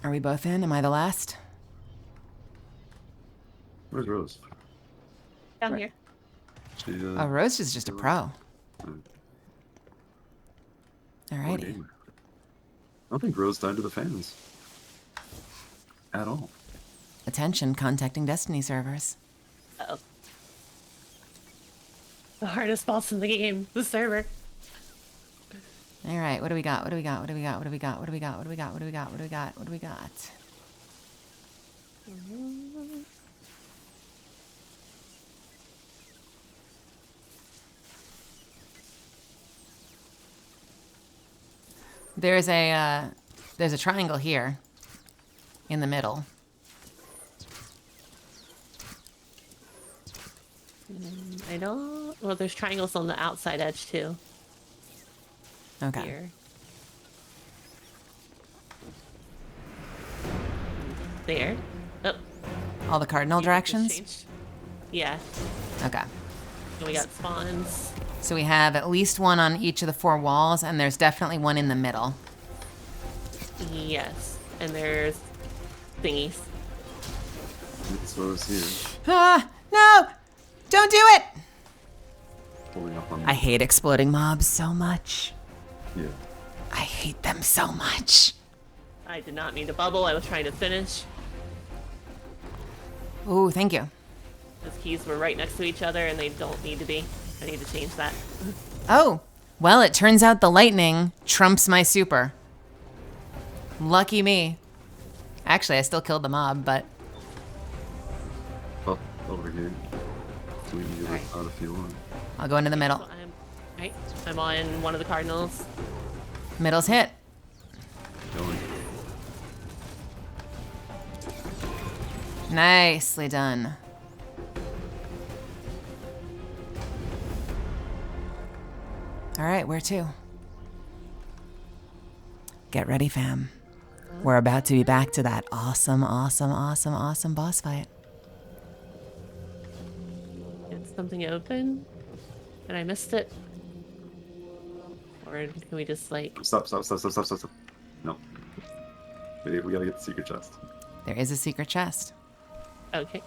Are we both in? Am I the last? Where's Rose? Down here. She, Oh, Rose is just a pro. Alrighty. I don't think Rose died to the fans. At all. Attention, contacting Destiny servers. Uh-oh. The hardest boss in the game, the server. Alright, what do we got? What do we got? What do we got? What do we got? What do we got? What do we got? What do we got? What do we got? What do we got? There's a triangle here in the middle. I don't. Well, there's triangles on the outside edge too. Okay. Here. There. Oh. All the cardinal directions? Yeah. Okay. And we got spawns. So we have at least one on each of the 4 walls, and there's definitely one in the middle. Yes. And there's thingies. It's Rose here. Ah! No! Don't do it! Pulling up on I hate exploding mobs so much. Yeah. I hate them so much. I did not mean to bubble. I was trying to finish. Ooh, thank you. Those keys were right next to each other, and they don't need to be. I need to change that. Oh, well, it turns out the lightning trumps my super. Lucky me. Actually, I still killed the mob, but... Oh, over here. So we can get it out if you want. I'll go into the middle. Right. I'm on one of the cardinals. Middle's hit. Going. Nicely done. All right, where to? Get ready, fam. We're about to be back to that awesome boss fight. Did something open? And I missed it? Or can we just like... Stop. No. We gotta get the secret chest. There is a secret chest. Okay.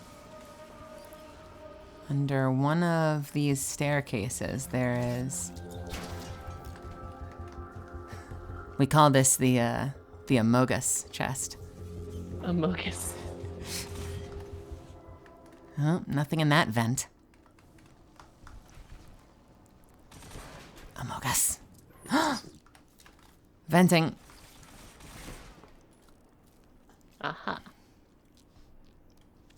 Under one of these staircases, there is... We call this the Amogus chest. Amogus. Oh, nothing in that vent. Amogus. Venting. Aha.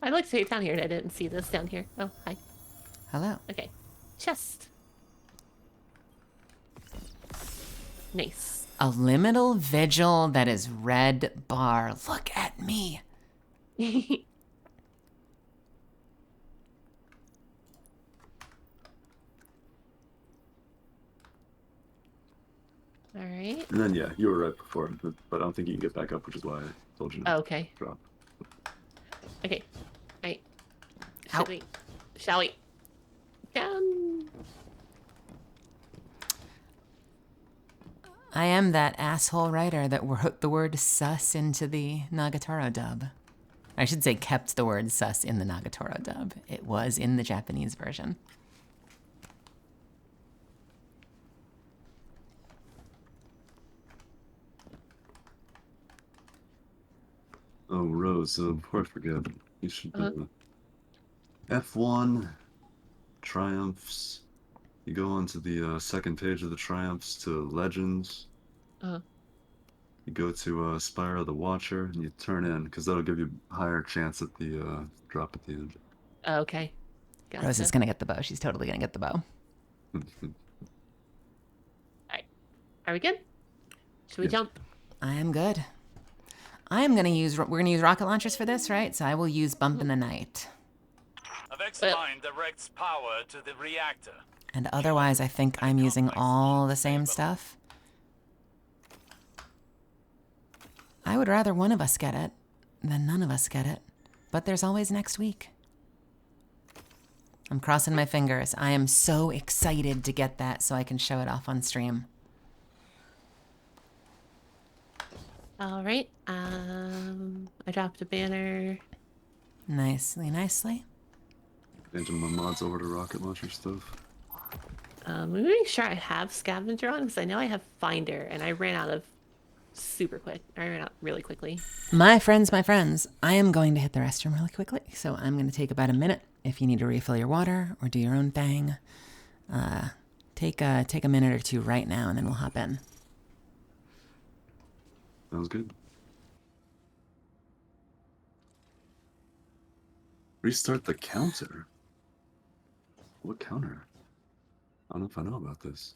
I'd like to say down here, and I didn't see this down here. Oh, hi. Hello. Okay. Chest. Nice. A liminal vigil that is red bar. Look at me. All right. And then, yeah, you were right before, but I don't think you can get back up, which is why I told you not Okay. to drop. Okay. All right. Shall we? Down. I am that asshole writer that wrote the word sus into the Nagatoro dub. I should say kept the word sus in the Nagatoro dub. It was in the Japanese version. Oh, Rose, before I forget, you should F1 triumphs. You go onto the second page of the triumphs to legends. You go to Spire of the Watcher and you turn in because that'll give you a higher chance at the drop at the end. Okay. Gotcha. Rose is gonna get the bow. She's totally gonna get the bow. All right. Are we good? Should we jump? I am good. We're gonna use rocket launchers for this, right? So I will use Bump in the Night. A Vex mine directs power to the reactor. And otherwise, I think I'm using all the same stuff. I would rather one of us get it than none of us get it. But there's always next week. I'm crossing my fingers. I am so excited to get that so I can show it off on stream. All right. I dropped a banner. Nicely, nicely. Changing my mods over to rocket launcher stuff. I'm making sure I have scavenger on because I know I have finder and I ran out really quickly. My friends, I am going to hit the restroom really quickly. So I'm going to take about a minute. If you need to refill your water or do your own thing, take a minute or two right now and then we'll hop in. Sounds good. Restart the counter? What counter? I don't know if I know about this.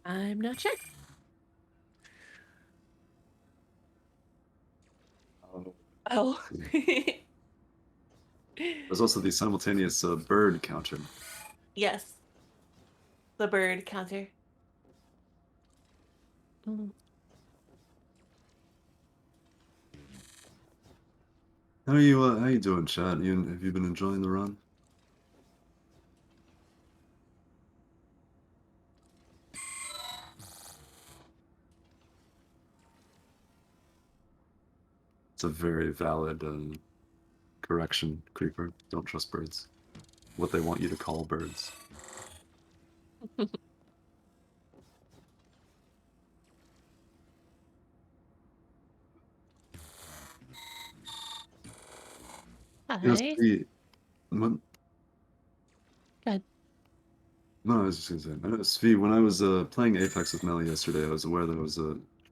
I'm not sure. Oh. There's also the simultaneous bird counter. Yes. The bird counter. How you doing, chat? Have you been enjoying the run? It's a very valid correction, Creeper. Don't trust birds. What they want you to call birds. Hi. You know, Good. No, I was just gonna say, Svi, when I was playing Apex with Melly yesterday, I was aware that it was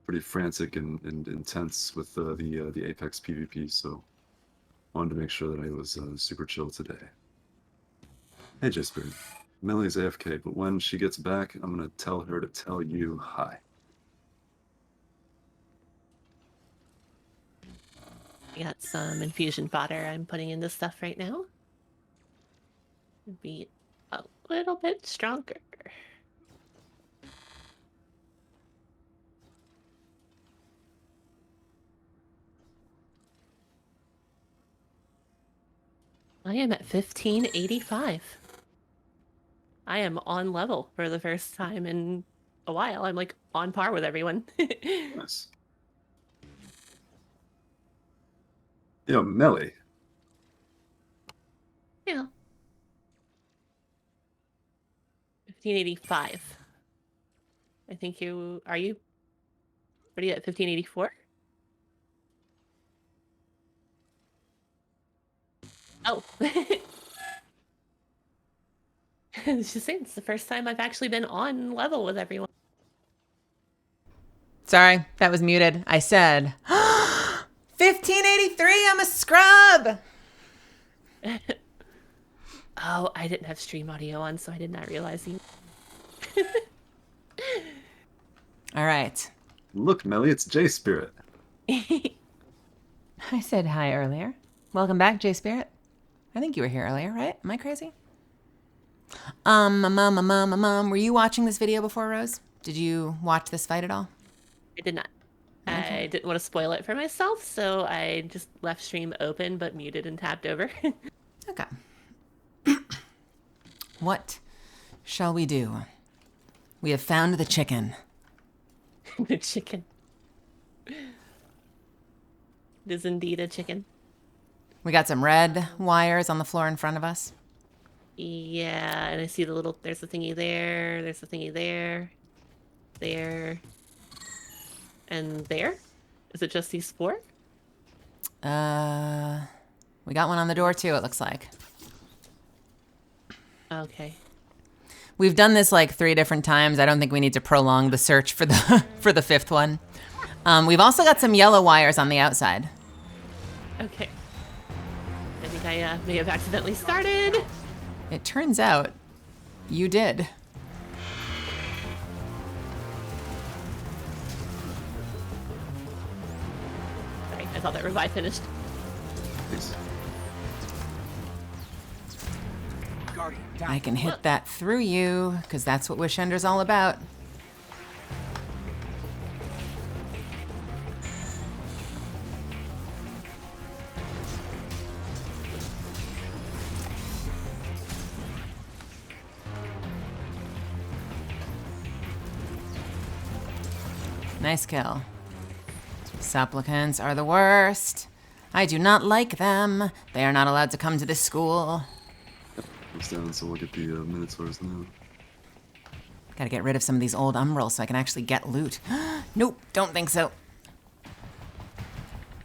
pretty frantic and intense with the Apex PvP, so wanted to make sure that I was super chill today. Hey, J-Spirit. Melly's AFK, but when she gets back, I'm gonna tell her to tell you hi. I got some infusion fodder I'm putting into stuff right now. Be a little bit stronger. I am at 1585. I am on level for the first time in a while. I'm like on par with everyone. Nice. Yo, Melly. Yeah. 1585. I think are you? What are you at 1584? Oh. It's just saying, it's the first time I've actually been on level with everyone. Sorry, that was muted. I said, 1583, I'm a scrub! Oh, I didn't have stream audio on, so I did not realize you. All right. Look, Melly, it's J-Spirit. I said hi earlier. Welcome back, J-Spirit. I think you were here earlier, right? Am I crazy? Were you watching this video before, Rose? Did you watch this fight at all? I did not. Okay. I didn't want to spoil it for myself, so I just left stream open but muted and tapped over. Okay. What shall we do? We have found the chicken. The chicken. It is indeed a chicken. We got some red wires on the floor in front of us. Yeah, and I see the little, there's the thingy there, there's the thingy there, there, and there? Is it just these four? We got one on the door too, it looks like. Okay. We've done this like 3 different times. I don't think we need to prolong the search for the for the 5th one. We've also got some yellow wires on the outside. Okay. I think I may have accidentally started. It turns out you did. Sorry, I thought that revive finished. Please. I can hit that through you, because that's what Wish Ender's all about. Nice kill. Supplicants are the worst. I do not like them. They are not allowed to come to this school. Goes down, so we'll get the Minotaurs now. Gotta get rid of some of these old Umbrals so I can actually get loot. Nope, don't think so.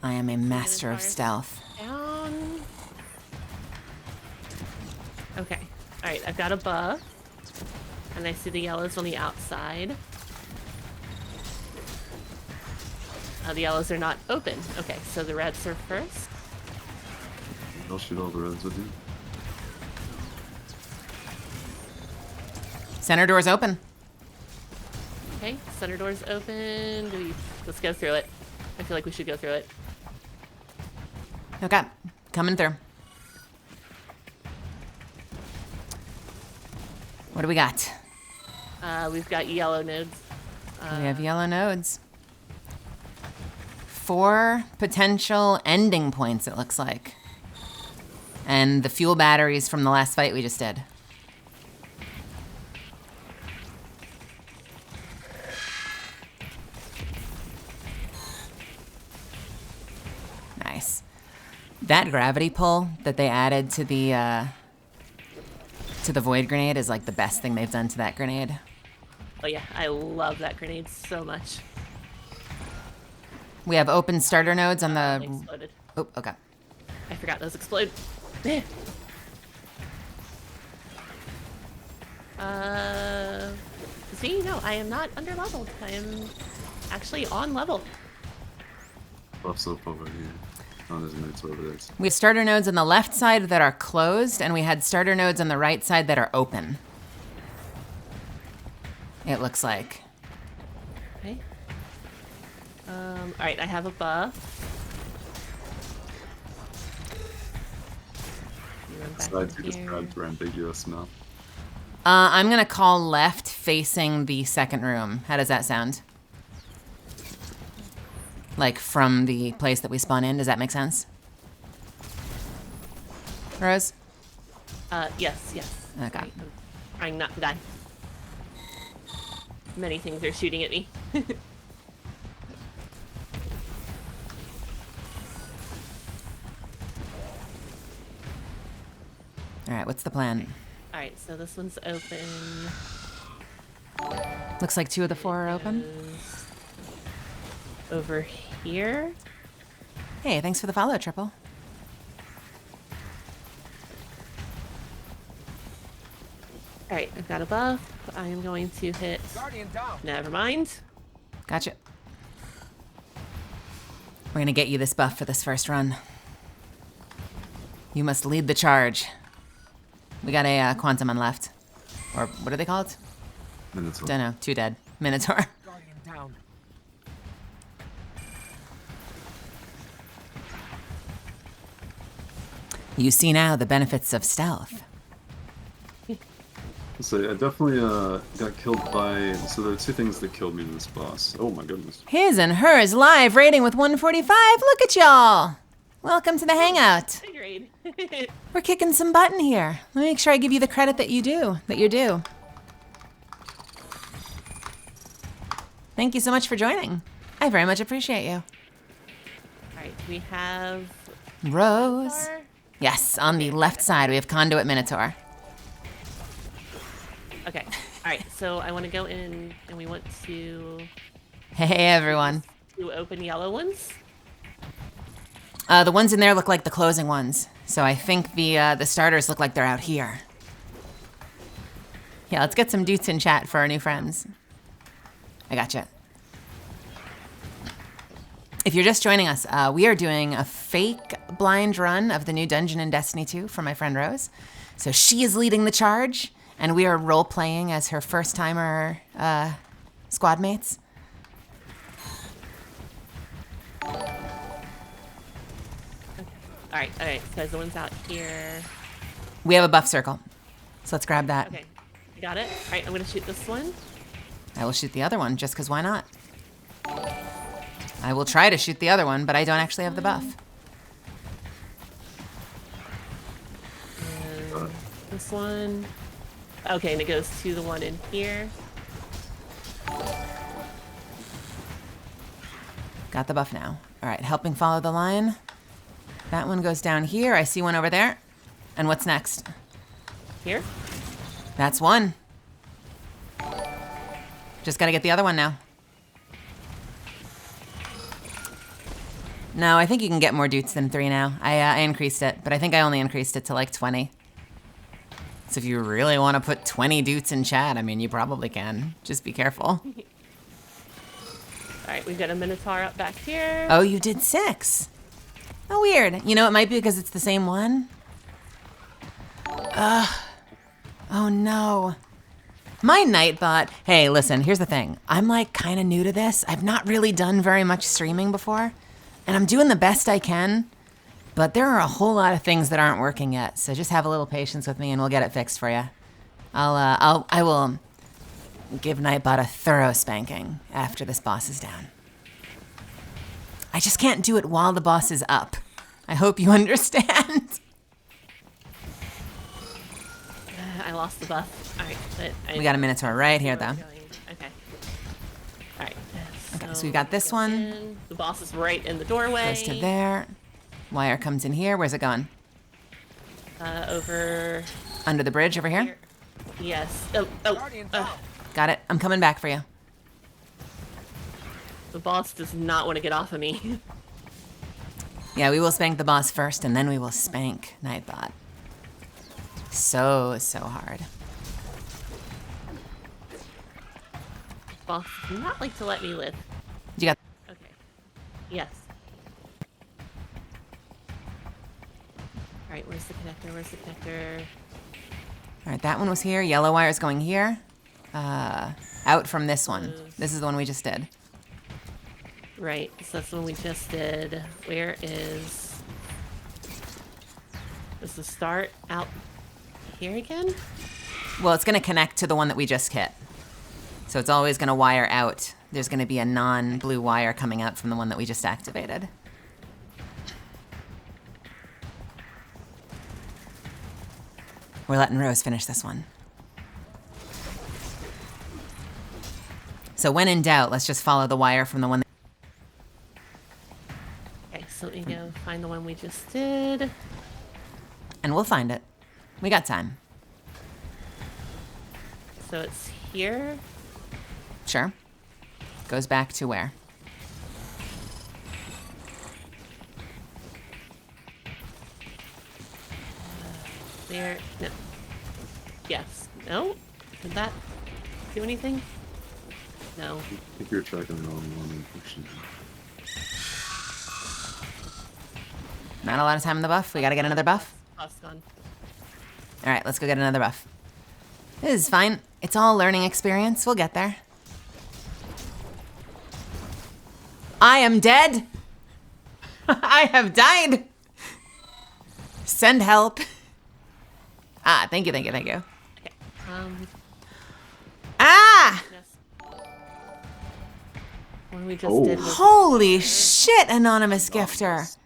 I am a master of stealth. Down. Okay. Alright, I've got a buff. And I see the yellows on the outside. The yellows are not open. Okay, so the reds are first. I'll shoot all the reds with you. Center door's open. Okay, center door's open. Let's go through it. I feel like we should go through it. Okay, coming through. What do we got? We've got yellow nodes. We have yellow nodes. 4 potential ending points, it looks like. And the fuel batteries from the last fight we just did. Nice. That gravity pull that they added to the void grenade is like the best thing they've done to that grenade. Oh yeah, I love that grenade so much. We have open starter nodes on the... Exploded. Oh, okay. I forgot those explode. See, no, I am not under leveled. I am actually on level. Buffs up over here. Oh, there's a Minotaur over there. We have starter nodes on the left side that are closed, and we had starter nodes on the right side that are open. It looks like. Okay. Alright, I have a buff. Sides you just grabbed for ambiguous now. I'm gonna call left facing the second room. How does that sound? Like from the place that we spawn in, does that make sense? Rose? Yes. Okay. I'm trying not to die. Many things are shooting at me. Alright, what's the plan? Alright, so this one's open. Looks like 2 of the 4 are open. Over here. Hey, thanks for the follow, Triple. Alright, I've got a buff. I am going to hit... Guardian down. Never mind. Gotcha. We're gonna get you this buff for this first run. You must lead the charge. We got a Quantum on left. Or what are they called? Minotaur. Dunno, 2 dead. Minotaur. Guardian down. You see now the benefits of stealth. So I definitely got killed by. So there are two things that killed me in this boss. Oh my goodness. His and hers live rating with 145. Look at y'all. Welcome to the hangout. Agreed. We're kicking some butt in here. Let me make sure I give you the credit that you're due. Thank you so much for joining. I very much appreciate you. Alright, we have Rose. Minotaur? Yes, on the left side we have Conduit Minotaur. Okay. Alright, so I want to go in and we want to Hey everyone. do open yellow ones. The ones in there look like the closing ones. So I think the starters look like they're out here. Yeah, let's get some dudes in chat for our new friends. I gotcha. If you're just joining us, we are doing a fake blind run of the new dungeon in Destiny 2 for my friend Rose. So she is leading the charge, and we are role-playing as her first-timer squad mates. Alright, so the one's out here. We have a buff circle, so let's grab that. Okay, got it. Alright, I'm gonna shoot this one. I will shoot the other one, just because why not? I will try to shoot the other one, but I don't actually have the buff. And this one. Okay, and it goes to the one in here. Got the buff now. All right, helping follow the line. That one goes down here. I see one over there. And what's next? Here? That's one. Just gotta get the other one now. No, I think you can get more dudes than 3 now. I increased it, but I think I only increased it to like 20. So if you really want to put 20 dudes in chat, I mean, you probably can. Just be careful. Alright, we've got a Minotaur up back here. Oh, you did 6. Oh, weird. You know, it might be because it's the same one. Ugh. Oh, no. My Nightbot. Hey, listen, here's the thing. I'm like kind of new to this. I've not really done very much streaming before. And I'm doing the best I can. But there are a whole lot of things that aren't working yet. So just have a little patience with me and we'll get it fixed for you. I will give Nightbot a thorough spanking after this boss is down. I just can't do it while the boss is up. I hope you understand. I lost the buff. Alright, but We got a Minotaur right here, though. Okay. Alright. Okay, so we got this one. The boss is right in the doorway. Goes to there. Wire comes in here. Where's it going? Over... Under the bridge over here? Yes. Oh. Got it. I'm coming back for you. The boss does not want to get off of me. Yeah, we will spank the boss first, and then we will spank Nightbot. So hard. Boss does not like to let me live. You got... Okay. Yes. Alright, where's the connector? Alright, that one was here. Yellow wire is going here. Out from this one. This is the one we just did. Right, so that's the one we just did. Where is the start out here again? Well, it's going to connect to the one that we just hit. So it's always going to wire out. There's going to be a non-blue wire coming out from the one that we just activated. We're letting Rose finish this one. So when in doubt, let's just follow the wire from the one. Okay, so let me go find the one we just did. And we'll find it. We got time. So it's here. Sure. Goes back to where? There. No. Yes. No? Did that do anything? No. I think you're tracking the wrong one, unfortunately. Not a lot of time in the buff. We gotta get another buff. Buff's gone. Alright, let's go get another buff. This is fine. It's all learning experience. We'll get there. I am dead. I have died. Send help. Ah, thank you. Okay. Ah! One we just did was Holy shit, anonymous gifter.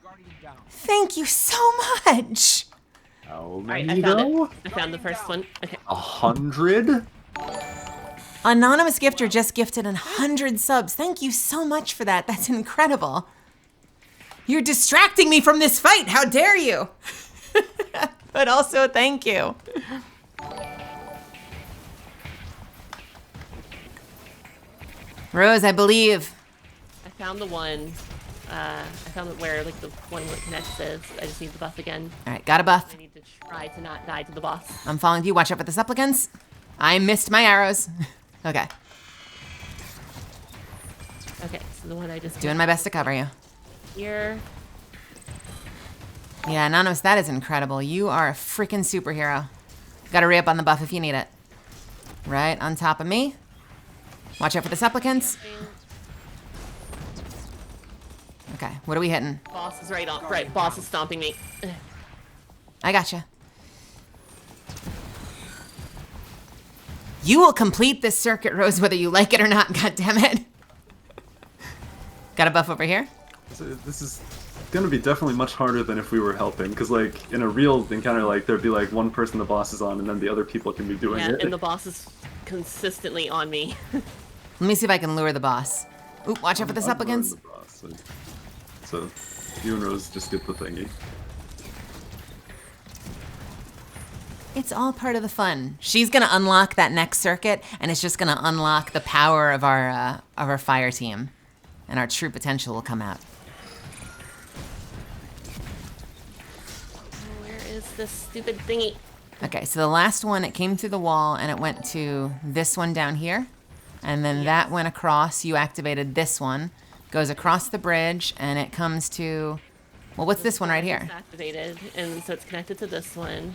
Thank you so much. How Alright, many I found though? it. I found the first one. Okay. 100? Anonymous gifter just gifted 100 subs. Thank you so much for that. That's incredible. You're distracting me from this fight. How dare you? But also, thank you. Rose, I believe. I found the one. I found where like the one that connects is. I just need the buff again. All right, got a buff. I need to try to not die to the boss. I'm following you. Watch out for the supplicants. I missed my arrows. Okay. Okay, so the one I just Doing my best to cover you. Here. Yeah, Anonymous, that is incredible. You are a freaking superhero. Gotta re-up on the buff if you need it. Right on top of me. Watch out for the supplicants. Okay, what are we hitting? Boss is right on. Right, boss is stomping me. I gotcha. You will complete this circuit, Rose, whether you like it or not. God damn it. Got a buff over here? So this is gonna be definitely much harder than if we were helping, because like in a real encounter, like there'd be like one person the boss is on, and then the other people can be doing Yeah, it. and the boss is consistently on me. Let me see if I can lure the boss. Oop, watch out for the supplicants. The boss, so you and Rose just get the thingy. It's all part of the fun. She's gonna unlock that next circuit, and it's just gonna unlock the power of our fire team, and our true potential will come out. Where is this stupid thingy? Okay, so the last one, it came through the wall, and it went to this one down here, and then that went across. You activated this one, goes across the bridge, and it comes to, well, what's this one right here? It's activated, and so it's connected to this one.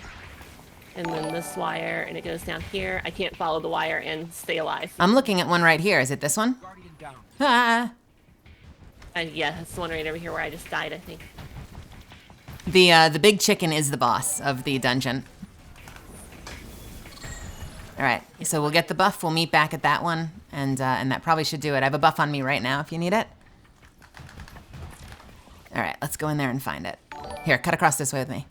And then this wire, and it goes down here. I can't follow the wire and stay alive. I'm looking at one right here. Is it this one? Ah. Yeah, it's the one right over here where I just died, I think. The big chicken is the boss of the dungeon. All right, so we'll get the buff. We'll meet back at that one, and that probably should do it. I have a buff on me right now if you need it. All right, let's go in there and find it. Here, cut across this way with me.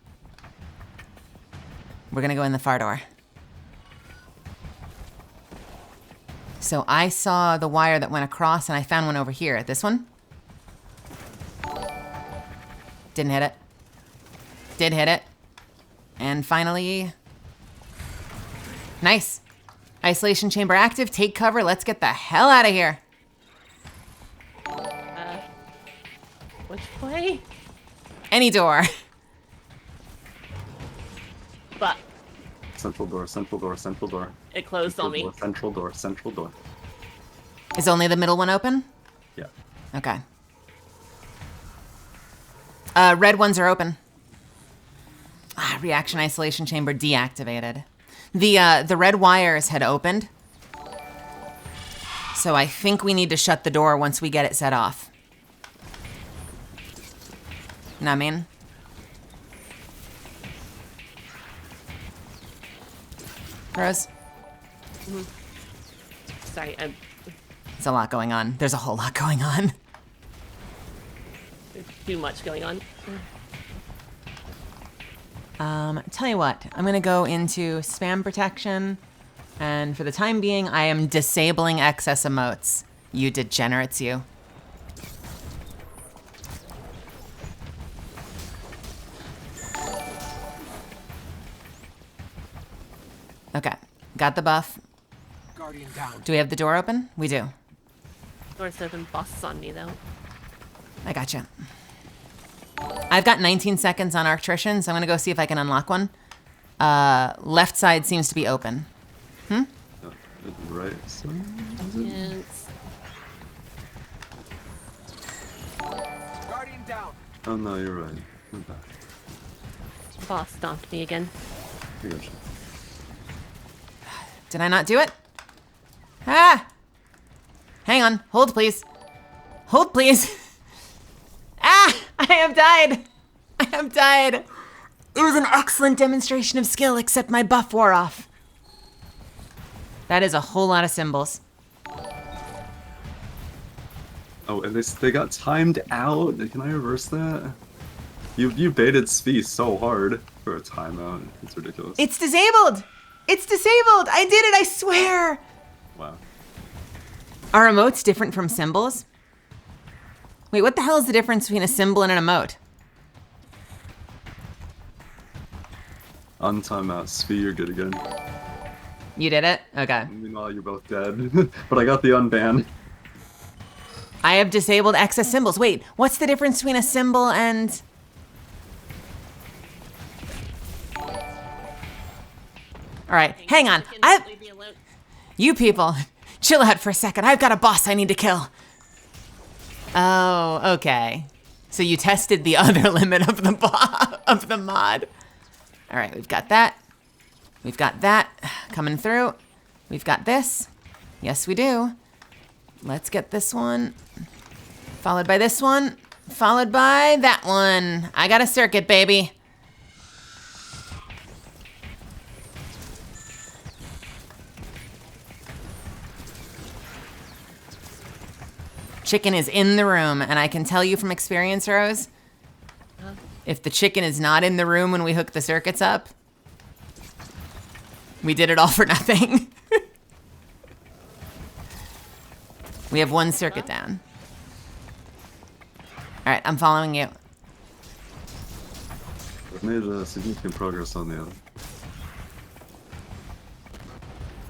We're gonna go in the far door. So I saw the wire that went across, and I found one over here. This one? Didn't hit it. Did hit it. And finally... Nice. Isolation chamber active. Take cover. Let's get the hell out of here. Which way? Any door. But Central door, central door, central door. it closed Central on me. door, central door, central door. Is only the middle one open? Yeah. Okay. Red ones are open. Ah, reaction isolation chamber deactivated. The red wires had opened. So I think we need to shut the door once we get it set off. Know what I mean? Rose? Sorry, I'm... There's a lot going on. There's a whole lot going on. There's too much going on. Tell you what, I'm gonna go into spam protection, and for the time being, I am disabling excess emotes. You degenerates, you. Okay, got the buff. Guardian down. Do we have the door open? We do. Door's open. Boss is on me, though. I gotcha. I've got 19 seconds on Arctrician, so I'm gonna go see if I can unlock one. Left side seems to be open. Hmm? Right. Guardian down. Oh no, you're right. I'm back. Boss stomped me again. I gotcha. Did I not do it? Ah! Hang on. Hold, please. Hold, please. Ah! I have died. I have died. It was an excellent demonstration of skill, except my buff wore off. That is a whole lot of symbols. Oh, and they got timed out. Can I reverse that? You baited Spee so hard for a timeout. It's ridiculous. It's disabled! It's disabled! I did it, I swear! Wow. Are emotes different from symbols? Wait, what the hell is the difference between a symbol and an emote? On timeout, Spee, you're good again. You did it? Okay. Meanwhile, you're both dead. But I got the unban. I have disabled excess symbols. Wait, what's the difference between a symbol and... All right, hang on. You people, chill out for a second. I've got a boss I need to kill. Oh, okay. So you tested the other limit of the mod. All right, we've got that. We've got that coming through. We've got this. Yes, we do. Let's get this one. Followed by this one. Followed by that one. I got a circuit, baby. Chicken is in the room, and I can tell you from experience, Rose, if the chicken is not in the room when we hook the circuits up, we did it all for nothing. We have one circuit down. All right, I'm following you. I've made significant progress on the other.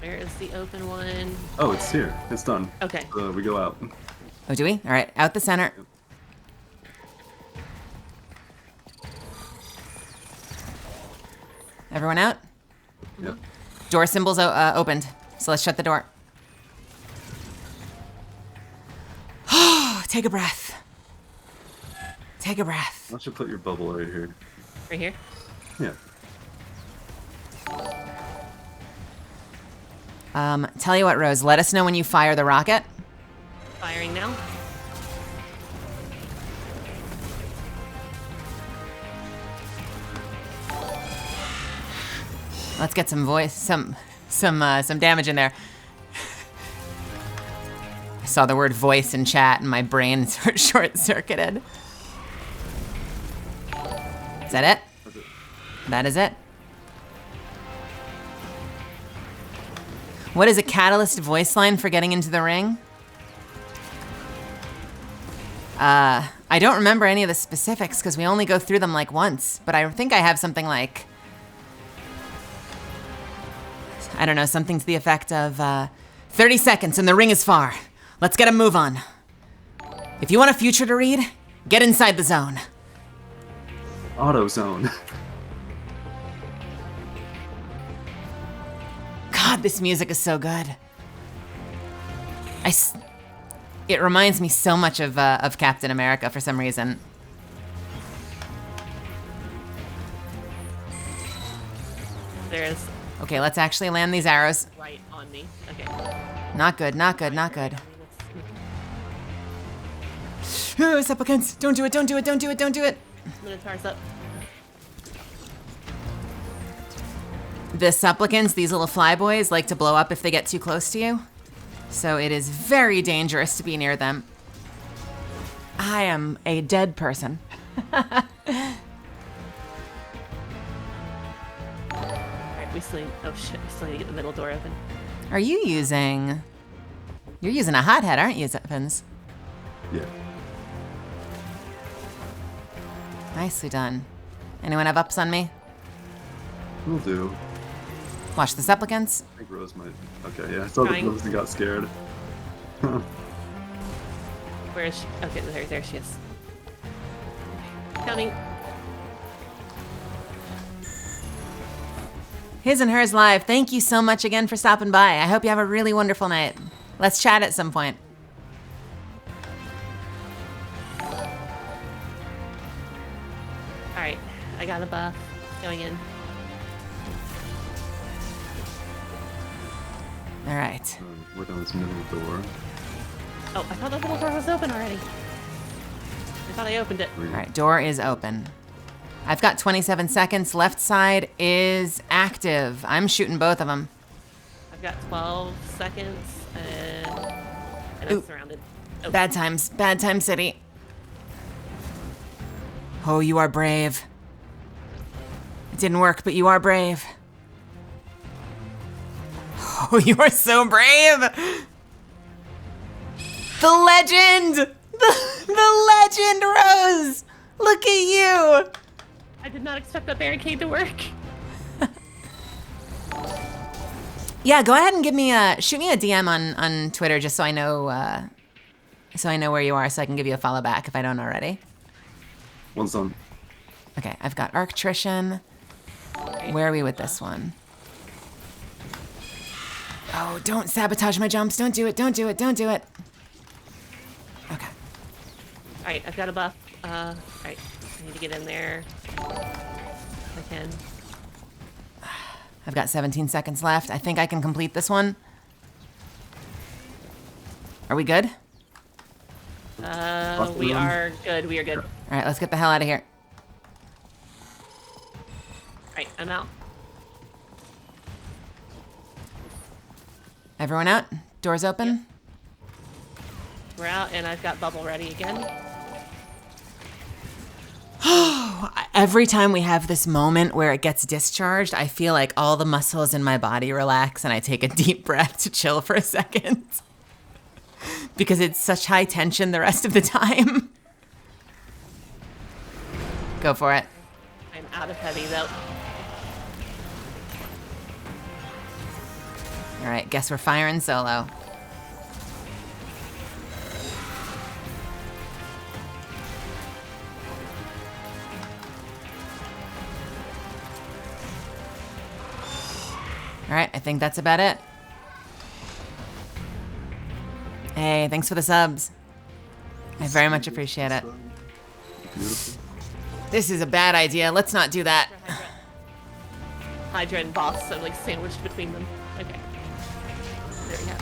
Where is the open one? Oh, it's here. It's done. Okay. We go out. Oh, do we? All right, out the center. Everyone out? Yep. Door symbols opened, so let's shut the door. Take a breath. Take a breath. Why don't you put your bubble right here? Right here? Yeah. Tell you what, Rose, let us know when you fire the rocket. Firing now. Let's get some some damage in there. I saw the word voice in chat and my brain sort of short-circuited. Is that it? That is it. What is a catalyst voice line for getting into the ring? I don't remember any of the specifics because we only go through them like once, but I think I have something like, I don't know, something to the effect of 30 seconds and the ring is far. Let's get a move on. If you want a future to read, get inside the zone. Auto zone. God, this music is so good. It reminds me so much of Captain America for some reason. There's... Okay, let's actually land these arrows. Right on me. Okay. Not good, not good, not good. Supplicants, don't do it, don't do it, don't do it, don't do it. Minotaur's up. The supplicants, these little flyboys, like to blow up if they get too close to you. So it is very dangerous to be near them. I am a dead person. Alright, we still need, oh shit, we still need to get the middle door open. Are you using... You're using a hothead, aren't you, Zippins? Yeah. Nicely done. Anyone have ups on me? Will do. Watch the supplicants. I think Rose might. Okay, yeah. I saw that Rose got scared. Where is she? Okay, there she is. Coming. His and Hers Live, thank you so much again for stopping by. I hope you have a really wonderful night. Let's chat at some point. Alright, I got a buff. Going in. All right. Work on this middle door. Oh, I thought the middle door was open already. I thought I opened it. All right, door is open. I've got 27 seconds. Left side is active. I'm shooting both of them. I've got 12 seconds, and I'm surrounded. Oh. Bad times. Bad time city. Oh, you are brave. It didn't work, but you are brave. Oh, you are so brave! The legend! The legend, Rose! Look at you! I did not expect that barricade to work. Yeah, go ahead and shoot me a DM on Twitter just so I know where you are, so I can give you a follow back if I don't already. One's done. Okay, I've got Arctrition. Where are we with this one? Oh, don't sabotage my jumps. Don't do it, don't do it, don't do it. Okay. Alright, I've got a buff. Alright, I need to get in there. If I can. I've got 17 seconds left. I think I can complete this one. Are we good? We are good, we are good. Alright, let's get the hell out of here. Alright, I'm out. Everyone out? Doors open? Yep. We're out, and I've got bubble ready again. Every time we have this moment where it gets discharged, I feel like all the muscles in my body relax and I take a deep breath to chill for a second. Because it's such high tension the rest of the time. Go for it. I'm out of heavy, though. All right, guess we're firing solo. All right, I think that's about it. Hey, thanks for the subs. I very much appreciate it. This is a bad idea. Let's not do that. Hydra and boss, so like sandwiched between them. Okay. There we go.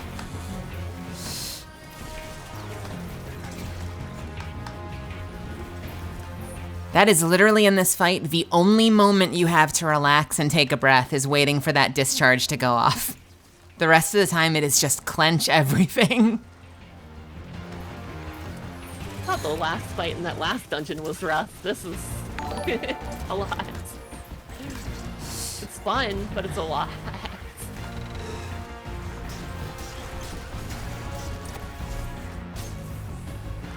That is literally in this fight, the only moment you have to relax and take a breath is waiting for that discharge to go off. The rest of the time it is just clench everything. I thought the last fight in that last dungeon was rough. This is a lot. It's fun, but it's a lot.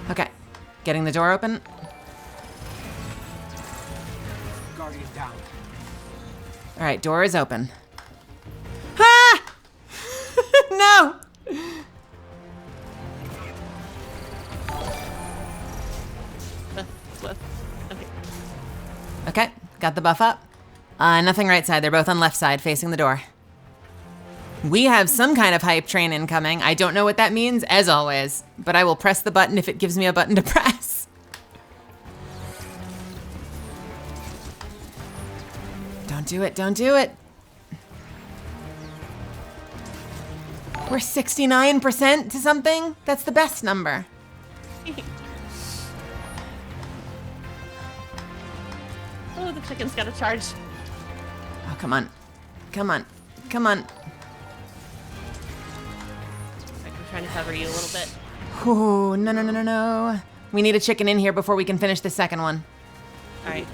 Okay, getting the door open. Guardian down. All right, door is open. Ah! No! Okay. Okay, got the buff up. Nothing right side. They're both on left side, facing the door. We have some kind of hype train incoming. I don't know what that means, as always, but I will press the button if it gives me a button to press. Don't do it, don't do it. We're 69% to something? That's the best number. Oh, the chicken's got a charge. Oh, come on. Come on. Come on. I'm trying to cover you a little bit. Oh, no, no, no, no, no. We need a chicken in here before we can finish the second one. All right.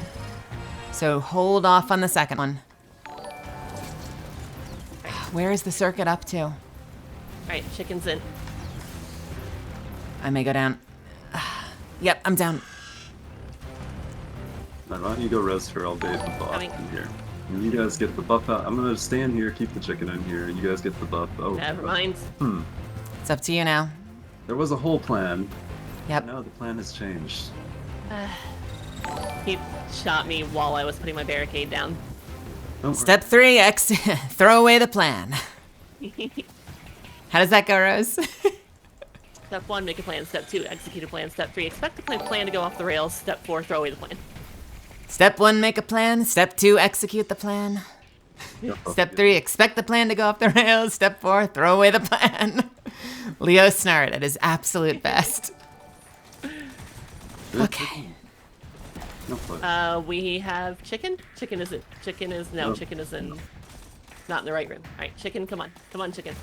So hold off on the second one. Where is the circuit up to? All right, chicken's in. I may go down. Yep, I'm down. Why don't you go rest her? I'll bait the buff in here. And you guys get the buff out. I'm gonna stand here, keep the chicken in here, and you guys get the buff. Oh, never mind. It's up to you now. There was a whole plan. Yep. No, the plan has changed. He shot me while I was putting my barricade down. Step 3, throw away the plan. How does that go, Rose? Step 1, make a plan. Step 2, execute a plan. Step 3, expect the plan to go off the rails. Step 4, throw away the plan. Step 1, make a plan. Step 2, execute the plan. Step 3, expect the plan to go off the rails. Step 4, throw away the plan. Leo Snart at his absolute best. Okay. We have chicken. Chicken is in. Not in the right room. Alright, chicken, come on. Come on, chicken.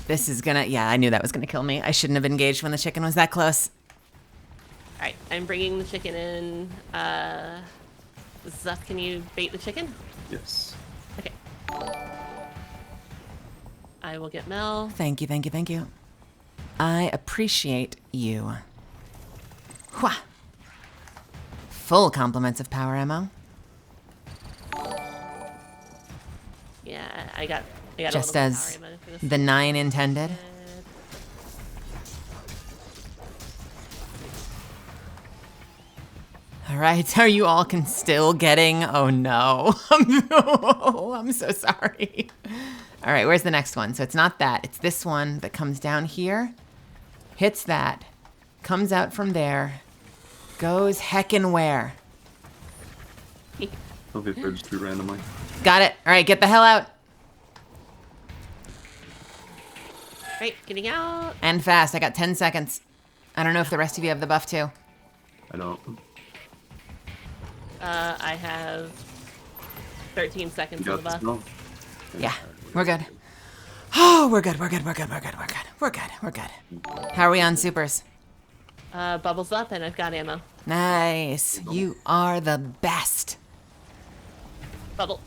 This is gonna, yeah, I knew that was gonna kill me. I shouldn't have engaged when the chicken was that close. Alright, I'm bringing the chicken in. Zuff, can you bait the chicken? Yes. Okay. I will get Mel. Thank you, thank you, thank you. I appreciate you. Wha! Full compliments of power ammo. Yeah, I got Just a little as power ammo for this the 9 intended. All right, are you all still getting? Oh no. I'm so sorry. All right, where's the next one? So it's not that, it's this one that comes down here, hits that, comes out from there, goes heckin' where? I'll be purged through randomly. Got it. All right, get the hell out. Right, getting out. And fast, I got 10 seconds. I don't know if the rest of you have the buff too. I don't. I have 13 seconds You on the got buff. this? No? Yeah, we're good. Oh, we're good, we're good, we're good, we're good, we're good, we're good, we're good. How are we on supers? Bubbles up and I've got ammo. Nice. You are the best. Bubble.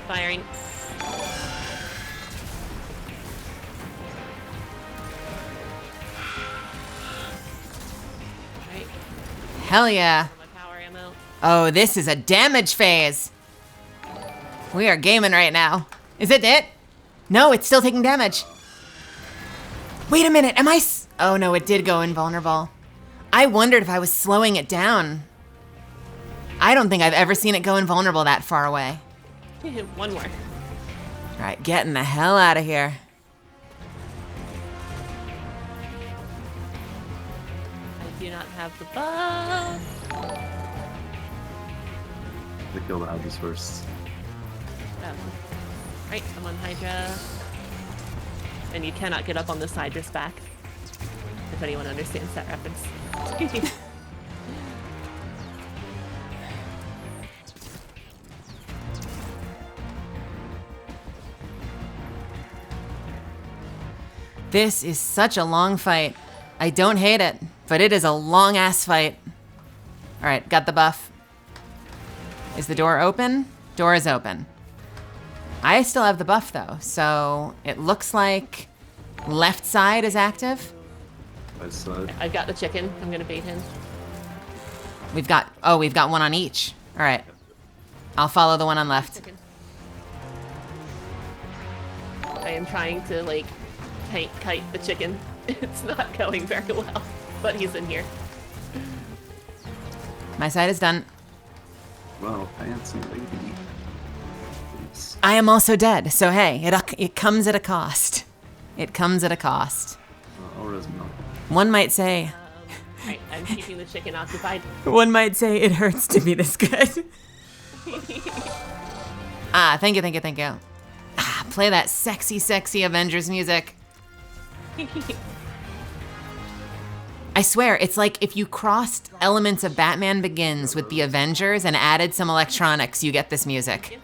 Firing. Right. Hell yeah. My power ammo. Oh, this is a damage phase. We are gaming right now. Is it it? No, it's still taking damage. Wait a minute, am I oh no, it did go invulnerable. I wondered if I was slowing it down. I don't think I've ever seen it go invulnerable that far away. One more. All right, getting the hell out of here. I do not have the buff. They kill the houses first. Right, I'm on Hydra. And you cannot get up on the Hydra's back. If anyone understands that reference. This is such a long fight. I don't hate it, but it is a long ass fight. All right, got the buff. Is the door open? Door is open. I still have the buff though, so it looks like left side is active. Right side. I've got the chicken. I'm gonna bait him. We've got one on each. All right. I'll follow the one on left. Chicken. I am trying to like kite the chicken. It's not going very well, but he's in here. My side is done. Wow, fancy lady. I am also dead, so hey, it comes at a cost. It comes at a cost. I'll res Mel. One might say. Right, I'm keeping the chicken occupied. One might say it hurts to be this good. Thank you, thank you, thank you. Play that sexy, sexy Avengers music. I swear, it's like if you crossed elements of Batman Begins with the Avengers and added some electronics, you get this music.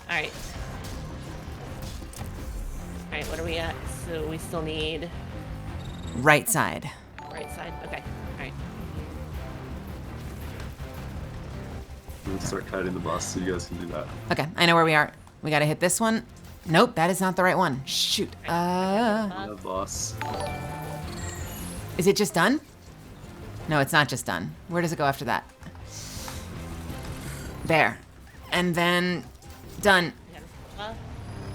Alright. Alright, what are we at? So we still need... Right side. Right side, okay. Alright. I'm gonna start kiting the boss so you guys can do that. Okay, I know where we are. We gotta hit this one. Nope, that is not the right one. Shoot. Boss. Is it just done? No, it's not just done. Where does it go after that? There. And then done.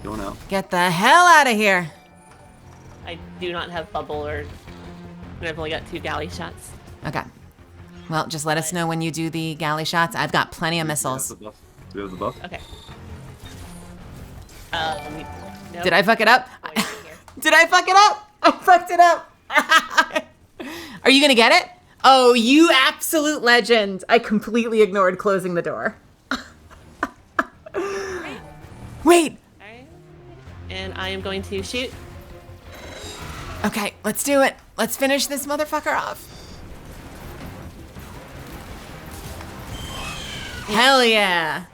Going out. Get the hell out of here. I do not have bubble or... I've only got 2 galley shots. Okay. Well, just let us know when you do the galley shots. I've got plenty of missiles. Do we have the buff? Okay. Nope. Did I fuck it up? Did I fuck it up? I fucked it up. Are you gonna get it? Oh, you absolute legend. I completely ignored closing the door. Wait. Alright. And I am going to shoot. Okay, let's do it. Let's finish this motherfucker off. Hell yeah.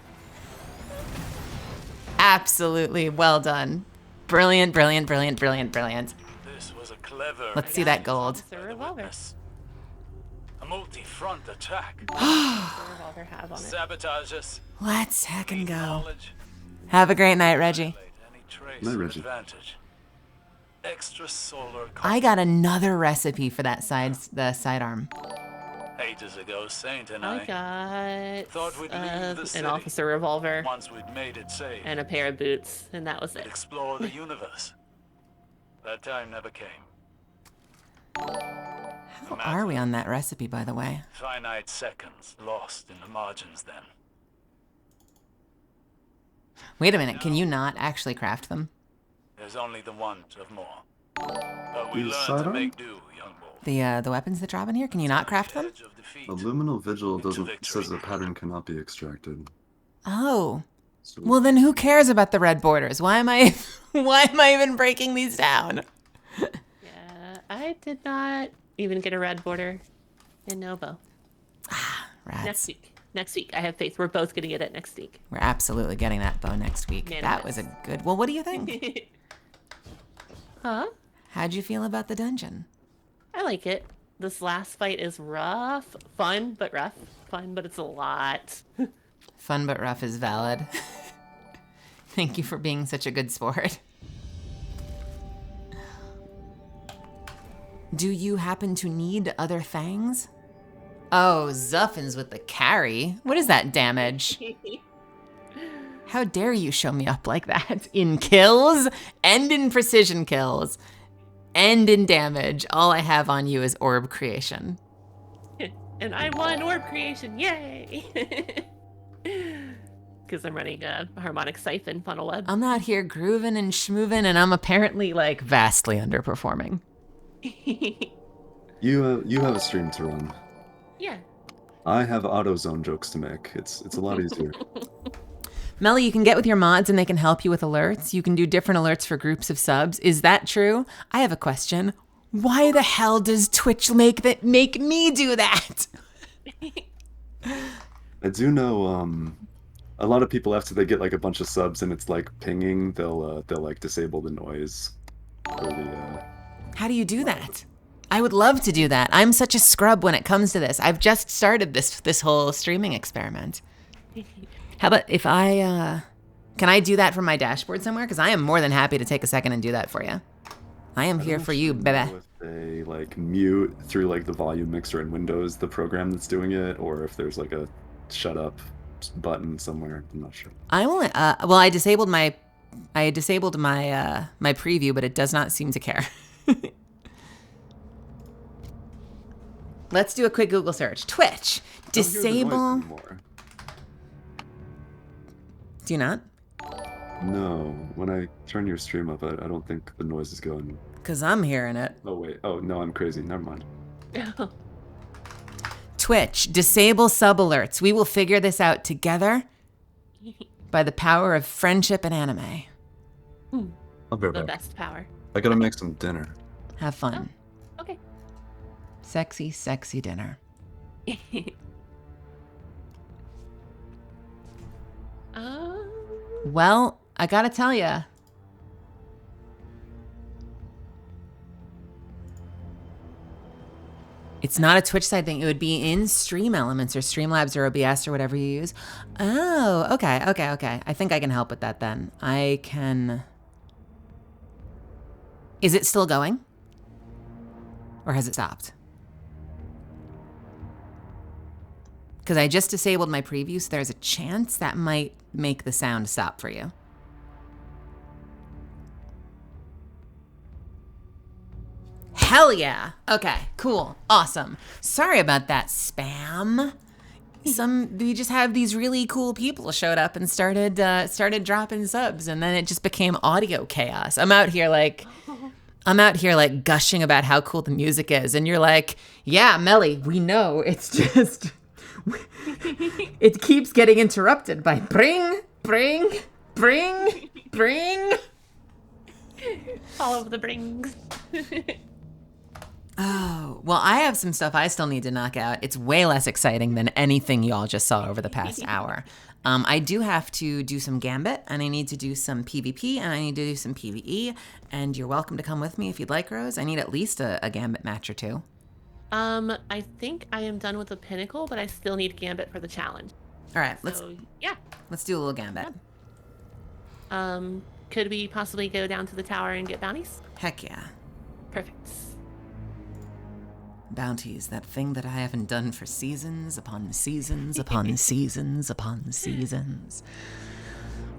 Absolutely well done. Brilliant, brilliant, brilliant, brilliant, brilliant. This was a clever. Let's see that gold. It's a revolver. A multi-front attack. What's the revolver have on it? Sabotage us. Let's heckin' go. Have a great night, Reggie. Night, Reggie. Extra solar. I got another recipe for that sidearm. Ages ago, Saint and I got thought we'd leave the an city officer revolver once we'd made it safe and a pair of boots, and that was and it. explore the universe. That time never came. How are we on that recipe, by the way? Finite seconds lost in the margins then. Wait a minute, can you not actually craft them? There's only the want of more. But we The learn to sidearm? make do, young boy. The weapons that drop in here, can you not craft them? A luminal vigil says the pattern cannot be extracted. Oh. Well, then who cares about the red borders? Why am I even breaking these down? Yeah, I did not even get a red border in Novo. Rats. Next week. I have faith. We're both going to get it next week. We're absolutely getting that bow next week. That was a good... Well, what do you think? Huh? How'd you feel about the dungeon? I like it. This last fight is rough. Fun, but rough. Fun, but it's a lot. Fun but rough is valid. Thank you for being such a good sport. Do you happen to need other fangs? Oh, Zuffin's with the carry. What is that damage? How dare you show me up like that? In kills and in precision kills and in damage. All I have on you is orb creation. And I won orb creation. Yay! Because I'm running a harmonic siphon funnel web. I'm out here grooving and schmooving, and I'm apparently like vastly underperforming. You have a stream to run. Yeah. I have AutoZone jokes to make. It's a lot easier. Melly, you can get with your mods and they can help you with alerts. You can do different alerts for groups of subs. Is that true? I have a question. Why the hell does Twitch make me do that? I do know a lot of people after they get like a bunch of subs and it's like pinging, they'll like disable the noise for the How do you do that? I would love to do that. I'm such a scrub when it comes to this. I've just started this whole streaming experiment. How about if I, can I do that from my dashboard somewhere? Because I am more than happy to take a second and do that for you. I am here for you, baby. If they like mute through like the volume mixer in Windows, the program that's doing it, or if there's like a shut up button somewhere. I'm not sure. I will. Well, I disabled my my preview, but it does not seem to care. Let's do a quick Google search. Twitch disable. Do you not? No. When I turn your stream up, I don't think the noise is going. Because I'm hearing it. Oh wait. Oh no, I'm crazy. Never mind. Twitch, disable sub alerts. We will figure this out together by the power of friendship and anime. I'll be right The back. best power. I gotta make some dinner. Have fun. Oh, okay. Sexy, sexy dinner. Well, I gotta tell ya. It's not a Twitch side thing. It would be in Stream Elements or Streamlabs or OBS or whatever you use. Oh, okay. I think I can help with that then. I can... Is it still going? Or has it stopped? Because I just disabled my preview, so there's a chance that might make the sound stop for you. Hell yeah. Okay, cool. Awesome. Sorry about that spam. We just have these really cool people showed up and started dropping subs, and then it just became audio chaos. I'm out here like gushing about how cool the music is, and you're like, yeah, Melly, we know. It's just it keeps getting interrupted by bring. All of the brings. Oh, well, I have some stuff I still need to knock out. It's way less exciting than anything y'all just saw over the past hour. I do have to do some Gambit, and I need to do some PvP, and I need to do some PvE, and you're welcome to come with me if you'd like, Rose. I need at least a Gambit match or two. I think I am done with the Pinnacle, but I still need Gambit for the challenge. All right, yeah. Let's do a little Gambit. Could we possibly go down to the tower and get bounties? Heck yeah. Perfect. Bounties, that thing that I haven't done for seasons upon seasons upon seasons upon seasons.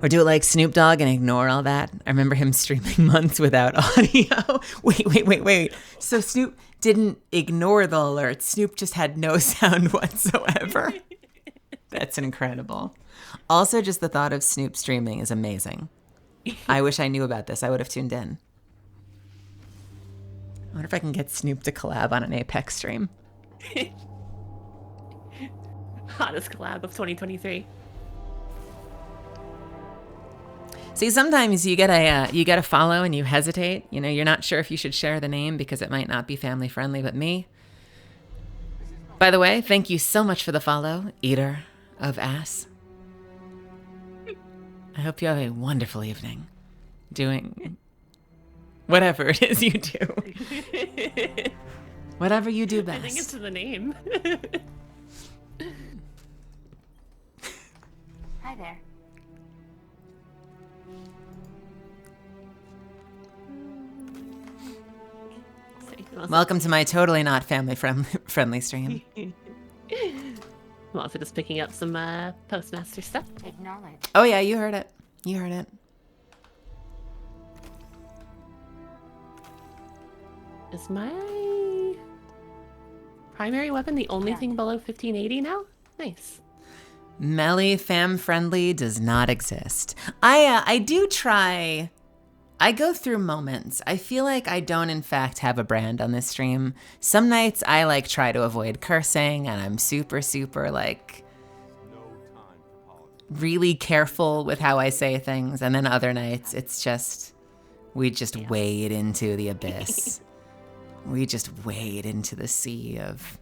Or do it like Snoop Dogg and ignore all that. I remember him streaming months without audio. Wait. So Snoop didn't ignore the alerts. Snoop just had no sound whatsoever. That's incredible. Also, just the thought of Snoop streaming is amazing. I wish I knew about this. I would have tuned in. I wonder if I can get Snoop to collab on an Apex stream. Hottest collab of 2023. See, sometimes you get a follow and you hesitate. You know, you're not sure if you should share the name because it might not be family friendly, but me. By the way, thank you so much for the follow, Eater of Ass. I hope you have a wonderful evening doing whatever it is you do. Whatever you do best. I think it's in the name. Hi there. Welcome to my totally not family friendly stream. I'm also just picking up some Postmaster stuff. Acknowledge. Oh yeah, you heard it. You heard it. Is my primary weapon the only thing below 1580 now? Nice. Melee fam friendly does not exist. I do try. I go through moments. I feel like I don't in fact have a brand on this stream. Some nights I like try to avoid cursing and I'm super like really careful with how I say things, and then other nights it's just we just wade into the abyss. We just wade into the sea of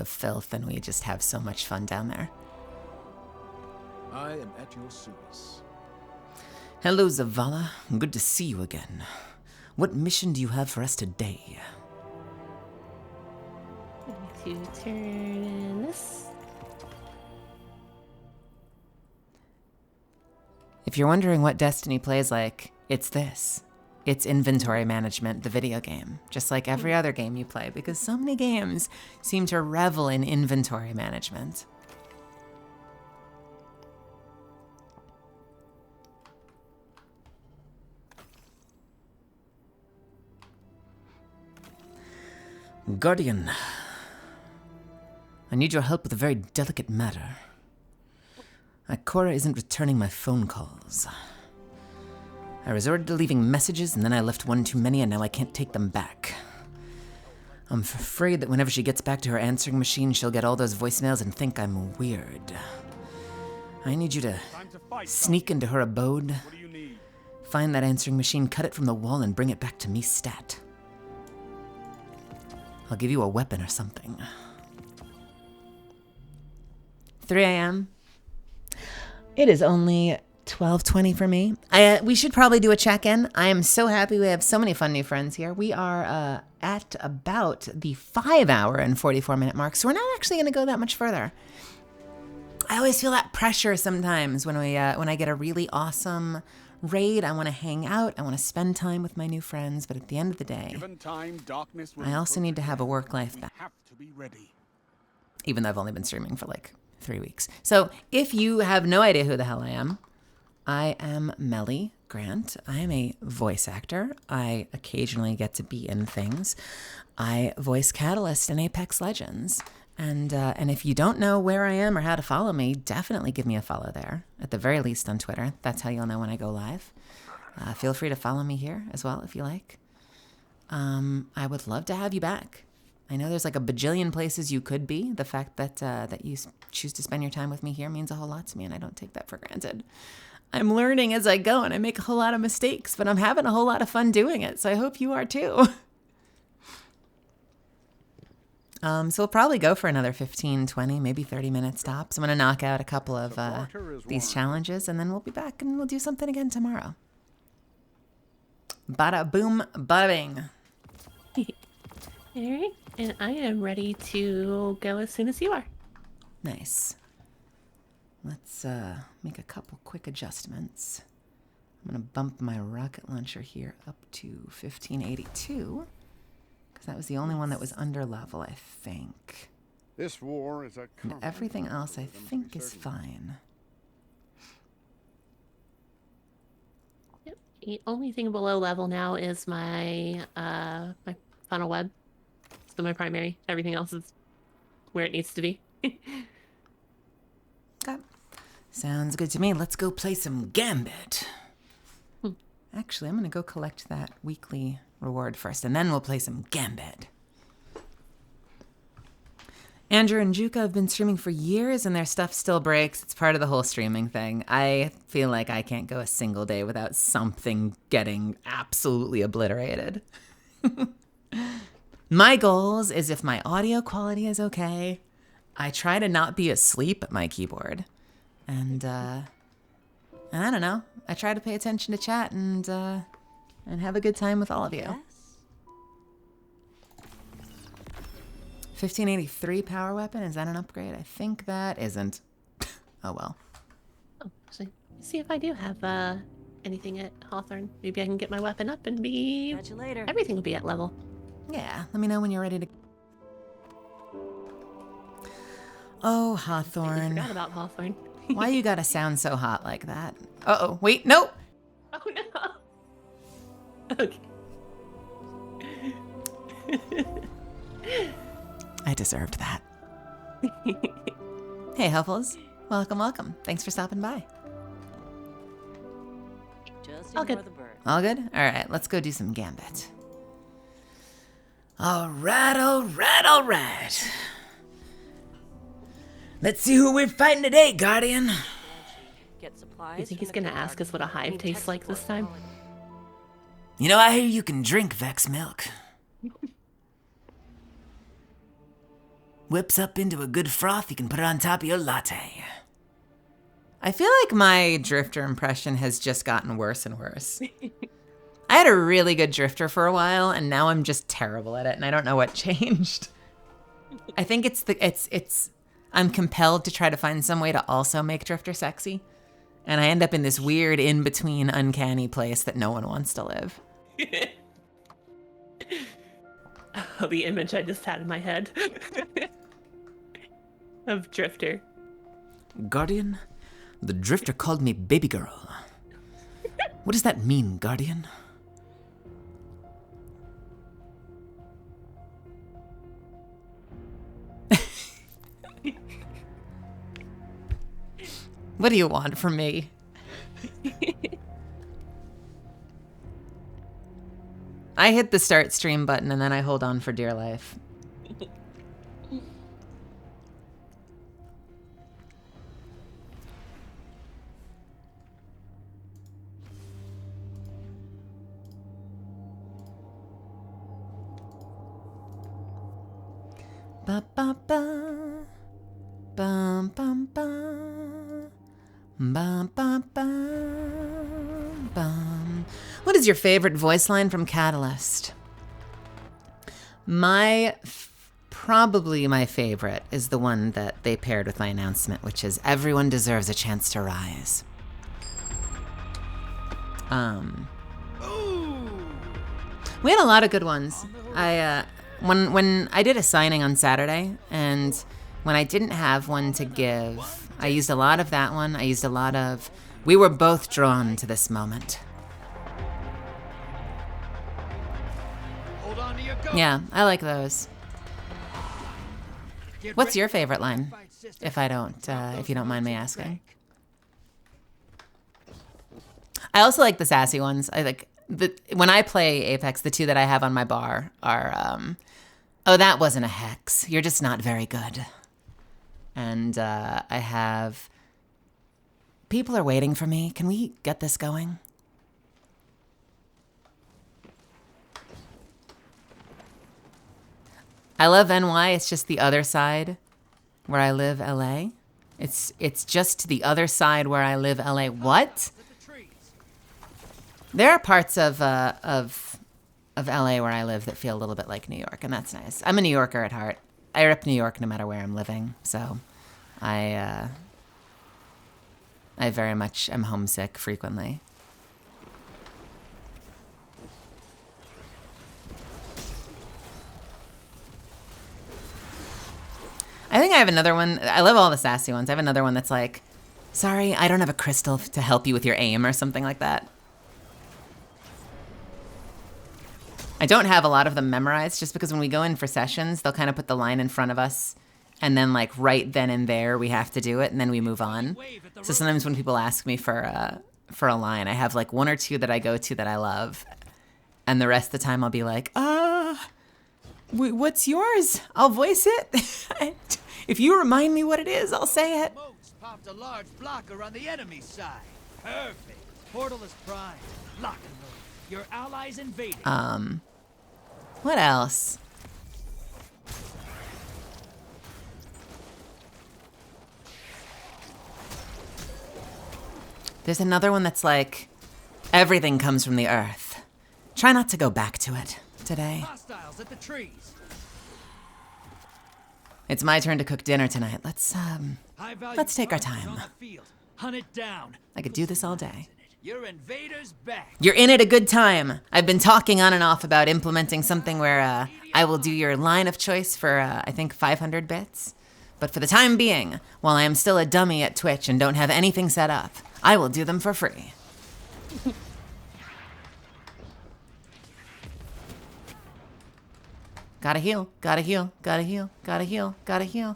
filth, and we just have so much fun down there. I am at your service. Hello, Zavala. Good to see you again. What mission do you have for us today? I need to turn in this. If you're wondering what Destiny plays like, it's this. It's inventory management, the video game, just like every other game you play, because so many games seem to revel in inventory management. Guardian, I need your help with a very delicate matter. Ikora isn't returning my phone calls. I resorted to leaving messages, and then I left one too many, and now I can't take them back. I'm afraid that whenever she gets back to her answering machine, she'll get all those voicemails and think I'm weird. I need you to sneak into her abode, find that answering machine, cut it from the wall, and bring it back to me stat. I'll give you a weapon or something. 3 a.m. It is only 12:20 for me. We should probably do a check-in. I am so happy we have so many fun new friends here. We are at about the 5 hour and 44 minute mark, so we're not actually going to go that much further. I always feel that pressure sometimes when I get a really awesome raid. I want to hang out. I want to spend time with my new friends, but at the end of the day, I also need to have a work-life balance. Even though I've only been streaming for like 3 weeks. So if you have no idea who the hell I am Melly Grant. I am a voice actor. I occasionally get to be in things. I voice Catalyst in Apex Legends. And if you don't know where I am or how to follow me, definitely give me a follow there. At the very least on Twitter. That's how you'll know when I go live. Feel free to follow me here as well if you like. I would love to have you back. I know there's like a bajillion places you could be. The fact that you choose to spend your time with me here means a whole lot to me, and I don't take that for granted. I'm learning as I go, and I make a whole lot of mistakes, but I'm having a whole lot of fun doing it, so I hope you are too. So we'll probably go for another 15, 20, maybe 30-minute stops. I'm going to knock out a couple of these challenges, and then we'll be back and we'll do something again tomorrow. Bada boom, bada bing. Alright, and I am ready to go as soon as you are. Nice. Let's make a couple quick adjustments. I'm going to bump my rocket launcher here up to 1582. That was the only one that was under level, I think. This war is a and everything else I think is fine. Yep. The only thing below level now is my my funnel web. So my primary. Everything else is where it needs to be. Okay. Sounds good to me. Let's go play some Gambit. Actually, I'm going to go collect that weekly reward first, and then we'll play some Gambit. Andrew and Juka have been streaming for years, and their stuff still breaks. It's part of the whole streaming thing. I feel like I can't go a single day without something getting absolutely obliterated. My goals is if my audio quality is okay, I try to not be asleep at my keyboard. And I don't know. I try to pay attention to chat and have a good time with all of you. Yes. 1583 power weapon, is that an upgrade? I think that isn't. Oh well. Oh, actually, see if I do have anything at Hawthorne. Maybe I can get my weapon up and be. Catch you later. Everything will be at level. Yeah, let me know when you're ready to. Oh, Hawthorne. I forgot about Hawthorne. Why you gotta sound so hot like that? Uh-oh, wait, no! Oh no. Okay. I deserved that. Hey, Huffles. Welcome, welcome. Thanks for stopping by. Just All ignore good. the bird. All good? All right, let's go do some Gambit. All right, all right, all right. Let's see who we're fighting today, Guardian. Get supplies. You think he's gonna ask us what a hive tastes like this time? You know, I hear you can drink Vex milk. Whips up into a good froth, you can put it on top of your latte. I feel like my Drifter impression has just gotten worse and worse. I had a really good Drifter for a while, and now I'm just terrible at it, and I don't know what changed. I think it's I'm compelled to try to find some way to also make Drifter sexy, and I end up in this weird in-between uncanny place that no one wants to live. Oh, the image I just had in my head of Drifter. Guardian, the Drifter called me baby girl. What does that mean, Guardian? What do you want from me? I hit the start stream button and then I hold on for dear life. Ba ba ba, bum bum bum, bum bum bum bum. What is your favorite voice line from Catalyst? Probably my favorite is the one that they paired with my announcement, which is "Everyone deserves a chance to rise." We had a lot of good ones. When I did a signing on Saturday, and when I didn't have one to give, I used a lot of that one. I used a lot of, we were both drawn to this moment. Hold on to your gun. Yeah, I like those. What's your favorite line? If you don't mind me asking. I also like the sassy ones. I like when I play Apex, the two that I have on my bar are, oh, that wasn't a hex. You're just not very good. And I have, people are waiting for me. Can we get this going? I love NY. It's just the other side where I live, LA. It's just the other side where I live, LA. What? There are parts of LA where I live that feel a little bit like New York, and that's nice. I'm a New Yorker at heart. I rep New York no matter where I'm living, so I very much am homesick frequently. I think I have another one. I love all the sassy ones. I have another one that's like, sorry, I don't have a crystal to help you with your aim or something like that. I don't have a lot of them memorized just because when we go in for sessions, they'll kind of put the line in front of us and then like right then and there we have to do it and then we move on. So sometimes when people ask me for a line, I have like one or two that I go to that I love. And the rest of the time I'll be like, what's yours? I'll voice it. If you remind me what it is, I'll say it. Popped a large blocker on the enemy side. Perfect. Portal is primed. Lock and load. Your allies invading. What else? There's another one that's like, everything comes from the earth. Try not to go back to it today. Hostiles at the trees. It's my turn to cook dinner tonight. Let's take our time. Hunt it down. I could do this all day. Your invaders back. You're in at a good time. I've been talking on and off about implementing something where I will do your line of choice for, I think, 500 bits. But for the time being, while I am still a dummy at Twitch and don't have anything set up, I will do them for free. Gotta heal, gotta heal, gotta heal, gotta heal, gotta heal.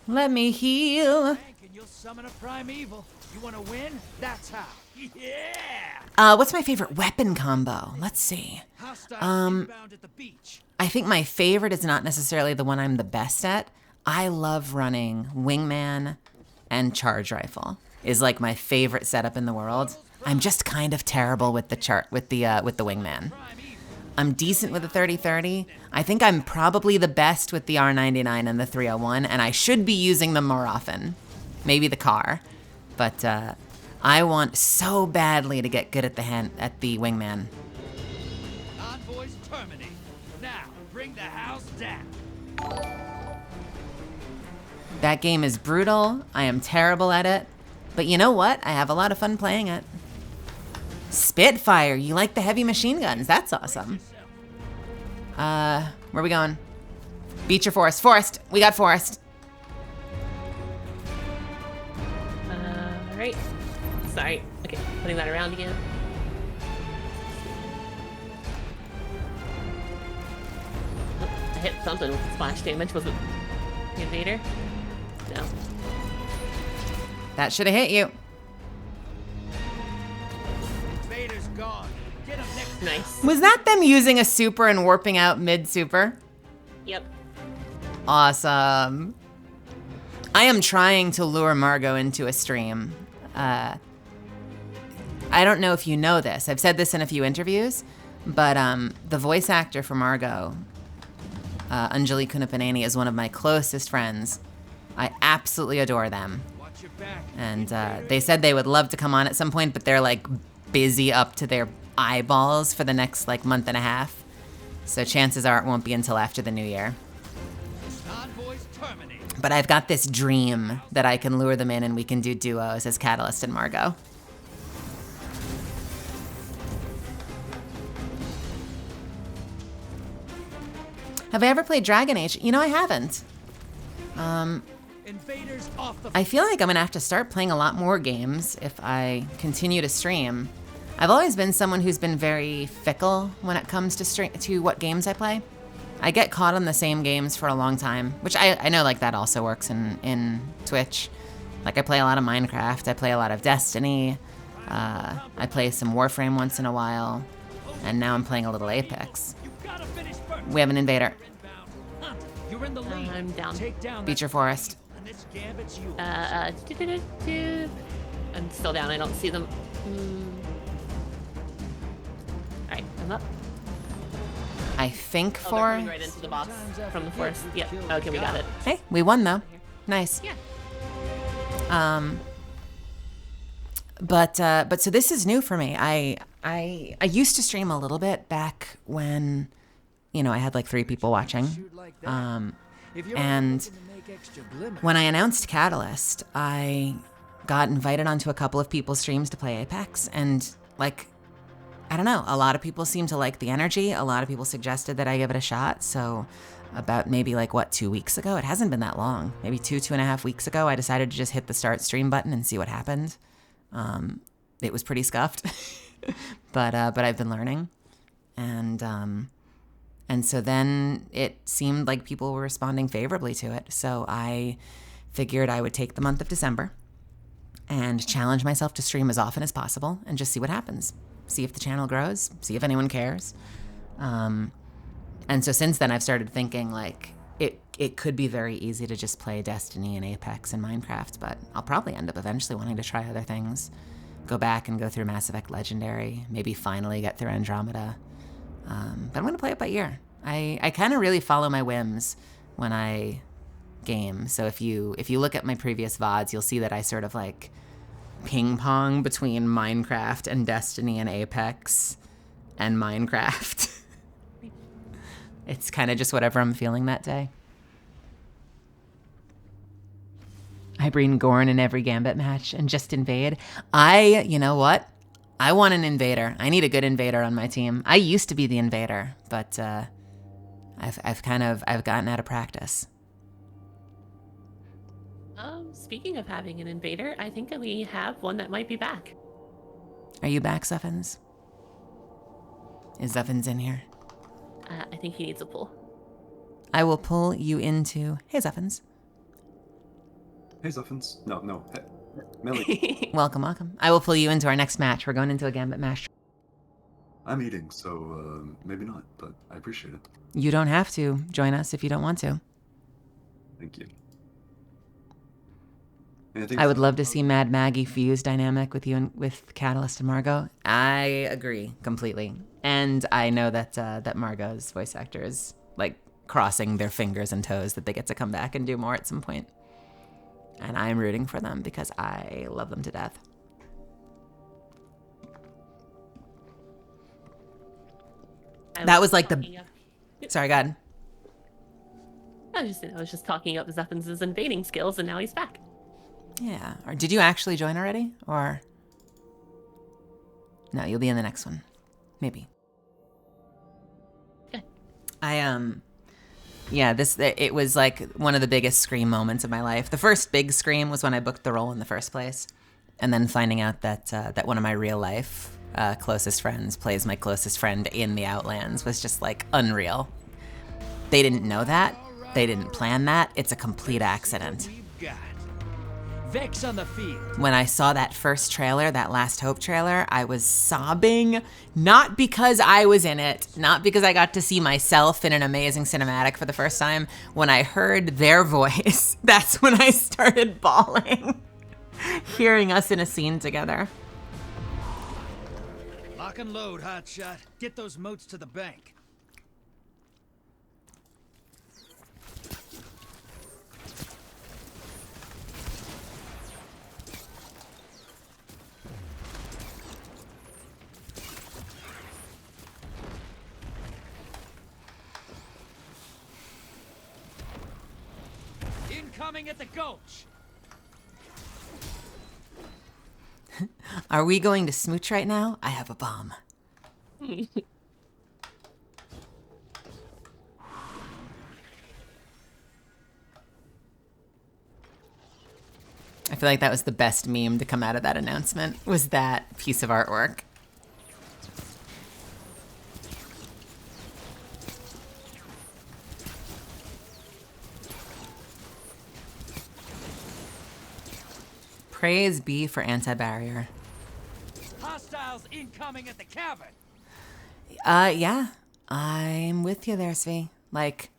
Let me heal. And you'll summon a primeval. You want to win? That's how. Yeah. What's my favorite weapon combo? Let's see. I think my favorite is not necessarily the one I'm the best at. I love running wingman and charge rifle. Is like my favorite setup in the world. I'm just kind of terrible with the wingman. I'm decent with the 30-30. I think I'm probably the best with the R99 and the 301, and I should be using them more often. Maybe the car, but I want so badly to get good at the wingman. Envoys terminate. Now bring the house down. That game is brutal. I am terrible at it, but you know what? I have a lot of fun playing it. Spitfire, you like the heavy machine guns? That's awesome. Where are we going? Beach or forest? Forest. We got forest. Alright. Sorry. Okay, putting that around again. Oh, I hit something with splash damage. Was it the invader? No. That should have hit you. Invader's gone. Get him next. Nice. Was that them using a super and warping out mid-super? Yep. Awesome. I am trying to lure Margot into a stream. I don't know if you know this. I've said this in a few interviews, but the voice actor for Margot, Anjali Kunapanani, is one of my closest friends. I absolutely adore them. And they said they would love to come on at some point, but they're like busy up to their eyeballs for the next like month and a half. So chances are it won't be until after the new year. But I've got this dream that I can lure them in and we can do duos as Catalyst and Margot. Have I ever played Dragon Age? You know, I haven't. I feel like I'm gonna have to start playing a lot more games if I continue to stream. I've always been someone who's been very fickle when it comes to what games I play. I get caught on the same games for a long time, which I know like that also works in Twitch. Like I play a lot of Minecraft, I play a lot of Destiny, I play some Warframe once in a while, and now I'm playing a little Apex. We have an invader. I'm down. Beach or forest? I'm still down, I don't see them. Alright, I'm up. I think Oh, for... they're coming right into the box from the forest. Yeah. Okay, we got it. Hey, we won though. Nice. Yeah. But so this is new for me. I used to stream a little bit back when, you know, I had like 3 people watching. And when I announced Catalyst, I got invited onto a couple of people's streams to play Apex, and like, I don't know, a lot of people seem to like the energy. A lot of people suggested that I give it a shot. So about maybe like 2 weeks ago, it hasn't been that long, maybe 2.5 weeks ago, I decided to just hit the start stream button and see what happened. It was pretty scuffed, but I've been learning, and so then it seemed like people were responding favorably to it. So I figured I would take the month of December and challenge myself to stream as often as possible and just see what happens. See if the channel grows, see if anyone cares. And so since then I've started thinking like it could be very easy to just play Destiny and Apex and Minecraft, but I'll probably end up eventually wanting to try other things. Go back and go through Mass Effect Legendary, maybe finally get through Andromeda. But I'm gonna play it by ear. I kind of really follow my whims when I game. So if you look at my previous VODs, you'll see that I sort of like ping pong between Minecraft and Destiny and Apex and Minecraft. It's kind of just whatever I'm feeling that day. I bring Gorn in every Gambit match and just invade. You know what? I want an invader. I need a good invader on my team. I used to be the invader, but I've gotten out of practice. Speaking of having an invader, I think we have one that might be back. Are you back, Zuffins? Is Zuffins in here? I think he needs a pull. I will pull you into... Hey, Zuffins. Hey, Zuffins. No. Hey, Millie. Welcome. I will pull you into our next match. We're going into a Gambit match. I'm eating, so maybe not, but I appreciate it. You don't have to join us if you don't want to. Thank you. I would love to see Mad Maggie fuse dynamic with you and with Catalyst and Margot. I agree completely. And I know that that Margot's voice actor is like crossing their fingers and toes that they get to come back and do more at some point. And I'm rooting for them because I love them to death. That was like Sorry, go ahead. I was just talking up Zuffins' invading skills, and now he's back. Yeah. Or did you actually join already? Or no, you'll be in the next one. Maybe. Good. It was like one of the biggest Scream moments of my life. The first big Scream was when I booked the role in the first place. And then finding out that one of my real life closest friends plays my closest friend in the Outlands was just like unreal. They didn't know that. They didn't plan that. It's a complete accident. Vex on the field. When I saw that first trailer, that Last Hope trailer, I was sobbing, not because I was in it, not because I got to see myself in an amazing cinematic for the first time. When I heard their voice, that's when I started bawling, hearing us in a scene together. Lock and load, hotshot. Get those moats to the bank. Incoming at the gulch. Are we going to smooch right now? I have a bomb. I feel like that was the best meme to come out of that announcement, was that piece of artwork. Praise be for anti-barrier. Hostiles incoming at the cavern. Yeah, I'm with you there, Svi. Like,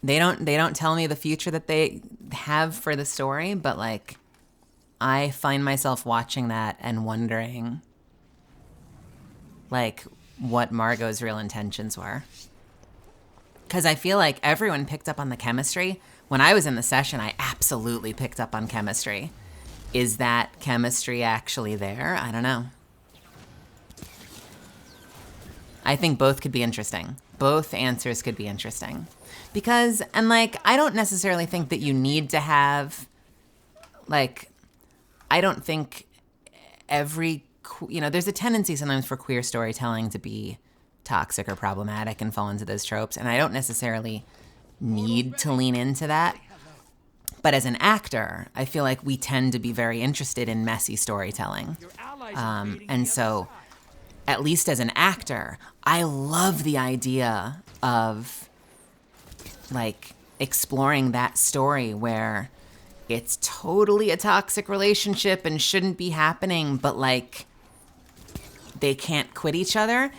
they don't tell me the future that they have for the story, but like, I find myself watching that and wondering, like, what Margot's real intentions were. Because I feel like everyone picked up on the chemistry. When I was in the session, I absolutely picked up on chemistry. Is that chemistry actually there? I don't know. I think both could be interesting. Both answers could be interesting. Because, and like, I don't necessarily think that you need to have, like, I don't think every, you know, there's a tendency sometimes for queer storytelling to be toxic or problematic and fall into those tropes. And I don't necessarily need to lean into that. But as an actor, I feel like we tend to be very interested in messy storytelling. And so, at least as an actor, I love the idea of, like, exploring that story where it's totally a toxic relationship and shouldn't be happening, but, like, they can't quit each other.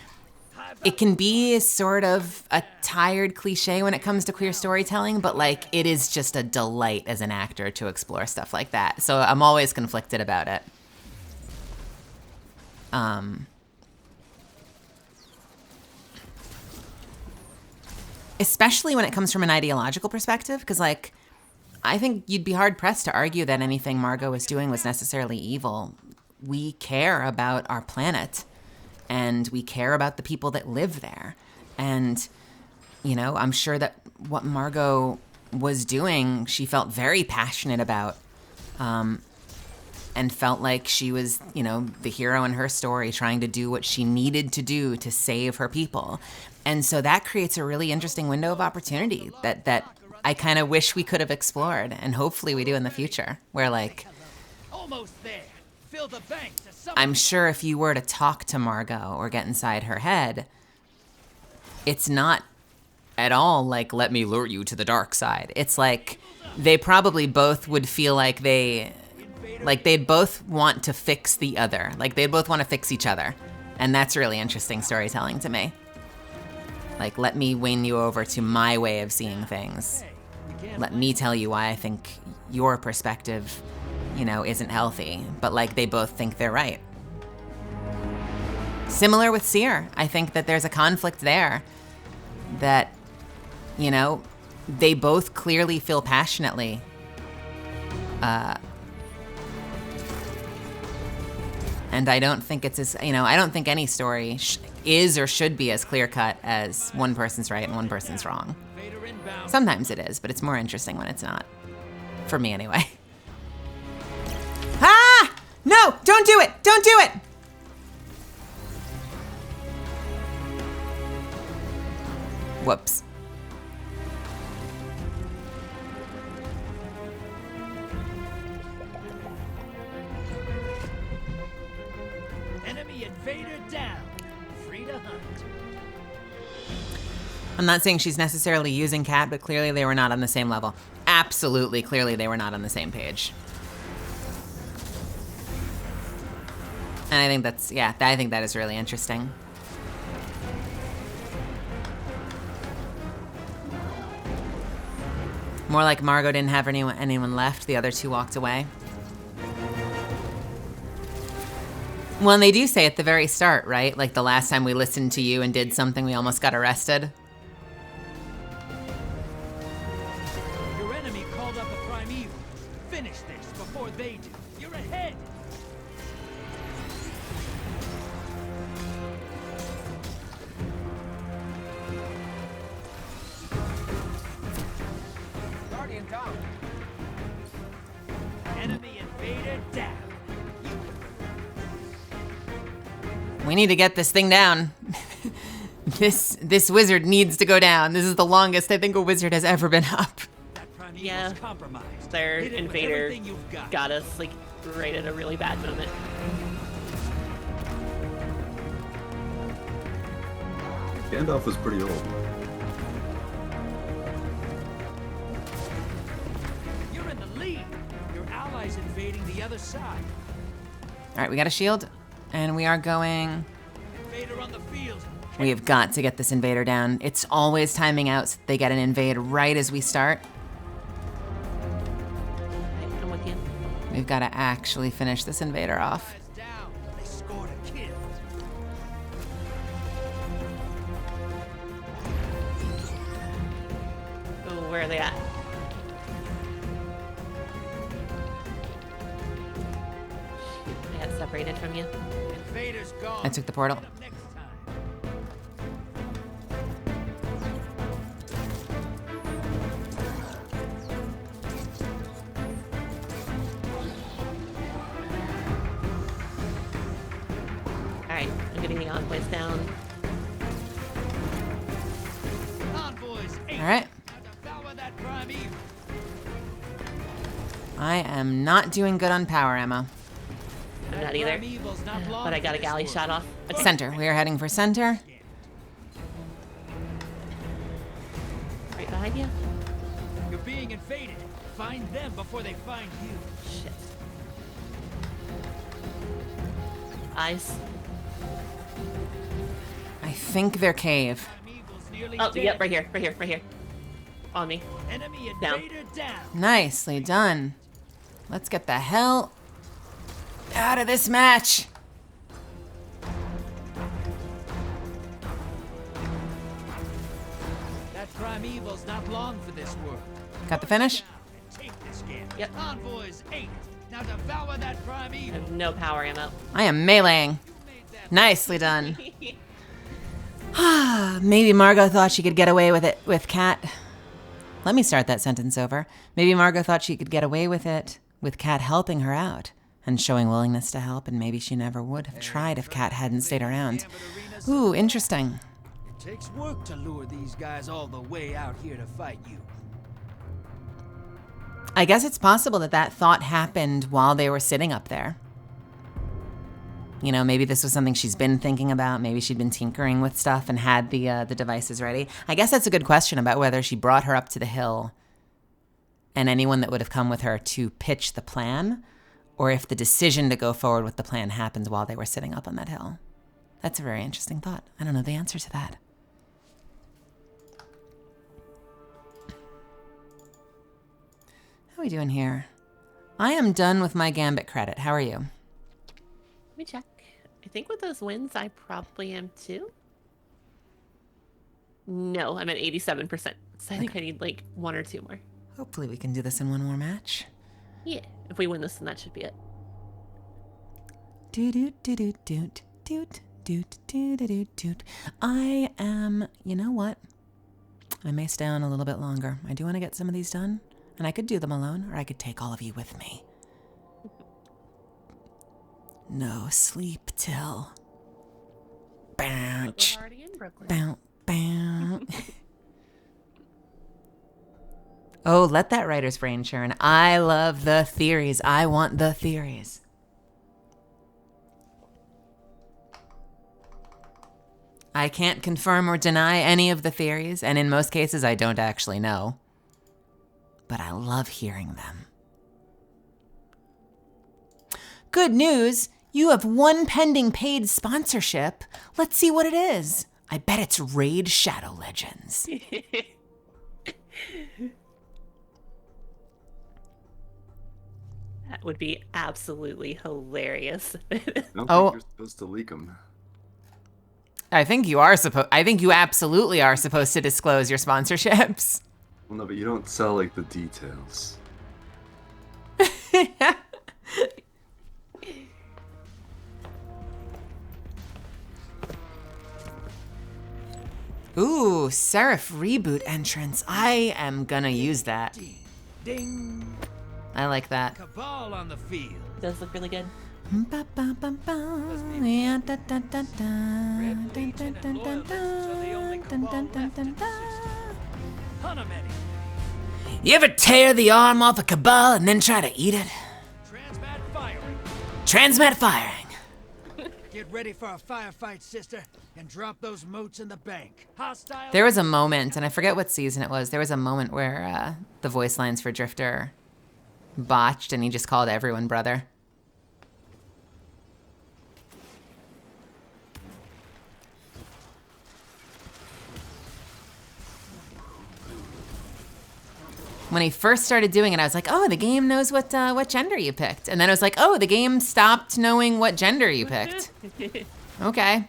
It can be sort of a tired cliche when it comes to queer storytelling, but, like, it is just a delight as an actor to explore stuff like that. So I'm always conflicted about it. Especially when it comes from an ideological perspective, because, like, I think you'd be hard-pressed to argue that anything Margot was doing was necessarily evil. We care about our planet, and we care about the people that live there. And, you know, I'm sure that what Margot was doing, she felt very passionate about, and felt like she was, you know, the hero in her story, trying to do what she needed to do to save her people. And so that creates a really interesting window of opportunity that I kind of wish we could have explored, and hopefully we do in the future, where, like, Almost there. Fill the bank to some. I'm sure if you were to talk to Margot or get inside her head, it's not at all like, let me lure you to the dark side. It's like they probably both would feel like they'd both want to fix the other. Like, they'd both want to fix each other. And that's really interesting storytelling to me. Like, let me win you over to my way of seeing things. Let me tell you why I think your perspective, you know, isn't healthy. But, like, they both think they're right. Similar with Seer. I think that there's a conflict there that, you know, they both clearly feel passionately and I don't think it's as, you know, I don't think any story is or should be as clear-cut as one person's right and one person's wrong. Sometimes it is, but it's more interesting when it's not. For me, anyway. Ah! No! Don't do it! Don't do it! Whoops. Enemy invader down. Free to hunt. I'm not saying she's necessarily using Cat, but clearly they were not on the same level. Absolutely, clearly they were not on the same page. And I think that's, yeah, I think that is really interesting. More like Margot didn't have anyone left, the other two walked away. Well, and they do say at the very start, right? Like, the last time we listened to you and did something, we almost got arrested. Your enemy called up a primeval. Finish this before they do. You're ahead. Guardian down. Enemy invader down. We need to get this thing down. This wizard needs to go down. This is the longest I think a wizard has ever been up. Yeah, their invader got us, like, right at a really bad moment. Gandalf was pretty old. You're in the lead. Your allies invading the other side. All right, we got a shield, and we are going. Invader on the field. We have got to get this invader down. It's always timing out so they get an invade right as we start. I'm with you. We've got to actually finish this invader off. They scored a kill. Where are they at? I got separated from you. Invaders gone. I took the portal. Alright, I'm getting the envoys down. Alright. I am not doing good on power ammo. I'm not either. But I got a galley shot off. Okay. Center. We are heading for center. Right behind you. You're being invaded. Find them before they find you. Shit. Eyes. I think they're cave. Oh, yep, right here, right here, right here. On me. Enemy Down. invader down. Nicely done. Let's get the hell out of this match. That primeval's not long for this world. Got the finish? Take this game. Yep. Envoys 8. Now devour that I primeval. have no power ammo. I am meleeing. Nicely done. Maybe Margot thought she could get away with it with Cat. Let me start that sentence over. Maybe Margot thought she could get away with it with Cat helping her out and showing willingness to help, and maybe she never would have tried if Cat hadn't stayed around. Ooh, interesting. It takes work to lure these guys all the way out here to fight you. I guess it's possible that that thought happened while they were sitting up there. You know, maybe this was something she's been thinking about. Maybe she'd been tinkering with stuff and had the devices ready. I guess that's a good question about whether she brought her up to the hill and anyone that would have come with her to pitch the plan, or if the decision to go forward with the plan happens while they were sitting up on that hill. That's a very interesting thought. I don't know the answer to that. How are we doing here? I am done with my Gambit credit. How are you? Let me check. I think with those wins, I probably am too. No, I'm at 87%. So I think I need like 1 or 2 more. Hopefully we can do this in one more match. Yeah, if we win this, then that should be it. I am, you know what? I may stay on a little bit longer. I do want to get some of these done, and I could do them alone, or I could take all of you with me. No sleep till. Bounce. Bounce. Bounce. Oh, let that writer's brain churn. I love the theories. I want the theories. I can't confirm or deny any of the theories, and in most cases I don't actually know. But I love hearing them. Good news! You have one pending paid sponsorship. Let's see what it is. I bet it's Raid Shadow Legends. That would be absolutely hilarious. I don't think you're supposed to leak them. I think you absolutely are supposed to disclose your sponsorships. Well, no, but you don't sell, like, the details. Ooh, Seraph reboot entrance. I am gonna use that. Ding. I like that. Cabal on the field. It does look really good. You ever tear the arm off a Cabal and then try to eat it? Transmat firing. Get ready for a firefight, sister, and drop those moats in the bank. Hostile. There was a moment, and I forget what season it was, there was a moment where the voice lines for Drifter botched and he just called everyone brother. When he first started doing it, I was like, oh, the game knows what gender you picked. And then I was like, oh, the game stopped knowing what gender you picked. Okay.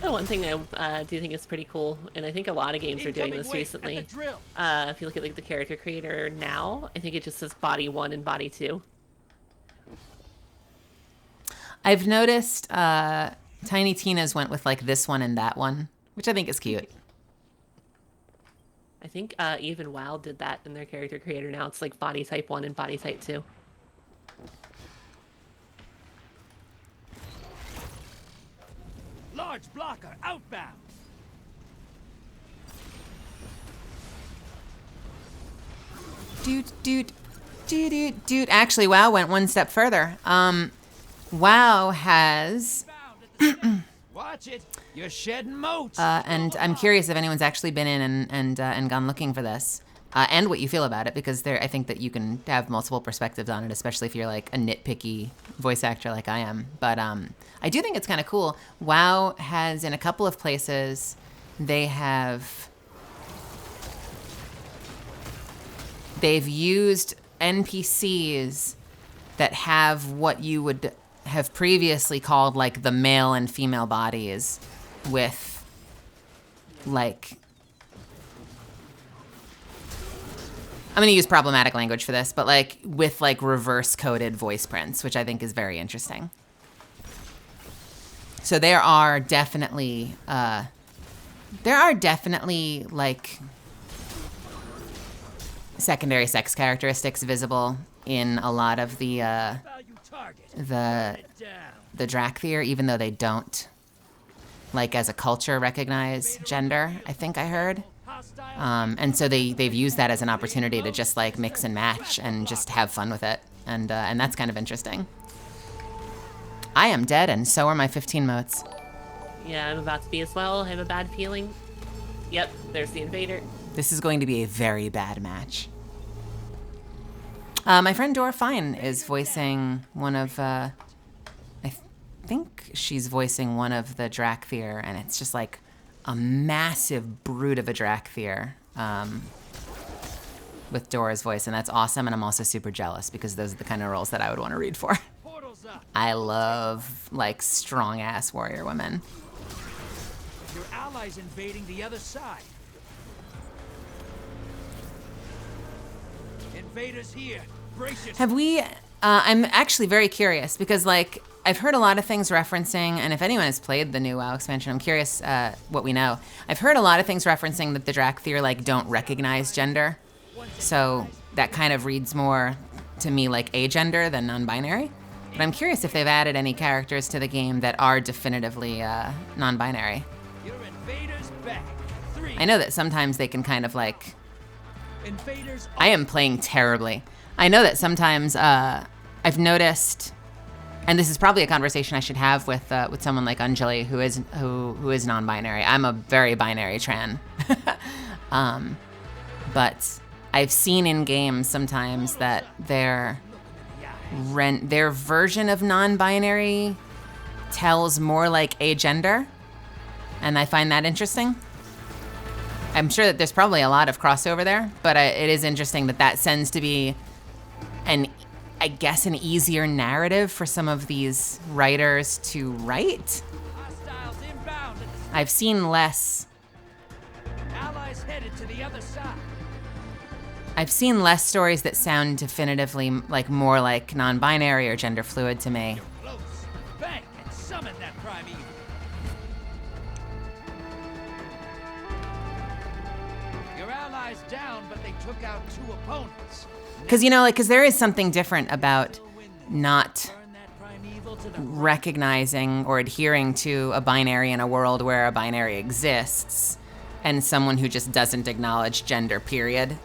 The one thing I do think is pretty cool, and I think a lot of games are doing this recently. If you look at like the character creator now, I think it just says body 1 and body 2. I've noticed Tiny Tina's went with like this one and that one, which I think is cute. I think even WoW did that in their character creator now. It's like body type 1 and body type 2. Large blocker outbound. Dude. Actually, WoW went one step further. WoW has... Watch it. You're shedding moats. And I'm curious if anyone's actually been in and gone looking for this. And what you feel about it, because I think that you can have multiple perspectives on it, especially if you're like a nitpicky voice actor like I am. But I do think it's kind of cool. WoW has, in a couple of places, they've used NPCs that have what you would have previously called like the male and female bodies with like... I'm going to use problematic language for this, but like with like reverse coded voice prints, which I think is very interesting. So there are definitely like secondary sex characteristics visible in a lot of the Drakthir, even though they don't, like as a culture, recognize gender, I think I heard. And so they've used that as an opportunity to just like mix and match and just have fun with it. And that's kind of interesting. I am dead, and so are my 15 motes. Yeah, I'm about to be as well. I have a bad feeling. Yep, there's the invader. This is going to be a very bad match. My friend Dora Fine is voicing one of... I think she's voicing one of the Drakthir, and it's just like a massive brute of a Drakthir with Dora's voice, and that's awesome, and I'm also super jealous because those are the kind of roles that I would want to read for. I love, like, strong-ass warrior women. Your allies invading the other side. Invaders here. Brace yourself. Have we... I'm actually very curious because, like, I've heard a lot of things referencing, and if anyone has played the new WoW expansion, I'm curious what we know. I've heard a lot of things referencing that the Drakthir, like, don't recognize gender. So that kind of reads more to me like agender than non-binary. But I'm curious if they've added any characters to the game that are definitively non-binary. Your invaders back. 3. I know that sometimes they can kind of like... Invaders. I am playing terribly. I know that sometimes I've noticed, and this is probably a conversation I should have with someone like Anjali, who is non-binary. I'm a very binary tran. But I've seen in games sometimes that their version of non-binary tells more like agender, and I find that interesting. I'm sure that there's probably a lot of crossover there, but it is interesting that that tends to be I guess an easier narrative for some of these writers to write. I've seen less. Allies headed to the other side. I've seen less stories that sound definitively like more like non-binary or gender fluid to me. Close. Bank and summon that primeval. Your allies down, but they took out 2 opponents. Because there is something different about not recognizing or adhering to a binary in a world where a binary exists and someone who just doesn't acknowledge gender, period.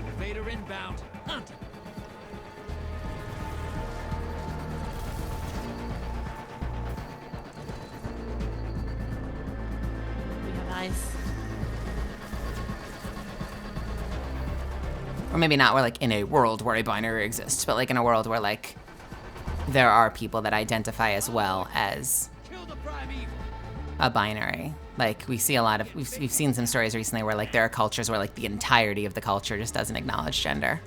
Invader inbound. Hunt. We have eyes. Or maybe not, where like in a world where a binary exists, but like in a world where like there are people that identify as well as a binary. Like we see a lot of, we've seen some stories recently where like there are cultures where like the entirety of the culture just doesn't acknowledge gender.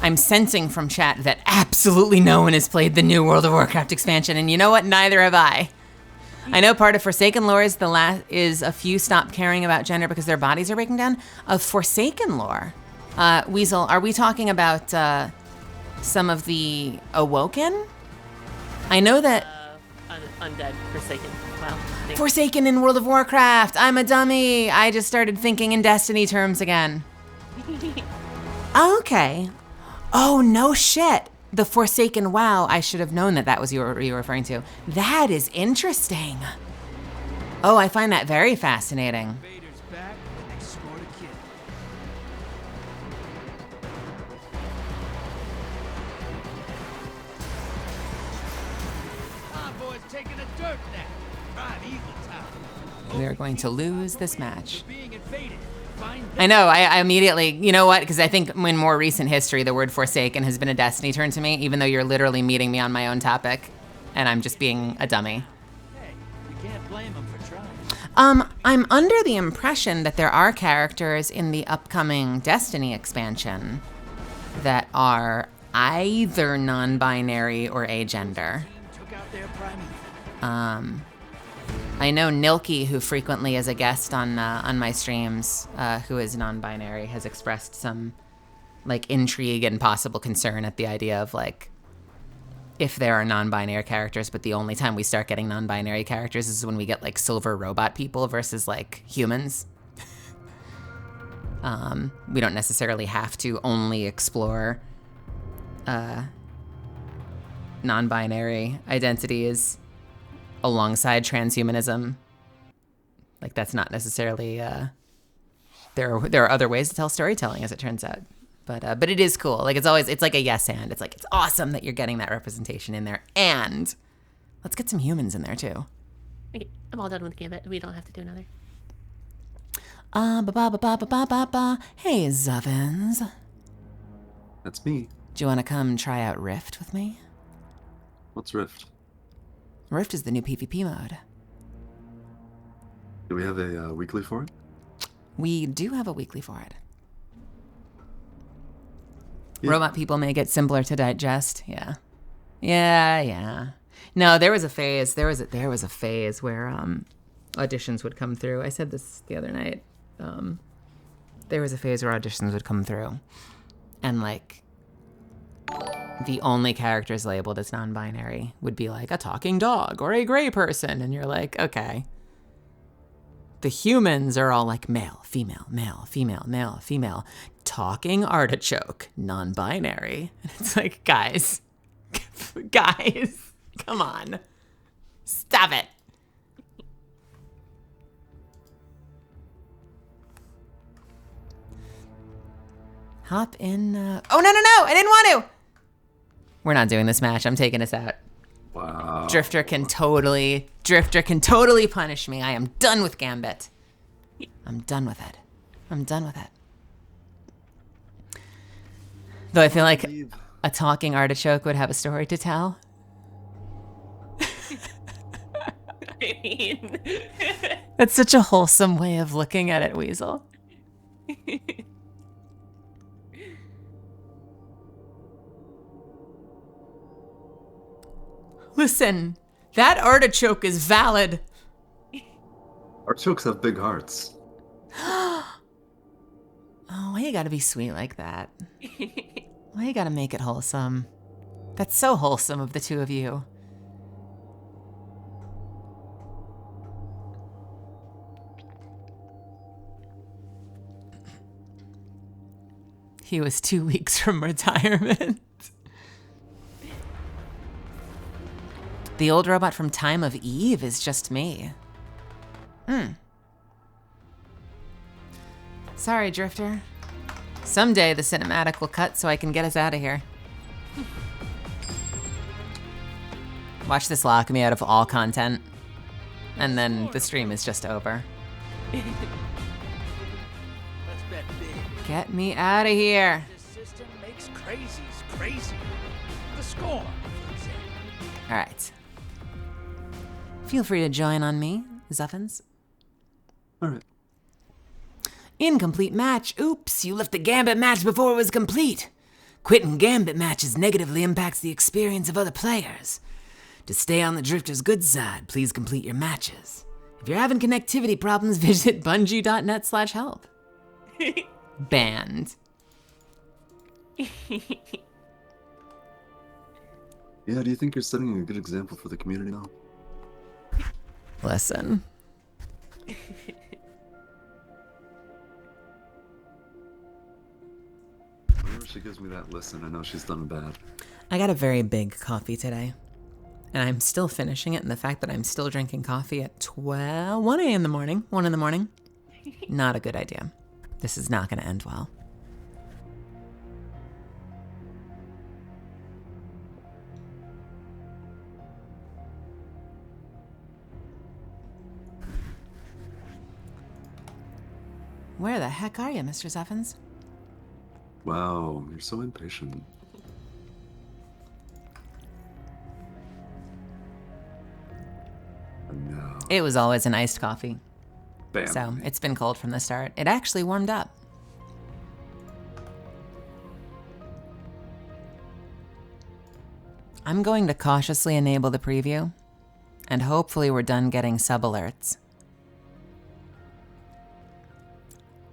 I'm sensing from chat that absolutely no one has played the new World of Warcraft expansion, and you know what? Neither have I. I know part of Forsaken lore is a few stop caring about gender because their bodies are breaking down. Of Forsaken lore, Weasel, are we talking about some of the Awoken? I know that Undead Forsaken. Wow. Forsaken in World of Warcraft. I'm a dummy. I just started thinking in Destiny terms again. Okay. Oh, no shit. The Forsaken WoW. I should have known that was you were referring to. That is interesting. Oh, I find that very fascinating. Vader's back and they scored a kill. Convoy's taking a dirt nap. Prime Eagle Tower. We are going to lose this match. Being invaded. I know, I immediately, you know what? Because I think in more recent history, the word Forsaken has been a Destiny turn to me, even though you're literally meeting me on my own topic, and I'm just being a dummy. Hey, you can't blame them for trying. I'm under the impression that there are characters in the upcoming Destiny expansion that are either non-binary or agender. Took out their prime. I know Nilki, who frequently is a guest on my streams, who is non-binary, has expressed some like intrigue and possible concern at the idea of like if there are non-binary characters, but the only time we start getting non-binary characters is when we get like silver robot people versus like humans. We don't necessarily have to only explore non-binary identities alongside transhumanism. Like that's not necessarily there are other ways to tell storytelling, as it turns out. But it is cool. Like it's like a yes and. It's like it's awesome that you're getting that representation in there. And let's get some humans in there too. Okay, I'm all done with Gambit. We don't have to do another. Hey Zuffins. That's me. Do you want to come try out Rift with me? What's Rift? Rift is the new PvP mode. Do we have a weekly for it? We do have a weekly for it. Yeah. Robot people make it simpler to digest. Yeah. No, there was a phase. There was a phase where auditions would come through. I said this the other night. There was a phase where auditions would come through, and like the only characters labeled as non-binary would be like a talking dog or a gray person, and you're like, okay. The humans are all like male, female, male, female, male, female. Talking artichoke, non-binary. And it's like, guys, come on. Stop it. Hop in. Oh, no. I didn't want to. We're not doing this match. I'm taking us out. Wow. Drifter can totally punish me. I am done with Gambit. I'm done with it. Though I feel like a talking artichoke would have a story to tell. I mean... That's such a wholesome way of looking at it, Weasel. Listen, that artichoke is valid. Artichokes have big hearts. Oh, why you gotta be sweet like that? Why you gotta make it wholesome? That's so wholesome of the two of you. He was 2 weeks from retirement. The old robot from Time of Eve is just me. Sorry, Drifter. Someday the cinematic will cut so I can get us out of here. Watch this lock me out of all content. And then the stream is just over. Let's bet big. Get me out of here. This system makes crazies crazy. The score, for example. All right. Feel free to join on me, Zuffins. All right. Incomplete match. Oops, you left the Gambit match before it was complete. Quitting gambit matches negatively impacts the experience of other players. To stay on the Drifter's good side, please complete your matches. If you're having connectivity problems, visit bungie.net/help. Banned. Yeah, do you think you're setting a good example for the community now? Listen. Whenever she gives me that listen, I know she's done bad. I got a very big coffee today. And I'm still finishing it, and the fact that I'm still drinking coffee at 1 a.m. in the morning, 1 in the morning, not a good idea. This is not going to end well. Where the heck are you, Mr. Evans? Wow, you're so impatient. No. It was always an iced coffee. Bam. So it's been cold from the start. It actually warmed up. I'm going to cautiously enable the preview, and hopefully we're done getting sub alerts.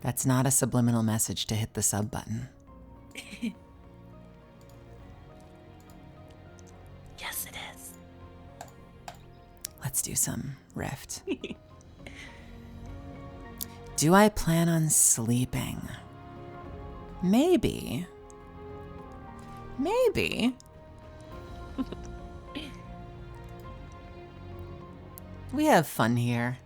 That's not a subliminal message to hit the sub button. Yes, it is. Let's do some Rift. Do I plan on sleeping? Maybe. Maybe. We have fun here.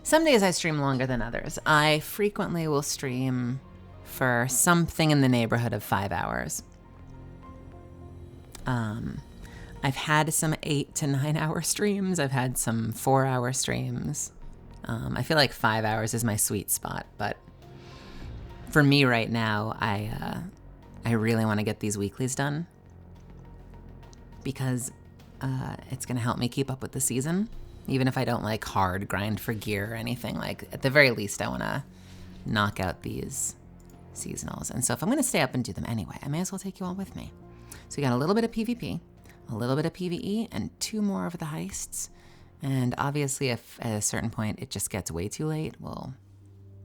Some days I stream longer than others. I frequently will stream for something in the neighborhood of 5 hours. I've had some 8 to 9 hour streams. I've had some 4-hour streams. I feel like 5 hours is my sweet spot, but for me right now, I really want to get these weeklies done because it's going to help me keep up with the season. Even if I don't like hard grind for gear or anything, like at the very least, I want to knock out these seasonals. And so if I'm going to stay up and do them anyway, I may as well take you all with me. So we got a little bit of PvP, a little bit of PvE, and 2 more of the heists. And obviously, if at a certain point it just gets way too late, we'll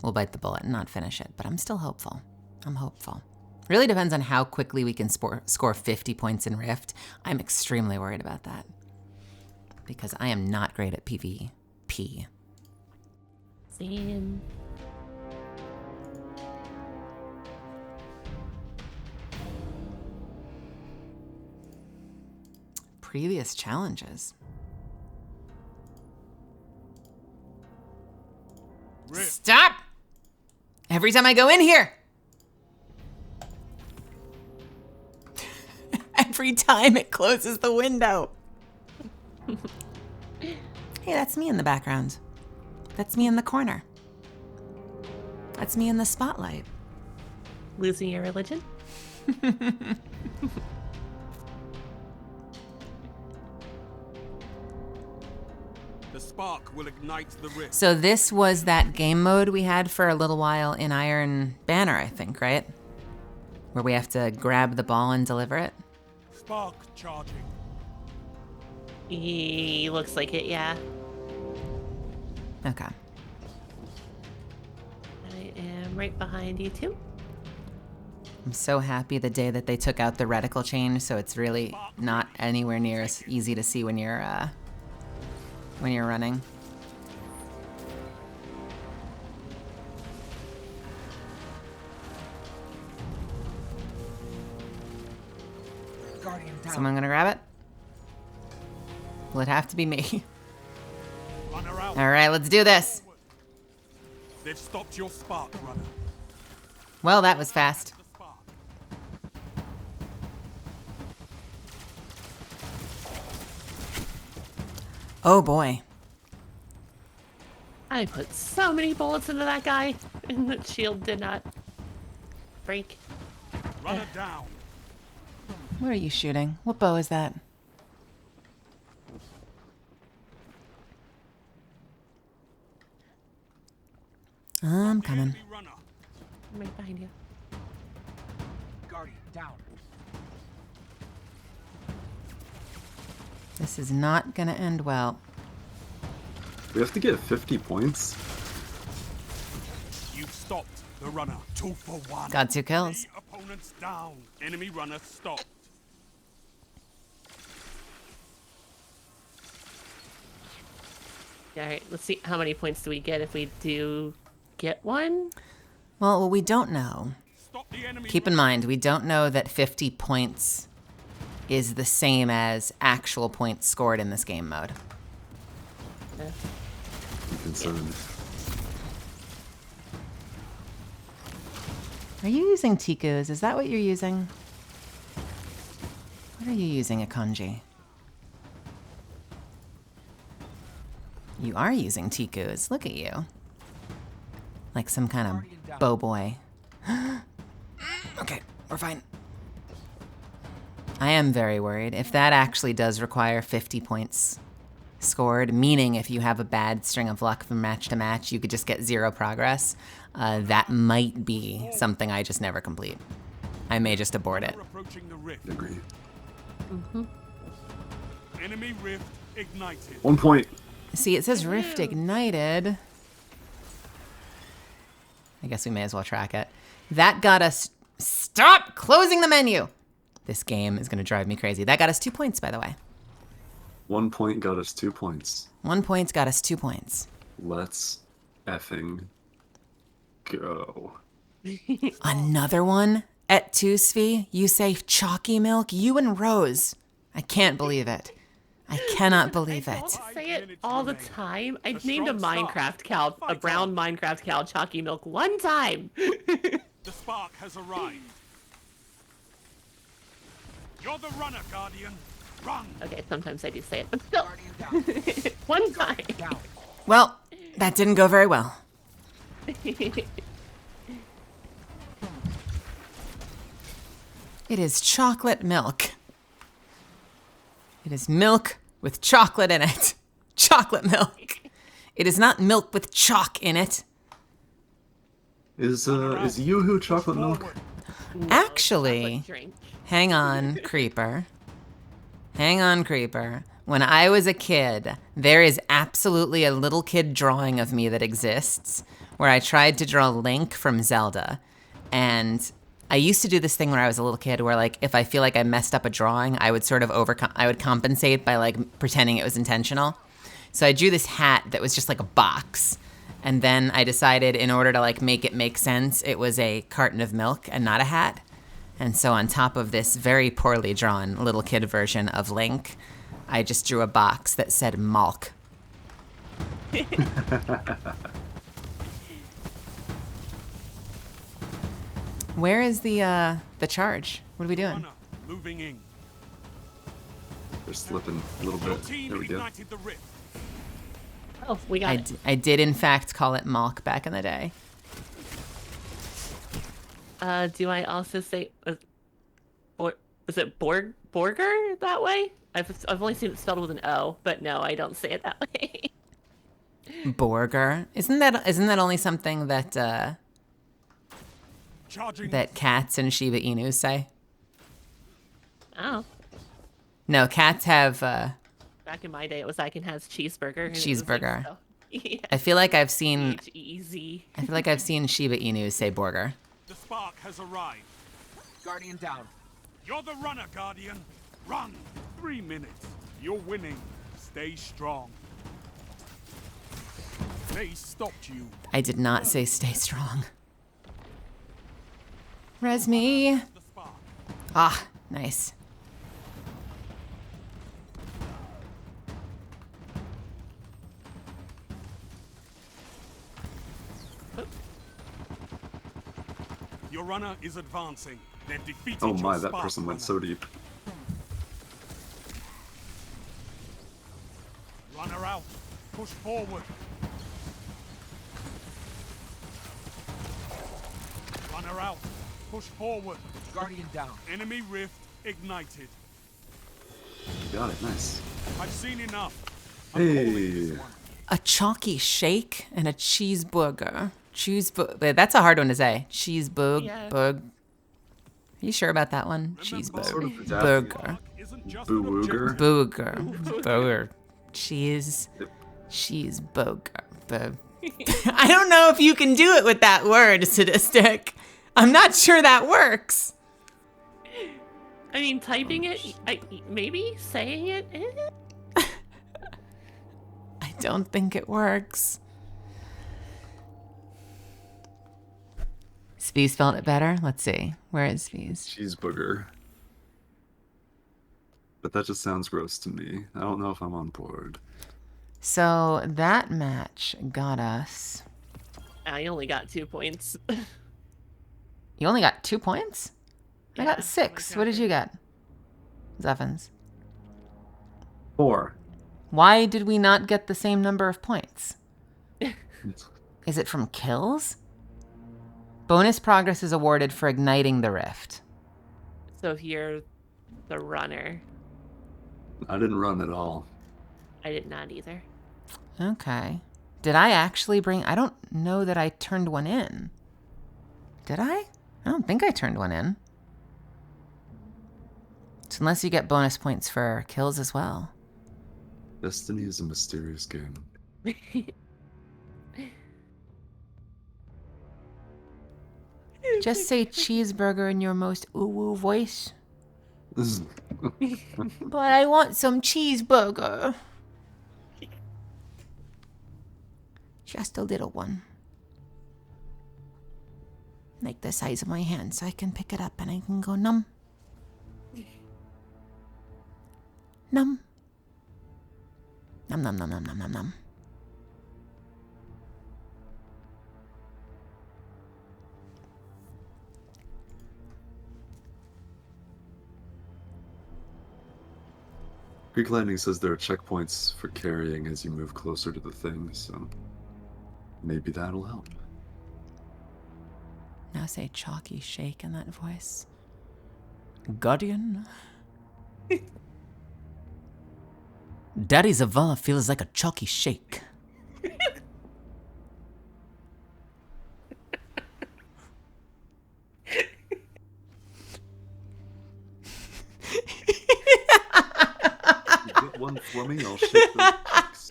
bite the bullet and not finish it. But I'm still hopeful. I'm hopeful. Really depends on how quickly we can score 50 points in Rift. I'm extremely worried about that because I am not great at PvP. Same. Previous challenges. Stop! Every time I go in here! Every time it closes the window. Hey, that's me in the background. That's me in the corner. That's me in the spotlight. Losing your religion? The spark will ignite the rift. So this was that game mode we had for a little while in Iron Banner, I think, right? Where we have to grab the ball and deliver it. Spark charging. He looks like it, yeah. Okay. I am right behind you too. I'm so happy the day that they took out the reticle change, so it's really not anywhere near as easy to see when you're running. Someone gonna grab it? Will it have to be me? All right, let's do this. They've stopped your spark, runner. Well, that was fast. Oh boy. I put so many bullets into that guy, and the shield did not break. Runner down. Where are you shooting? What bow is that? I'm coming. I'm right behind you. Guardian, down. This is not gonna end well. We have to get 50 points. You've stopped the runner. 2 for 1. Got 2 kills. 3 opponents down. Enemy runner stopped. Alright, let's see how many points do we get if we do get one? Well, what we don't know. Keep in mind, we don't know that 50 points is the same as actual points scored in this game mode. I'm concerned. Are you using Tikus? Is that what you're using? What are you using, Akanji? You are using Tikus. Look at you. Like some kind of bow boy. Okay, we're fine. I am very worried. If that actually does require 50 points scored, meaning if you have a bad string of luck from match to match, you could just get 0 progress, that might be something I just never complete. I may just abort it. Agree. Enemy rift ignited. 1 point. See, it says Rift Ignited. I guess we may as well track it. That got us... Stop closing the menu! This game is going to drive me crazy. That got us 2 points, by the way. 1 point got us 2 points. 1 point got us 2 points. Let's effing go. Another one? At 2, Svi? You say chalky milk? You and Rose. I can't believe it. I cannot believe it. I say it all the time. I named a Minecraft cow, a brown Minecraft cow, chalky milk one time. The spark has arrived. You're the runner, Guardian. Run. Okay, sometimes I do say it, but still. One time. Well, that didn't go very well. It is chocolate milk. It is milk with chocolate in it. Chocolate milk. It is not milk with chalk in it. Is Yoo-hoo chocolate milk? Actually, hang on, Creeper. Hang on, Creeper. When I was a kid, there is absolutely a little kid drawing of me that exists where I tried to draw Link from Zelda. And I used to do this thing when I was a little kid where, like, if I feel like I messed up a drawing, I would sort of I would compensate by, like, pretending it was intentional. So I drew this hat that was just like a box. And then I decided in order to, like, make it make sense, it was a carton of milk and not a hat. And so on top of this very poorly drawn little kid version of Link, I just drew a box that said Malk. Where is the charge? What are we doing? Moving in. They're slipping a little bit. There we go. Oh, we got it. I did in fact call it Malk back in the day. Do I also say, is it Borger that way? I've only seen it spelled with an O, but no, I don't say it that way. Borger? Isn't that only something that that cats and Shiba Inu say? Oh. No, cats have Back in my day, it was I can has cheeseburger. And cheeseburger. It was like, so, yeah. I feel like I've seen. Easy. I feel like I've seen Shiba Inu say Borger. The spark has arrived. Guardian down. You're the runner, Guardian. Run. 3 minutes. You're winning. Stay strong. They stopped you. I did not say stay strong. Res me. Ah, nice. Your runner is advancing. They've defeated Oh my, your that spark person went runner. so deep. Runner out. Push forward. Runner out. Push forward. Guardian down. Enemy rift ignited. Got it, nice. I've seen enough. Hey. A chalky shake and a cheeseburger. That's a hard one to say. Cheesebug. Yeah. Bug. Are you sure about that one? Cheesebug. Sort of adapted. Burger. Boo-wooger. Booger. Burger. Cheeseburger. I don't know if you can do it with that word, sadistic. I'm not sure that works. I mean, typing it, maybe saying it. I don't think it works. Spee spelled it better? Let's see. Where is Spee's? Cheeseburger. But that just sounds gross to me. I don't know if I'm on board. So that match got us. I only got 2 points. You only got 2 points? I got 6. What did you get? Zeffins. 4. Why did we not get the same number of points? Is it from kills? Bonus progress is awarded for igniting the rift. So if you're the runner. I didn't run at all. I did not either. Okay. Did I actually bring... I don't know that I turned one in. Did I? I don't think I turned one in. So unless you get bonus points for kills as well. Destiny is a mysterious game. Just say cheeseburger in your most ooh-woo voice. But I want some cheeseburger. Just a little one. Like the size of my hand so I can pick it up and I can go num. Num. Num num num num num num num. Greek Lightning says there are checkpoints for carrying as you move closer to the thing, so maybe that'll help. Now say chalky shake in that voice. Guardian? Daddy Zavala feels like a chalky shake. Get one for me, I'll shake those cheeks.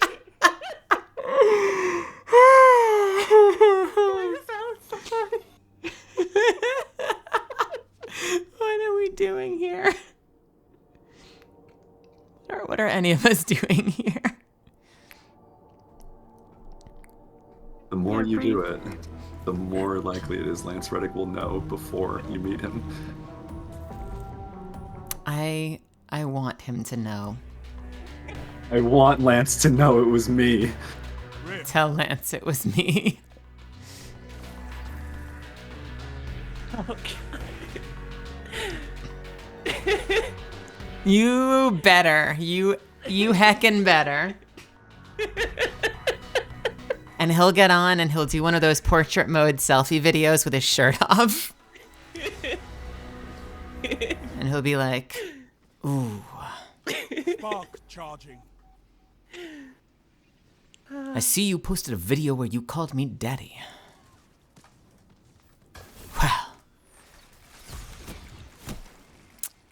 What are we doing here? What are any of us doing here? The more you do it, the more likely it is Lance Reddick will know before you meet him. I want him to know. I want Lance to know it was me. Tell Lance it was me. Oh, God. You better. You heckin' better. And he'll get on and he'll do one of those portrait mode selfie videos with his shirt off. And he'll be like, ooh. Spark charging. I see you posted a video where you called me daddy. Well.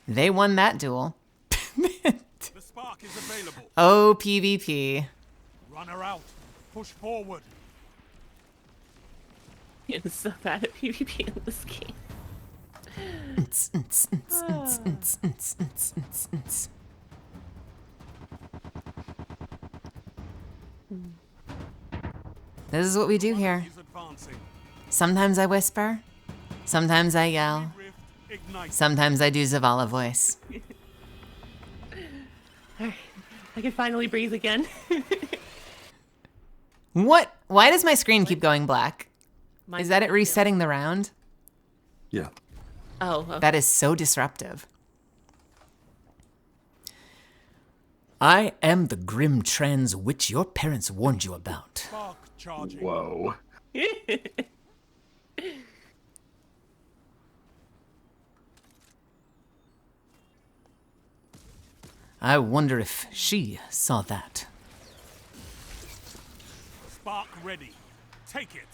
They won that duel. The spark is available. Oh, PvP. Run her out. Push forward. It's so bad at PvP in this game. This is what we do here. Sometimes I whisper. Sometimes I yell. Sometimes I do Zavala voice. Alright, I can finally breathe again. What? Why does my screen keep going black? Is that it resetting the round? Yeah. Oh, okay. That is so disruptive. I am the grim trans witch your parents warned you about. Whoa. I wonder if she saw that. Spark ready. Take it.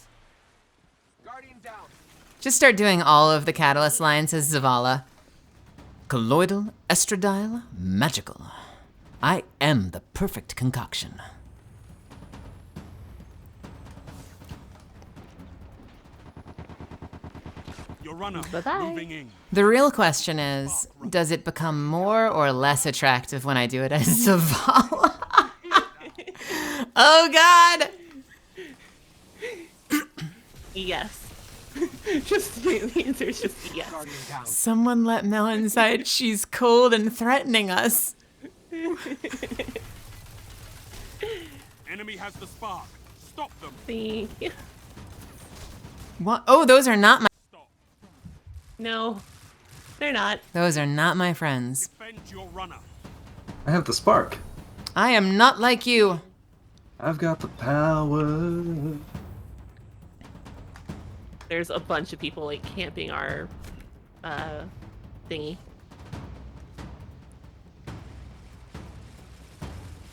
Just start doing all of the catalyst lines as Zavala. Colloidal, estradiol, magical. I am the perfect concoction. Your runner moving in. The real question is, does it become more or less attractive when I do it as Zavala? Oh God! Yes. Just the answer is just yes. Someone let Mel inside. She's cold and threatening us. Enemy has the spark. Stop them. Thank you. What? Oh, those are not my. No, they're not. Those are not my friends. Defend your runner. I have the spark. I am not like you. I've got the power. There's a bunch of people like camping our thingy.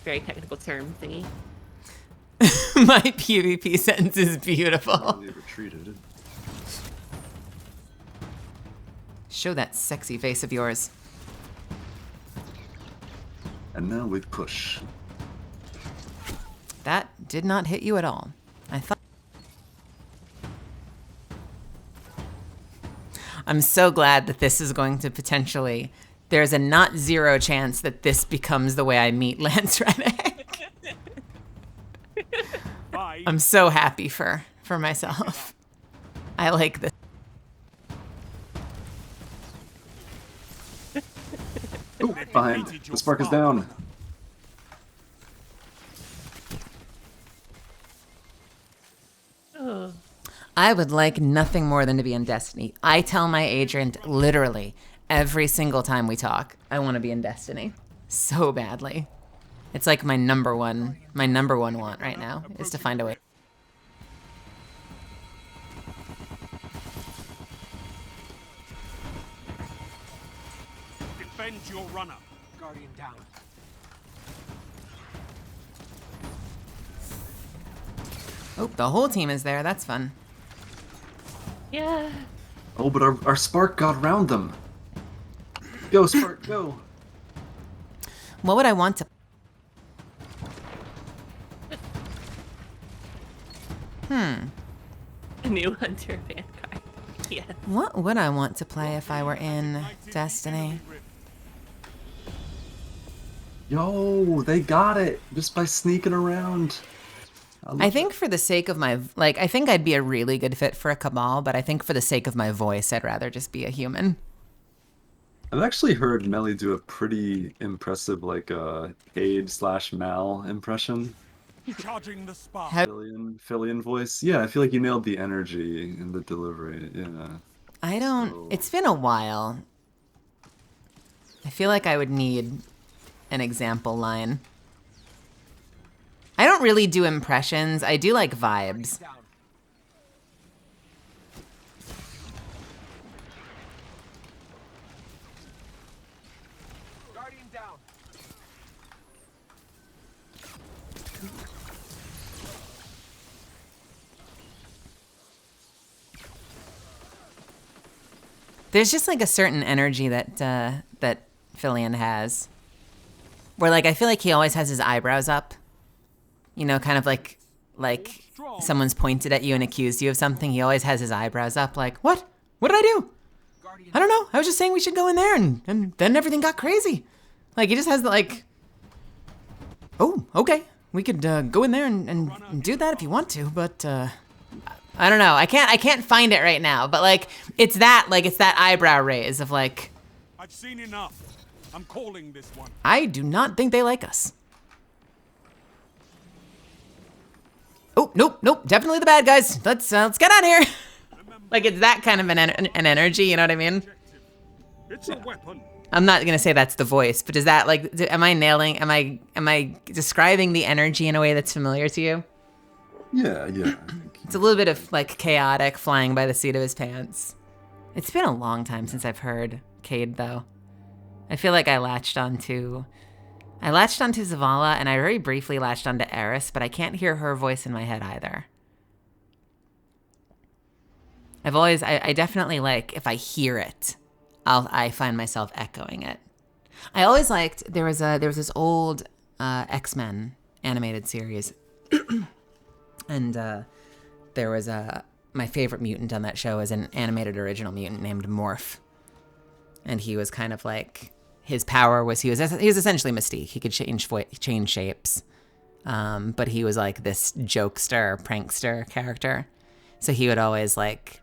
Very technical term thingy. My PvP sentence is beautiful. They retreated. Show that sexy face of yours. And now we push. That did not hit you at all. I thought. I'm so glad that this is going to potentially. There's a not zero chance that this becomes the way I meet Lance Reddick. I'm so happy for myself. I like this. Oh, behind. The spark is down. Oh. I would like nothing more than to be in Destiny. I tell my agent literally every single time we talk, I want to be in Destiny so badly. It's like my number one want right now is to find a way. Defend your runner. Guardian down. Oh, the whole team is there. That's fun. Yeah. Oh, but our spark got around them. Go, spark, go. What would I want to... New Hunter Vanguard. Yes. What would I want to play if I were in Destiny? Yo, they got it just by sneaking around. I think for the sake of my, like, I think I'd be a really good fit for a Cabal, but I think for the sake of my voice, I'd rather just be a human. I've actually heard Melly do a pretty impressive, like, Cade/Mal impression. Charging the spark. Fillion voice. Yeah, I feel like you nailed the energy and the delivery. Yeah. I don't, it's been a while. I feel like I would need an example line. I don't really do impressions. I do like vibes. Guardian down. There's just like a certain energy that that Fillion has. Where like I feel like he always has his eyebrows up. You know, kind of like someone's pointed at you and accused you of something. He always has his eyebrows up like, what? What did I do? I don't know. I was just saying we should go in there and then everything got crazy. Like he just has the like, oh, okay. We could go in there and do that if you want to, but I don't know. I can't find it right now, but like it's that eyebrow raise of like, I've seen enough. I'm calling this one. I do not think they like us. Oh, nope, definitely the bad guys. Let's get out of here. Like it's that kind of an energy, you know what I mean? It's a weapon. I'm not gonna say that's the voice, but is that like, am I describing the energy in a way that's familiar to you? Yeah. It's a little bit of like chaotic, flying by the seat of his pants. It's been a long time since I've heard Cade though. I feel like I latched onto Zavala, and I very briefly latched onto Eris, but I can't hear her voice in my head either. I definitely like, if I hear it, I find myself echoing it. I always liked, there was this old X-Men animated series. And there was my favorite mutant on that show is an animated original mutant named Morph. And he was kind of like, his power was, he was essentially Mystique. He could change shapes. But he was like this jokester, prankster character. So he would always like,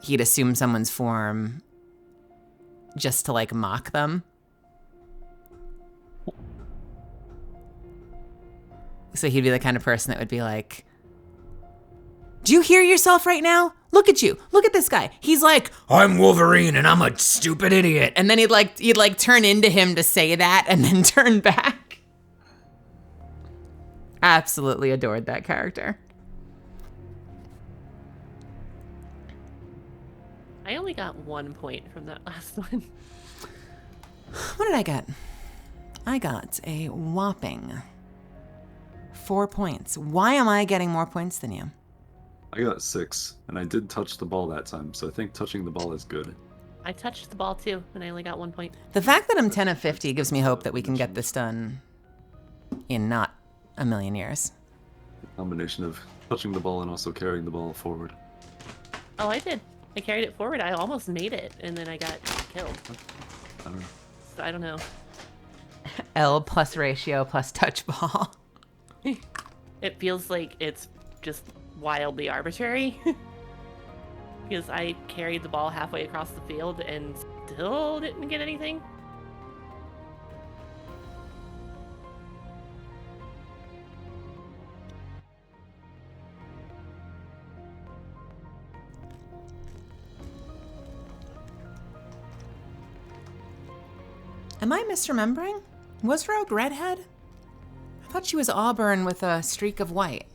he'd assume someone's form just to like mock them. So he'd be the kind of person that would be like, do you hear yourself right now? Look at you. Look at this guy. He's like, I'm Wolverine and I'm a stupid idiot. And then he'd like turn into him to say that and then turn back. Absolutely adored that character. I only got 1 point from that last one. What did I get? I got a whopping 4 points. Why am I getting more points than you? I got 6, and I did touch the ball that time, so I think touching the ball is good. I touched the ball too, and I only got 1 point. The fact that I'm 10 of 50 gives me hope that we can get this done in not a million years. A combination of touching the ball and also carrying the ball forward. Oh, I did. I carried it forward. I almost made it, and then I got killed. I don't know. So I don't know. L plus ratio plus touch ball. It feels like it's just wildly arbitrary. Because I carried the ball halfway across the field and still didn't get anything. Am I misremembering? Was Rogue redhead? I thought she was auburn with a streak of white.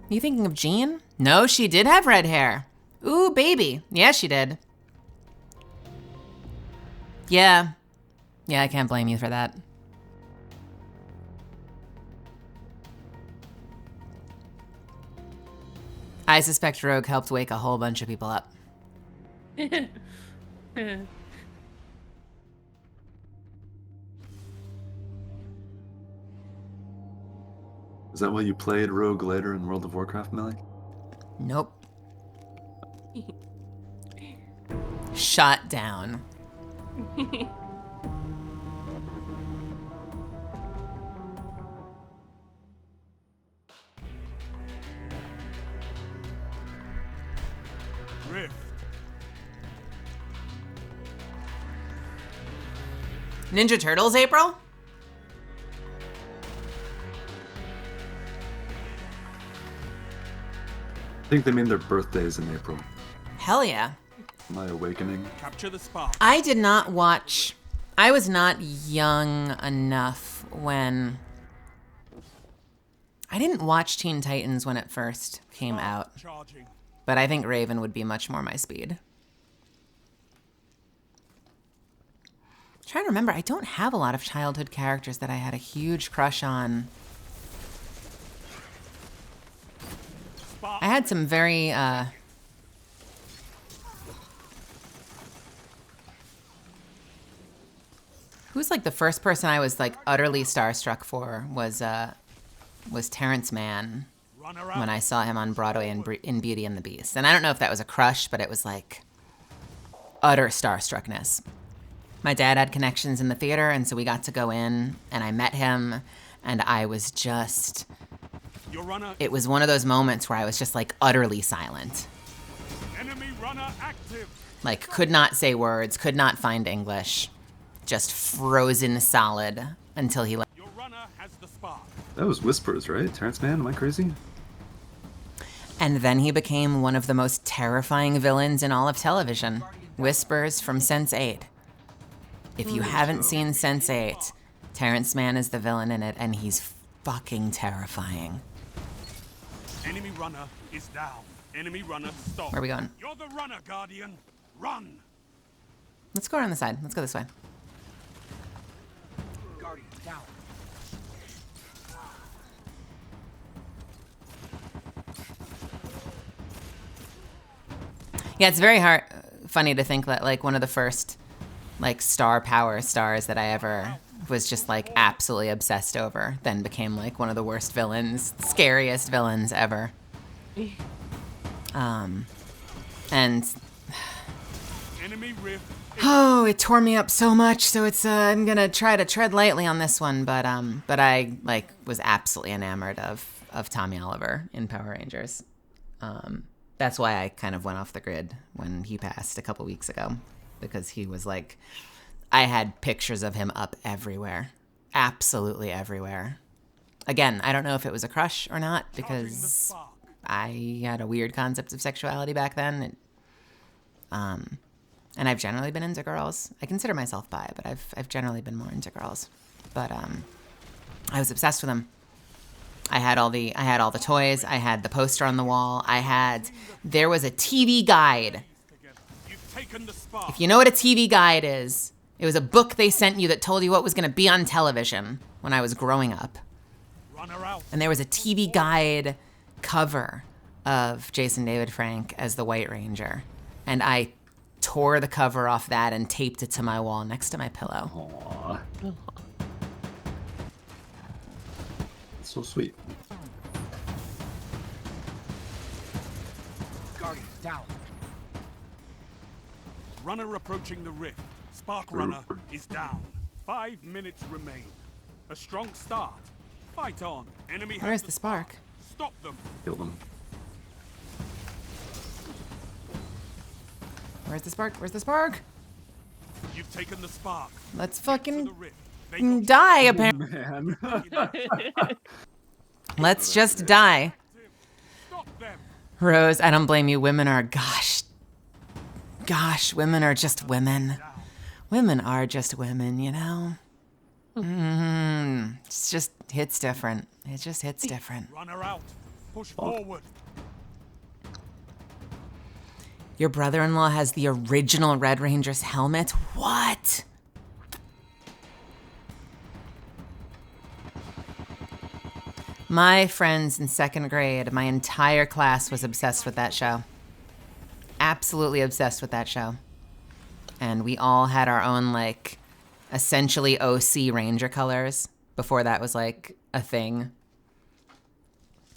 You thinking of Jean? No, she did have red hair. Ooh, baby. Yeah, she did. Yeah. Yeah, I can't blame you for that. I suspect Rogue helped wake a whole bunch of people up. Is that why you played Rogue later in World of Warcraft, Millie? Nope. Shot down. Rift. Ninja Turtles, April? I think they mean their birthdays in April. Hell yeah. My awakening. Capture the spot. I did not watch. I was not young enough when. I didn't watch Teen Titans when it first came out. Charging. But I think Raven would be much more my speed. I'm trying to remember, I don't have a lot of childhood characters that I had a huge crush on. I had some very, who's like the first person I was like utterly starstruck for was Terrence Mann when I saw him on Broadway in Beauty and the Beast. And I don't know if that was a crush, but it was like utter starstruckness. My dad had connections in the theater, and so we got to go in, and I met him, and I was just... It was one of those moments where I was just like utterly silent. Enemy runner active. Like could not say words, could not find English. Just frozen solid until he left. Your runner has the spot. That was Whispers, right? Terrence Mann, am I crazy? And then he became one of the most terrifying villains in all of television. Whispers from Sense8. If you haven't seen Sense8, Terrence Mann is the villain in it, and he's fucking terrifying. Enemy runner is down. Enemy runner stop. Where are we going? You're the runner, Guardian. Run. Let's go around the side. Let's go this way. Guardian down. Yeah, it's very hard, funny to think that like one of the first like star power stars that I ever was just like absolutely obsessed over then became like one of the worst villains, scariest villains ever. And Enemy rift. oh, it tore me up so much. So it's I'm gonna try to tread lightly on this one, but I like was absolutely enamored of Tommy Oliver in Power Rangers. That's why I kind of went off the grid when he passed a couple weeks ago, because he was like, I had pictures of him up everywhere, absolutely everywhere. Again, I don't know if it was a crush or not, because I had a weird concept of sexuality back then. And I've generally been into girls. I consider myself bi, but I've generally been more into girls. But I was obsessed with him. I had all the toys. I had the poster on the wall. There was a TV guide. If you know what a TV guide is, it was a book they sent you that told you what was going to be on television when I was growing up. And there was a TV guide cover of Jason David Frank as the White Ranger. And I tore the cover off that and taped it to my wall next to my pillow. Aww. That's so sweet. Guardian down. Runner approaching the rift. Spark Runner is down. 5 minutes remain. A strong start. Fight on. Enemy. Where's the spark? Stop them. Kill them. Where's the spark? Where's the spark? You've taken the spark. Let's fucking die, apparently. Man. Let's just die. Rose, I don't blame you. Women are, gosh, women are just women. Women are just women, you know? It just hits different. It just hits different. Runner out. Push forward. Your brother-in-law has the original Red Ranger's helmet? What? My friends in second grade, my entire class was obsessed with that show. Absolutely obsessed with that show. And we all had our own, like, essentially OC Ranger colors before that was, like, a thing.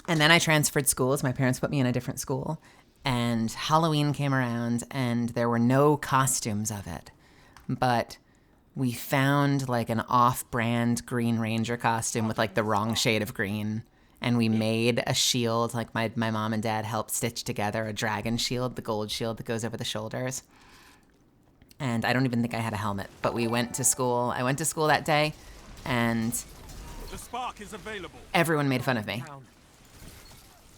And then I transferred schools. My parents put me in a different school. And Halloween came around, and there were no costumes of it. But we found, like, an off-brand Green Ranger costume with, like, the wrong shade of green. And we made a shield, like, my mom and dad helped stitch together a dragon shield, the gold shield that goes over the shoulders. And I don't even think I had a helmet. But we went to school. I went to school that day, and The spark is available. everyone made fun of me.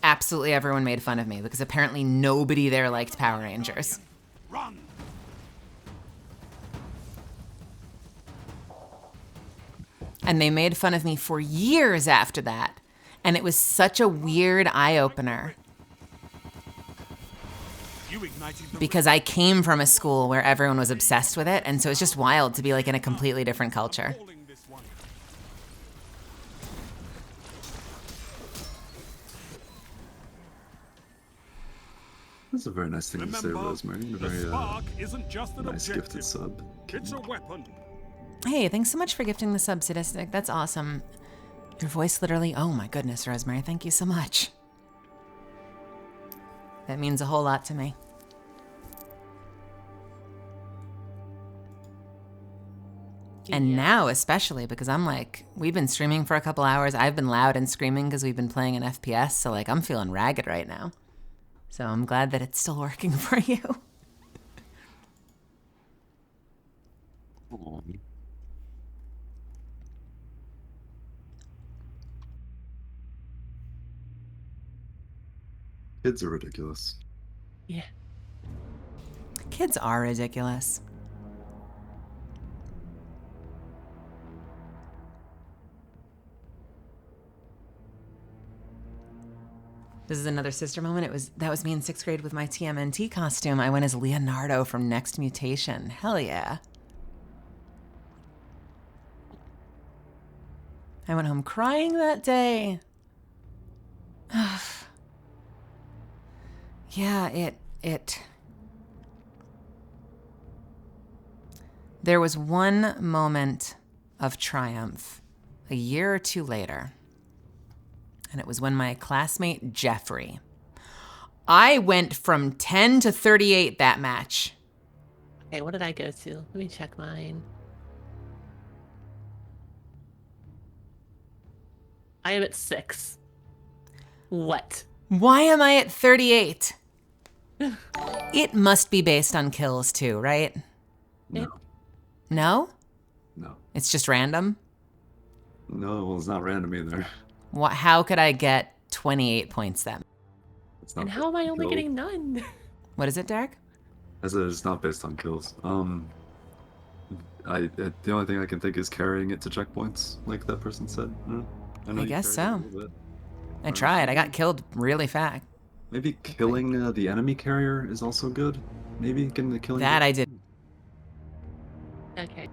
Absolutely everyone made fun of me because apparently nobody there liked Power Rangers. Run. And they made fun of me for years after that. And it was such a weird eye-opener. Because I came from a school where everyone was obsessed with it, and so it's just wild to be like in a completely different culture. That's a very nice thing to say, Rosemary. And a very nice gifted sub. It's a weapon. Hey, thanks so much for gifting the sub, Sadistic. That's awesome. Your voice literally, oh my goodness, Rosemary, thank you so much. That means a whole lot to me. And now especially, because I'm like, we've been streaming for a couple hours. I've been loud and screaming because we've been playing an FPS, so like I'm feeling ragged right now. So I'm glad that it's still working for you. Kids are ridiculous. Yeah. Kids are ridiculous. This is another sister moment. That was me in 6th grade with my TMNT costume. I went as Leonardo from Next Mutation. Hell yeah. I went home crying that day. Yeah, There was one moment of triumph a year or two later, and it was when my classmate Jeffrey, I went from 10 to 38 that match. Okay, what did I go to? Let me check mine. I am at 6. What? Why am I at 38? It must be based on kills too, right? No. No? No. It's just random? No, well, it's not random either. How could I get 28 points then? It's not And how am I only kill. getting none? What is it, Derek? As it's not based on kills. The only thing I can think is carrying it to checkpoints, like that person said. I guess so. I Or tried. I got killed really fast. Maybe killing the enemy carrier is also good. Maybe getting the killing. That I did. Okay.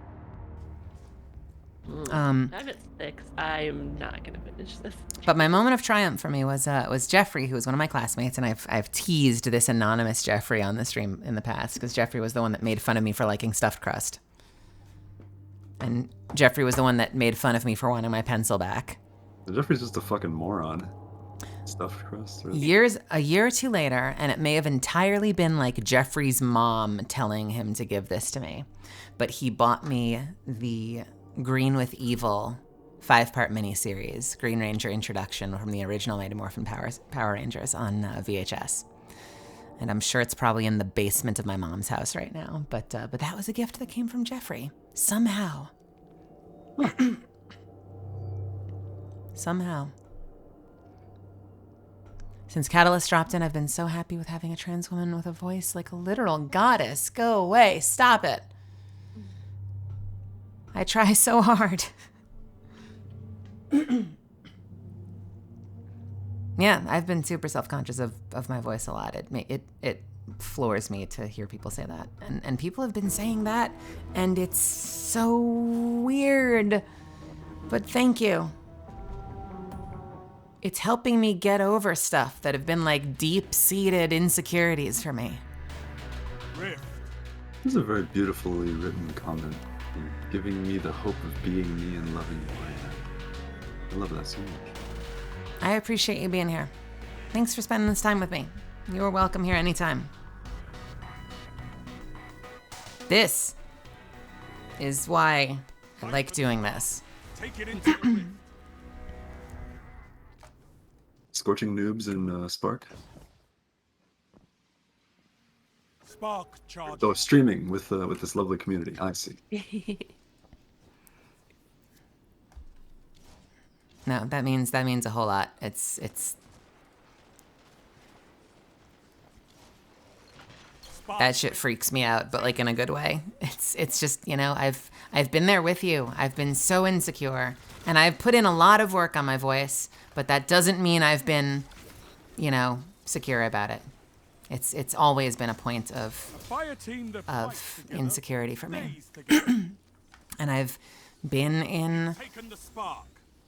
Um, I'm at 6. I'm not gonna finish this. But my moment of triumph for me was Jeffrey, who was one of my classmates, and I've teased this anonymous Jeffrey on the stream in the past because Jeffrey was the one that made fun of me for liking stuffed crust, and Jeffrey was the one that made fun of me for wanting my pencil back. Jeffrey's just a fucking moron. Stuffed crust. A year or two later, and it may have entirely been like Jeffrey's mom telling him to give this to me, but he bought me the Green with Evil 5-part miniseries, Green Ranger Introduction from the original Mighty Morphin Power Rangers on VHS. And I'm sure it's probably in the basement of my mom's house right now, but that was a gift that came from Jeffrey. Somehow. Somehow. Since Catalyst dropped in, I've been so happy with having a trans woman with a voice like a literal goddess. Go away. Stop it. I try so hard. Yeah, I've been super self-conscious of my voice a lot. It floors me to hear people say that. And people have been saying that, and it's so weird. But thank you. It's helping me get over stuff that have been like deep-seated insecurities for me. This is a very beautifully written comment, giving me the hope of being me and loving who I am. I love that so much. I appreciate you being here. Thanks for spending this time with me. You are welcome here anytime. This is why I like doing this. Take it into the rift. Scorching noobs in Spark. Spark charge. Oh, streaming with this lovely community. I see. No, that means a whole lot. It's that shit freaks me out, but like in a good way. It's just, you know, I've been there with you. I've been so insecure, and I've put in a lot of work on my voice, but that doesn't mean I've been, you know, secure about it. It's always been a point of insecurity for me. And I've been in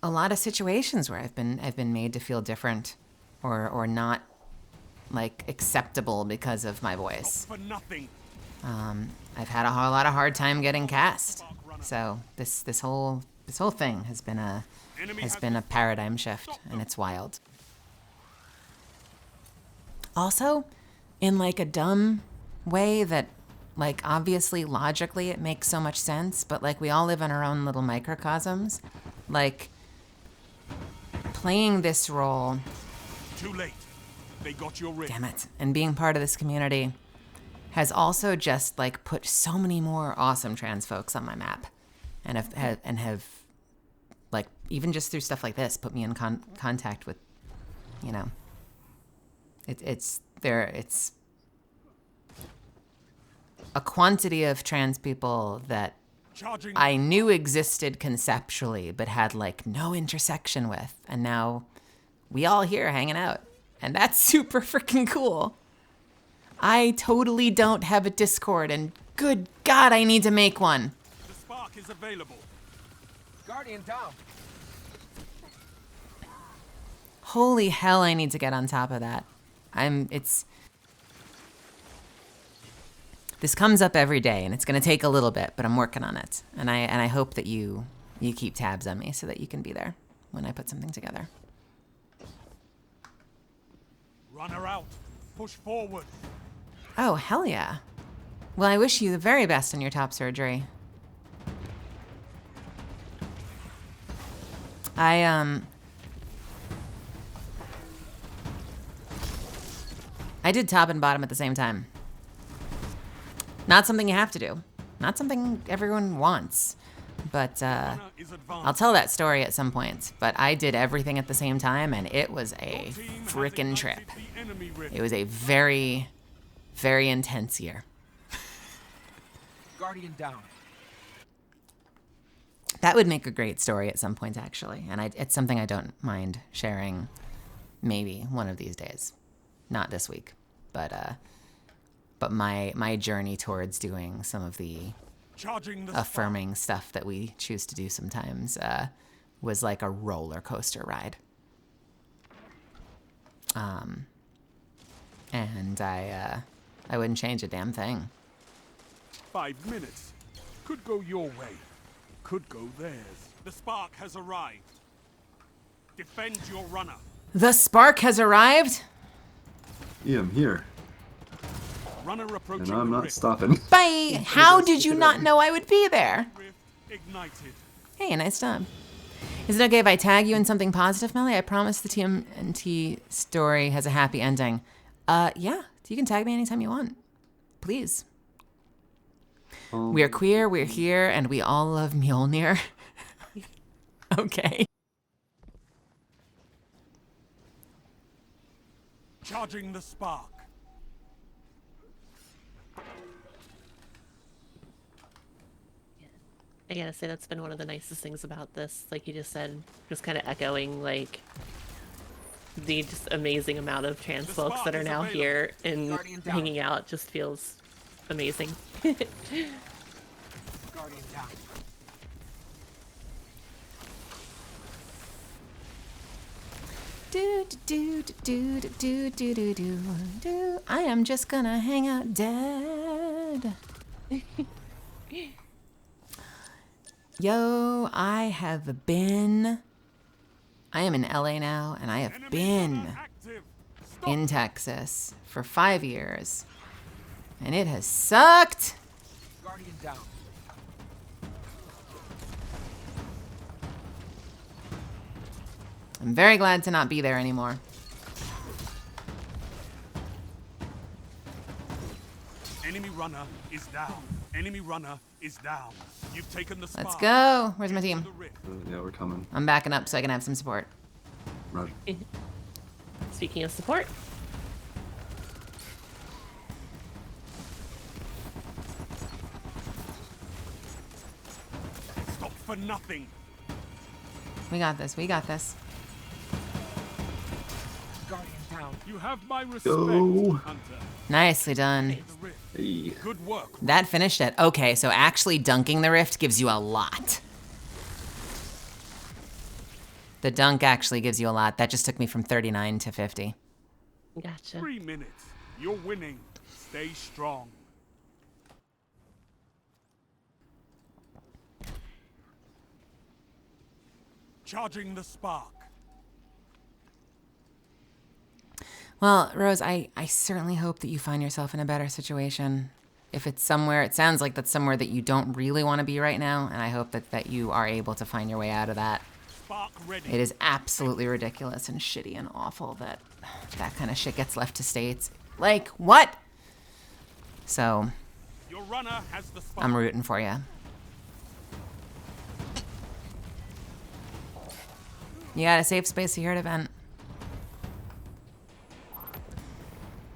a lot of situations where I've been made to feel different or not like acceptable because of my voice. I've had a lot of hard time getting cast. So this whole thing has been a paradigm shift, and it's wild. Also, in like a dumb way that like obviously logically it makes so much sense, but like we all live in our own little microcosms. Like playing this role. Too late. They got your ring. Damn it. And being part of this community has also just like put so many more awesome trans folks on my map, and have like even just through stuff like this put me in contact with, you know, it's a quantity of trans people that I knew existed conceptually but had like no intersection with, and now we all here hanging out, and that's super freaking cool. I totally don't have a Discord, and good God, I need to make one. The spark is available. Guardian down. Holy hell, I need to get on top of that. This comes up every day, and it's going to take a little bit, but I'm working on it. And I hope that you keep tabs on me so that you can be there when I put something together. Runner out. Push forward. Oh, hell yeah. Well, I wish you the very best on your top surgery. I did top and bottom at the same time. Not something you have to do. Not something everyone wants. But I'll tell that story at some point. But I did everything at the same time, and it was a frickin' trip. It was a very, very intense year. Guardian down. That would make a great story at some point, actually. And it's something I don't mind sharing maybe one of these days. Not this week. But my journey towards doing some of the affirming stuff that we choose to do sometimes was like a roller coaster ride. And I wouldn't change a damn thing. 5 minutes. Could go your way. Could go theirs. The spark has arrived. Defend your runner. The spark has arrived? Yeah, I'm here. Runner approaching. And I'm not stopping. Bye! How did you not know I would be there? Ignited. Hey, nice job. Is it okay if I tag you in something positive, Melly? I promise the TMNT story has a happy ending. Yeah, you can tag me anytime you want. Please. We're queer, we're here, and we all love Mjolnir. Okay. Charging the spark. I gotta say that's been one of the nicest things about this, like you just said, just kind of echoing like the just amazing amount of trans folks that are now here and hanging out just feels amazing. Guardian down. Do do do do do do do do do. I am just gonna hang out dead. Yo, I am in LA now, and I have been in Texas for 5 years, and it has sucked. Guardian down. I'm very glad to not be there anymore. Enemy runner is down. Enemy runner is down. You've taken the spark. Let's go. Where's my team? Yeah, we're coming. I'm backing up so I can have some support. Roger. Speaking of support. Stop for nothing. We got this. We got this. Guardian down. You have my respect, Go. Hunter. Nicely done. Hey. Good work. That finished it. Okay, so actually dunking the rift gives you a lot. The dunk actually gives you a lot. That just took me from 39 to 50. Gotcha. 3 minutes. You're winning. Stay strong. Charging the spark. Well, Rose, I certainly hope that you find yourself in a better situation. If it's somewhere, it sounds like that's somewhere that you don't really want to be right now, and I hope that you are able to find your way out of that. Spark ready. It is absolutely ridiculous and shitty and awful that that kind of shit gets left to states. Like, what? So, Your runner has the spark. I'm rooting for you. You got a safe space here at event.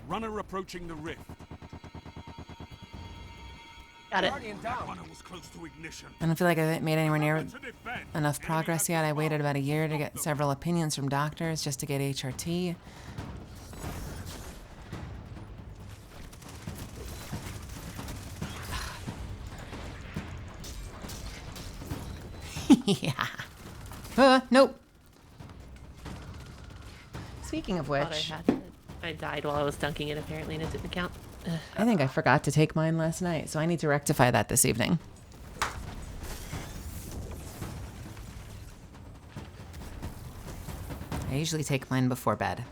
Runner approaching the rift. Got it. Runner was close to ignition. I don't feel like I made anywhere near enough progress yet. I waited about a year to get several opinions from doctors just to get HRT. Yeah. Nope. Speaking of Thought which, I died while I was dunking it apparently, and it didn't count. I think I forgot to take mine last night, so I need to rectify that this evening. I usually take mine before bed.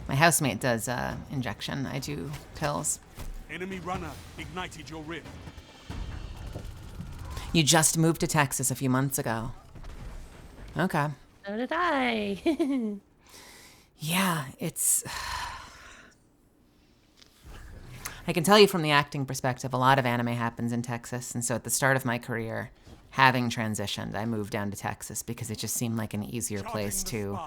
My housemate does injection. I do pills. Enemy runner ignited your rift. You just moved to Texas a few months ago. Okay. So did I. Yeah, it's... I can tell you from the acting perspective, a lot of anime happens in Texas, and so at the start of my career, having transitioned, I moved down to Texas because it just seemed like an easier place to,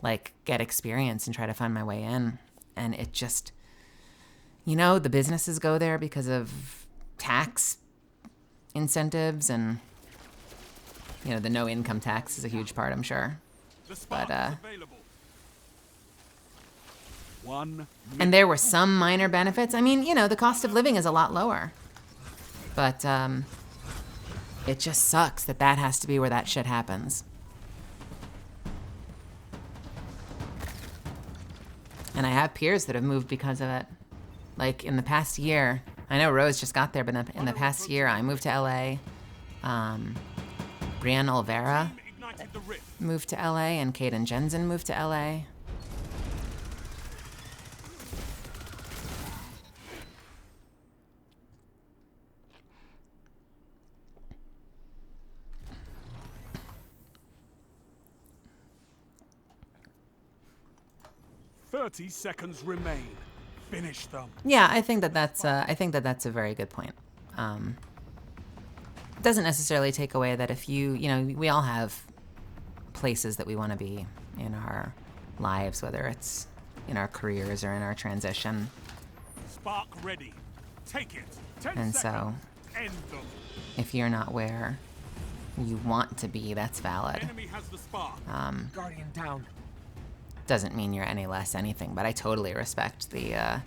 like, get experience and try to find my way in. And it just, you know, the businesses go there because of tax incentives, and, you know, the no income tax is a huge part, I'm sure. But, and there were some minor benefits. I mean, you know, the cost of living is a lot lower. But, it just sucks that that has to be where that shit happens. And I have peers that have moved because of it. Like, in the past year, I know Rose just got there, but in the past year, I moved to LA. Brianne Olvera moved to LA, and Kaden Jensen moved to LA. "30 seconds remain. Finish them." Yeah, I think that that's a very good point. It doesn't necessarily take away that if you know, we all have places that we want to be in our lives, whether it's in our careers or in our transition. Spark ready. Take it. 10 And seconds. so, End them. if you're not where you want to be, that's valid. Enemy has the spark. Guardian down. Doesn't mean you're any less anything, but I totally respect the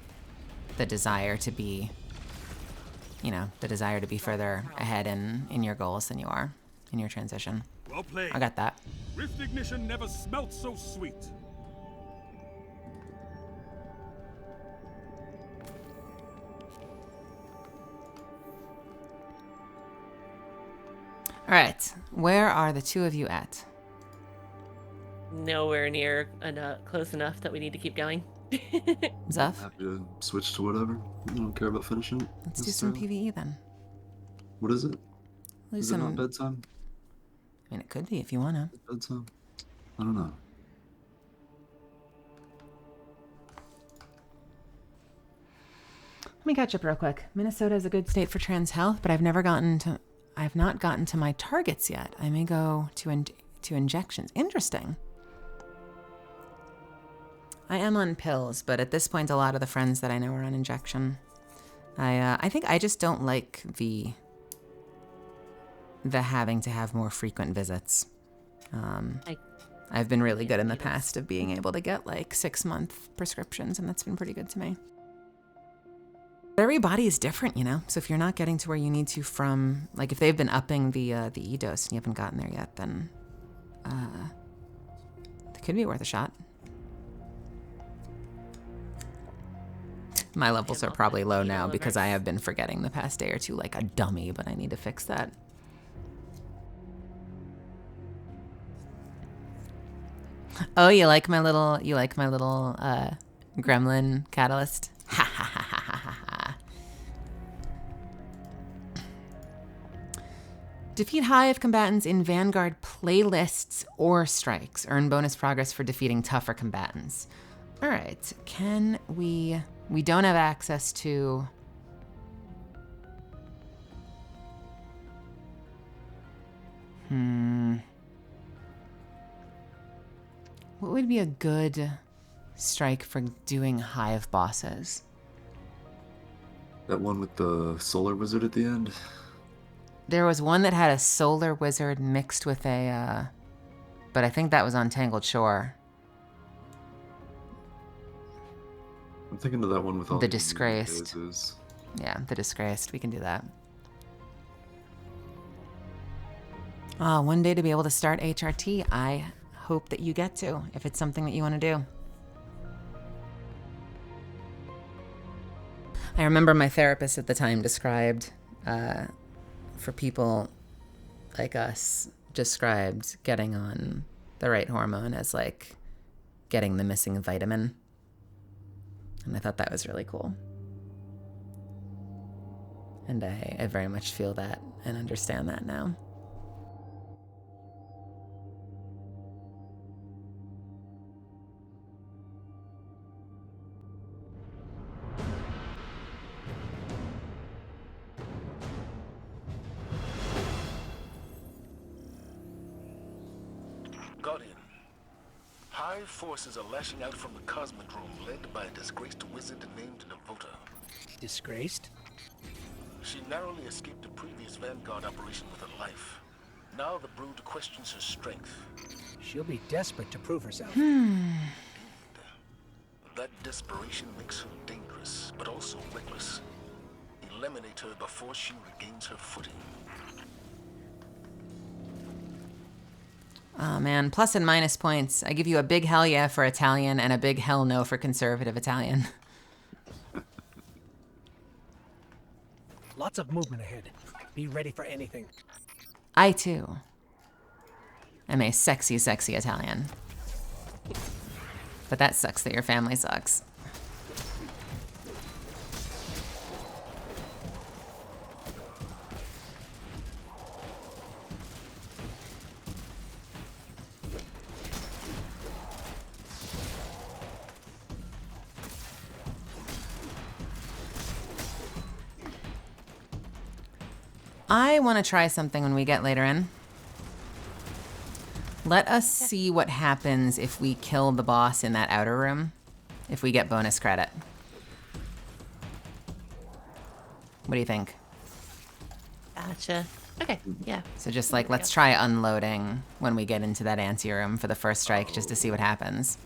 desire to be, you know, the desire to be further ahead in your goals than you are in your transition. Well played. I got that. Rift ignition never smelt so sweet. All right, where are the two of you at? Nowhere near close enough that we need to keep going. Zuff? Happy to switch to whatever. I don't care about finishing it. Let's do some PvE then. What is it? Lose Is it not some- bedtime? I mean, it could be if you wanna. Bedtime? I don't know. Let me catch up real quick. Minnesota is a good state for trans health, but I've not gotten to my targets yet. I may go to injections. Interesting. I am on pills, but at this point, a lot of the friends that I know are on injection. I think I just don't like the having to have more frequent visits. I've been really good in the past of being able to get like 6-month prescriptions, and that's been pretty good to me. But every body is different, you know? So if you're not getting to where you need to from, like if they've been upping the E-dose and you haven't gotten there yet, then it could be worth a shot. My levels are probably low now because I have been forgetting the past day or two like a dummy, but I need to fix that. Oh, you like my little gremlin catalyst? Ha ha ha ha ha ha ha. Defeat Hive combatants in Vanguard playlists or strikes. Earn bonus progress for defeating tougher combatants. All right, can we don't have access to... What would be a good strike for doing Hive bosses? That one with the solar wizard at the end? There was one that had a solar wizard mixed with a, but I think that was on Tangled Shore. I'm thinking of that one with all The Disgraced. phases. Yeah, the Disgraced. We can do that. One day to be able to start HRT. I hope that you get to, if it's something that you want to do. I remember my therapist at the time described, for people like us, described getting on the right hormone as like getting the missing vitamin. And I thought that was really cool. And I very much feel that and understand that now. Guardian, Hive forces are lashing out from the Cosmodrome, led by a disgraced wizard named Navota. Disgraced? She narrowly escaped a previous Vanguard operation with her life. Now the Brood questions her strength. She'll be desperate to prove herself. That desperation makes her dangerous, but also reckless. Eliminate her before she regains her footing. Oh man, plus and minus points. I give you a big hell yeah for Italian and a big hell no for conservative Italian. Lots of movement ahead. Be ready for anything. I too am a sexy, sexy Italian. But that sucks that your family sucks. I want to try something when we get later in. Let us see what happens if we kill the boss in that outer room, if we get bonus credit. What do you think? Gotcha. Okay, yeah. So just like, let's try unloading when we get into that ante room for the first strike, just to see what happens.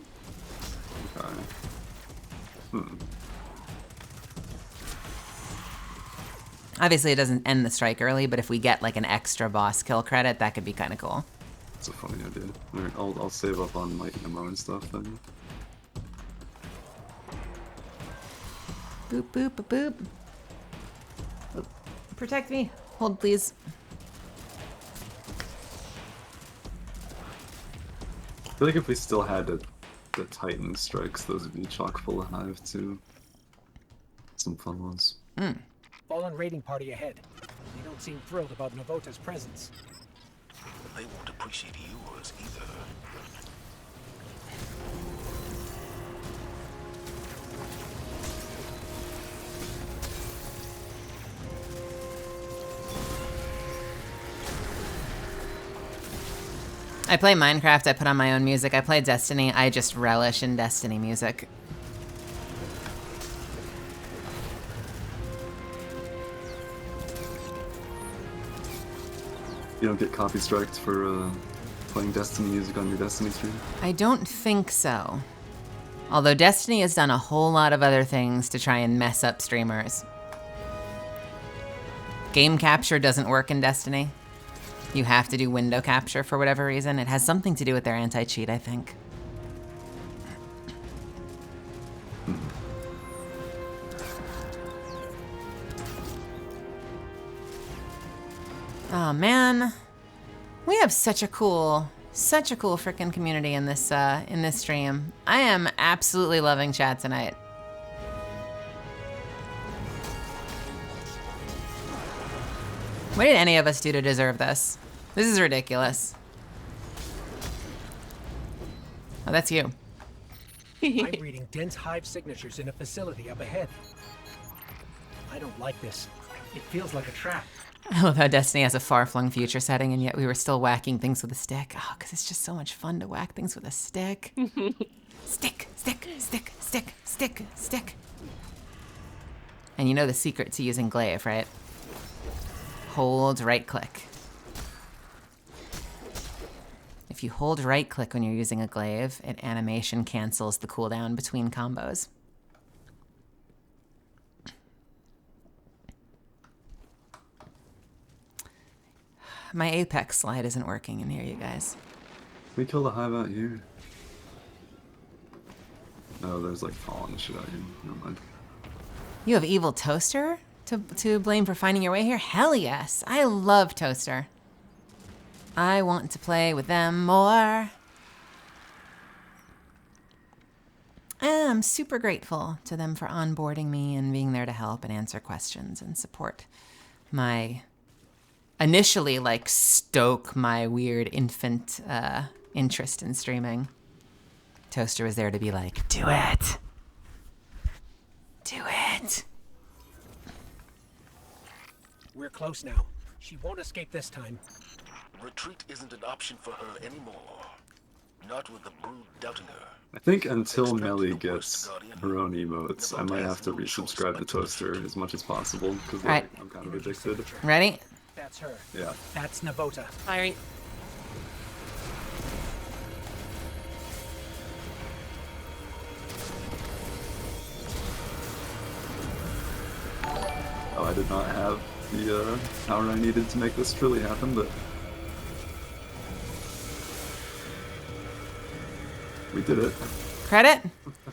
Obviously, it doesn't end the strike early, but if we get like an extra boss kill credit, that could be kind of cool. That's a funny idea. Alright, I'll save up on like ammo and stuff then. Boop, boop, boop, boop. Oop. Protect me. Hold, please. I feel like if we still had the Titan strikes, those would be chock full of Hive too. Some fun ones. Fallen raiding party ahead. They don't seem thrilled about Navota's presence. They won't appreciate yours either. I play Minecraft, I put on my own music. I play Destiny, I just relish in Destiny music. You don't get copy striked for playing Destiny music on your Destiny stream? I don't think so. Although Destiny has done a whole lot of other things to try and mess up streamers. Game capture doesn't work in Destiny. You have to do window capture for whatever reason. It has something to do with their anti-cheat, I think. Oh man, we have such a cool freaking community in this stream. I am absolutely loving chat tonight. What did any of us do to deserve this? This is ridiculous. Oh, that's you. I'm reading dense Hive signatures in a facility up ahead. I don't like this. It feels like a trap. I love how Destiny has a far-flung future setting, and yet we were still whacking things with a stick. Oh, because it's just so much fun to whack things with a stick. Stick, stick, stick, stick, stick, stick. And you know the secret to using glaive, right? Hold right-click. If you hold right-click when you're using a glaive, it animation cancels the cooldown between combos. My Apex slide isn't working in here, you guys. We kill the Hive out here. No, there's like falling shit out here. Never mind. You have evil Toaster to blame for finding your way here? Hell yes. I love Toaster. I want to play with them more. And I'm super grateful to them for onboarding me and being there to help and answer questions and support my initially like stoke my weird infant interest in streaming. Toaster was there to be like, do it. Do it. We're close now. She won't escape this time. Retreat isn't an option for her anymore. Not with the brood doubting her. I think until Melly gets her own emotes, I might have to resubscribe to Toaster as much as possible, because Right. I'm kind of addicted. Ready? That's her. Yeah. That's Navota. Firing. Oh, I did not have the power I needed to make this truly happen, but we did it. Credit?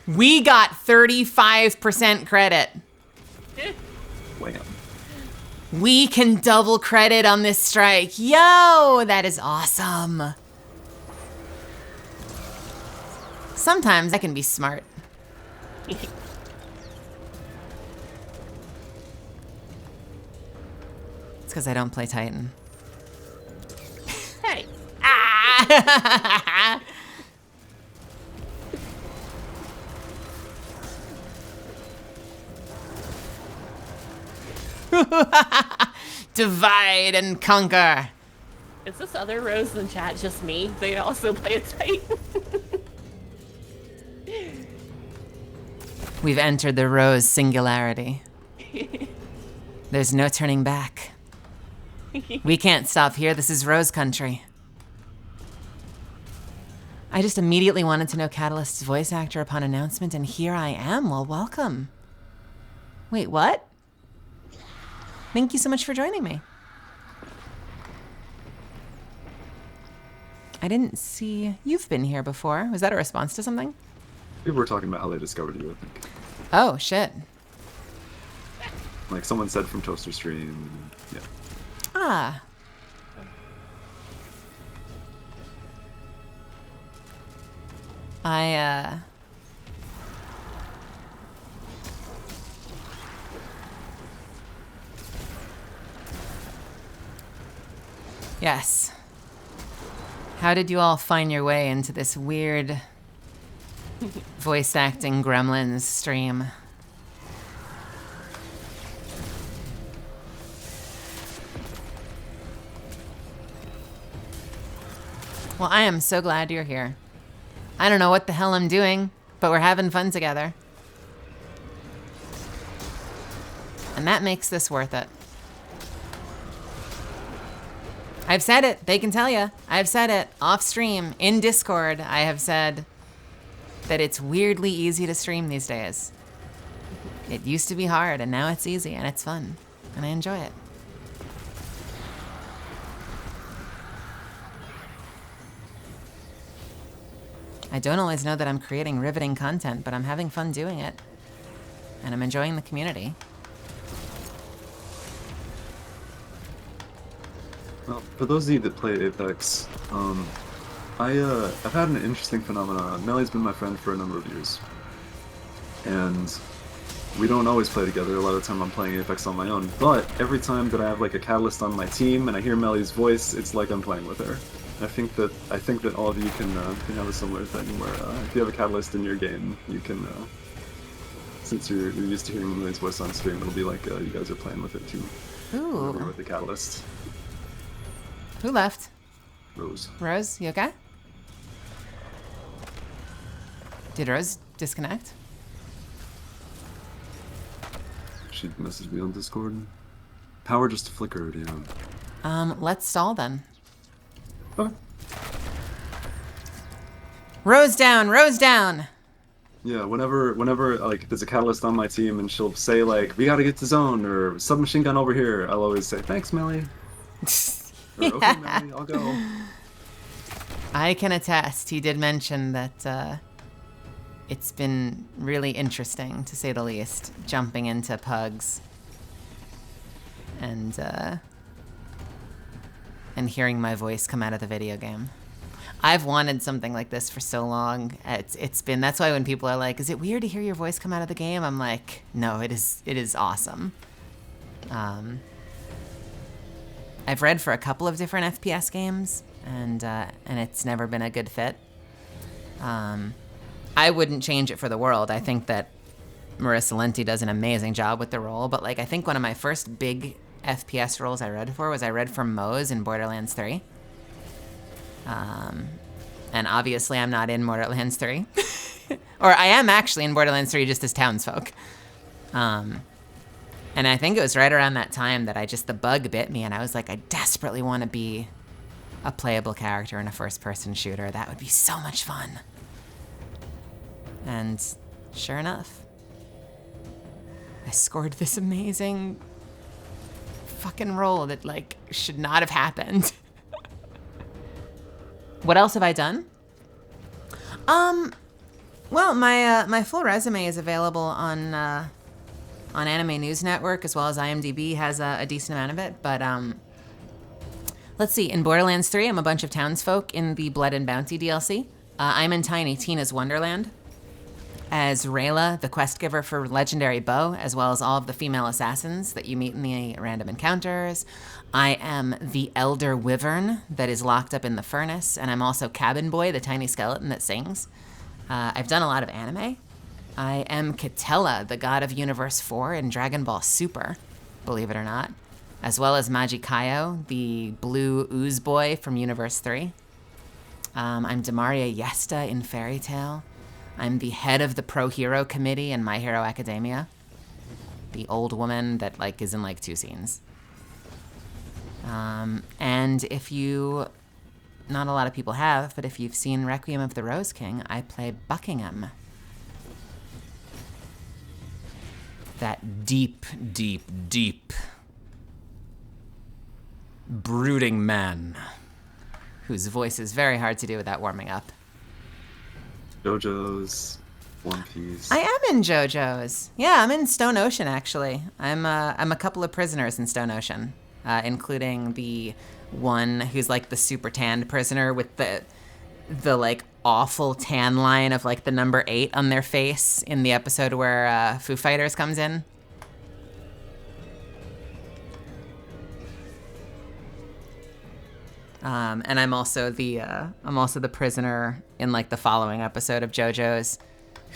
We got 35% credit. Wham. We can double credit on this strike. Yo, that is awesome. Sometimes I can be smart. It's because I don't play Titan. Hey. Ah! Divide and conquer. Is this other Rose in chat just me? They also play a Titan. We've entered the Rose singularity. There's no turning back. We can't stop here. This is Rose country. I just immediately wanted to know Catalyst's voice actor upon announcement, and here I am. Well, welcome. Wait, what? Thank you so much for joining me. I didn't see... You've been here before. Was that a response to something? People were talking about how they discovered you, I think. Oh, shit. Like someone said from Toaster Stream. Yeah. Ah. Yes. How did you all find your way into this weird voice acting gremlins stream? Well, I am so glad you're here. I don't know what the hell I'm doing, but we're having fun together. And that makes this worth it. I've said it. They can tell you. I've said it off stream, in Discord. I have said that it's weirdly easy to stream these days. It used to be hard, and now it's easy, and it's fun, and I enjoy it. I don't always know that I'm creating riveting content, but I'm having fun doing it, and I'm enjoying the community. Well, for those of you that play Apex, I've had an interesting phenomenon. Melly's been my friend for a number of years, and we don't always play together. A lot of the time I'm playing Apex on my own, but every time that I have like a Catalyst on my team and I hear Melly's voice, it's like I'm playing with her. I think that all of you can have a similar thing where if you have a Catalyst in your game, you can, since you're used to hearing Melly's voice on stream, it'll be like you guys are playing with it too. Ooh. You're with the Catalyst. Who left? Rose. Rose, you okay? Did Rose disconnect? She messaged me on Discord. Power just flickered, yeah. Let's stall then. Okay. Rose down, Rose down! Yeah, whenever like there's a Catalyst on my team and she'll say like, we gotta get to zone, or submachine gun over here, I'll always say, thanks, Melly. Or, okay, Melly, I'll go. I can attest, he did mention that it's been really interesting, to say the least, jumping into pugs and hearing my voice come out of the video game. I've wanted something like this for so long. It's been, that's why when people are like, is it weird to hear your voice come out of the game? I'm like, no, it is awesome. I've read for a couple of different FPS games, and it's never been a good fit. I wouldn't change it for the world. I think that Marissa Lenti does an amazing job with the role, but like I think one of my first big FPS roles I read for Moze in Borderlands 3. And obviously I'm not in Borderlands 3. Or I am actually in Borderlands 3 just as townsfolk. And I think it was right around that time that the bug bit me, and I was like, I desperately want to be a playable character in a first-person shooter. That would be so much fun. And sure enough, I scored this amazing fucking role that like should not have happened. What else have I done? Well, my full resume is available on Anime News Network, as well as IMDb has a decent amount of it. But let's see. In Borderlands 3, I'm a bunch of townsfolk in the Blood and Bounty DLC. I'm in Tiny Tina's Wonderland as Rayla, the quest giver for Legendary Bow, as well as all of the female assassins that you meet in the random encounters. I am the Elder Wyvern that is locked up in the furnace, and I'm also Cabin Boy, the tiny skeleton that sings. I've done a lot of anime. I am Kitella, the god of Universe 4 in Dragon Ball Super, believe it or not, as well as Majikayo, the blue ooze boy from Universe 3. I'm Demaria Yesta in Fairy Tail. I'm the head of the Pro Hero Committee in My Hero Academia. The old woman that like is in like 2 scenes. And if you, not a lot of people have, but if you've seen Requiem of the Rose King, I play Buckingham. That deep, deep, deep, brooding man whose voice is very hard to do without warming up. JoJo's, One Piece. I am in JoJo's. Yeah, I'm in Stone Ocean, actually. I'm a couple of prisoners in Stone Ocean, including the one who's like the super tanned prisoner with the like awful tan line of like the number 8 on their face in the episode where Foo Fighters comes in. And I'm also the prisoner in like the following episode of JoJo's,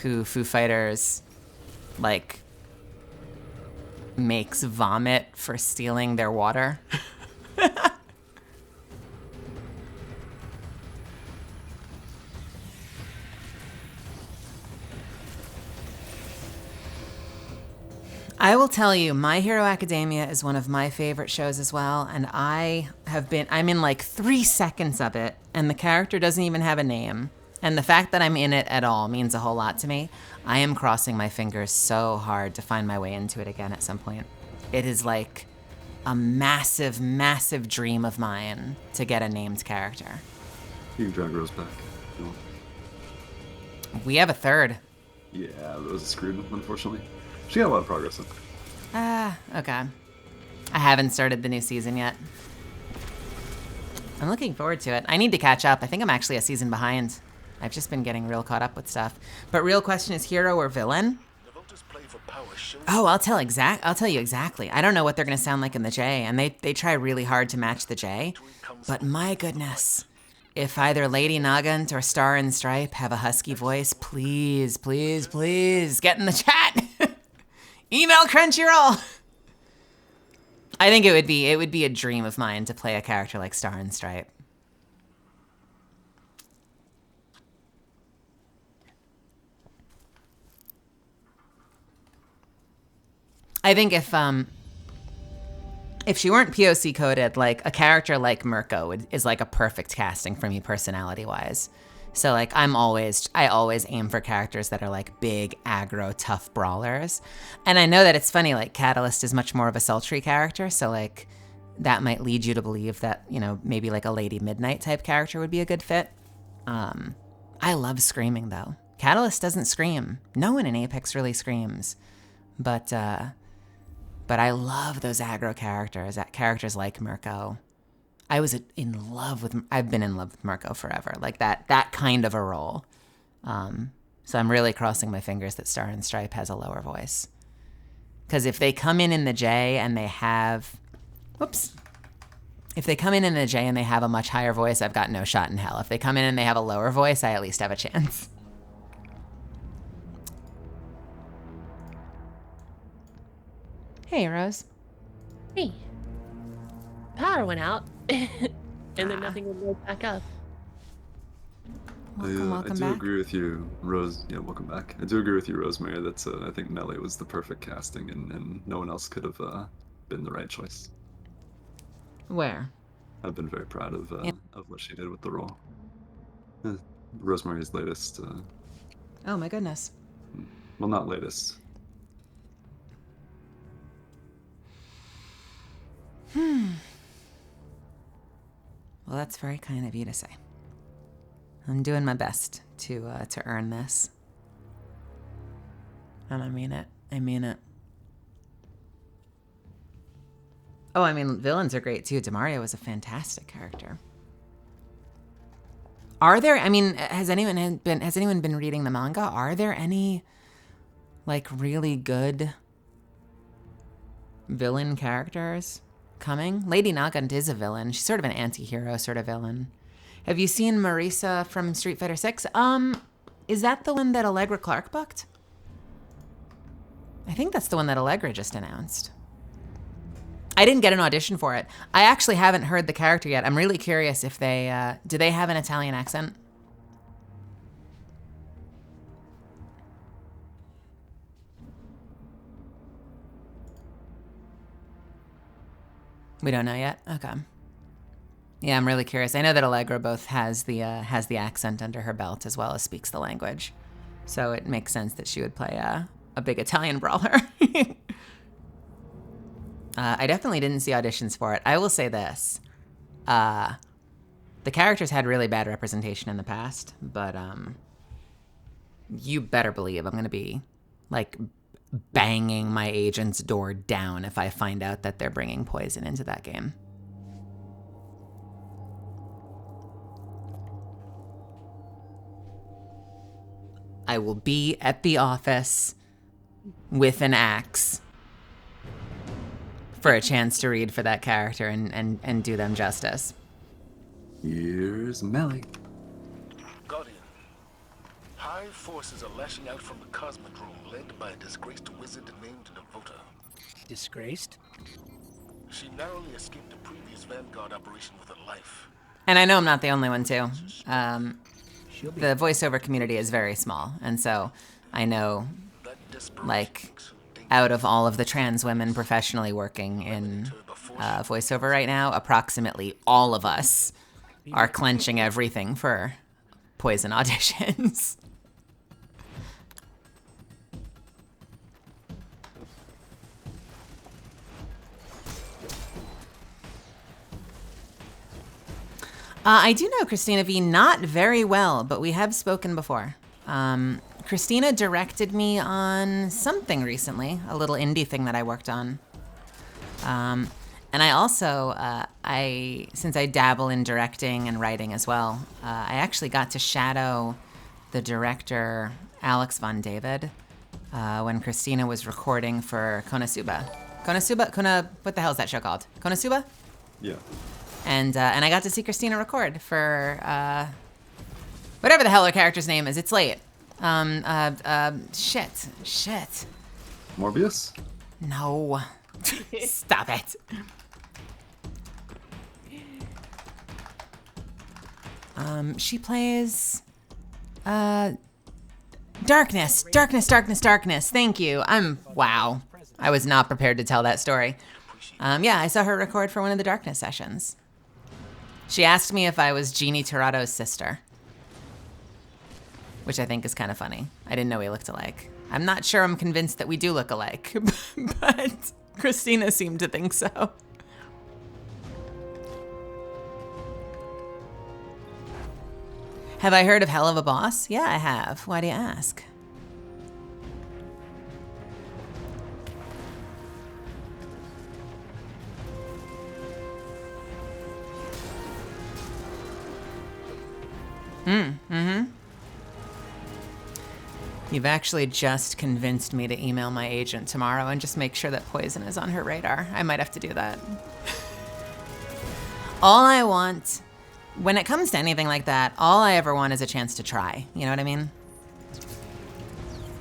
who Foo Fighters like makes vomit for stealing their water. I will tell you, My Hero Academia is one of my favorite shows as well, and I'm in like 3 seconds of it, and the character doesn't even have a name. And the fact that I'm in it at all means a whole lot to me. I am crossing my fingers so hard to find my way into it again at some point. It is like a massive, massive dream of mine to get a named character. You can drag Rose back. No. We have a third. Yeah, Rose is screwed, unfortunately. She got a lot of progress in. Okay. I haven't started the new season yet. I'm looking forward to it. I need to catch up. I think I'm actually a season behind. I've just been getting real caught up with stuff. But real question is hero or villain? Oh, I'll tell you exactly. I don't know what they're gonna sound like in the J, and they try really hard to match the J. But my goodness. If either Lady Nagant or Star and Stripe have a husky voice, please, please, please get in the chat. Email Crunchyroll. I think it would be a dream of mine to play a character like Star and Stripe. I think if she weren't POC coded, like a character like Mirko is like a perfect casting for me personality-wise. So like I always aim for characters that are like big, aggro, tough brawlers. And I know that it's funny, like Catalyst is much more of a sultry character, so like that might lead you to believe that, you know, maybe like a Lady Midnight type character would be a good fit. I love screaming though. Catalyst doesn't scream. No one in Apex really screams. But I love those aggro characters like Mirko. I've been in love with Mirko forever. Like that kind of a role. So I'm really crossing my fingers that Star and Stripe has a lower voice. Because if they come in the J and they have... If they come in the J and they have a much higher voice, I've got no shot in hell. If they come in and they have a lower voice, I at least have a chance. Hey, Rose. Hey. Power went out. And then nothing would go back up. I do agree with you, Rose. Yeah, welcome back. I do agree with you, Rosemary, that I think Melee was the perfect casting, and no one else could have been the right choice. Where? I've been very proud of what she did with the role. Rosemary's latest. Oh my goodness. Well, not latest. Well, that's very kind of you to say. I'm doing my best to earn this. And I mean it. I mean it. Oh, I mean, villains are great too. Demario was a fantastic character. Are there, I mean, has anyone been reading the manga? Are there any, like, really good villain characters coming? Lady Nagant is a villain. She's sort of an anti-hero sort of villain. Have you seen Marisa from Street Fighter 6? Is that the one that Allegra Clark booked? I think that's the one that Allegra just announced. I didn't get an audition for it. I actually haven't heard the character yet. I'm really curious if they, do they have an Italian accent? We don't know yet? Okay. Yeah, I'm really curious. I know that Allegra both has the accent under her belt as well as speaks the language. So it makes sense that she would play a big Italian brawler. I definitely didn't see auditions for it. I will say this. The characters had really bad representation in the past, but you better believe I'm going to be, like, banging my agent's door down if I find out that they're bringing poison into that game. I will be at the office with an axe for a chance to read for that character and do them justice. Here's Melee. Guardian, high forces are lashing out from the Cosmodrome, led by a disgraced wizard named Devota. Disgraced? She narrowly escaped a previous Vanguard operation with her life. And I know I'm not the only one, too. The voiceover community is very small, and so I know, like, out of all of the trans women professionally working in voiceover right now, approximately all of us are clenching everything for poison auditions. I do know Christina V not very well, but we have spoken before. Christina directed me on something recently, a little indie thing that I worked on. And I also, since I dabble in directing and writing as well, I actually got to shadow the director, Alex Von David, when Christina was recording for Konosuba. What the hell is that show called? Konosuba? Yeah. And I got to see Christina record for whatever the hell her character's name is. It's late. Shit. Morbius? No. Stop it. She plays Darkness. Thank you. Wow. I was not prepared to tell that story. Yeah, I saw her record for one of the Darkness sessions. She asked me if I was Jeannie Turado's sister, which I think is kind of funny. I didn't know we looked alike. I'm not sure I'm convinced that we do look alike, but Christina seemed to think so. Have I heard of Hell of a Boss? Yeah, I have. Why do you ask? Mm-hmm. You've actually just convinced me to email my agent tomorrow and just make sure that poison is on her radar. I might have to do that. All I want, when it comes to anything like that, all I ever want is a chance to try. You know what I mean?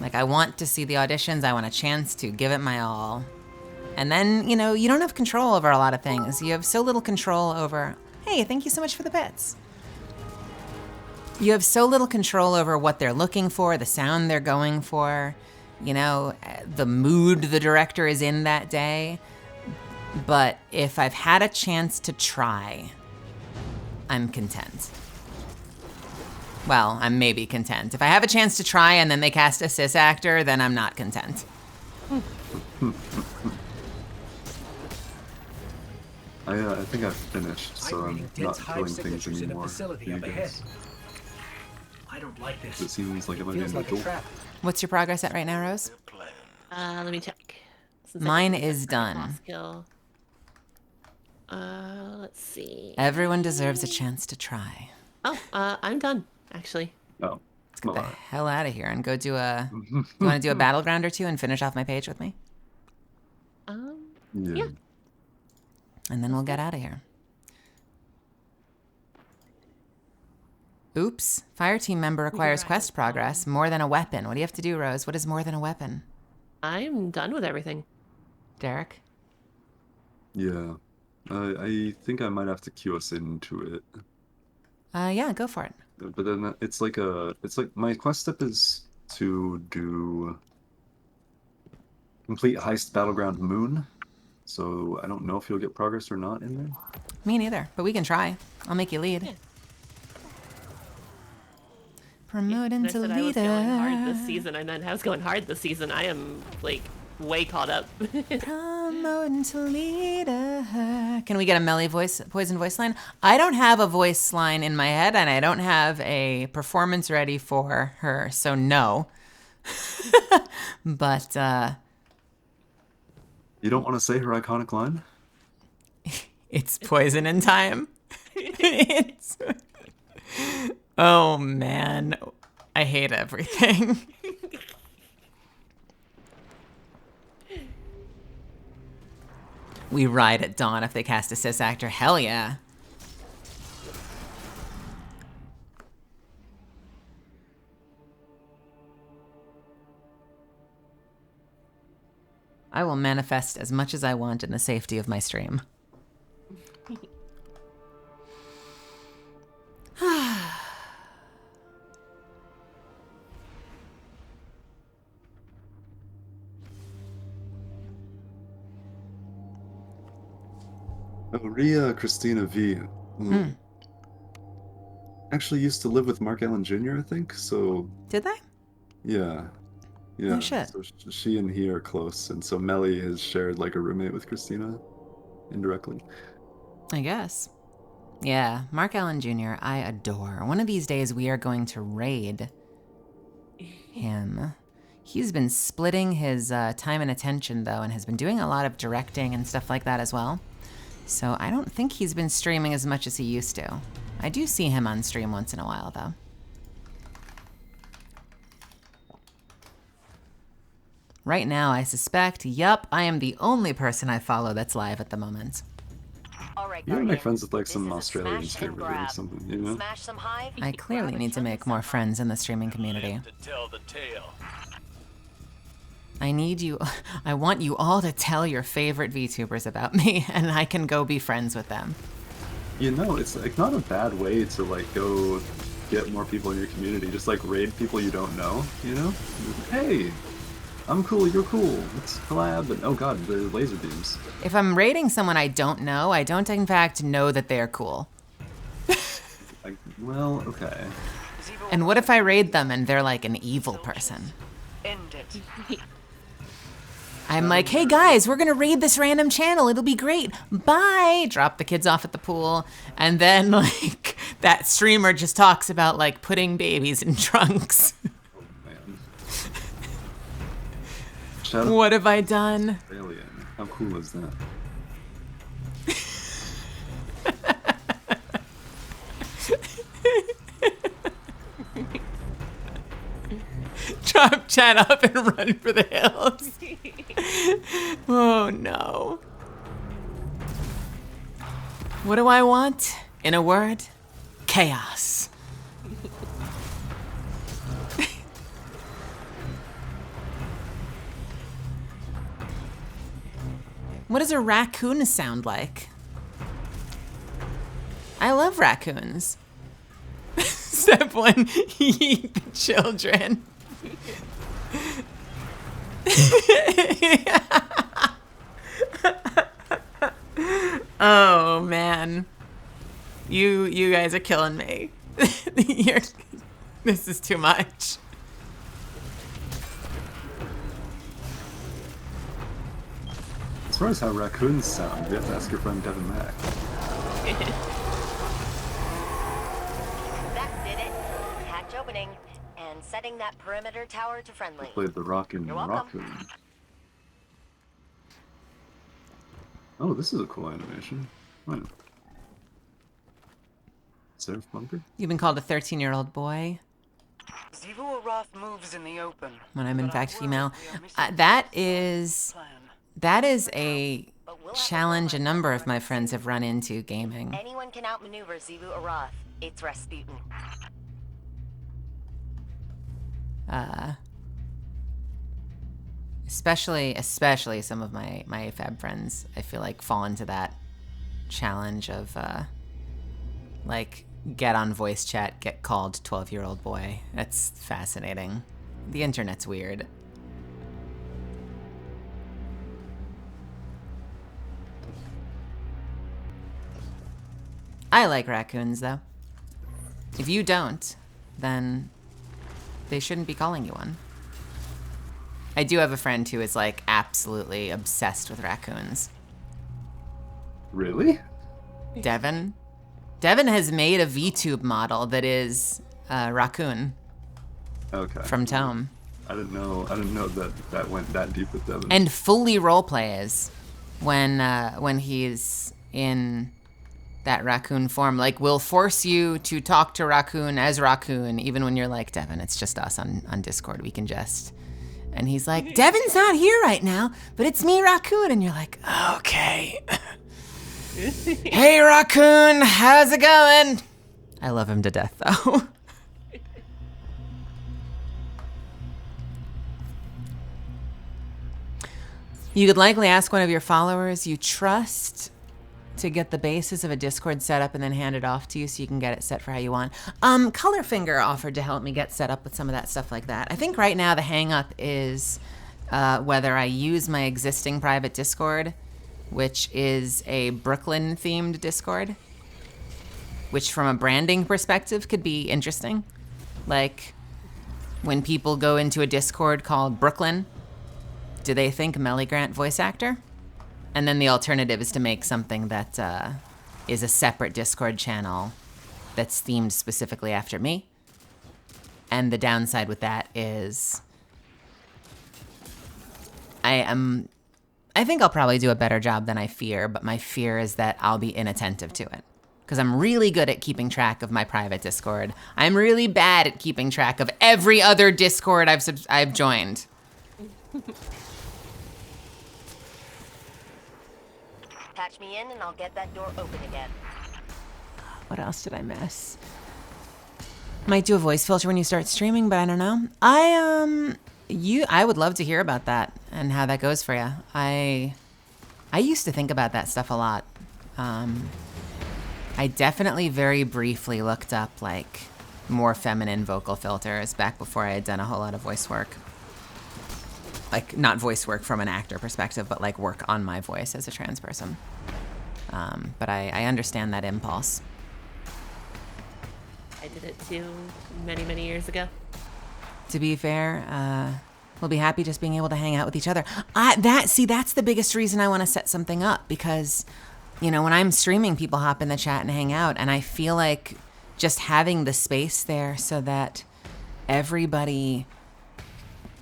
Like, I want to see the auditions. I want a chance to give it my all. And then, you know, you don't have control over a lot of things. You have so little control over, hey, thank you so much for the bits. You have so little control over what they're looking for, the sound they're going for, you know, the mood the director is in that day. But if I've had a chance to try, I'm content. Well, I'm maybe content. If I have a chance to try and then they cast a cis actor, then I'm not content. I think I've finished, so I'm not killing things anymore. I don't like this. It seems like it might be a duel. What's your progress at right now, Rose? Let me check. Mine is done. Skill. Let's see. Everyone deserves a chance to try. Oh, I'm done, actually. Oh. Let's get the hell out of here and go do a... You want to do a battleground or two and finish off my page with me? Yeah. And then we'll get out of here. Oops. Fire team member acquires quest progress. More than a weapon. What do you have to do, Rose? What is more than a weapon? I'm done with everything. Derek? Yeah. I think I might have to queue us into it. Yeah, go for it. But then it's like my quest step is to do complete heist battleground moon. So I don't know if you'll get progress or not in there. Me neither, but we can try. I'll make you lead. Yeah. Promoting to leader. I was going hard this season. I meant I was going hard this season. I am like way caught up. Promoting to leader. Can we get a Melly poison voice line? I don't have a voice line in my head, and I don't have a performance ready for her, so no. But you don't want to say her iconic line? It's poison in time. It's... Oh man, I hate everything. We ride at dawn if they cast a cis actor. Hell yeah. I will manifest as much as I want in the safety of my stream. Ria Christina V. Actually used to live with Mark Allen Jr., I think, so... Did they? Yeah. Yeah. Oh, shit. So she and he are close, and so Melly has shared like a roommate with Christina, indirectly. I guess. Yeah, Mark Allen Jr. I adore. One of these days we are going to raid him. He's been splitting his time and attention, though, and has been doing a lot of directing and stuff like that as well. So I don't think he's been streaming as much as he used to. I do see him on stream once in a while, though. Right now, I suspect, yup, I am the only person I follow that's live at the moment. All right, You want to make friends with like some Australian streamer or something, you know? Smash some hive. I clearly need to make more friends in the streaming community. To tell the tale. I need you, I want you all to tell your favorite VTubers about me, and I can go be friends with them. You know, it's like not a bad way to like go get more people in your community. Just like raid people you don't know, you know? Hey, I'm cool, you're cool. Let's collab. And oh god, the laser beams. If I'm raiding someone I don't know, I don't in fact know that they're cool. Well, okay. And what if I raid them and they're like an evil person? End it. I'm like, hey guys, we're gonna raid this random channel. It'll be great. Bye. Drop the kids off at the pool. And then like That streamer just talks about like putting babies in trunks. Man. What have I done? Alien. How cool is that? Drop chat up and run for the hills. Oh no. What do I want? In a word, chaos. What does a raccoon sound like? I love raccoons. Step 1, eat the children. Oh man. You guys are killing me. This is too much. As far as how raccoons sound, you have to ask your friend Devin Mack. That did it. Hatch opening and setting that perimeter tower to friendly. Played the Rockin' You're welcome. Raccoon. Oh, this is a cool animation. Fine. Surf bunker? You've been called a 13-year-old boy. Xivu Arath moves in the open. When I'm in fact female. That is a challenge a number of my friends have run into gaming. Anyone can outmaneuver Xivu Arath. It's Rasputin. Especially some of my AFAB friends, I feel like fall into that challenge of like get on voice chat, get called 12-year-old boy. That's fascinating. The internet's weird. I like raccoons though. If you don't, then they shouldn't be calling you one. I do have a friend who is like absolutely obsessed with raccoons. Really? Devin? Devin has made a VTube model that is raccoon. Okay. From Tome. I didn't know that went that deep with Devin. And fully roleplays when he's in that raccoon form. Like, we'll force you to talk to raccoon as raccoon, even when you're like, Devin, it's just us on Discord. We can just. And he's like, Devin's not here right now, but it's me, raccoon. And you're like, okay. Hey, raccoon, how's it going? I love him to death, though. You could likely ask one of your followers you trust to get the basis of a Discord set up and then hand it off to you so you can get it set for how you want. Colorfinger offered to help me get set up with some of that stuff like that. I think right now the hang up is whether I use my existing private Discord, which is a Brooklyn themed Discord, which from a branding perspective could be interesting. Like when people go into a Discord called Brooklyn, do they think Melly Grant voice actor? And then the alternative is to make something that is a separate Discord channel that's themed specifically after me. And the downside with that is I think I'll probably do a better job than I fear, but my fear is that I'll be inattentive to it. Because I'm really good at keeping track of my private Discord. I'm really bad at keeping track of every other Discord I've joined. Patch me in and I'll get that door open again. What else did I miss? Might do a voice filter when you start streaming, but I don't know. I would love to hear about that and how that goes for you. I used to think about that stuff a lot. I definitely very briefly looked up like more feminine vocal filters back before I had done a whole lot of voice work. Like, not voice work from an actor perspective, but like work on my voice as a trans person. But I understand that impulse. I did it too many, many years ago. To be fair, we'll be happy just being able to hang out with each other. That's the biggest reason I want to set something up, because, you know, when I'm streaming, people hop in the chat and hang out, and I feel like just having the space there so that everybody,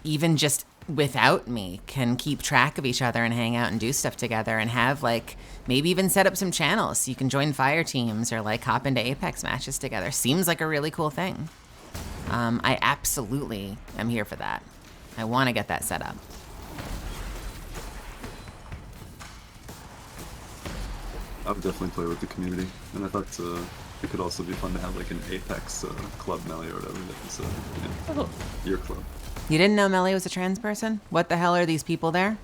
even just without me, can keep track of each other and hang out and do stuff together and have like maybe even set up some channels so you can join fire teams or like hop into Apex matches together. Seems like a really cool thing. I absolutely am here for that. I want to get that set up. I would definitely play with the community, and I thought it could also be fun to have like an Apex club melee or whatever. So yeah, your club. You didn't know Melly was a trans person? What the hell are these people there?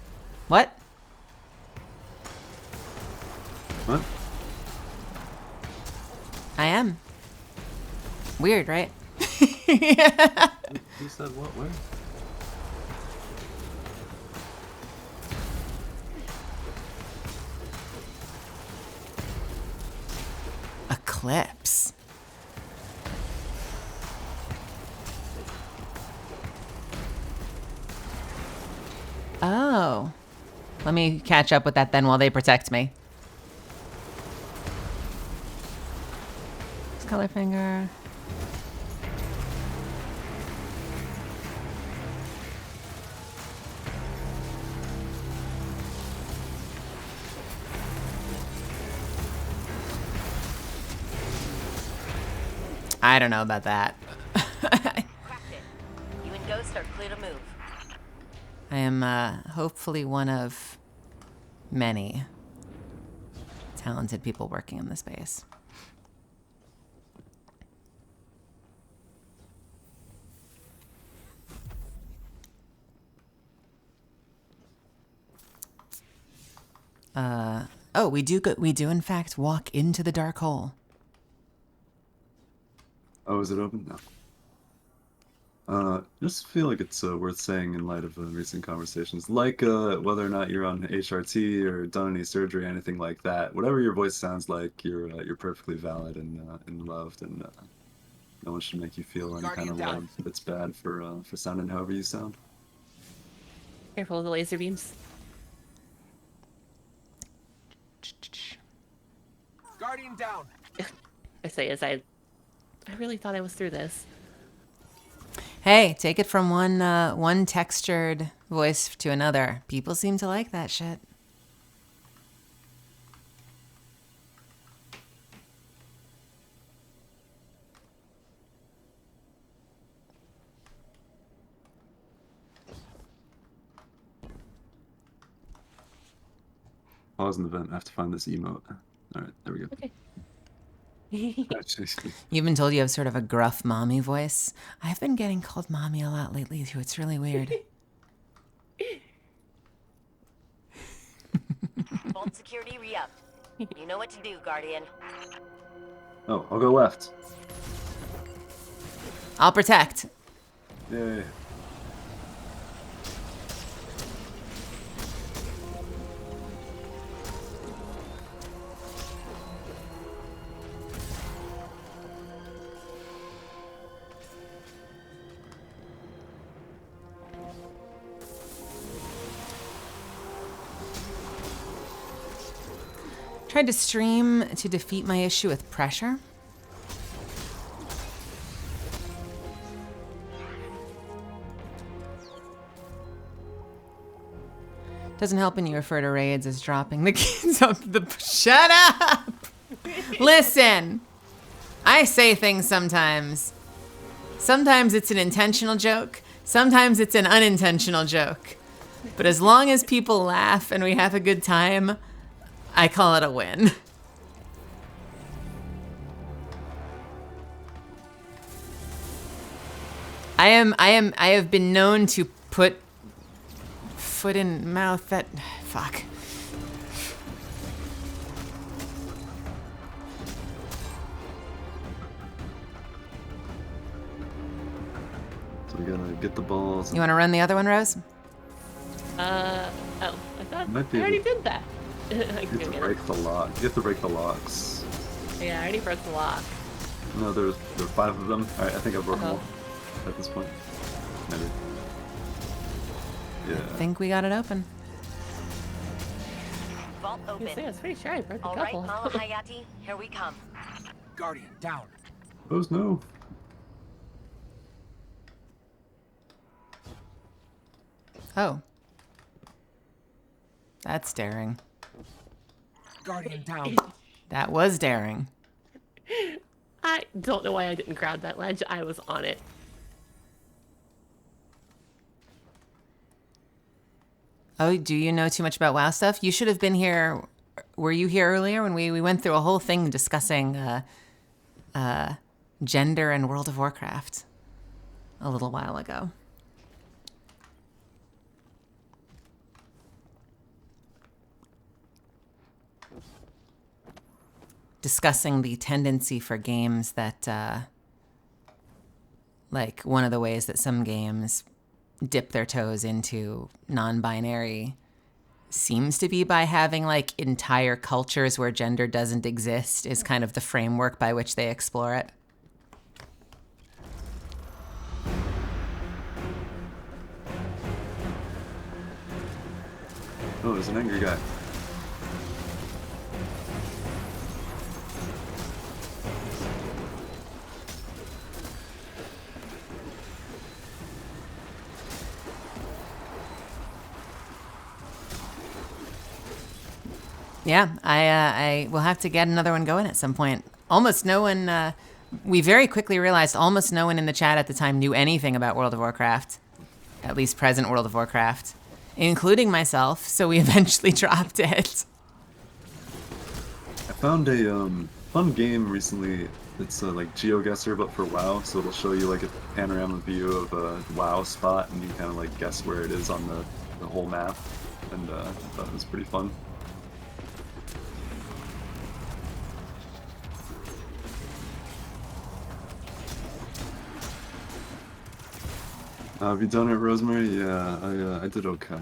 What? What? I am. Weird, right? Who said what? Where? Eclipse. Oh. Let me catch up with that then while they protect me. Color finger. I don't know about that. Cracked it. You and Ghost are clear to move. I am hopefully one of many talented people working in the space. Oh, we do in fact walk into the dark hole. Oh, is it open? No. Just feel like it's worth saying in light of recent conversations, like whether or not you're on HRT or done any surgery or anything like that. Whatever your voice sounds like, you're perfectly valid and loved, and no one should make you feel any kind of love that's bad for sounding however you sound. Careful of the laser beams. Guardian down. I say as I really thought I was through this. Hey, take it from one textured voice to another. People seem to like that shit. Pause in the vent. I have to find this emote. All right, there we go. Okay. You've been told you have sort of a gruff mommy voice. I've been getting called mommy a lot lately too. It's really weird. Vault security re-upped. You know what to do, Guardian. Oh, I'll go left. I'll protect. Yay. Tried to stream to defeat my issue with pressure. Doesn't help when you refer to raids as dropping the kids off the... Shut up! Listen! I say things sometimes. Sometimes it's an intentional joke. Sometimes it's an unintentional joke. But as long as people laugh and we have a good time, I call it a win. I have been known to put foot in mouth that... Fuck. So we gotta get the balls. You want to run the other one, Rose? Oh, I thought Might be I already able- did that. I You can have go to get it. break the lock. You have to break the locks. Yeah, I already broke the lock. No, there were 5 of them. Alright, I think I broke them all at this point. Maybe. Yeah. I think we got it open. Vault open. I was pretty sure I broke a All right, couple. Mala Hayati, here we come. Guardian down. Suppose no. Oh. That's daring. Guardian down. That was daring. I don't know why I didn't grab that ledge. I was on it. Oh, do you know too much about WoW stuff? You should have been here. Were you here earlier when we went through a whole thing discussing gender in World of Warcraft a little while ago? Discussing the tendency for games that, like, one of the ways that some games dip their toes into non-binary seems to be by having, like, entire cultures where gender doesn't exist is kind of the framework by which they explore it. Oh, there's an angry guy. Yeah, I will have to get another one going at some point. Almost no one, we very quickly realized almost no one in the chat at the time knew anything about World of Warcraft, at least present World of Warcraft, including myself, so we eventually dropped it. I found a fun game recently. It's like GeoGuessr, but for WoW, so it'll show you like a panorama view of a WoW spot, and you kind of like guess where it is on the whole map, and I thought it was pretty fun. Have you done it, Rosemary? Yeah, I did okay.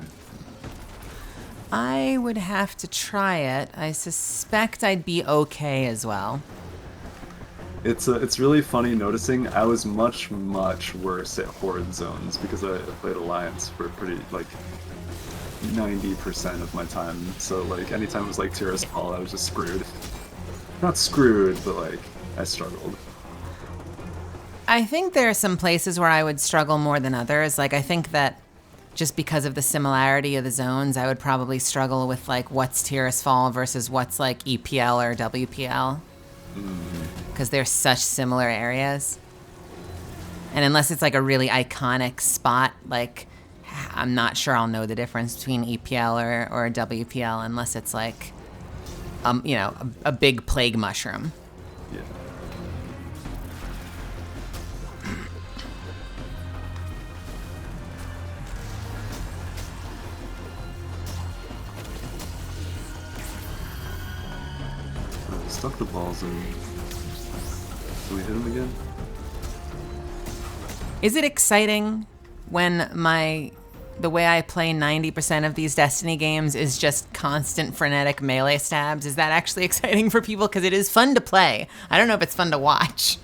I would have to try it. I suspect I'd be okay as well. It's really funny noticing I was much worse at Horde zones because I played Alliance for pretty like 90% of my time. So like anytime it was like Tirisfal, I was just screwed. Not screwed, but like I struggled. I think there are some places where I would struggle more than others. Like, I think that just because of the similarity of the zones, I would probably struggle with, like, what's Tirisfal versus what's, like, EPL or WPL. Because they're such similar areas. And unless it's, like, a really iconic spot, like, I'm not sure I'll know the difference between EPL or WPL unless it's, like, you know, a big plague mushroom. Yeah. Stuck the balls in. Can we hit him again? Is it exciting when the way I play 90% of these Destiny games is just constant frenetic melee stabs? Is that actually exciting for people? Because it is fun to play. I don't know if it's fun to watch.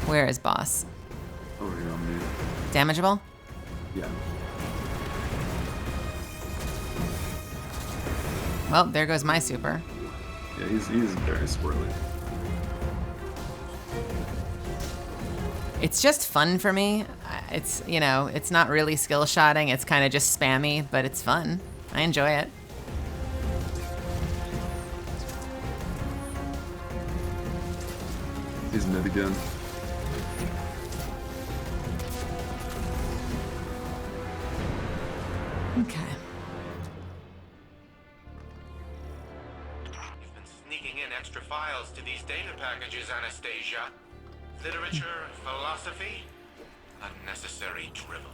Where is boss? Over here on me. Damageable? Yeah. Well, there goes my super. Yeah, he's very squirrely. It's just fun for me. It's, you know, it's not really skill shotting. It's kind of just spammy, but it's fun. I enjoy it. He's mid again. Okay. You've been sneaking in extra files to these data packages, Anastasia. Literature, philosophy, unnecessary drivel.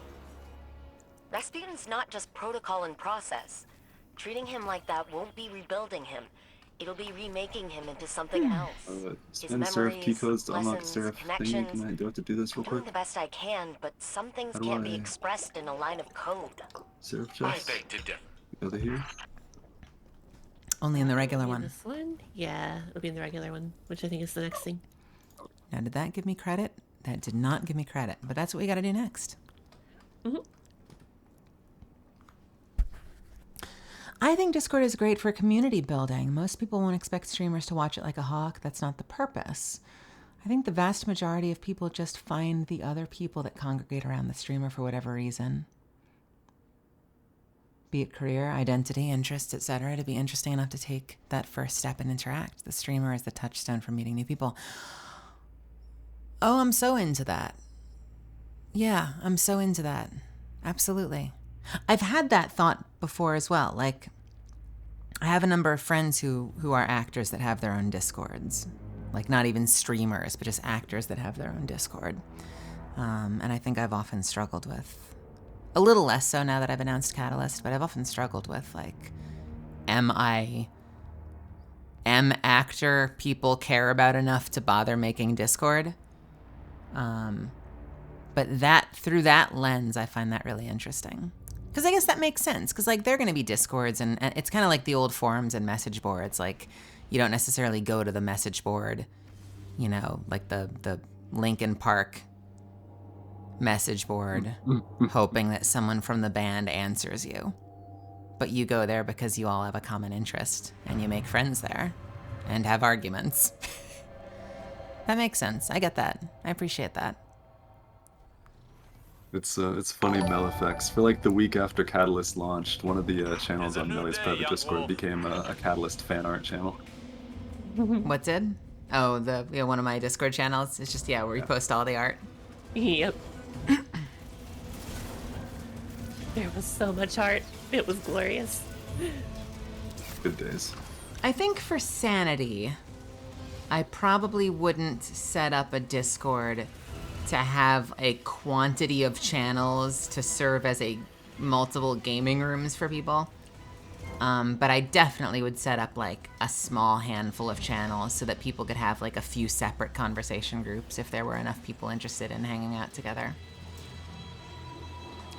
Rasputin's not just protocol and process. Treating him like that won't be rebuilding him. It'll be remaking him into something else. Spend Seraph key codes to unlock Seraph thing. Do I have to do this real I'm doing quick? the best I can, but some things How do can't be I- expressed in a line of code. Seraph chest? I beg to differ. Over here? Only in the regular one. This one? Yeah, it'll be in the regular one, which I think is the next thing. Now, did that give me credit? That did not give me credit, but that's what we got to do next. I think Discord is great for community building. Most people won't expect streamers to watch it like a hawk. That's not the purpose. I think the vast majority of people just find the other people that congregate around the streamer for whatever reason. Be it career, identity, interests, etc., to be interesting enough to take that first step and interact. The streamer is the touchstone for meeting new people. Oh, I'm so into that. Yeah, I'm so into that. Absolutely. I've had that thought before as well. Like, I have a number of friends who are actors that have their own Discords. Like, not even streamers, but just actors that have their own Discord. And I think I've often struggled with, a little less so now that I've announced Catalyst, but I've often struggled with, like, am actor people care about enough to bother making Discord? But through that lens, I find that really interesting. Because I guess that makes sense. Because, like, they're going to be Discords, and it's kind of like the old forums and message boards. Like, you don't necessarily go to the message board, you know, like the Linkin Park message board, hoping that someone from the band answers you. But you go there because you all have a common interest, and you make friends there, and have arguments. That makes sense. I get that. I appreciate that. It's funny, Malefax. For like the week after Catalyst launched, one of the channels on Melly's private Discord became a Catalyst fan art channel. What did? Oh, one of my Discord channels. It's just, where we post all the art. Yep. There was so much art. It was glorious. Good days. I think for sanity, I probably wouldn't set up a Discord to have a quantity of channels to serve as multiple gaming rooms for people. But I definitely would set up like a small handful of channels so that people could have like a few separate conversation groups if there were enough people interested in hanging out together.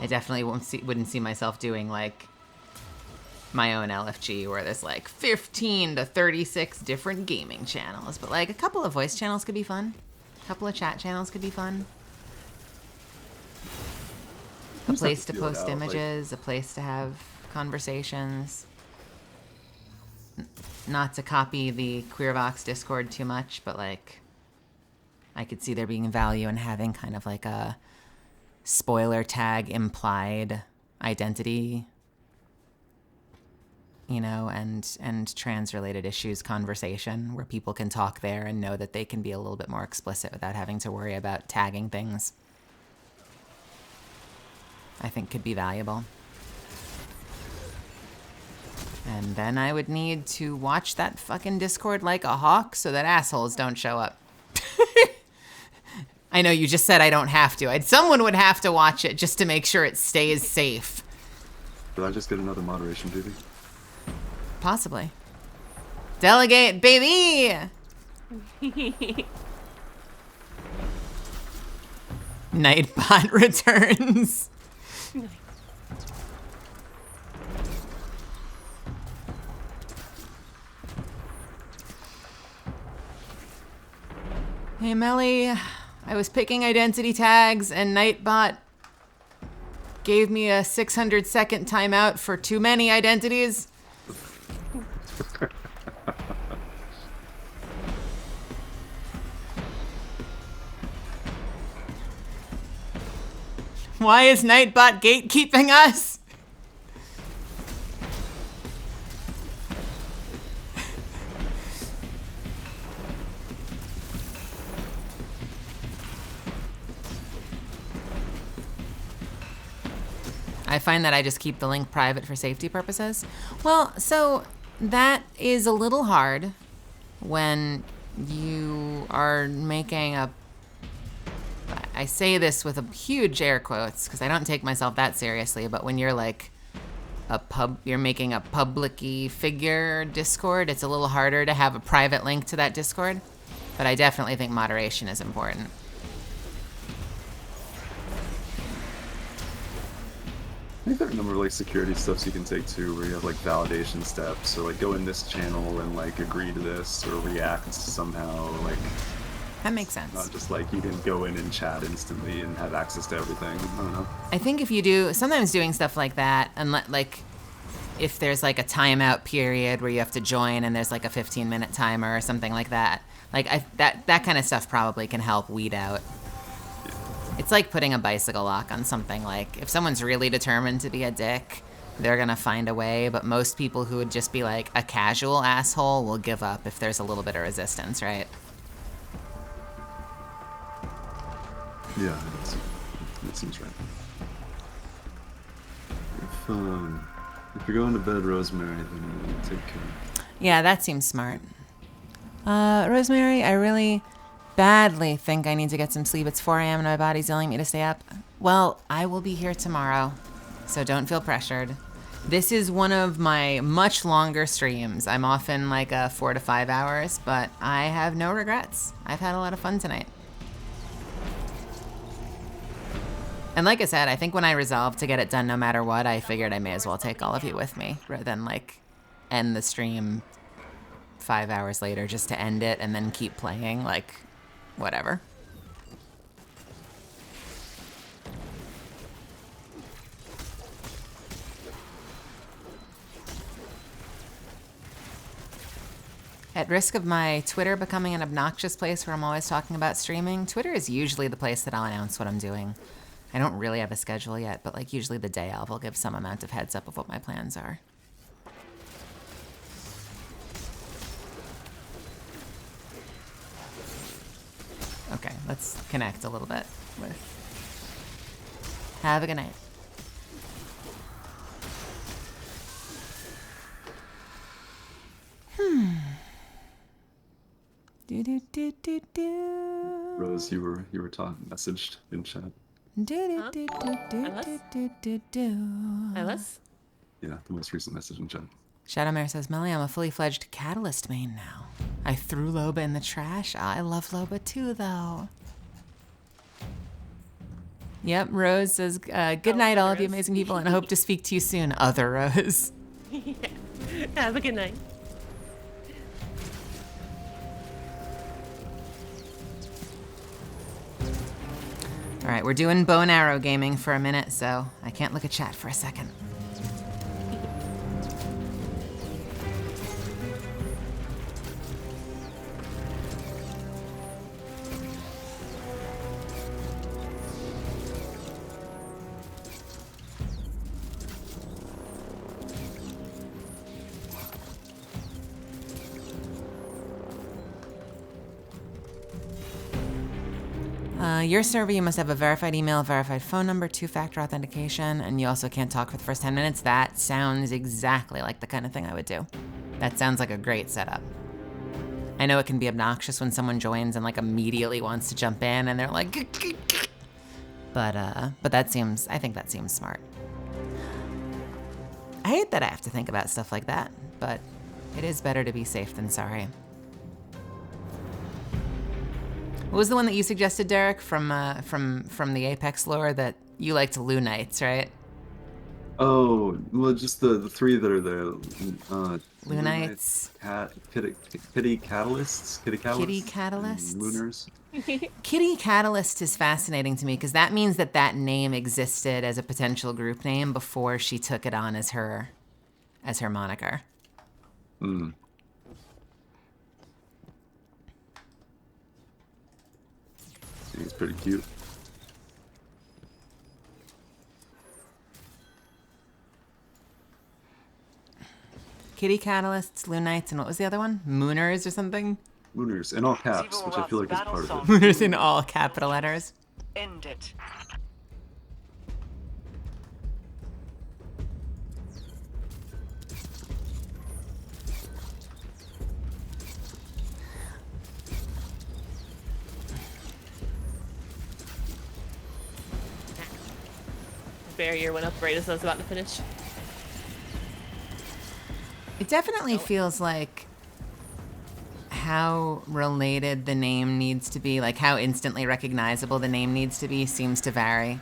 I definitely wouldn't see myself doing like my own LFG where there's like 15 to 36 different gaming channels, but like a couple of voice channels could be fun. A couple of chat channels could be fun. A place to post images, a place to have conversations. Not to copy the Queervox Discord too much, but like I could see there being value in having kind of like a spoiler tag implied identity, you know, and trans related issues conversation where people can talk there and know that they can be a little bit more explicit without having to worry about tagging things. I think could be valuable. And then I would need to watch that fucking Discord like a hawk so that assholes don't show up. I know you just said I don't have to. Someone would have to watch it just to make sure it stays safe. Did I just get another moderation duty? Possibly. Delegate, baby! Nightbot returns. Hey, Melly. I was picking identity tags and Nightbot gave me a 600-second timeout for too many identities. Why is Nightbot gatekeeping us? I find that I just keep the link private for safety purposes. Well, so that is a little hard when you are making a... I say this with a huge air quotes because I don't take myself that seriously, but when you're like you're making a public-y figure Discord, it's a little harder to have a private link to that Discord. But I definitely think moderation is important. I think there are a number of like security steps you can take too, where you have like validation steps, or like go in this channel and like agree to this, or react somehow, like... That makes sense. Not just like you can go in and chat instantly and have access to everything. I don't know. I think if you do, sometimes doing stuff like that, and like if there's like a timeout period where you have to join and there's like a 15-minute timer or something like that. Like that kind of stuff probably can help weed out. It's like putting a bicycle lock on something. Like if someone's really determined to be a dick, they're gonna find a way, but most people who would just be like a casual asshole will give up if there's a little bit of resistance, right? Yeah, that seems right. If you're going to bed, Rosemary, then take care. Yeah, that seems smart. Rosemary, I really badly think I need to get some sleep. It's 4 a.m. and my body's yelling at me to stay up. Well, I will be here tomorrow, so don't feel pressured. This is one of my much longer streams. I'm often like 4 to 5 hours, but I have no regrets. I've had a lot of fun tonight. And like I said, I think when I resolved to get it done no matter what, I figured I may as well take all of you with me rather than like end the stream 5 hours later just to end it and then keep playing, like whatever. At risk of my Twitter becoming an obnoxious place where I'm always talking about streaming, Twitter is usually the place that I'll announce what I'm doing. I don't really have a schedule yet, but like usually the day of, I'll give some amount of heads up of what my plans are. Okay, let's connect a little bit with... Have a good night. Do do do do do. Rose, you were messaged in chat. Do do do do do do do do. I was? Yeah, the most recent message in chat. Shadowmare says, Melly, I'm a fully fledged Catalyst main now. I threw Loba in the trash. I love Loba too, though. Yep, Rose says, good night, all of you amazing people, and I hope to speak to you soon. Other Rose. Yeah. Have a good night. All right, we're doing bow and arrow gaming for a minute, so I can't look at chat for a second. Your server, you must have a verified email, verified phone number, 2-factor authentication, and you also can't talk for the first 10 minutes. That sounds exactly like the kind of thing I would do. That sounds like a great setup. I know it can be obnoxious when someone joins and like immediately wants to jump in and they're like, but I think that seems smart. I hate that I have to think about stuff like that, but it is better to be safe than sorry. What was the one that you suggested, Derek, from the Apex lore that you liked Lunites, right? Oh, well, just the three that are there. Lunites. Kitty Catalysts? Kitty Catalysts? Lunars. Kitty Catalyst is fascinating to me because that means that name existed as a potential group name before she took it on as her moniker. Hmm. He's pretty cute. Kitty Catalysts, Lunites, and what was the other one? Mooners or something? Mooners, in all caps, which I feel like is part of it. Mooners in all capital letters. End it. Barrier went up right as I was about to finish. It definitely feels like how related the name needs to be, like how instantly recognizable the name needs to be, seems to vary.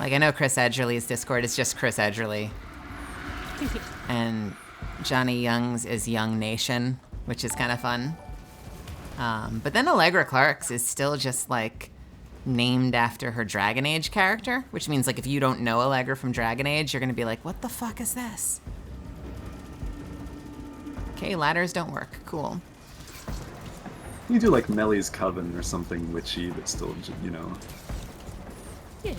Like I know Chris Edgerly's Discord is just Chris Edgerly. And Johnny Young's is Young Nation, which is kind of fun. But then Allegra Clark's is still just like named after her Dragon Age character, which means like if you don't know Allegra from Dragon Age, you're gonna be like, what the fuck is this? Okay, ladders don't work. Cool. You do like Melly's Coven or something witchy, but still, you know. Yeah.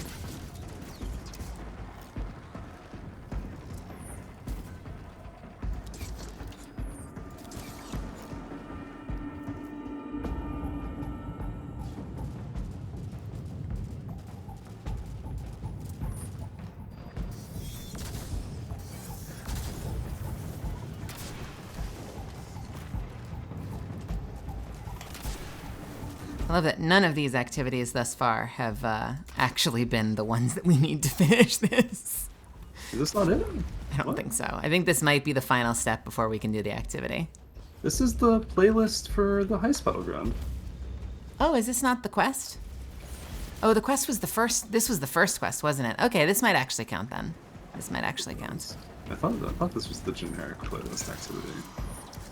I love that none of these activities thus far have actually been the ones that we need to finish this. Is this not it? I don't think so. I think this might be the final step before we can do the activity. This is the playlist for the Heist Battleground. Oh, is this not the quest? Oh, the quest was the first. This was the first quest, wasn't it? Okay, this might actually count then. This might actually count. I thought this was the generic playlist activity.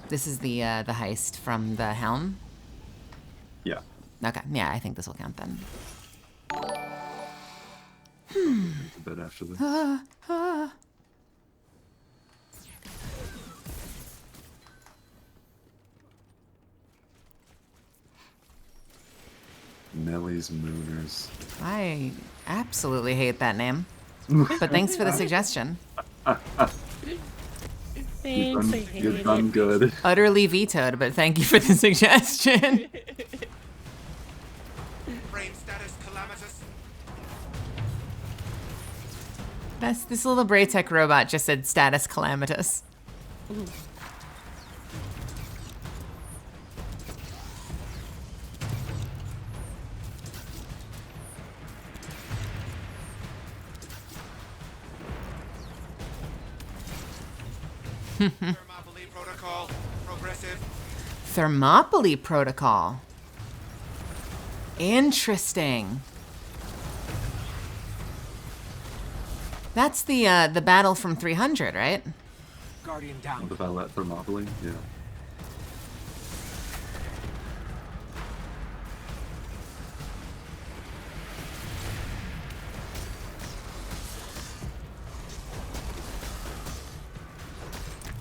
This is the heist from the helm. Yeah. Okay, yeah, I think this will count then. A bit after this. Nelly's Mooners. I absolutely hate that name. But thanks for the suggestion. Thanks, You've done good. Utterly vetoed, but thank you for the suggestion. Brain status calamitous. This little Braytech robot just said status calamitous. Thermopylae protocol. Progressive. Thermopylae protocol. Interesting. That's the battle from 300, right? Guardian down. The battle at Thermopylae? Yeah.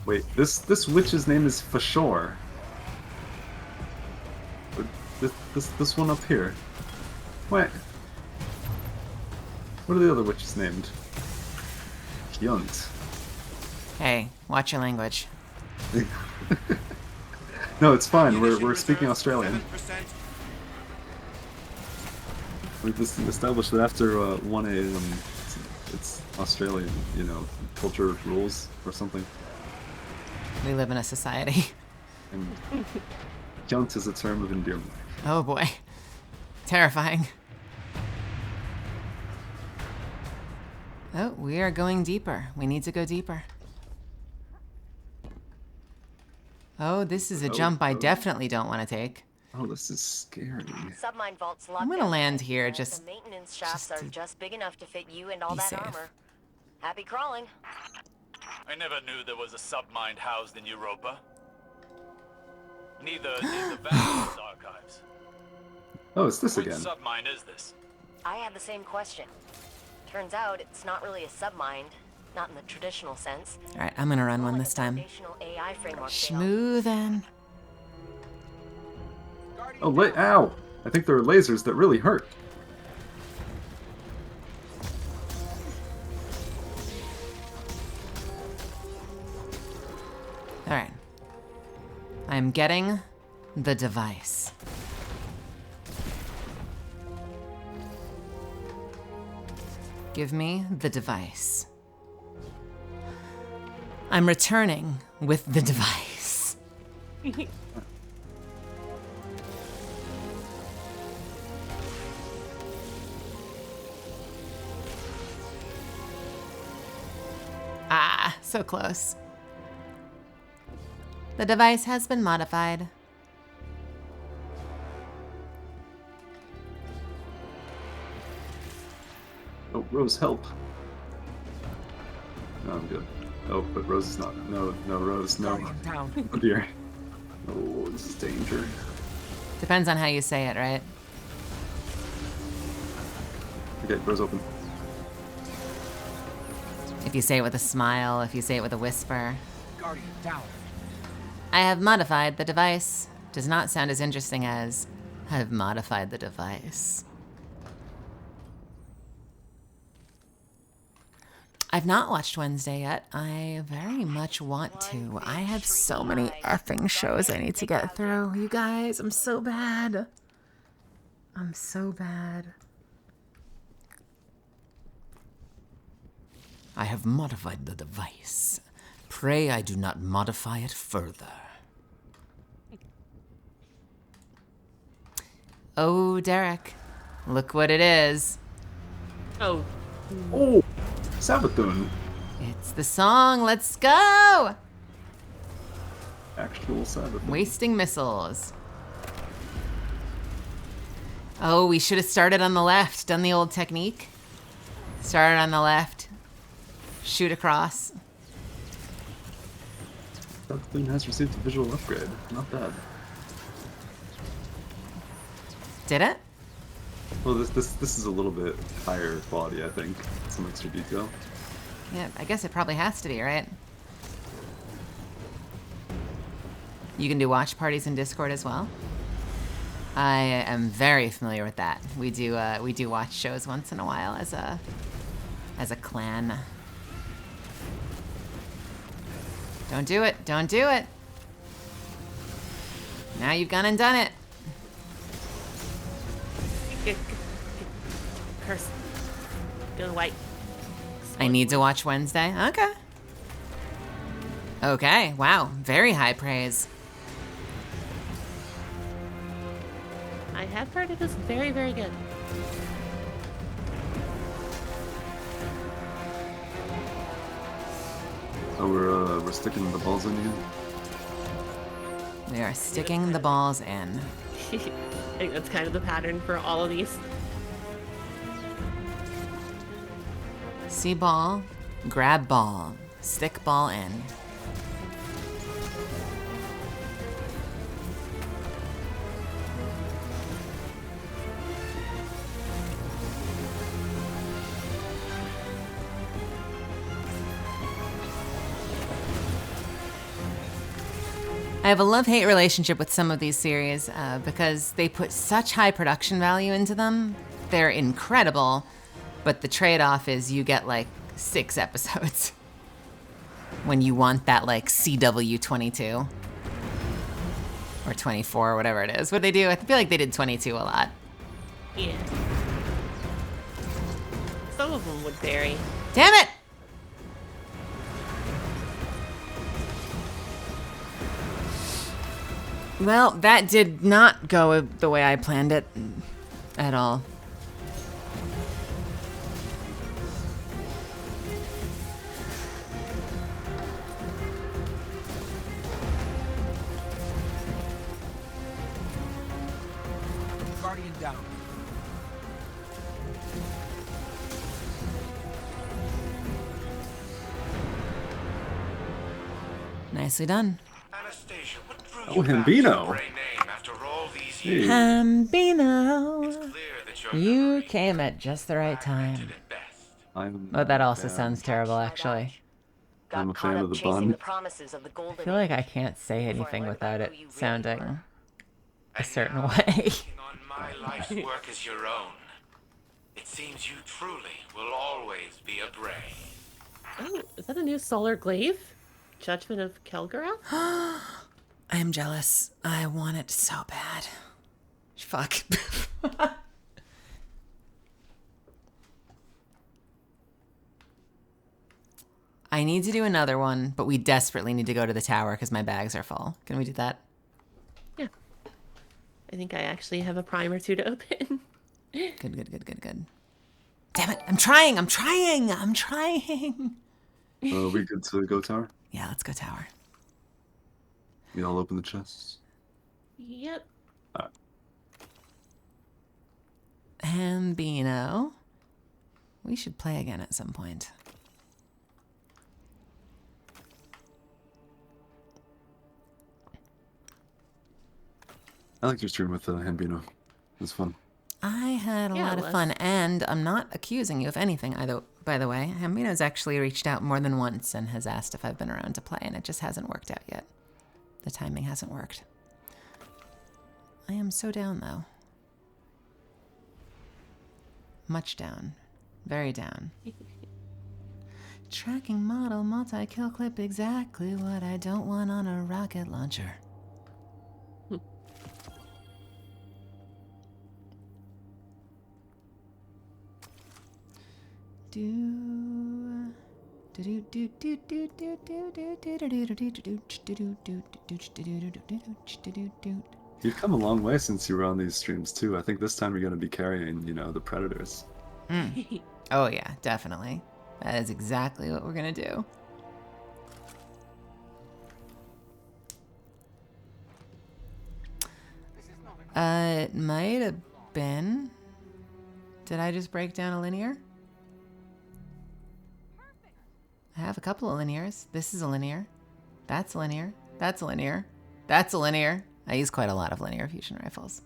Wait, this witch's name is Fashor. This one up here. What? What are the other witches named? Kyunt. Hey, watch your language. No, it's fine. We're speaking Australian. We've established that after 1 a.m. It's Australian, you know, culture rules or something. We live in a society. And Kyunt is a term of endearment. Oh boy. Terrifying. Oh, we are going deeper. We need to go deeper. Oh, this is a jump I definitely don't want to take. Oh, this is scary. Submine vaults I'm gonna land here, The just maintenance shafts are just big enough to fit you and all be that safe. armor. Happy crawling. I never knew there was a submine housed in Europa. Neither did the Vandals archives. Oh, it's this Which again. submine is this? I had the same question. Turns out it's not really a submind, not in the traditional sense. Alright, I'm gonna run one this time. Foundational AI framework. Schmoothin'. Oh, ow! I think there are lasers that really hurt. Alright. I'm getting the device. Give me the device. I'm returning with the device. Ah, so close. The device has been modified. Oh, Rose, help. No, I'm good. Oh, but Rose is not. No, Rose, no. Down. Oh dear. Oh, this is danger. Depends on how you say it, right? Okay, Rose open. If you say it with a smile, if you say it with a whisper. Guardian down. I have modified the device. Does not sound as interesting as I have modified the device. I've not watched Wednesday yet. I very much want to. I have so many effing shows I need to get through. You guys, I'm so bad. I'm so bad. I have modified the device. Pray I do not modify it further. Oh, Derek. Look what it is. Oh. Oh, Sabathun. It's the song. Let's go! Actual Sabathun. Wasting missiles. Oh, we should have started on the left. Done the old technique. Started on the left. Shoot across. Sabathun has received a visual upgrade. Not bad. Did it? Well, this is a little bit higher quality, I think. Some extra detail. Yeah, I guess it probably has to be, right? You can do watch parties in Discord as well. I am very familiar with that. We do watch shows once in a while as a clan. Don't do it. Don't do it. Now you've gone and done it. Curse. Go white. I need to watch Wednesday. Okay. Okay. Wow. Very high praise. I have heard it is very, very good. Oh, we're sticking the balls in you. We are sticking the balls in. I think that's kind of the pattern for all of these. See ball, grab ball, stick ball in. I have a love-hate relationship with some of these series because they put such high production value into them. They're incredible, but the trade-off is you get like 6 episodes when you want that like CW 22 or 24 or whatever it is. What they do, I feel like they did 22 a lot. Yeah. Some of them would vary. Damn it! Well, that did not go the way I planned it at all. Guardian down. Nicely done. Anastasia, what drew Oh, you back to Hambino. the Grey name after all these years? Hambino, you came at just the right time. Oh, that also sounds terrible, actually. I'm a fan of the chasing bun. the promises of the golden I feel like I can't say anything without it sounding a certain way. On my life's work as your own. It seems you truly will always be a Bray. Oh, is that a new solar glaive? Judgment of Kelgarath? I am jealous. I want it so bad. Fuck. I need to do another one, but we desperately need to go to the tower because my bags are full. Can we do that? Yeah. I think I actually have a prime or two to open. Good. Damn it. I'm trying. Are we good to go tower? Yeah, let's go tower. We all open the chests. Yep. Alright. Hambino. We should play again at some point. I like your stream with Hambino. It was fun. I had a lot of fun, and I'm not accusing you of anything either. By the way, Hambino's actually reached out more than once and has asked if I've been around to play, and it just hasn't worked out yet. The timing hasn't worked. I am so down, though. Much down. Very down. Tracking model, multi-kill clip, exactly what I don't want on a rocket launcher. You've come a long way since you were on these streams too. I think this time you're going to be carrying, you know, the predators. Oh yeah, definitely. That is exactly what we're gonna do. It might have been. Did I just break down a linear? I have a couple of linears. This is a linear. That's a linear. That's a linear. That's a linear. I use quite a lot of linear fusion rifles.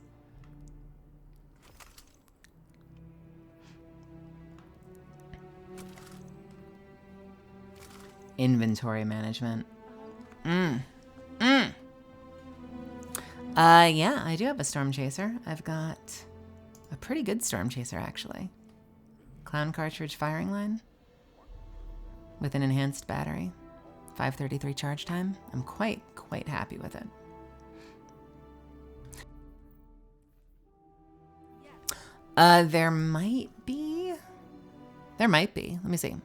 Inventory management. Yeah, I do have a storm chaser. I've got a pretty good storm chaser, actually. Clown cartridge firing line with an enhanced battery. 533 charge time. I'm quite happy with it. There might be. Let me see.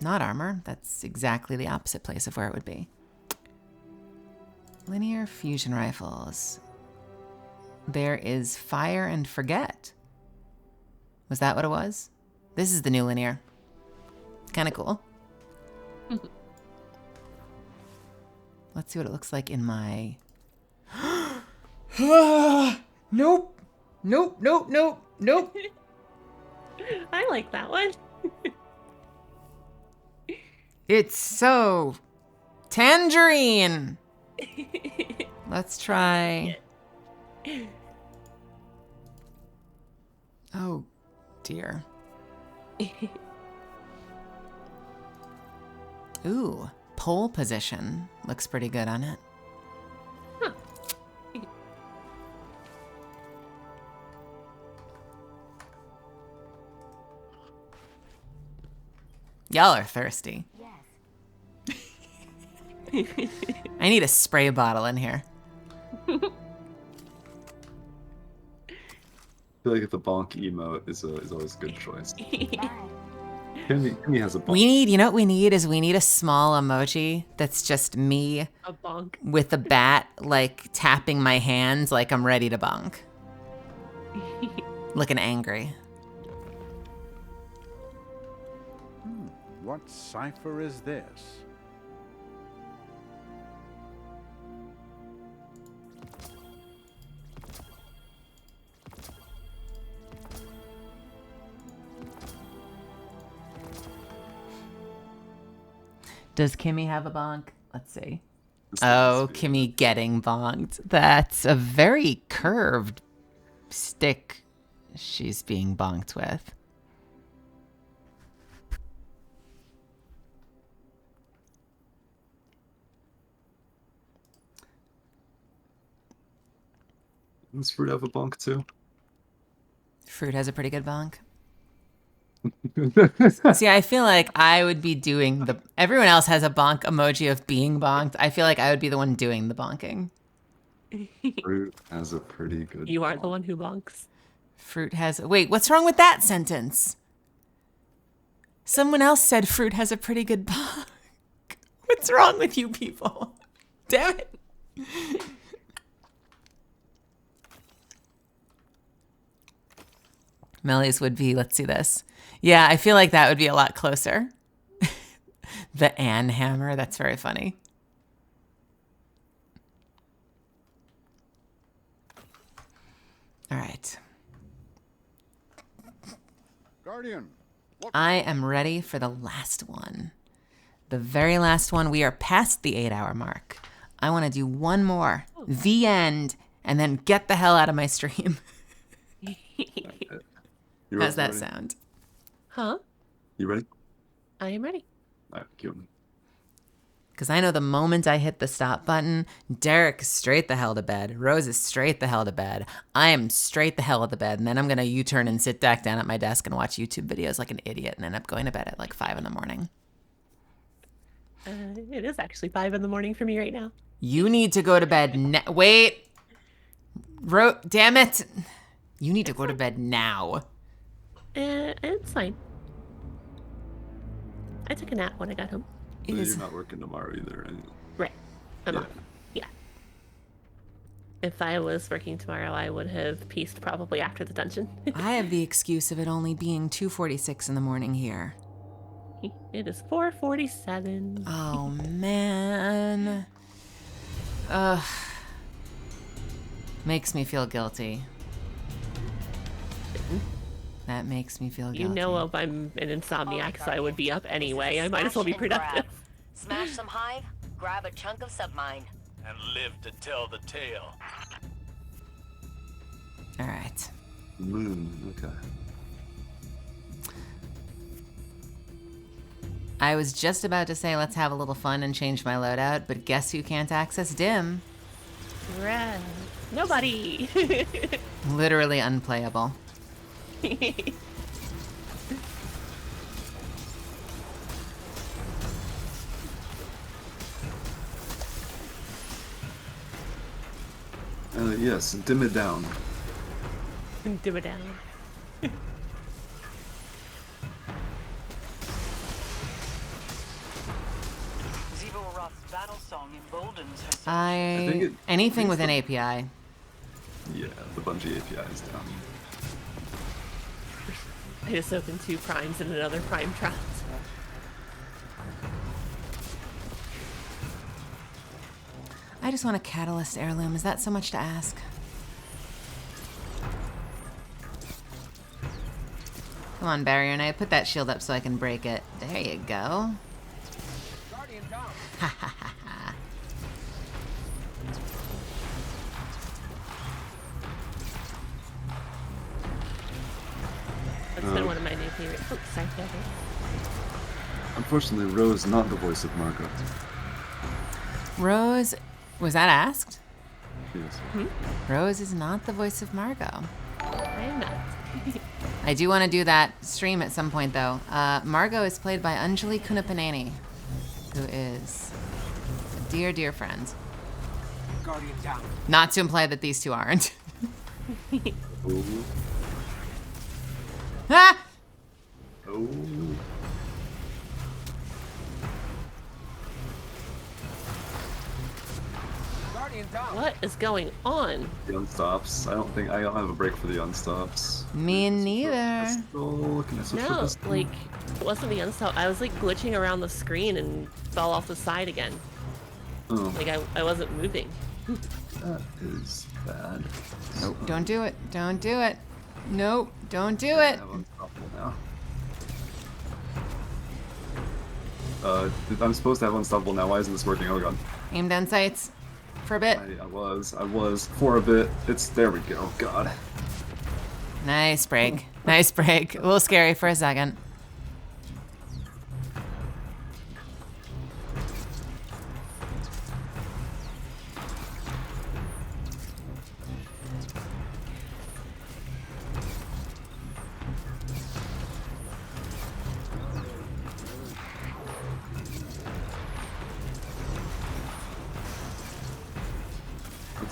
Not armor. That's exactly the opposite place of where it would be. Linear fusion rifles. There is fire and forget. Was that what it was? This is the new linear. Kind of cool. Let's see what it looks like in my... Nope. I like that one. It's so tangerine. Let's try. Oh dear. Ooh, pole position looks pretty good on it. Huh. Y'all are thirsty. I need a spray bottle in here. I feel like the bonk emote is always a good choice. Kimmy has a bonk. You know what we need is we need a small emoji that's just me A bonk. with a bat, like tapping my hands like I'm ready to bonk. Looking angry. What cipher is this? Does Kimmy have a bonk? Let's see. Oh, Kimmy getting bonked. That's a very curved stick she's being bonked with. Does Fruit have a bonk too? Fruit has a pretty good bonk. See, I feel like I would be doing the... Everyone else has a bonk emoji of being bonked. I feel like I would be the one doing the bonking. Fruit has a pretty good You are the one who bonks. Fruit has... Wait, what's wrong with that sentence? Someone else said fruit has a pretty good bonk. What's wrong with you people? Damn it. Melly's would be, let's see this. Yeah, I feel like that would be a lot closer. The Ann hammer, that's very funny. All right. Guardian. I am ready for the last one. The very last one. We are past the 8-hour mark. I want to do one more. The end. And then get the hell out of my stream. How's that sound? Huh? You ready? I am ready. All right, cute. Because I know the moment I hit the stop button, Derek is straight the hell to bed. Rose is straight the hell to bed. I am straight the hell to bed. And then I'm going to U-turn and sit back down at my desk and watch YouTube videos like an idiot and end up going to bed at like 5 in the morning. It is actually 5 in the morning for me right now. You need to go to bed wait. Damn it. You need to go to bed now. It's fine. I took a nap when I got home. You're not working tomorrow either, right? Right. I'm off. Yeah. If I was working tomorrow, I would have pieced probably after the dungeon. I have the excuse of it only being 2:46 in the morning here. It is 4:47. Oh, man. Ugh. Makes me feel guilty. That makes me feel guilty. You know if I'm an insomniac, so I would be up anyway. I might as well be productive. Smash some hive, grab a chunk of submine. And live to tell the tale. All right. Okay. I was just about to say let's have a little fun and change my loadout, but guess who can't access Dim? Red. Nobody. Literally unplayable. Yes, dim it down. Dim it down. Battle song emboldens her. Anything with an API. Yeah, the Bungie API is down. I just opened 2 primes and another prime trap. I just want a catalyst heirloom. Is that so much to ask? Come on, Barrier Knight. Put that shield up so I can break it. There you go. Ha ha ha ha. That's been one of my new favorites. Oh, sorry, Unfortunately, Rose not the voice of Margot. Rose, was that asked? Yes. Rose is not the voice of Margot. I am not. I do want to do that stream at some point, though. Margot is played by Anjali Kunapanani, who is a dear, dear friend. Guardian down. Not to imply that these two aren't. Ah! Oh. What is going on? The unstops. I don't have a break for the unstops. Me neither. Oh, can I switch No, this? like, it wasn't the unstop. I was like glitching around the screen and fell off the side again. Oh. Like I wasn't moving. That is bad. Nope, don't do it. Don't do it. Nope, don't do it. Now. I'm supposed to have unstoppable now. Why isn't this working? Oh god. Aim down sights for a bit. I was for a bit. There we go. God. Nice break. Nice break. A little scary for a second.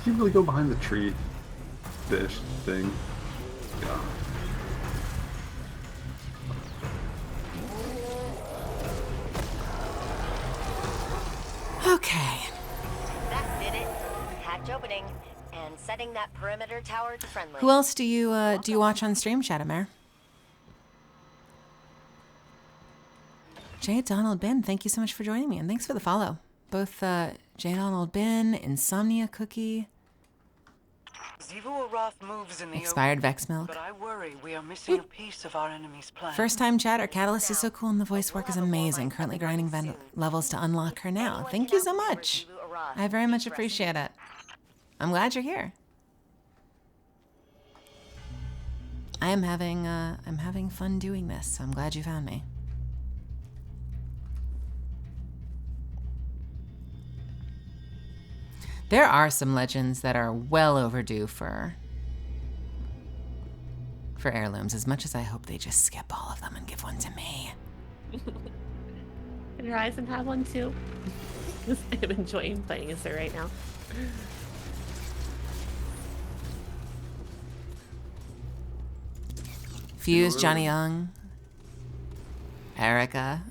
Did you really go behind the tree fish thing? Yeah. Okay. That did it. Hatch opening and setting that perimeter tower to friendly. Who else do you watch on stream, Shadowmare? J. Donald Ben, thank you so much for joining me, and thanks for the follow. Both J. Donald Ben, Insomnia Cookie, moves in the Expired Vex Milk. But I worry we are missing a piece of our enemy's plan. First time chatter. Catalyst is so cool and the voice work is amazing. Currently grinding levels to unlock her now. Thank you so much. I very much appreciate it. I'm glad you're here. I'm having fun doing this, so I'm glad you found me. There are some legends that are well overdue for heirlooms, as much as I hope they just skip all of them and give one to me. Can Horizon have one too? Because I'm enjoying playing as her right now. Fuse, Johnny Young, Erica.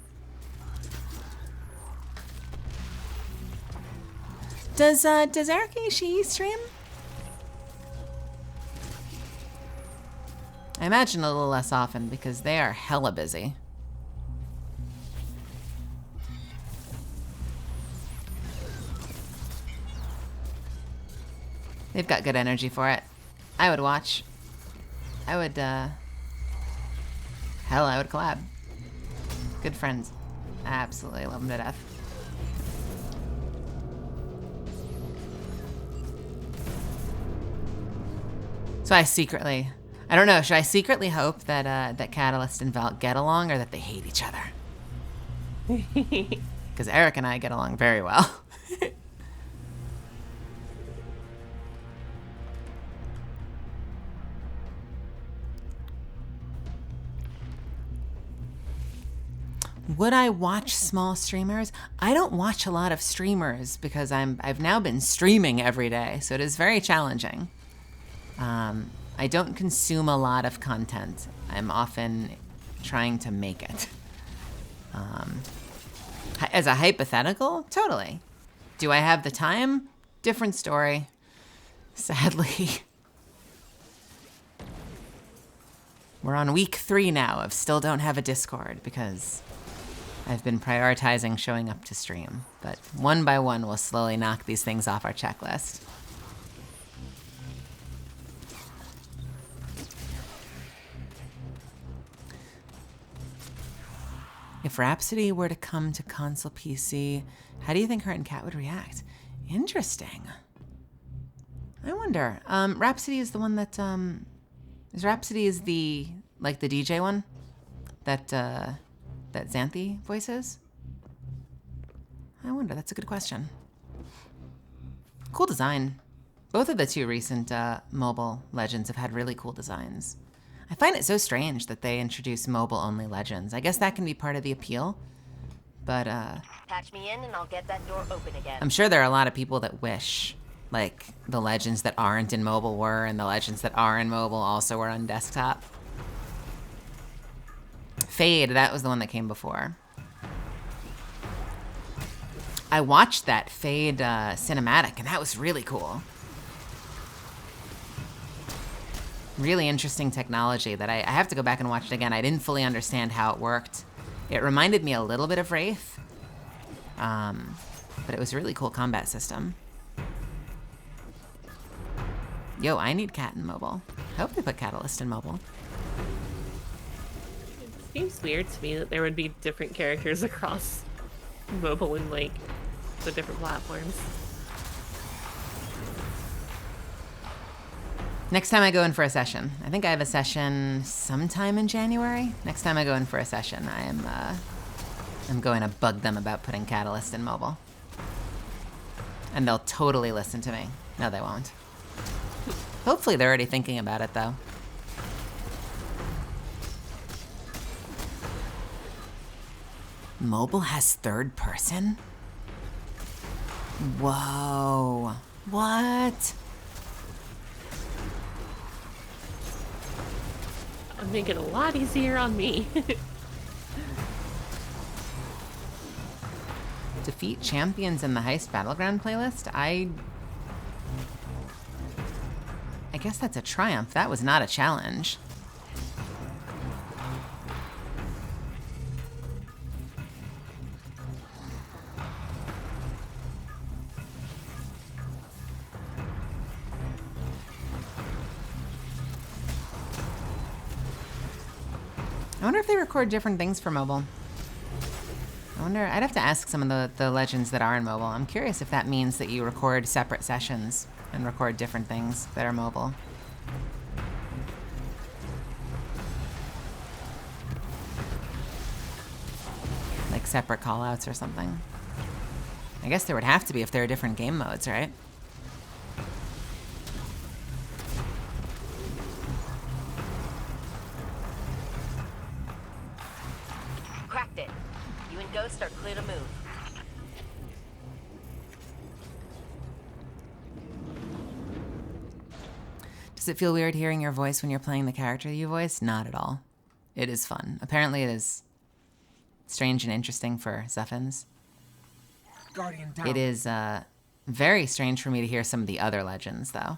Does Erica Ishii stream? I imagine a little less often because they are hella busy. They've got good energy for it. I would watch. I would, hell, I would collab. Good friends. I absolutely love them to death. So I secretly, I don't know, should I secretly hope that that Catalyst and Valt get along, or that they hate each other? Because Eric and I get along very well. Would I watch small streamers? I don't watch a lot of streamers because I've now been streaming every day, so it is very challenging. I don't consume a lot of content. I'm often trying to make it. As a hypothetical, totally. Do I have the time? Different story. Sadly. We're on week 3 now of still don't have a Discord because I've been prioritizing showing up to stream. But one by one, we'll slowly knock these things off our checklist. If Rhapsody were to come to console PC, how do you think her and Kat would react? Interesting. I wonder. Rhapsody is the one that, Rhapsody is the, like the DJ one? That Xanthi voices? I wonder, that's a good question. Cool design. Both of the 2 recent mobile legends have had really cool designs. I find it so strange that they introduce mobile-only legends. I guess that can be part of the appeal, but Patch me in and I'll get that door open again. I'm sure there are a lot of people that wish, like, the legends that aren't in mobile were, and the legends that are in mobile also were on desktop. Fade, that was the one that came before. I watched that Fade cinematic, and that was really cool. Really interesting technology that I have to go back and watch it again. I didn't fully understand how it worked. It reminded me a little bit of Wraith, but it was a really cool combat system. Yo, I need Cat in mobile. I hope they put Catalyst in mobile. It seems weird to me that there would be different characters across mobile and like the different platforms. Next time I go in for a session, I think I have a session sometime in January. Next time I go in for a session, I'm going to bug them about putting Catalyst in mobile. And they'll totally listen to me. No, they won't. Hopefully they're already thinking about it, though. Mobile has third person? Whoa. What? I'm making it a lot easier on me. Defeat champions in the Heist Battleground playlist? I guess that's a triumph. That was not a challenge. I wonder if they record different things for mobile. I wonder, I'd have to ask some of the legends that are in mobile. I'm curious if that means that you record separate sessions and record different things that are mobile. Like separate callouts or something. I guess there would have to be if there are different game modes, right? it. You and Ghost are clear to move. Does it feel weird hearing your voice when you're playing the character you voice? Not at all. It is fun. Apparently it is strange and interesting for Zephins. Guardian down. It is very strange for me to hear some of the other legends, though.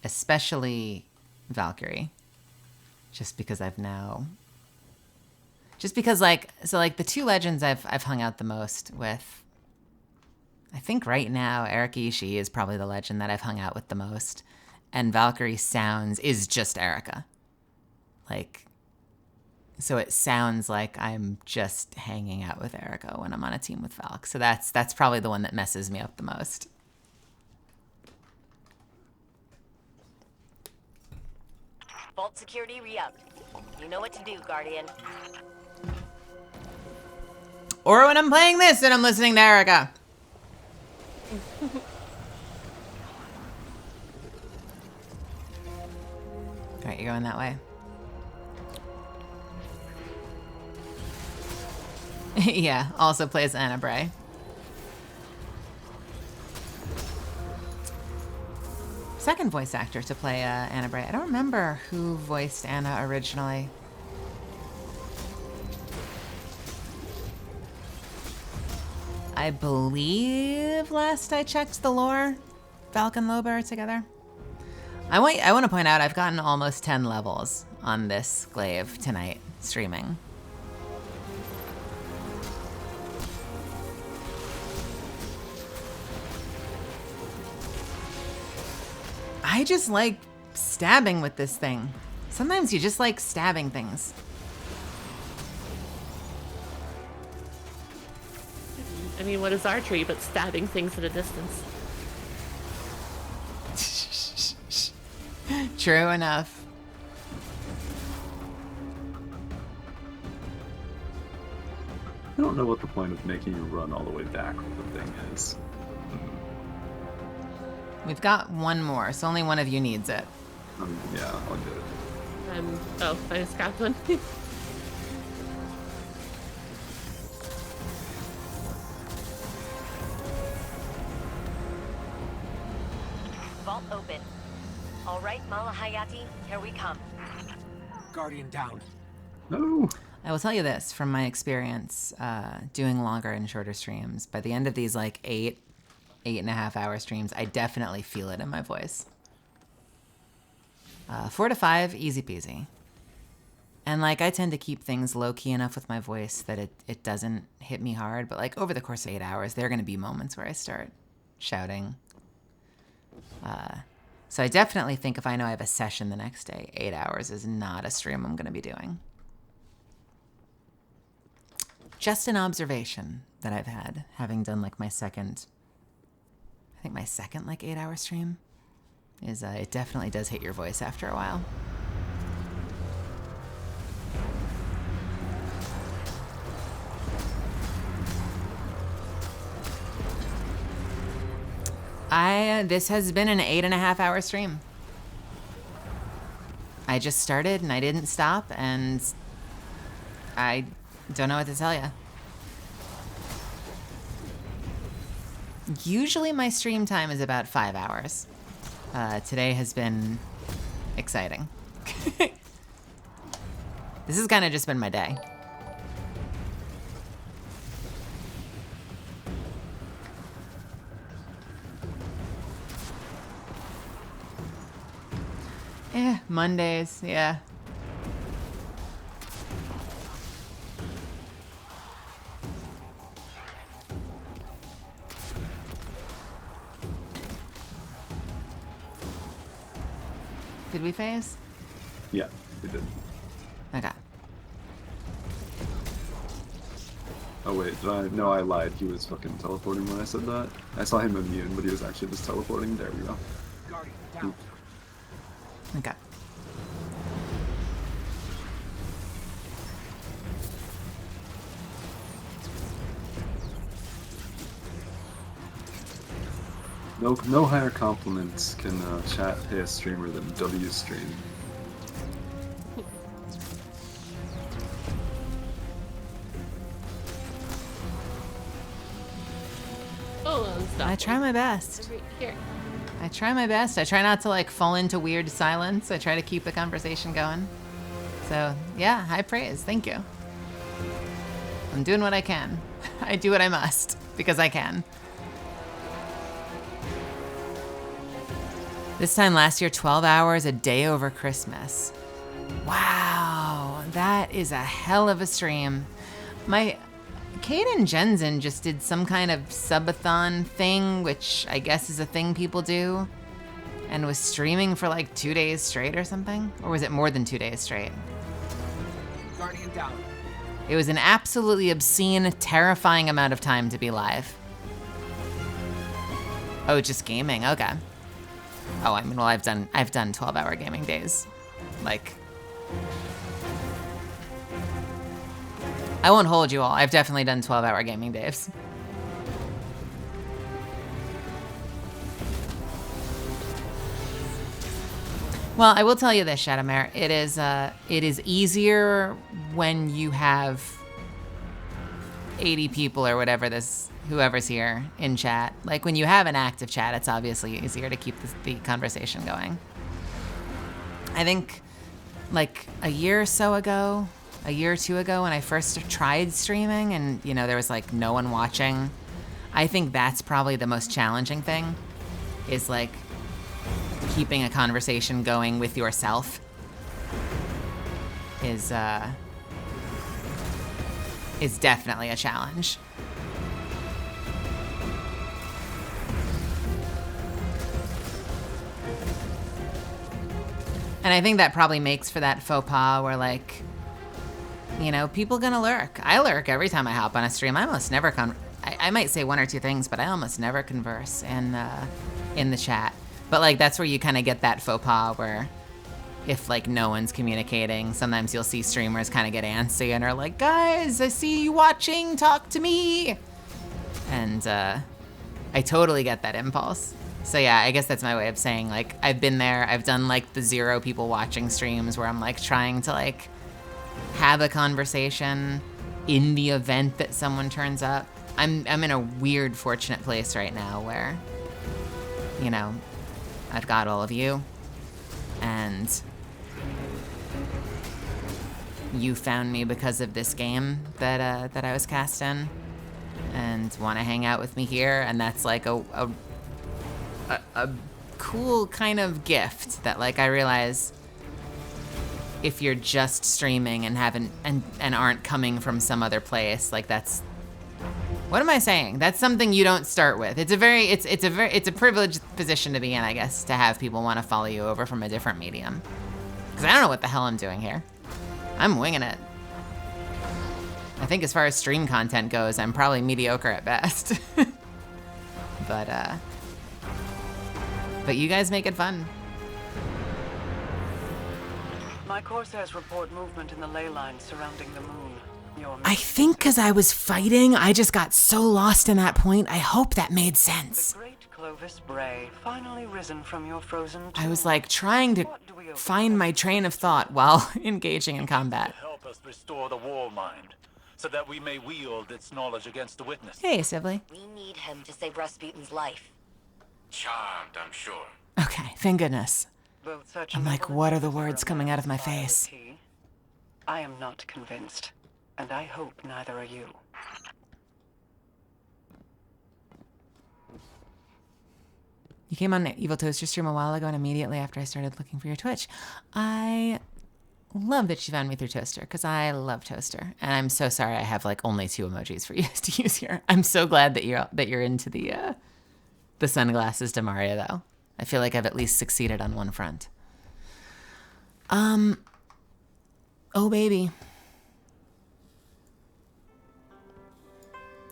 Especially Valkyrie. Just because I've now... Just because, like... So, like, the two legends I've hung out the most with... I think right now, Erika Ishii is probably the legend that I've hung out with the most. And Valkyrie sounds... is just Erika. Like... So it sounds like I'm just hanging out with Erika when I'm on a team with Valk. So that's probably the one that messes me up the most. Vault security re-upped. You know what to do, Guardian. Or when I'm playing this and I'm listening to Erika. Alright, you're going that way. Yeah, also plays Anna Bray. Second voice actor to play Anna Bray. I don't remember who voiced Anna originally. I believe last I checked the lore, Valk and Loba are together. I want to point out I've gotten almost 10 levels on this glaive tonight streaming. I just like stabbing with this thing. Sometimes you just like stabbing things. I mean, what is archery but stabbing things at a distance? True enough. I don't know what the point of making you run all the way back with the thing is. We've got one more, so only one of you needs it. Yeah, I'll get it. Oh, I just grabbed one. Vault open. All right, Malahayati, here we come. Guardian down. No. I will tell you this from my experience doing longer and shorter streams. By the end of these like 8.5 hour streams, I definitely feel it in my voice. 4 to 5, easy peasy. And like I tend to keep things low key enough with my voice that it doesn't hit me hard. But like over the course of 8 hours, there are going to be moments where I start shouting. So I definitely think if I know I have a session the next day, 8 hours is not a stream I'm going to be doing. Just an observation that I've had, having done like my second, I think my second like 8 hour stream, is it definitely does hit your voice after a while. This has been an 8.5 hour stream. I just started and I didn't stop, and I don't know what to tell you. Usually my stream time is about 5 hours. Today has been exciting. This has kind of just been my day. Mondays, yeah. Did we phase? Yeah, we did. Okay. Oh wait, did I? No, I lied. He was fucking teleporting when I said that. I saw him immune, but he was actually just teleporting. There we go. Guardian down. Okay. No higher compliments can chat pay a streamer than W stream. stuff. I try my best. Here. I try my best. I try not to like fall into weird silence. I try to keep the conversation going. So yeah, high praise. Thank you. I'm doing what I can. I do what I must because I can. This time last year, 12 hours a day over Christmas. Wow, that is a hell of a stream. Kaden Jensen just did some kind of subathon thing, which I guess is a thing people do, and was streaming for like 2 days straight or something? Or was it more than 2 days straight? Guardian down. It was an absolutely obscene, terrifying amount of time to be live. Oh, just gaming, okay. Oh, I mean, well, I've done 12-hour gaming days. Like, I won't hold you all. I've definitely done 12-hour gaming days. Well, I will tell you this, Shadowmare. It is easier when you have 80 people or whatever whoever's here in chat. Like when you have an active chat, it's obviously easier to keep the conversation going. I think like a year or two ago when I first tried streaming and, you know, there was like no one watching, I think that's probably the most challenging thing is like keeping a conversation going with yourself is definitely a challenge. And I think that probably makes for that faux pas where like, you know, people gonna lurk. I lurk every time I hop on a stream. I almost never I might say one or two things, but I almost never converse in the chat. But like that's where you kind of get that faux pas where if like no one's communicating, sometimes you'll see streamers kind of get antsy and are like, guys, I see you watching, talk to me. And I totally get that impulse. So yeah, I guess that's my way of saying like, I've been there, I've done like the 0 people watching streams where I'm like trying to like have a conversation in the event that someone turns up. I'm in a weird, fortunate place right now where, you know, I've got all of you and you found me because of this game that I was cast in and want to hang out with me here. And that's like a cool kind of gift that like I realize if you're just streaming and aren't coming from some other place, like that's, what am I saying? That's something you don't start with. It's a privileged position to be in, I guess, to have people want to follow you over from a different medium. Because I don't know what the hell I'm doing here. I'm winging it. I think as far as stream content goes, I'm probably mediocre at best. But you guys make it fun. My corsairs report movement in the ley lines surrounding the moon. I think because I was fighting, I just got so lost in that point. I hope that made sense. The great Clovis Bray, finally risen from your frozen tomb. I was like trying to find my train of thought while engaging in combat. Help us restore the war mind, so that we may wield its knowledge against the witness. Hey, Sibley. We need him to save Rasputin's life. Charmed, I'm sure. Okay, thank goodness. I'm like, what are the words coming out of my face? I am not convinced, and I hope neither are you. You came on Evil Toaster stream a while ago and immediately after I started looking for your Twitch. I love that you found me through Toaster because I love Toaster. And I'm so sorry I have like only 2 emojis for you to use here. I'm so glad that you're into the sunglasses to Mario though. I feel like I've at least succeeded on one front. Oh baby.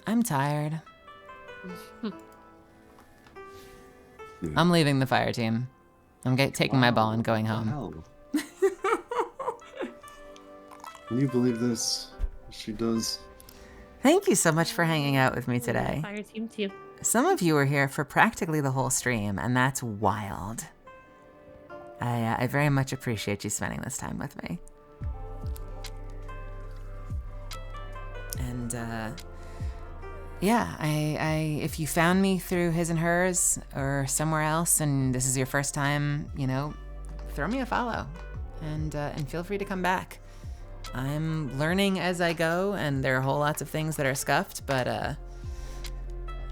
I'm tired. I'm leaving the fire team. I'm taking my ball and going home. Can you believe this? She does. Thank you so much for hanging out with me today. Fire team too. Some of you were here for practically the whole stream, and that's wild. I very much appreciate you spending this time with me. And yeah, if you found me through His and Hers or somewhere else, and this is your first time, you know, throw me a follow, and feel free to come back. I'm learning as I go, and there are whole lots of things that are scuffed, but I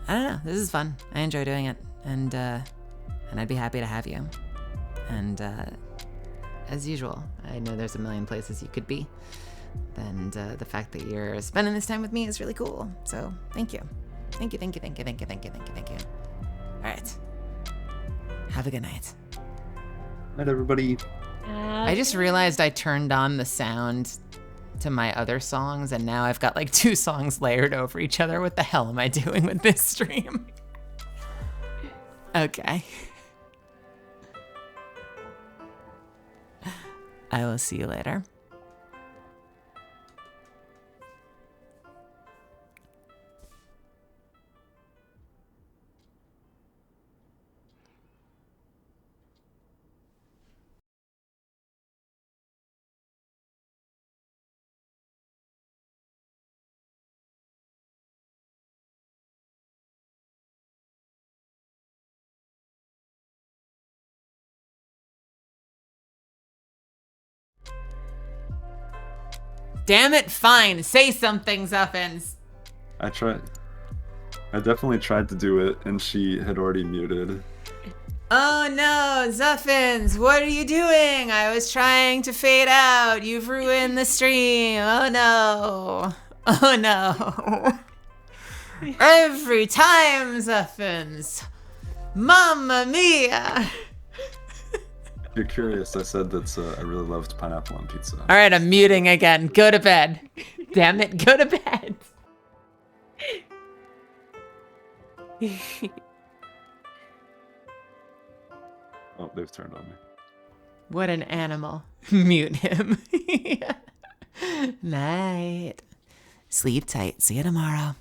don't know. This is fun. I enjoy doing it, and I'd be happy to have you. And as usual, I know there's a million places you could be. And the fact that you're spending this time with me is really cool. So thank you. Thank you. All right. Have a good night. Night, everybody. I just realized I turned on the sound to my other songs, and now I've got like 2 songs layered over each other. What the hell am I doing with this stream? Okay. I will see you later. Damn it, fine. Say something, Zuffins. I definitely tried to do it, and she had already muted. Oh no, Zuffins, what are you doing? I was trying to fade out. You've ruined the stream. Oh no. Oh no. Every time, Zuffins. Mamma mia. If you're curious, I said that I really loved pineapple on pizza. All right, I'm muting again. Go to bed. Damn it, go to bed. Oh, they've turned on me. What an animal. Mute him. Night. Sleep tight. See you tomorrow.